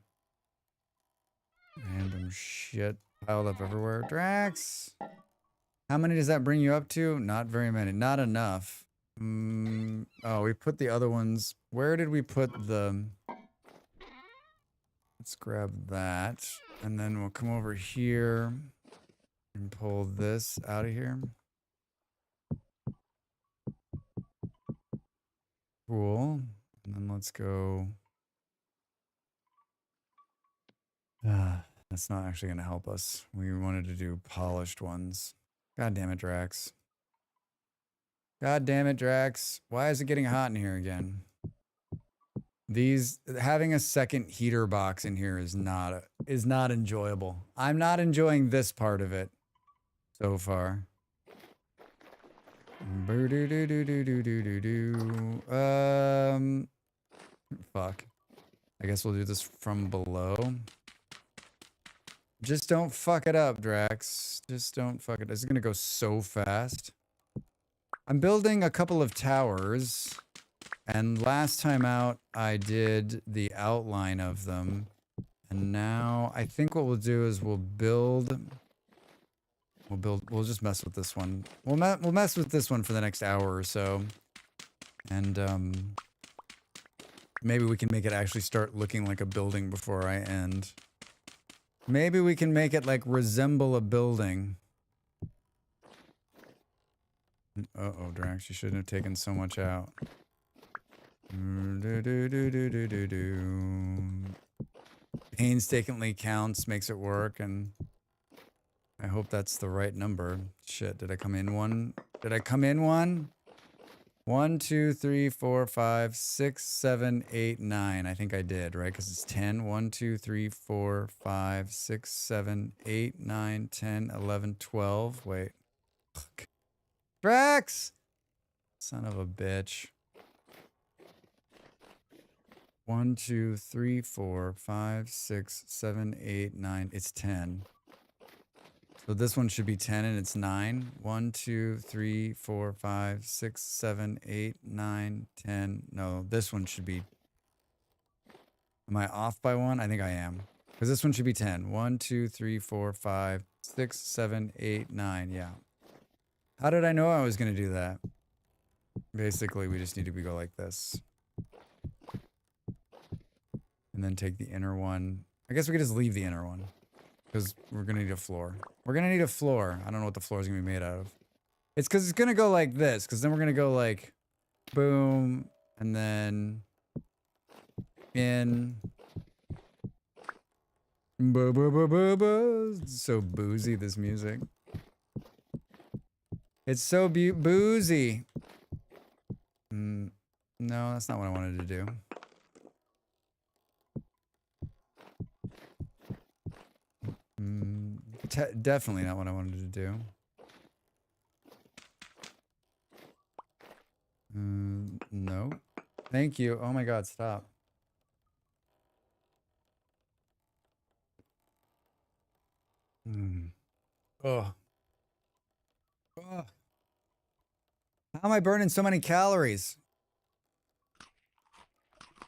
shit piled up everywhere. Drax! How many does that bring you up to? Not very many. Not enough. Oh, we put the other ones. Where did we put the... Let's grab that. And then we'll come over here and pull this out of here. Cool. And then let's go... that's not actually going to help us. We wanted to do polished ones. God damn it, Drax. God damn it, Drax. Why is it getting hot in here again? Having a second heater box in here is not enjoyable. I'm not enjoying this part of it so far. Fuck. I guess we'll do this from below. Just don't fuck it up, Drax. Just don't fuck it. This is gonna go so fast. I'm building a couple of towers, and last time out I did the outline of them, and now I think what we'll do is we'll just mess with this one. We'll mess with this one for the next hour or so, and maybe we can make it actually start looking like a building before I end. Maybe we can make it like resemble a building. Uh-oh, Drax, you shouldn't have taken so much out. Painstakingly counts, makes it work, and I hope that's the right number. Shit, did I come in one? Did I come in one? 1, 2, 3, 4, 5, 6, 7, 8, 9. I think I did, right? Because it's 10. 1, 2, 3, 4, 5, 6, 7, 8, 9, 10, 11, 12. Wait. Fuck. Drax! Son of a bitch. 1, 2, 3, 4, 5, 6, 7, 8, 9. It's 10. So this one should be 10 and it's 9. 1, 2, 3, 4, 5, 6, 7, 8, 9, 10. No, this one should be... Am I off by one? I think I am. Because this one should be 10. 1, 2, 3, 4, 5, 6, 7, 8, 9. Yeah. How did I know I was going to do that? Basically, we just need to go like this. And then take the inner one. I guess we could just leave the inner one. Because we're going to need a floor. We're going to need a floor. I don't know what the floor is going to be made out of. It's because it's going to go like this. Because then we're going to go like, boom, And then in. It's so boozy, this music. It's so boozy. No, that's not what I wanted to do. Definitely not what I wanted to do. No. Thank you. Oh my God, stop. Oh. Oh. How am I burning so many calories?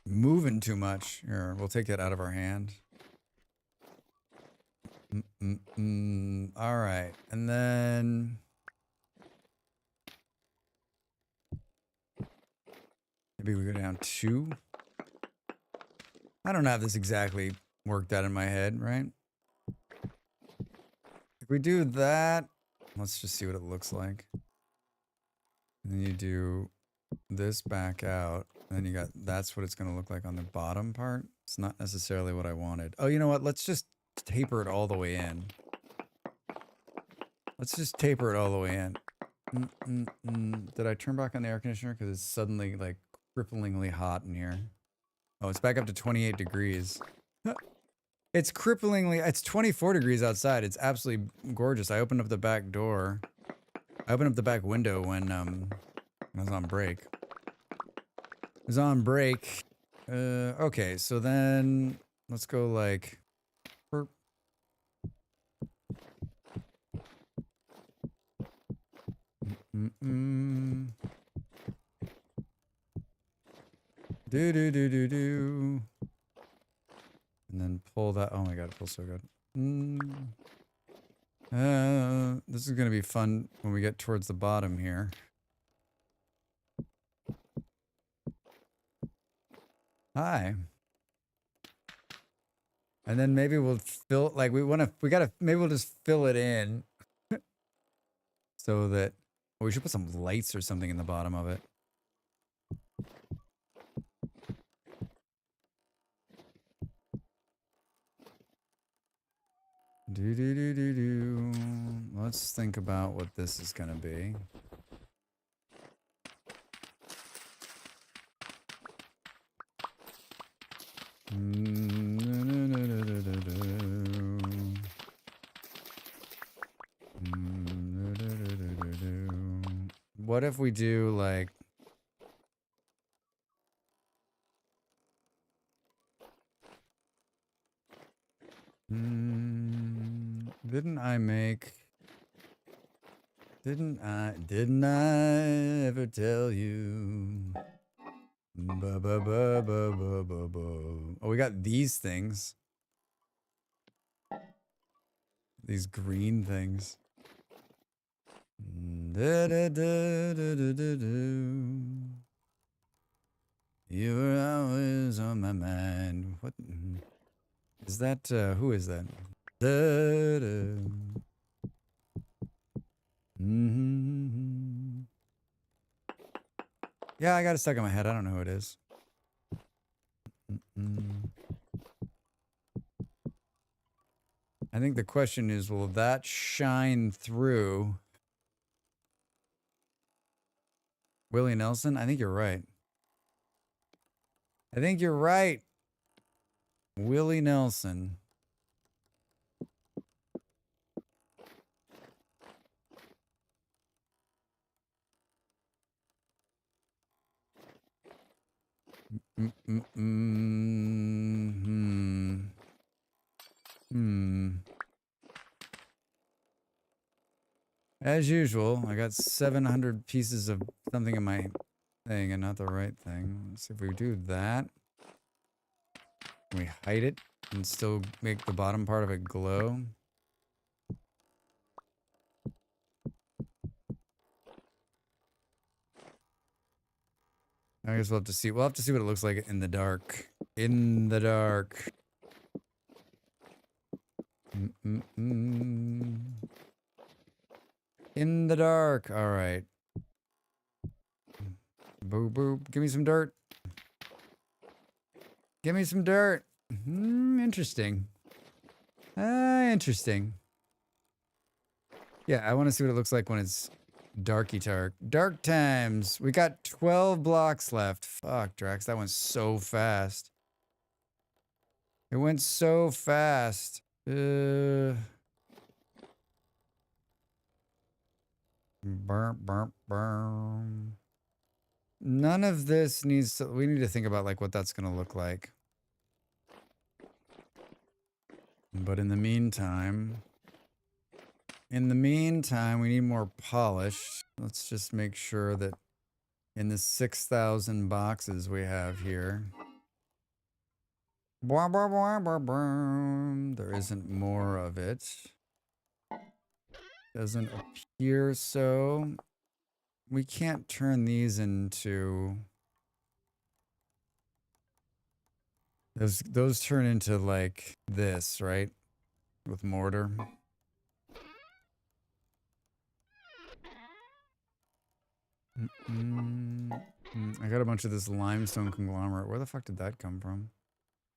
Moving too much. Here, we'll take that out of our hand. All right. And then... maybe we go down 2. I don't have this exactly worked out in my head, right? If we do that, let's just see what it looks like. And then you do this back out. And then you got, that's what it's going to look like on the bottom part. It's not necessarily what I wanted. Oh, you know what? Let's just taper it all the way in. Let's just taper it all the way in. Did I turn back on the air conditioner? Because it's suddenly like cripplingly hot in here. Oh, it's back up to 28 degrees. It's cripplingly, it's 24 degrees outside. It's absolutely gorgeous. I opened up the back door. I opened up the back window when I was on break. It was on break. Okay, so then let's go like... burp. Do. And then pull that. Oh my God, it feels so good. This is going to be fun when we get towards the bottom here. Hi. And then maybe we'll fill, like maybe we'll just fill it in so that, well, we should put some lights or something in the bottom of it. Let's think about what this is gonna be. What if we do like... Didn't I ever tell you? Oh, we got these things. These green things. You were always on my mind. What is that? Who is that? Yeah, I got it stuck in my head. I don't know who it is. I think the question is, will that shine through? Willie Nelson? I think you're right. I think you're right. Willie Nelson. As usual, I got 700 pieces of something in my thing and not the right thing. Let's see if we do that. We hide it and still make the bottom part of it glow. I guess we'll have to see. We'll have to see what it looks like in the dark. In the dark. In the dark. All right. Boo boo. Give me some dirt. Give me some dirt. Interesting. Interesting. Yeah, I want to see what it looks like when it's darky dark. Dark times. We got 12 blocks left. Fuck, Drax, that went so fast. It went so fast. None of this needs to, we need to think about like what that's going to look like. But in the meantime, we need more polish. Let's just make sure that in the 6,000 boxes we have here, there isn't more of it. Doesn't appear so. We can't turn these into... Those turn into like this, right? With mortar. I got a bunch of this limestone conglomerate. Where the fuck did that come from?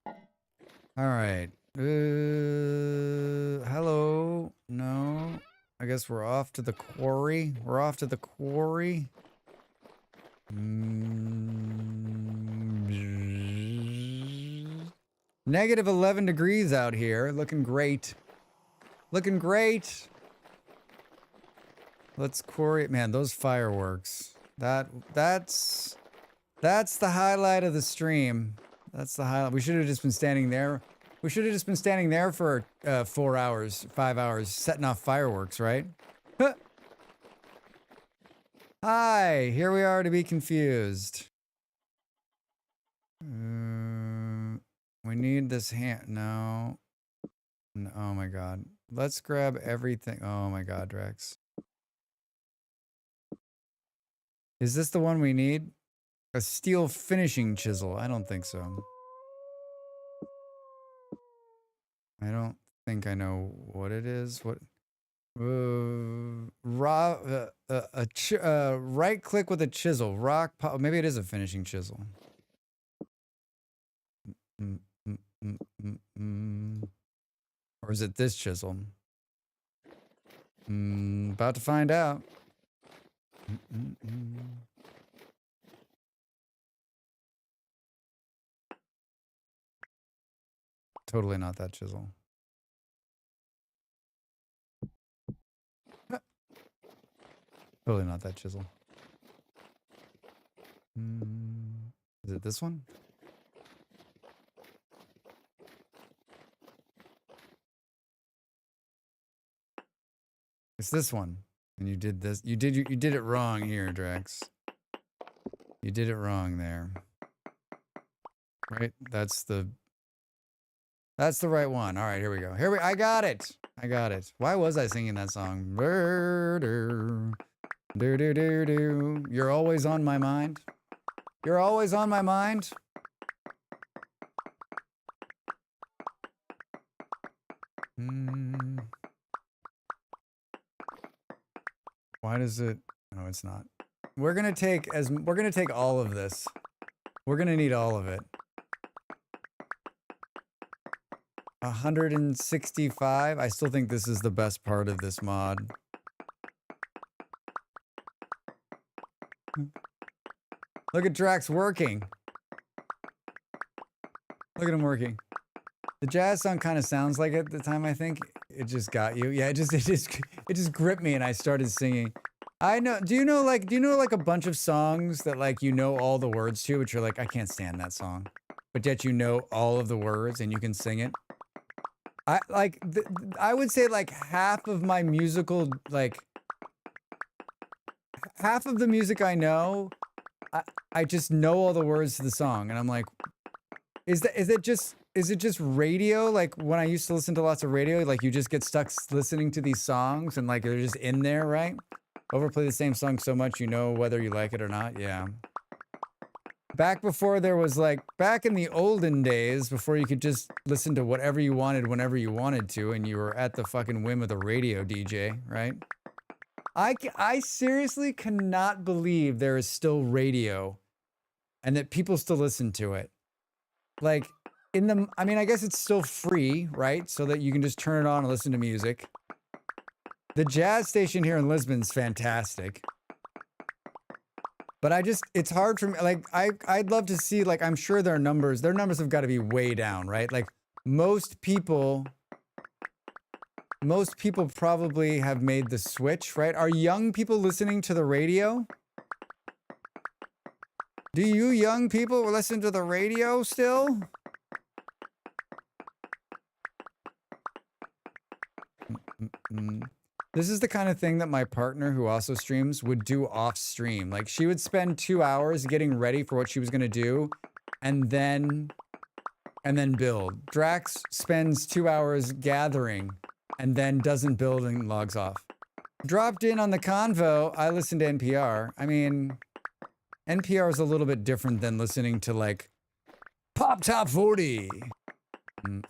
All right. Hello. No. I guess we're off to the quarry. We're off to the quarry. Negative 11 degrees out here. Looking great. Looking great. Let's quarry it. Man, those fireworks. That's the highlight of the stream. That's the highlight. We should have just been standing there. We should have just been standing there for 4 hours, 5 hours, setting off fireworks, right? Huh. Hi, here we are to be confused. We need this hand. No. Oh my god. Let's grab everything. Oh my god, Rex. Is this the one we need? A steel finishing chisel. I don't think so. I don't think I know what it is. What? Right click with a chisel. Maybe it is a finishing chisel. Or is it this chisel? About to find out. Totally not that chisel. Totally not that chisel. Is it this one? It's this one. And you did this. You did it wrong here, Drax. You did it wrong there. Right? That's the right one. All right, here we go. I got it. I got it. Why was I singing that song? You're always on my mind. You're always on my mind. Why does it? No, it's not. We're gonna take all of this. We're gonna need all of it. 165. I still think this is the best part of this mod. Look at Drax working. Look at him working. The jazz song kind of sounds like it at the time, I think. It just got you. Yeah, it just gripped me and I started singing. I know. Do you know like a bunch of songs that like you know all the words to, but you're like, I can't stand that song. But yet you know all of the words and you can sing it? I would say like half of my musical, like half of the music I know, I just know all the words to the song. And I'm like, is it just radio? Like when I used to listen to lots of radio, like you just get stuck listening to these songs and like they're just in there, right? Overplay the same song so much you know whether you like it or not. Yeah. Back before there was like, back in the olden days, before you could just listen to whatever you wanted whenever you wanted to, and you were at the fucking whim of the radio DJ, right? I seriously cannot believe there is still radio and that people still listen to it. like I mean, I guess it's still free, right? So that you can just turn it on and listen to music. The jazz station here in Lisbon's fantastic. But it's hard for me. Like, I'd love to see, like, I'm sure their numbers have got to be way down, right? Like, most people probably have made the switch, right? Are young people listening to the radio? Do you young people listen to the radio still? This is the kind of thing that my partner, who also streams, would do off stream. Like, she would spend 2 hours getting ready for what she was going to do and then build. Drax spends 2 hours gathering and then doesn't build and logs off. Dropped in on the convo, I listen to NPR. I mean, NPR is a little bit different than listening to, like, Pop Top 40.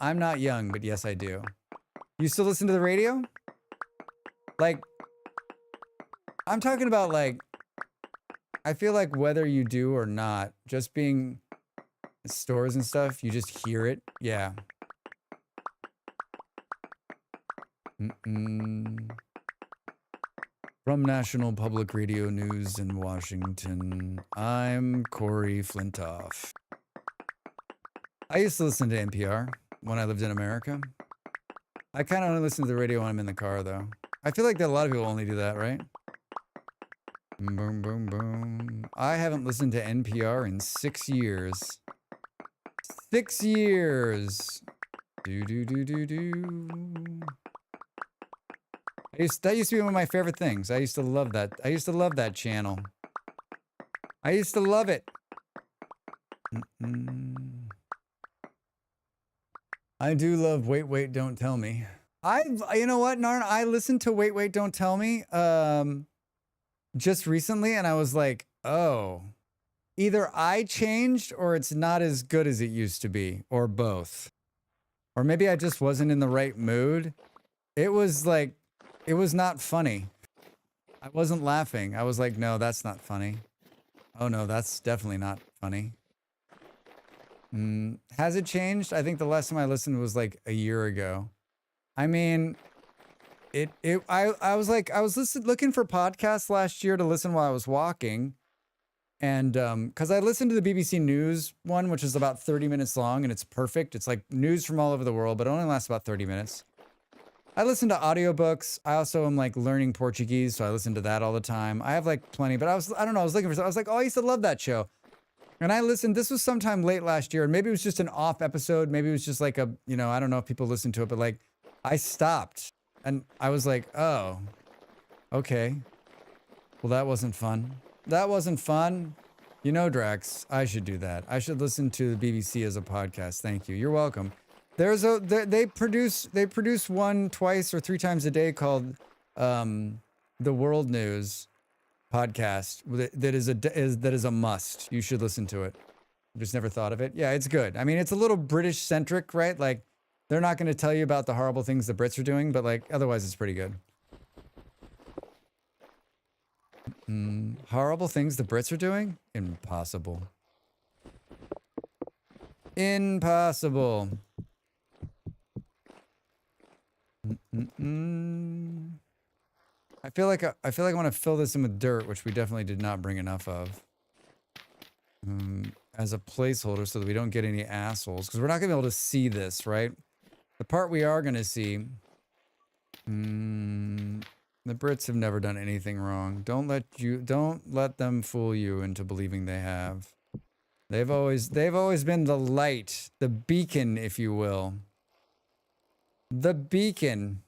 I'm not young, but yes, I do. You still listen to the radio? Like, I'm talking about, like, I feel like whether you do or not, just being in stores and stuff, you just hear it. Yeah. From National Public Radio News in Washington, I'm Corey Flintoff. I used to listen to NPR when I lived in America. I kind of only listen to the radio when I'm in the car, though. I feel like that a lot of people only do that, right? Boom, boom, boom. I haven't listened to NPR in 6 years. 6 years. Do. That used to be one of my favorite things. I used to love that. I used to love that channel. I used to love it. I do love Wait, Wait, Don't Tell Me. You know what, Narn? I listened to Wait, Wait, Don't Tell Me just recently, and I was like, oh, either I changed or it's not as good as it used to be, or both. Or maybe I just wasn't in the right mood. It was like, it was not funny. I wasn't laughing. I was like, no, that's not funny. Oh no, that's definitely not funny. Has it changed? I think the last time I listened was like a year ago. I mean, I was looking for podcasts last year to listen while I was walking. And because I listened to the BBC News one, which is about 30 minutes long, and it's perfect. It's like news from all over the world, but it only lasts about 30 minutes. I listen to audiobooks. I also am like learning Portuguese, so I listen to that all the time. I have like plenty, but I don't know, I was looking for something. I was like, oh, I used to love that show. And I listened, this was sometime late last year, and maybe it was just an off episode. Maybe it was just like I don't know if people listen to it, but like I stopped and I was like, oh, okay. Well, that wasn't fun. That wasn't fun. You know, Drax, I should do that. I should listen to the BBC as a podcast. Thank you. You're welcome. They produce one twice or three times a day called the World News podcast that is a must. You should listen to it. I just never thought of it. Yeah, it's good. I mean, it's a little British centric, right? Like they're not going to tell you about the horrible things the Brits are doing, but like otherwise it's pretty good. Horrible things the Brits are doing? Impossible. Impossible. I feel like I want to fill this in with dirt, which we definitely did not bring enough of. As a placeholder so that we don't get any assholes, because we're not gonna be able to see this, right? The part we are gonna see. The Brits have never done anything wrong. Don't let them fool you into believing they have. They've always been the light, the beacon, if you will. The beacon.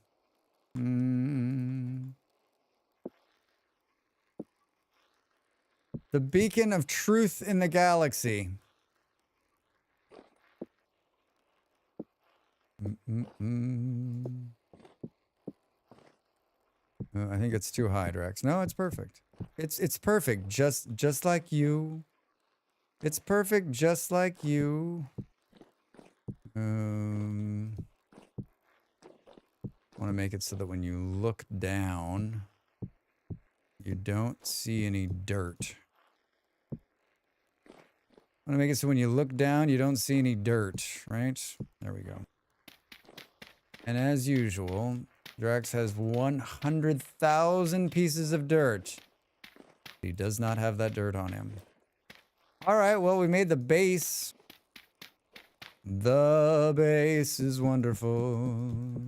The beacon of truth in the galaxy. I think it's too high, Drax. No, it's perfect. It's perfect, just like you. It's perfect, just like you. Want to make it so that when you look down, you don't see any dirt. I'm gonna make it so when you look down, you don't see any dirt, right? There we go. And as usual, Drax has 100,000 pieces of dirt. He does not have that dirt on him. All right, well, we made the base. The base is wonderful.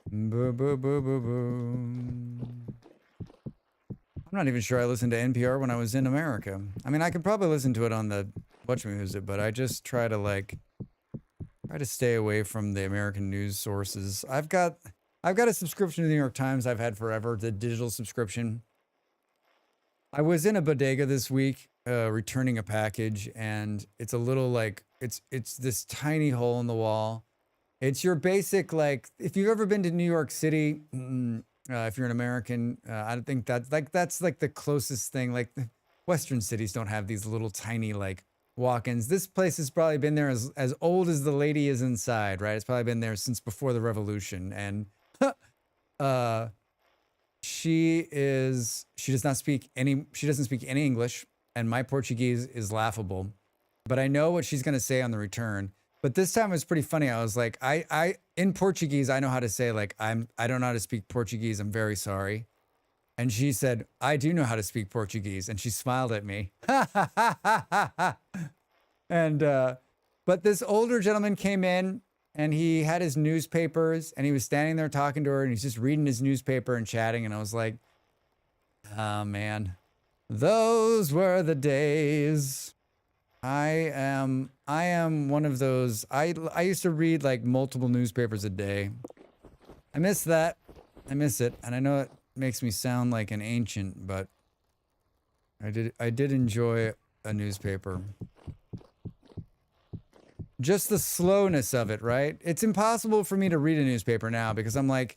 Boo, boo, boo, boo, boo. I'm not even sure I listened to NPR when I was in America. I mean, I could probably listen to it on the whatchamacallit, but I just try to stay away from the American news sources. I've got a subscription to the New York Times I've had forever, the digital subscription. I was in a bodega this week, returning a package, and it's a little like it's this tiny hole in the wall. It's your basic, like, if you've ever been to New York City, if you're an American, I don't think that's like the closest thing. Like, Western cities don't have these little tiny like walk-ins. This place has probably been there as old as the lady is inside, right? It's probably been there since before the revolution. And she doesn't speak any English, and my Portuguese is laughable. But I know what she's gonna say on the return. But this time it was pretty funny. I was like, I in Portuguese, I know how to say, like, I don't know how to speak Portuguese. I'm very sorry. And she said, I do know how to speak Portuguese. And she smiled at me. And, but this older gentleman came in and he had his newspapers and he was standing there talking to her and he's just reading his newspaper and chatting. And I was like, oh man, those were the days. I am one of those. I used to read like multiple newspapers a day. I miss that. I miss it. And I know it makes me sound like an ancient, but I did enjoy a newspaper. Just the slowness of it, right? It's impossible for me to read a newspaper now because I'm like,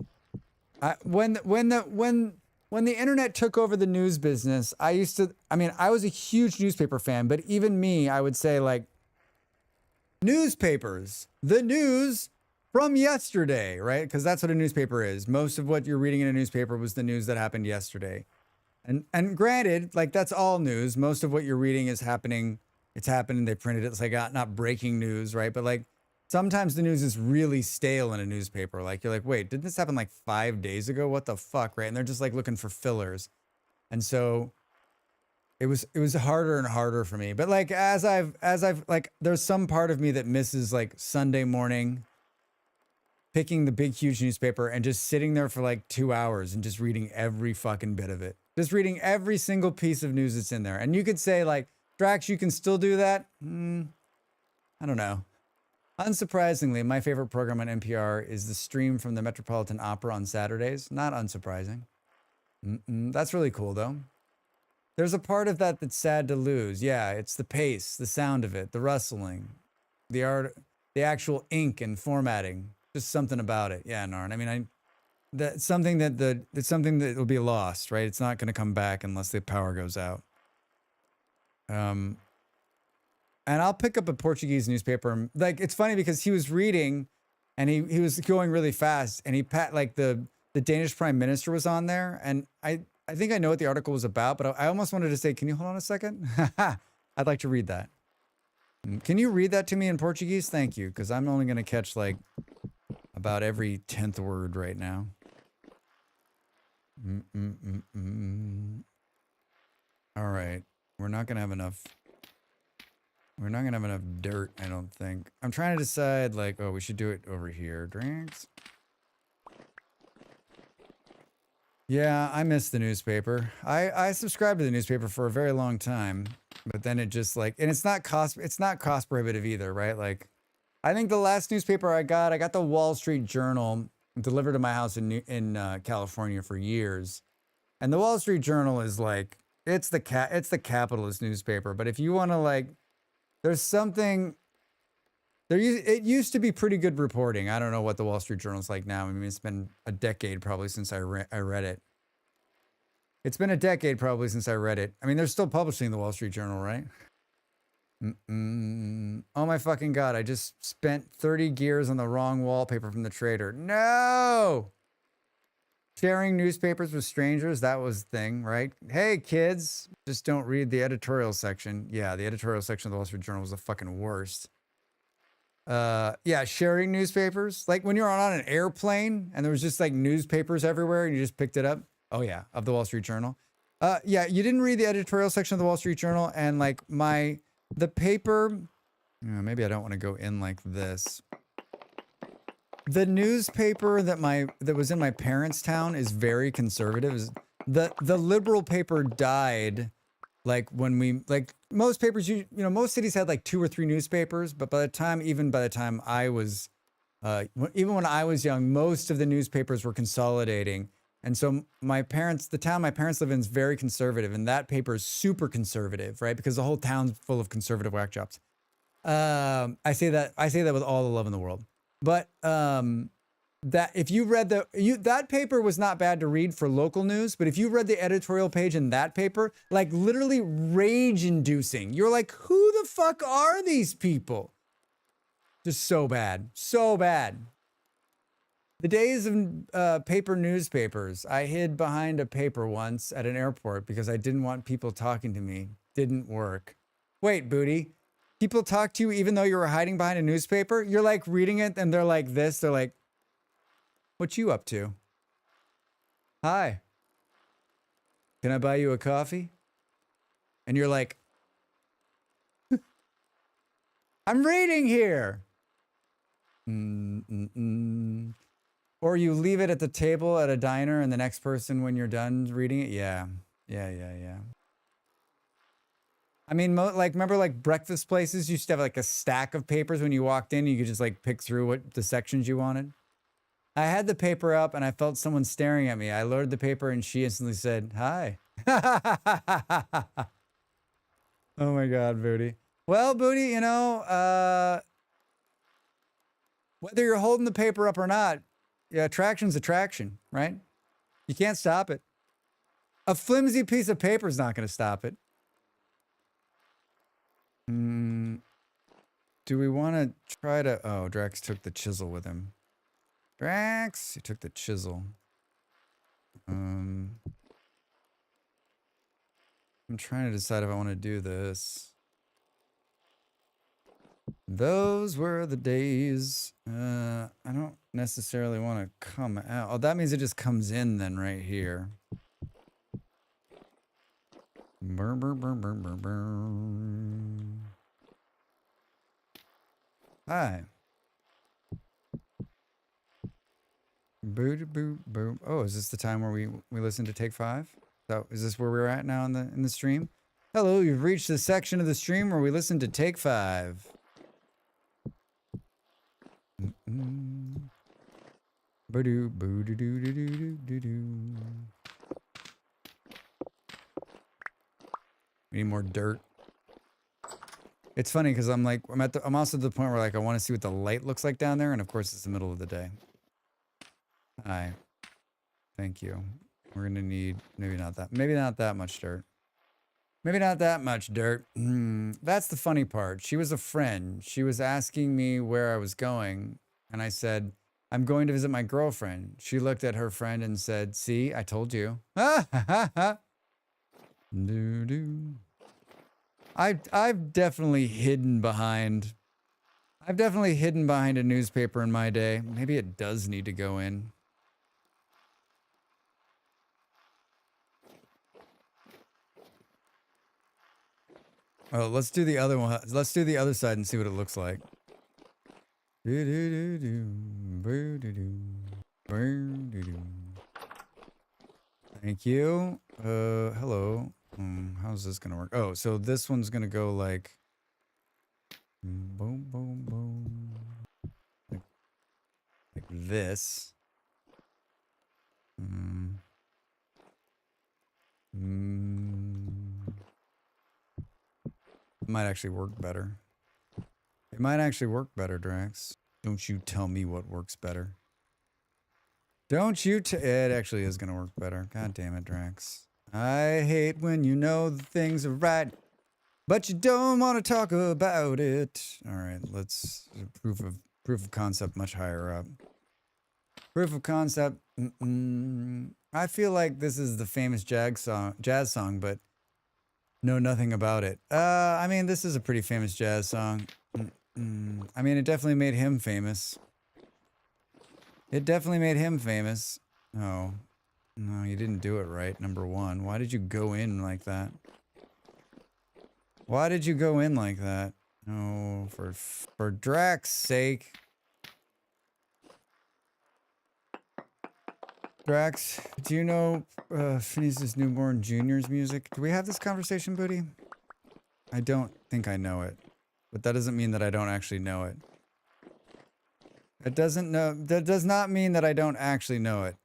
when the internet took over the news business, I was a huge newspaper fan, but even me, I would say, like, newspapers, the news from yesterday, right? Because that's what a newspaper is. Most of what you're reading in a newspaper was the news that happened yesterday. And granted, like, that's all news. Most of what you're reading is happening. It's happened. They printed it. It's like not breaking news, right? But like, sometimes the news is really stale in a newspaper. Like, you're like, wait, didn't this happen like 5 days ago? What the fuck, right? And they're just like looking for fillers. And so it was harder and harder for me. But like, as I've like, there's some part of me that misses like Sunday morning, picking the big, huge newspaper and just sitting there for like 2 hours and just reading every fucking bit of it. Just reading every single piece of news that's in there. And you could say like, Drax, you can still do that? I don't know. Unsurprisingly, my favorite program on NPR is the stream from the Metropolitan Opera on Saturdays. Not unsurprising. That's really cool, though. There's a part of that that's sad to lose. Yeah, it's the pace, the sound of it, the rustling, the art, the actual ink and formatting. Just something about it. Yeah, Narn. I mean, it's something that will be lost, right? It's not going to come back unless the power goes out. And I'll pick up a Portuguese newspaper. Like, it's funny because he was reading and he was going really fast and like the Danish Prime Minister was on there. And I think I know what the article was about, but I almost wanted to say, can you hold on a second? I'd like to read that. Can you read that to me in Portuguese? Thank you. Because I'm only going to catch like about every 10th word right now. All right. We're not going to have enough dirt, I don't think. I'm trying to decide, like, oh, we should do it over here. Drinks. Yeah, I miss the newspaper. I subscribed to the newspaper for a very long time, but then it just like, and it's not cost prohibitive either, right? Like, I think the last newspaper I got the Wall Street Journal delivered to my house in California for years. And the Wall Street Journal is like, it's the capitalist newspaper. But if you want to like, there's something there. It used to be pretty good reporting. I don't know what the Wall Street Journal's like now. I mean, it's been a decade probably since I read it. It's been a decade probably since I read it. I mean, they're still publishing the Wall Street Journal, right? Oh my fucking God. I just spent 30 gears on the wrong wallpaper from the trader. No! Sharing newspapers with strangers, that was the thing, right? Hey, kids, just don't read the editorial section. Yeah, the editorial section of the Wall Street Journal was the fucking worst. Yeah, sharing newspapers. Like when you're on an airplane and there was just like newspapers everywhere and you just picked it up. Oh yeah, of the Wall Street Journal. Yeah, you didn't read the editorial section of the Wall Street Journal, and like the paper, maybe I don't want to go in like this. The newspaper that was in my parents' town is very conservative. The liberal paper died like when most papers, most cities had like 2 or 3 newspapers, but even by the time I was even when I was young, most of the newspapers were consolidating. And so the town my parents live in is very conservative, and that paper is super conservative, right? Because the whole town's full of conservative whack jobs. I say that with all the love in the world. But that if you read that paper was not bad to read for local news, but if you read the editorial page in that paper, like literally rage inducing. You're like, who the fuck are these people? Just so bad. So bad. The days of paper newspapers. I hid behind a paper once at an airport because I didn't want people talking to me. Didn't work. Wait, Booty. People talk to you even though you were hiding behind a newspaper? You're like reading it and they're like this. They're like, what you up to? Hi. Can I buy you a coffee? And you're like, I'm reading here. Or you leave it at the table at a diner and the next person, when you're done reading it. Yeah. I mean, remember like breakfast places used to have like a stack of papers when you walked in. You could just like pick through what the sections you wanted. I had the paper up and I felt someone staring at me. I lowered the paper and she instantly said, hi. Oh my God, Booty. Well, Booty, whether you're holding the paper up or not, yeah, attraction's attraction, right? You can't stop it. A flimsy piece of paper is not going to stop it. Do we want to try to... Oh, Drax took the chisel with him. Drax, he took the chisel. I'm trying to decide if I want to do this. Those were the days. I don't necessarily want to come out. Oh, that means it just comes in then right here. Burr, burr, burr, burr, burr, burr. Hi. Boo, boo, boo. Oh, is this the time where we listen to Take 5? So is this where we're at now in the stream? Hello, you've reached the section of the stream where we listen to Take 5. Ba-doo, boo-doo-doo-doo-doo-doo-doo. We need more dirt. It's funny because I'm also at the point where like I want to see what the light looks like down there, and of course it's the middle of the day. Hi. Thank you. We're gonna need maybe not that much dirt. Maybe not that much dirt. That's the funny part. She was a friend. She was asking me where I was going, and I said, I'm going to visit my girlfriend. She looked at her friend and said, see, I told you. Doo-doo. I've definitely hidden behind a newspaper in my day. Maybe it does need to go in. Oh, let's do the other one. Let's do the other side and see what it looks like. Thank you. Hello. How's this gonna work? Oh, so this one's gonna go like boom, boom, boom, like this. Might actually work better. It might actually work better, Drax. Don't you tell me what works better. Don't you it actually is gonna work better. God damn it, Drax. I hate when you know the things are right, but you don't want to talk about it. All right, let's proof of concept much higher up. Proof of concept I feel like this is the famous jazz song, but know nothing about it. I mean, this is a pretty famous jazz song. I mean, it definitely made him famous. It definitely made him famous. Oh, no, you didn't do it right, number one. Why did you go in like that? Why did you go in like that? Oh, for Drax's sake. Drax, do you know Phineas' Newborn Jr.'s music? Do we have this conversation, buddy? I don't think I know it. But that doesn't mean that I don't actually know it. That does not mean that I don't actually know it.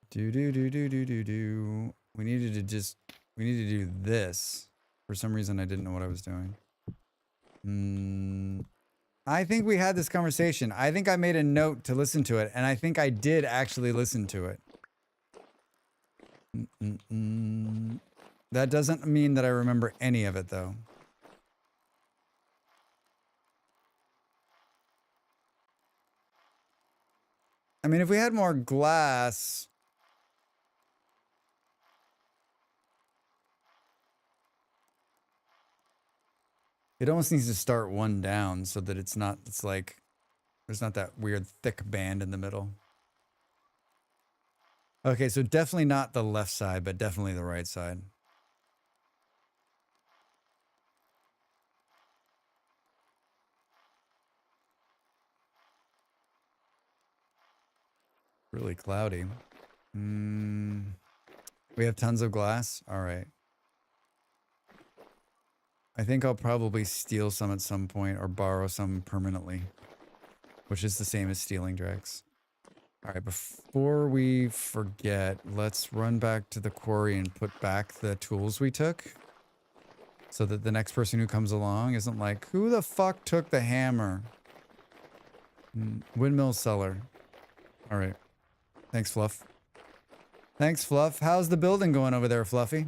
Do. We needed to do this. For some reason I didn't know what I was doing. I think we had this conversation. I think I made a note to listen to it, and I think I did actually listen to it. That doesn't mean that I remember any of it, though. I mean, if we had more glass... It almost needs to start one down so that it's like, there's not that weird thick band in the middle. Okay, so definitely not the left side, but definitely the right side. Really cloudy. We have tons of glass? All right. I think I'll probably steal some at some point or borrow some permanently, which is the same as stealing, Drax. All right, before we forget, let's run back to the quarry and put back the tools we took so that the next person who comes along isn't like, who the fuck took the hammer? Windmill cellar. All right. Thanks, Fluff. Thanks, Fluff. How's the building going over there, Fluffy?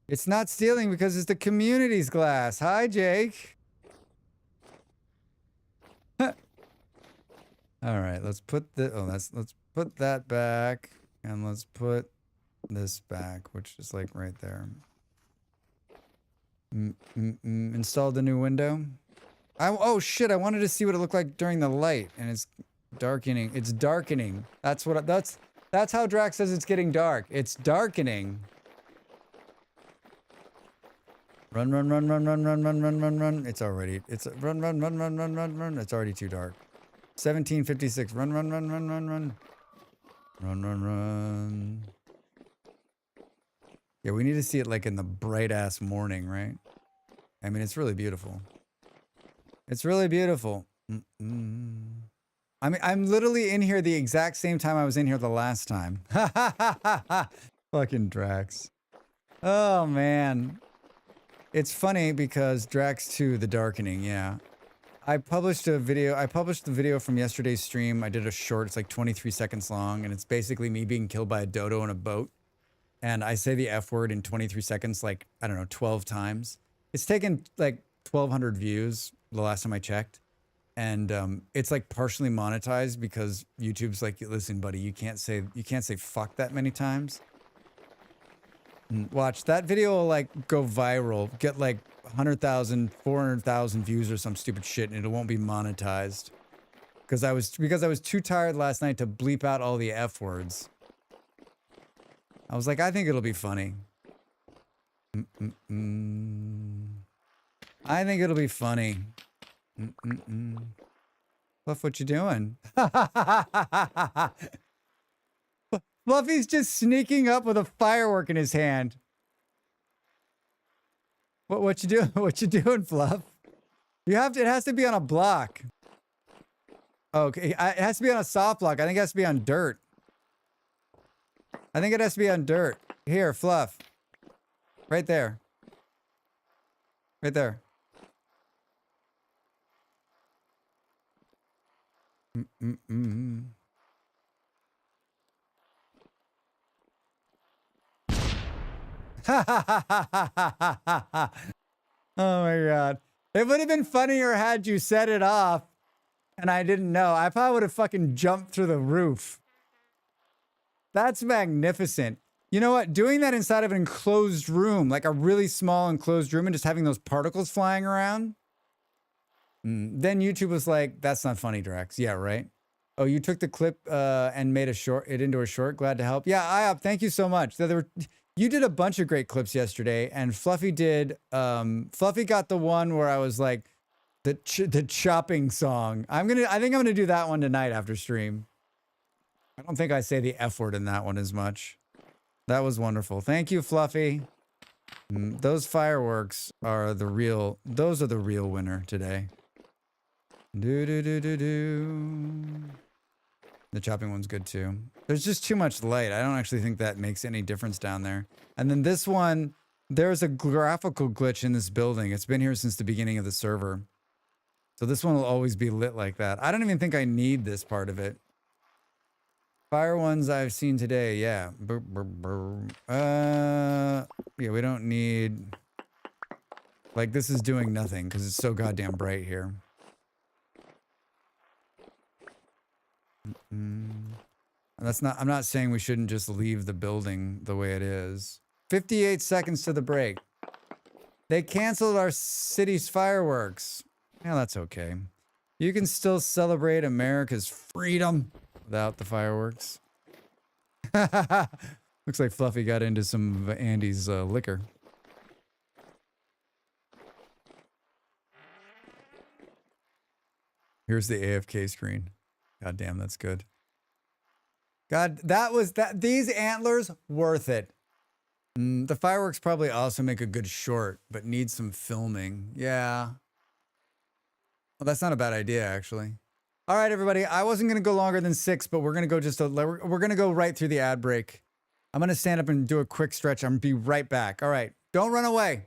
It's not stealing because it's the community's glass. Hi, Jake. All right, let's put let's put that back, and let's put this back, which is like right there. Install the new window. Oh shit! I wanted to see what it looked like during the light, and it's darkening. It's darkening. That's how Drax says it's getting dark. It's darkening. Run. It's already run. It's already too dark. 1756. Run. Yeah, we need to see it like in the bright ass morning, right? I mean, it's really beautiful. It's really beautiful. I mean, I'm literally in here the exact same time I was in here the last time. Fucking Drax. Oh, man. It's funny because Drax 2, The Darkening, yeah. I published the video from yesterday's stream. I did a short, it's like 23 seconds long, and it's basically me being killed by a dodo in a boat. And I say the F word in 23 seconds, like, I don't know, 12 times. It's taken like 1,200 views the last time I checked. And it's like partially monetized because YouTube's like, listen, buddy, you can't say fuck that many times. Watch, that video will like go viral, get like 100,000, 400,000 views or some stupid shit, and it won't be monetized. Because I was too tired last night to bleep out all the F words. I was like, I think it'll be funny. I think it'll be funny. Fluff, what you doing? Fluffy's just sneaking up with a firework in his hand. What you doing? What you doing, Fluff? It has to be on a block. Okay, it has to be on a soft block. I think it has to be on dirt. I think it has to be on dirt. Here, Fluff. Right there. Right there. Oh my God. It would have been funnier had you set it off and I didn't know. I probably would have fucking jumped through the roof. That's magnificent. You know what? Doing that inside of an enclosed room, like a really small enclosed room and just having those particles flying around. Then YouTube was like, that's not funny, Drex. Yeah, right. Oh, you took the clip and made it into a short. Glad to help. Yeah, IOP, thank you so much. You did a bunch of great clips yesterday, and Fluffy did. Fluffy got the one where I was like, the chopping song. I think I'm gonna do that one tonight after stream. I don't think I say the F word in that one as much. That was wonderful. Thank you, Fluffy. Those fireworks are the real. Those are the real winner today. Do do do do do. The chopping one's good too. There's just too much light. I don't actually think that makes any difference down there. And then this one, there's a graphical glitch in this building. It's been here since the beginning of the server. So this one will always be lit like that. I don't even think I need this part of it. Fire ones I've seen today, yeah. Yeah, we don't need... Like, this is doing nothing because it's so goddamn bright here. That's not... I'm not saying we shouldn't just leave the building the way it is. 58 seconds to the break. They canceled our city's fireworks. Yeah, that's okay. You can still celebrate America's freedom without the fireworks. Looks like Fluffy got into some of Andy's liquor. Here's the AFK screen. God damn, that's good. God, these antlers, worth it. The fireworks probably also make a good short, but need some filming. Yeah. Well, that's not a bad idea, actually. All right, everybody. I wasn't going to go longer than 6, but we're going to go we're going to go right through the ad break. I'm going to stand up and do a quick stretch. I'm going to be right back. All right. Don't run away.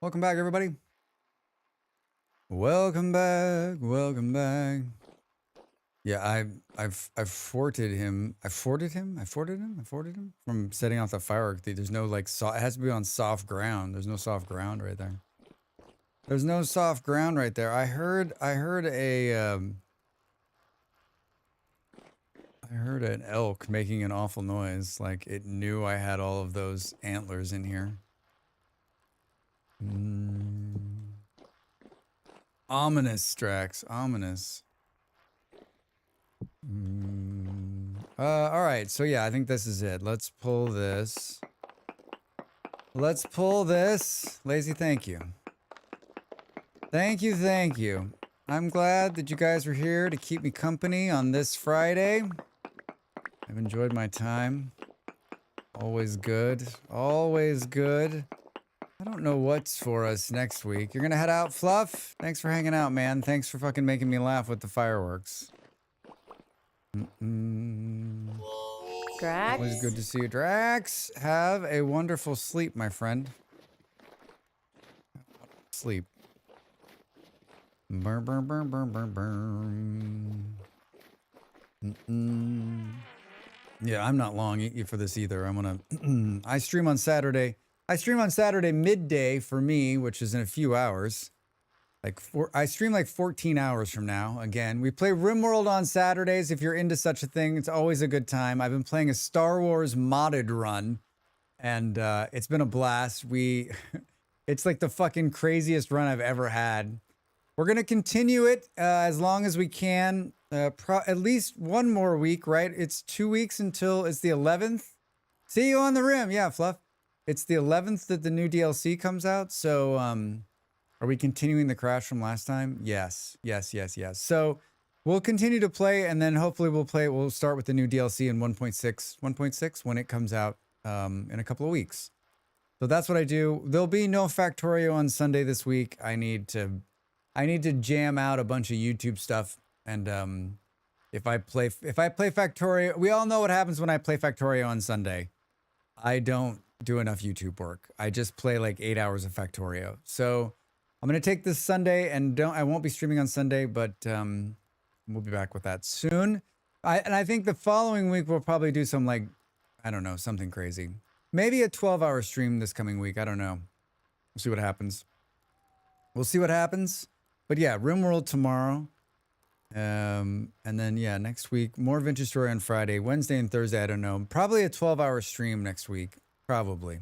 Welcome back, everybody. Welcome back. Welcome back. Yeah, I've forted him. I forted him from setting off the firework. There's no like it has to be on soft ground. There's no soft ground right there. There's no soft ground right there. I heard an elk making an awful noise, like it knew I had all of those antlers in here. Ominous, Strax. Ominous. All right. So yeah, I think this is it. Let's pull this. Let's pull this. Lazy, thank you. Thank you, thank you. I'm glad that you guys were here to keep me company on this Friday. I've enjoyed my time. Always good. Always good. I don't know what's for us next week. You're gonna head out, Fluff? Thanks for hanging out, man. Thanks for fucking making me laugh with the fireworks.
Drax?
Always good to see you. Drax, have a wonderful sleep, my friend. Sleep. Burn, burn, burn, burn, burn, burn. Yeah, I'm not long for this either. I'm gonna... I stream on Saturday. I stream on Saturday midday for me, which is in a few hours. I stream like 14 hours from now. Again, we play RimWorld on Saturdays. If you're into such a thing, it's always a good time. I've been playing a Star Wars modded run, and it's been a blast. It's like the fucking craziest run I've ever had. We're gonna continue it as long as we can. At least one more week, right? It's 2 weeks until it's the 11th. See you on the rim, yeah, Fluff. It's the 11th that the new DLC comes out. So, are we continuing the crash from last time? Yes, yes, yes, yes. So we'll continue to play, and then hopefully we'll start with the new DLC in 1.6 when it comes out in a couple of weeks. So that's what I do. There'll be no Factorio on Sunday this week. I need to jam out a bunch of YouTube stuff, and if I play Factorio, we all know what happens when I play Factorio on Sunday. I don't do enough YouTube work. I just play like 8 hours of Factorio. So I'm gonna take this Sunday, and I won't be streaming on Sunday, but we'll be back with that soon. I think the following week we'll probably do some like, I don't know, something crazy. Maybe a 12-hour stream this coming week. I don't know. We'll see what happens. We'll see what happens. But yeah, RimWorld tomorrow. And then yeah, next week, more Vintage Story on Friday, Wednesday and Thursday, I don't know. Probably a 12-hour stream next week. Probably.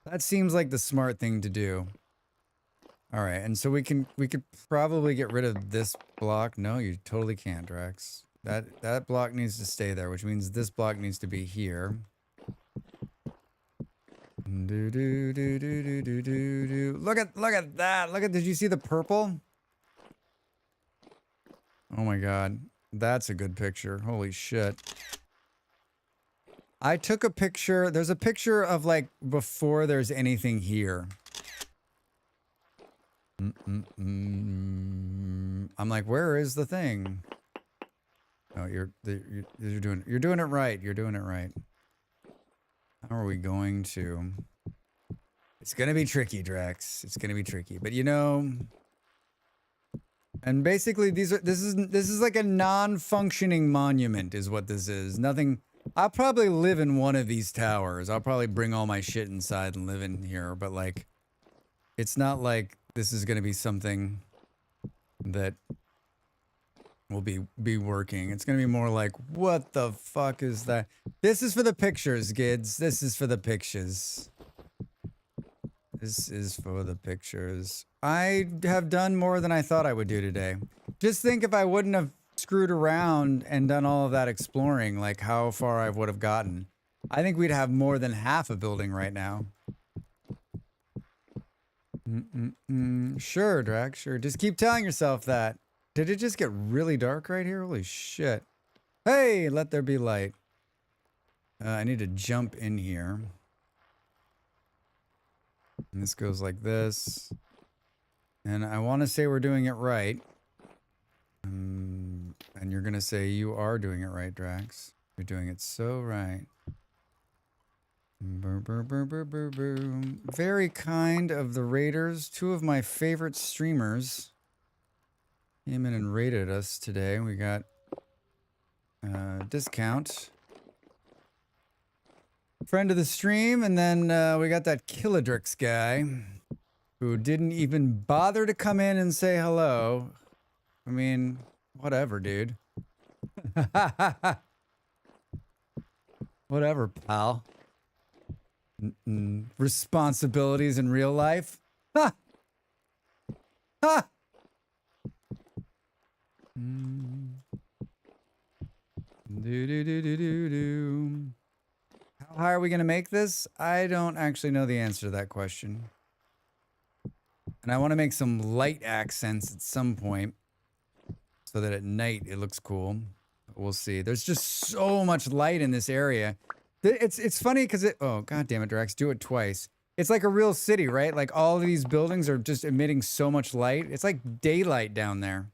That seems like the smart thing to do. All right, and so we could probably get rid of this block. No, you totally can't, Drax. That block needs to stay there, which means this block needs to be here. Do do do do do do do do. Look at that. Did you see the purple? Oh my god. That's a good picture. Holy shit. I took a picture. There's a picture of like before there's anything here. I'm like, where is the thing? Oh, you're doing it right. You're doing it right. How are we going to? It's gonna be tricky, Drax. It's gonna be tricky, but you know. And basically, this is like a non-functioning monument, is what this is. Nothing. I'll probably live in one of these towers. I'll probably bring all my shit inside and live in here, but like, it's not like this is gonna be something that will be working. It's gonna be more like, what the fuck is that? This is for the pictures, kids. This is for the pictures. This is for the pictures. I have done more than I thought I would do today. Just think if I wouldn't have screwed around and done all of that exploring, like how far I would have gotten. I think we'd have more than half a building right now. Sure, Drax, sure. Just keep telling yourself that. Did it just get really dark right here? Holy shit. Hey, let there be light. I need to jump in here. And this goes like this. And I want to say we're doing it right. And you're going to say you are doing it right, Drax. You're doing it so right. Brr, brr, brr, brr, brr, brr. Very kind of the raiders. Two of my favorite streamers came in and raided us today. We got discount. Friend of the stream, and then we got that Killadrix guy who didn't even bother to come in and say hello. I mean, whatever, dude. Whatever, pal. Responsibilities in real life? Ha! Ha! Do. How high are we going to make this? I don't actually know the answer to that question. And I want to make some light accents at some point so that at night it looks cool. We'll see. There's just so much light in this area. It's funny because oh, god damn it, Drax, do it twice. It's like a real city, right? Like all of these buildings are just emitting so much light. It's like daylight down there.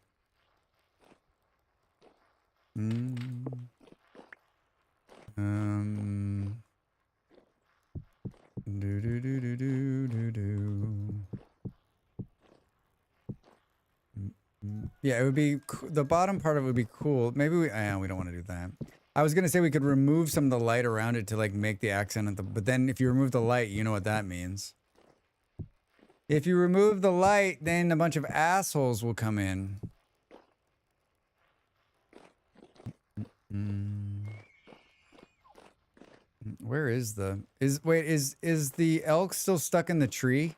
Yeah, it would be the bottom part of it would be cool. Maybe we don't want to do that. I was gonna say we could remove some of the light around it to like make the accent at the, but then if you remove the light, you know what that means. If you remove the light, then a bunch of assholes will come in. Where is the is the elk still stuck in the tree?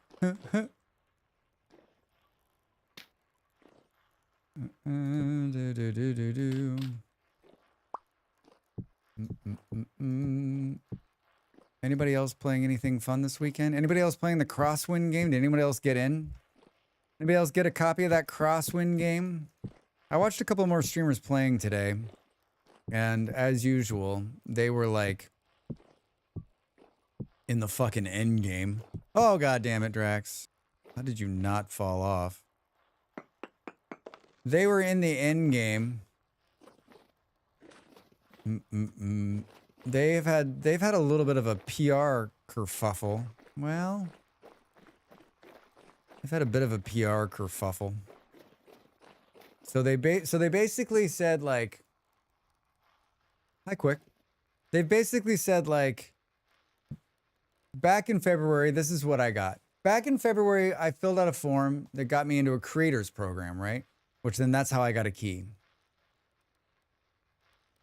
Anybody else playing anything fun this weekend? Anybody else playing the Crosswind game? Did anybody else get in? Anybody else get a copy of that Crosswind game? I watched a couple more streamers playing today, and as usual, they were like in the fucking end game. Oh god damn it, Drax. How did you not fall off? They were in the end game. They've had a little bit of a PR kerfuffle. Well, they've had a bit of a PR kerfuffle. So they basically said like, hi Quick. They basically said like, back in February, this is what I got. Back in February, I filled out a form that got me into a creators program, right? Which then that's how I got a key.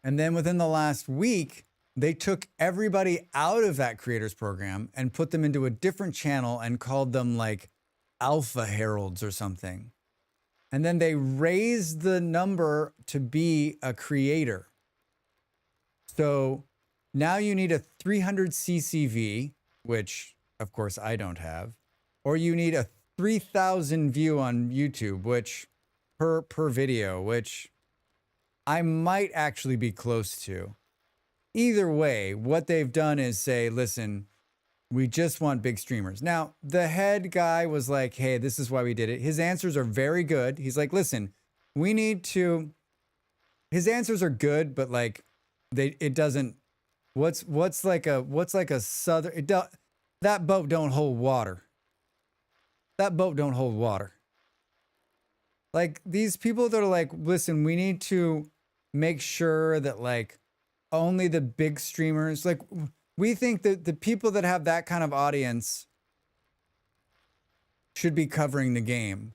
And then within the last week, they took everybody out of that creators program and put them into a different channel and called them like Alpha Heralds or something. And then they raised the number to be a creator. So now you need a 300 CCV, which of course I don't have, or you need a 3,000 view on YouTube, which per video, which I might actually be close to. Either way, what they've done is say, listen, we just want big streamers. Now, the head guy was like, hey, this is why we did it. His answers are very good. He's like, listen, we need to, his answers are good, but like it doesn't, what's like a southern, that boat don't hold water. That boat don't hold water. Like these people that are like, listen, we need to make sure that like only the big streamers, like we think that the people that have that kind of audience should be covering the game.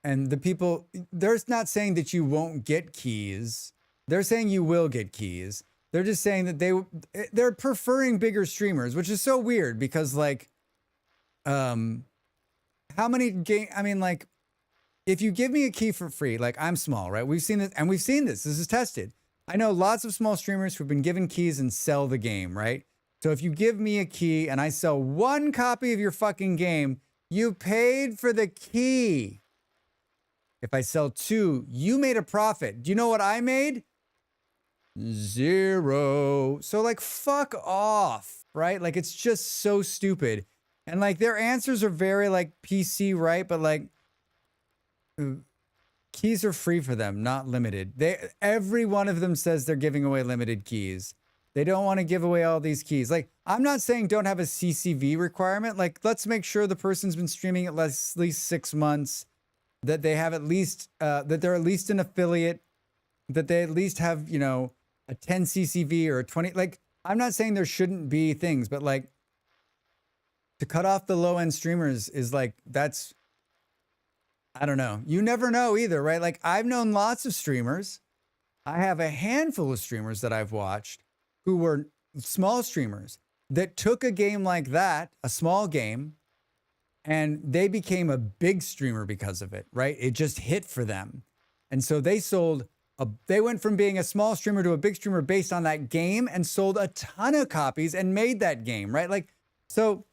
And the people, they're not saying that you won't get keys. They're saying you will get keys. They're just saying that they're preferring bigger streamers, which is so weird because like, how many game, I mean like, if you give me a key for free, like I'm small, right? We've seen this and we've seen this. This is tested. I know lots of small streamers who've been given keys and sell the game, right? So if you give me a key and I sell one copy of your fucking game, you paid for the key. If I sell two, you made a profit. Do you know what I made? 0. So like, fuck off, right? Like, it's just so stupid. And like, their answers are very like PC, right? But like, keys are free for them, not limited. Every one of them says they're giving away limited keys. They don't want to give away all these keys. Like, I'm not saying don't have a CCV requirement. Like, let's make sure the person's been streaming at least 6 months, that they have at least, that they're at least an affiliate, that they at least have, you know, a 10 CCV or a 20. Like, I'm not saying there shouldn't be things, but like, to cut off the low end streamers is like, that's, I don't know. You never know either, right? Like, I've known lots of streamers. I have a handful of streamers that I've watched who were small streamers that took a game like that, a small game, and they became a big streamer because of it, right? It just hit for them. And so they went from being a small streamer to a big streamer based on that game and sold a ton of copies and made that game, right? Like, so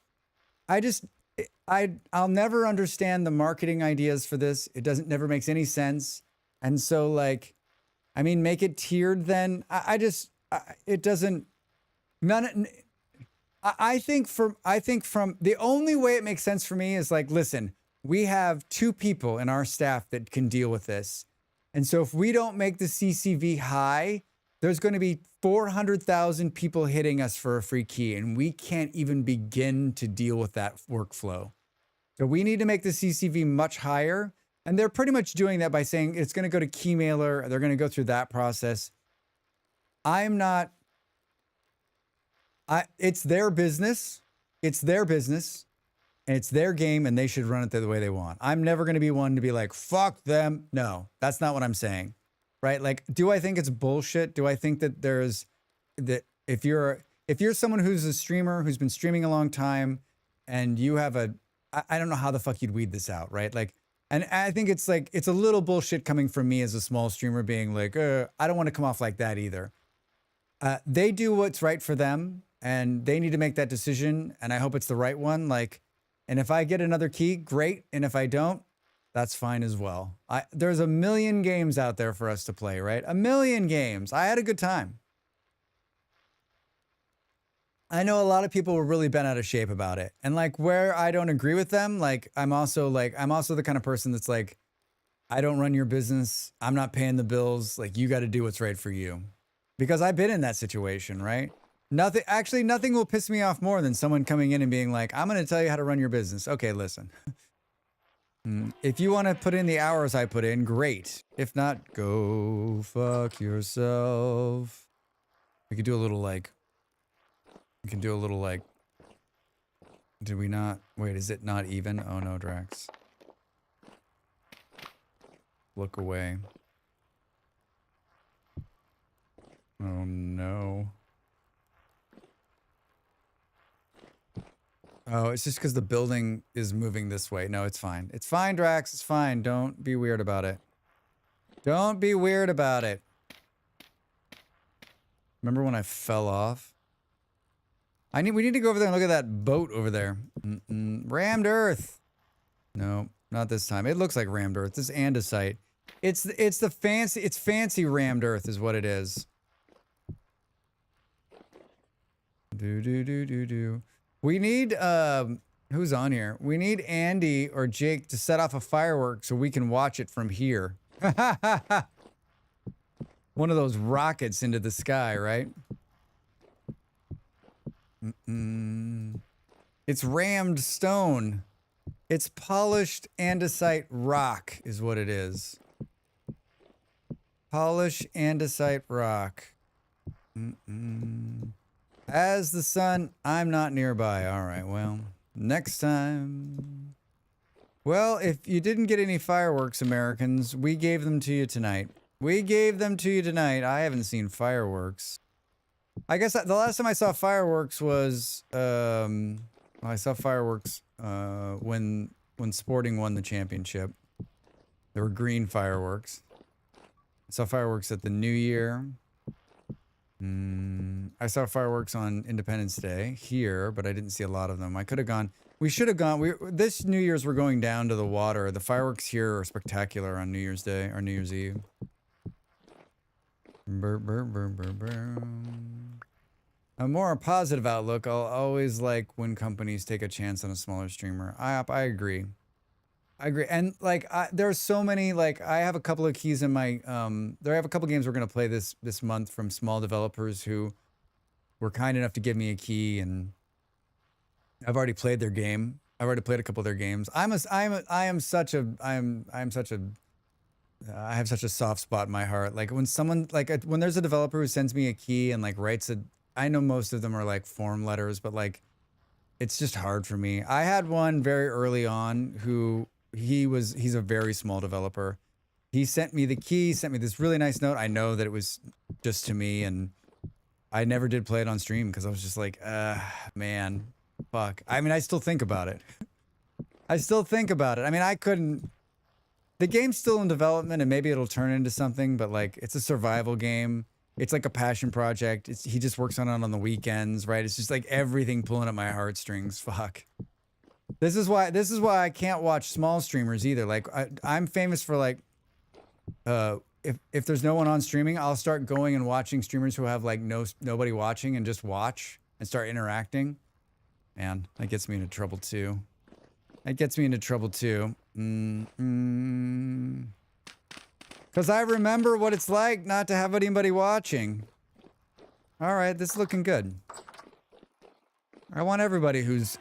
I'll never understand the marketing ideas for this. Never makes any sense. And so like, I mean, make it tiered then. It doesn't, I think from the only way it makes sense for me is like, listen, we have 2 people in our staff that can deal with this. And so if we don't make the CCV high, there's going to be 400,000 people hitting us for a free key, and we can't even begin to deal with that workflow. So we need to make the CCV much higher. And they're pretty much doing that by saying it's going to go to Keymailer. They're going to go through that process. It's their business. It's their business. And it's their game, and they should run it the way they want. I'm never going to be one to be like, fuck them. No, that's not what I'm saying. Right? Like, do I think it's bullshit? Do I think that if you're someone who's a streamer, who's been streaming a long time, and you have I don't know how the fuck you'd weed this out, right? Like, and I think it's like, it's a little bullshit coming from me as a small streamer being like, I don't want to come off like that either. They do what's right for them, and they need to make that decision. And I hope it's the right one. Like, and if I get another key, great. And if I don't, that's fine as well. There's a million games out there for us to play, right? A million games. I had a good time. I know a lot of people were really bent out of shape about it. And like, where I don't agree with them, like, I'm also the kind of person that's like, I don't run your business. I'm not paying the bills. Like, you got to do what's right for you. Because I've been in that situation, right? Nothing will piss me off more than someone coming in and being like, I'm going to tell you how to run your business. Okay, listen. If you want to put in the hours I put in, great. If not, go fuck yourself. We could do a little like, did we not? Wait, is it not even? Oh no, Drax. Look away. Oh no. Oh, it's just because the building is moving this way. No, it's fine. It's fine, Drax. It's fine. Don't be weird about it. Don't be weird about it. Remember when I fell off? We need to go over there and look at that boat over there. Rammed Earth. No, not this time. It looks like Rammed Earth. This is andesite. It's fancy Rammed Earth is what it is. Do. We need, who's on here? We need Andy or Jake to set off a firework so we can watch it from here. One of those rockets into the sky, right? It's rammed stone. It's polished andesite rock is what it is. Polished andesite rock. As the sun, I'm not nearby. All right, well, next time. Well, if you didn't get any fireworks, Americans, we gave them to you tonight. We gave them to you tonight. I haven't seen fireworks. I guess the last time I saw fireworks was, I saw fireworks when Sporting won the championship. There were green fireworks. I saw fireworks at the New Year. I saw fireworks on Independence Day here, but I didn't see a lot of them. I could have gone. We should have gone. This New Year's, we're going down to the water. The fireworks here are spectacular on New Year's Day or New Year's Eve. A more positive outlook. I'll always like when companies take a chance on a smaller streamer. I agree. I agree. And like, there's so many, like, I have a couple of keys in my, I have a couple games we're going to play this month from small developers who were kind enough to give me a key, and I've already played their game. I've already played a couple of their games. I have such a soft spot in my heart. Like when someone, when there's a developer who sends me a key and like writes I know most of them are like form letters, but like, it's just hard for me. I had one very early on who he's a very small developer. He sent me the key, sent me this really nice note. I know that it was just to me, and I never did play it on stream because I was just like, man, fuck. I mean, I still think about it. I mean, I couldn't. The game's still in development, and maybe it'll turn into something, but like, it's a survival game. It's like a passion project. He just works on it on the weekends, right? It's just like everything pulling at my heartstrings. Fuck. This is why I can't watch small streamers either. Like I'm famous for like, if there's no one on streaming, I'll start going and watching streamers who have like nobody watching and just watch and start interacting. Man, that gets me into trouble too. Because I remember what it's like not to have anybody watching. All right, this is looking good. I want everybody who's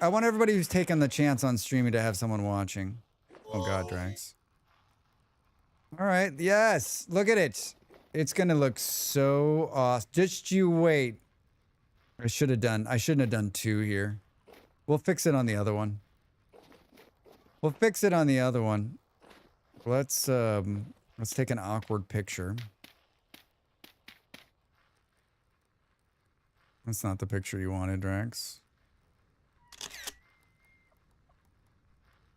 taken the chance on streaming to have someone watching. Oh God, Drax. All right, yes, look at it. It's gonna look so awesome. Just you wait. I shouldn't have done 2 here. We'll fix it on the other one. Let's take an awkward picture. That's not the picture you wanted, Drax.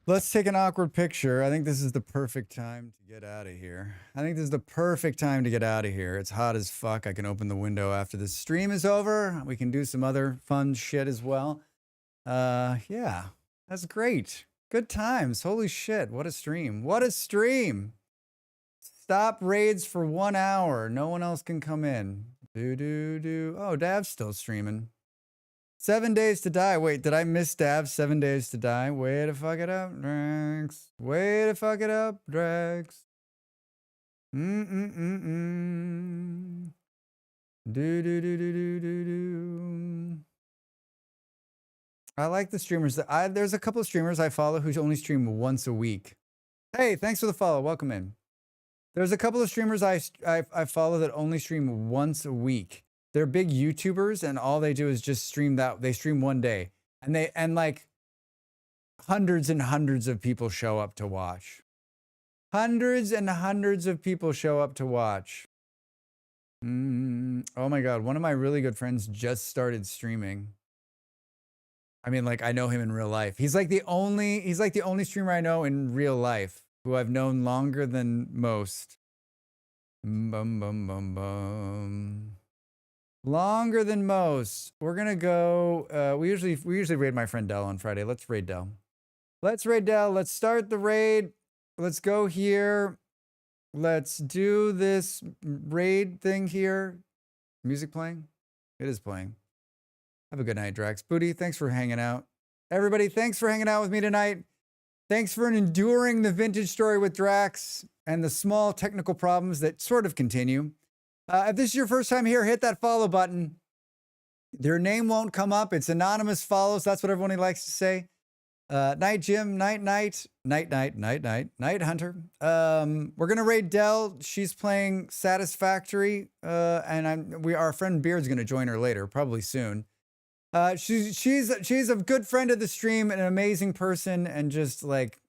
Let's take an awkward picture. I think this is the perfect time to get out of here. It's hot as fuck. I can open the window after this stream is over. We can do some other fun shit as well. Yeah, that's great. Good times. Holy shit. What a stream. Stop raids for 1 hour. No one else can come in. Oh, Dav's still streaming. 7 days to die. Wait, did I miss Dav's 7 days to die? Way to fuck it up, Drax. I like the streamers. There's a couple of streamers I follow who only stream once a week. Hey, thanks for the follow. Welcome in. There's a couple of streamers I follow that only stream once a week. They're big YouTubers, and all they do is just stream that. They stream one day, and like hundreds and hundreds of people show up to watch. Oh my God, one of my really good friends just started streaming. I mean, like, I know him in real life. He's like the only streamer I know in real life who I've known longer than most. Longer than most. We're gonna go. We usually raid my friend Dell on Friday. Let's raid Dell. Let's start the raid. Let's go here. Let's do this raid thing here. Music playing? It is playing. Have a good night, Drax. Booty, thanks for hanging out. Everybody, thanks for hanging out with me tonight. Thanks for enduring the vintage story with Drax and the small technical problems that sort of continue. If this is your first time here, hit that follow button. Their name won't come up. It's anonymous follows. That's what everyone likes to say. Night Jim, night Hunter. We're gonna raid Dell. She's playing Satisfactory, and our friend Beard's gonna join her later, probably soon. She's a good friend of the stream, an amazing person, and just like,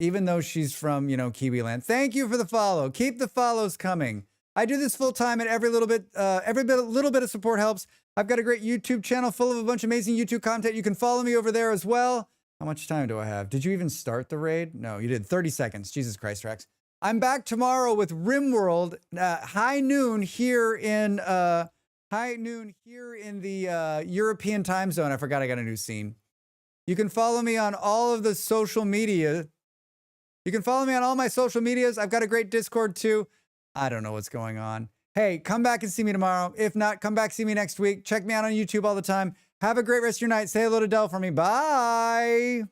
even though she's from, Kiwi land. Thank you for the follow. Keep the follows coming. I do this full time, and every little bit of support helps. I've got a great YouTube channel full of a bunch of amazing YouTube content. You can follow me over there as well. How much time do I have? Did you even start the raid? No, you did. 30 seconds. Jesus Christ, Rex. I'm back tomorrow with RimWorld, high noon here in the European time zone. I forgot I got a new scene. You can follow me on all of the social media. You can follow me on all my social medias. I've got a great Discord too. I don't know what's going on. Hey, come back and see me tomorrow. If not, come back, see me next week. Check me out on YouTube all the time. Have a great rest of your night. Say hello to Dell for me. Bye.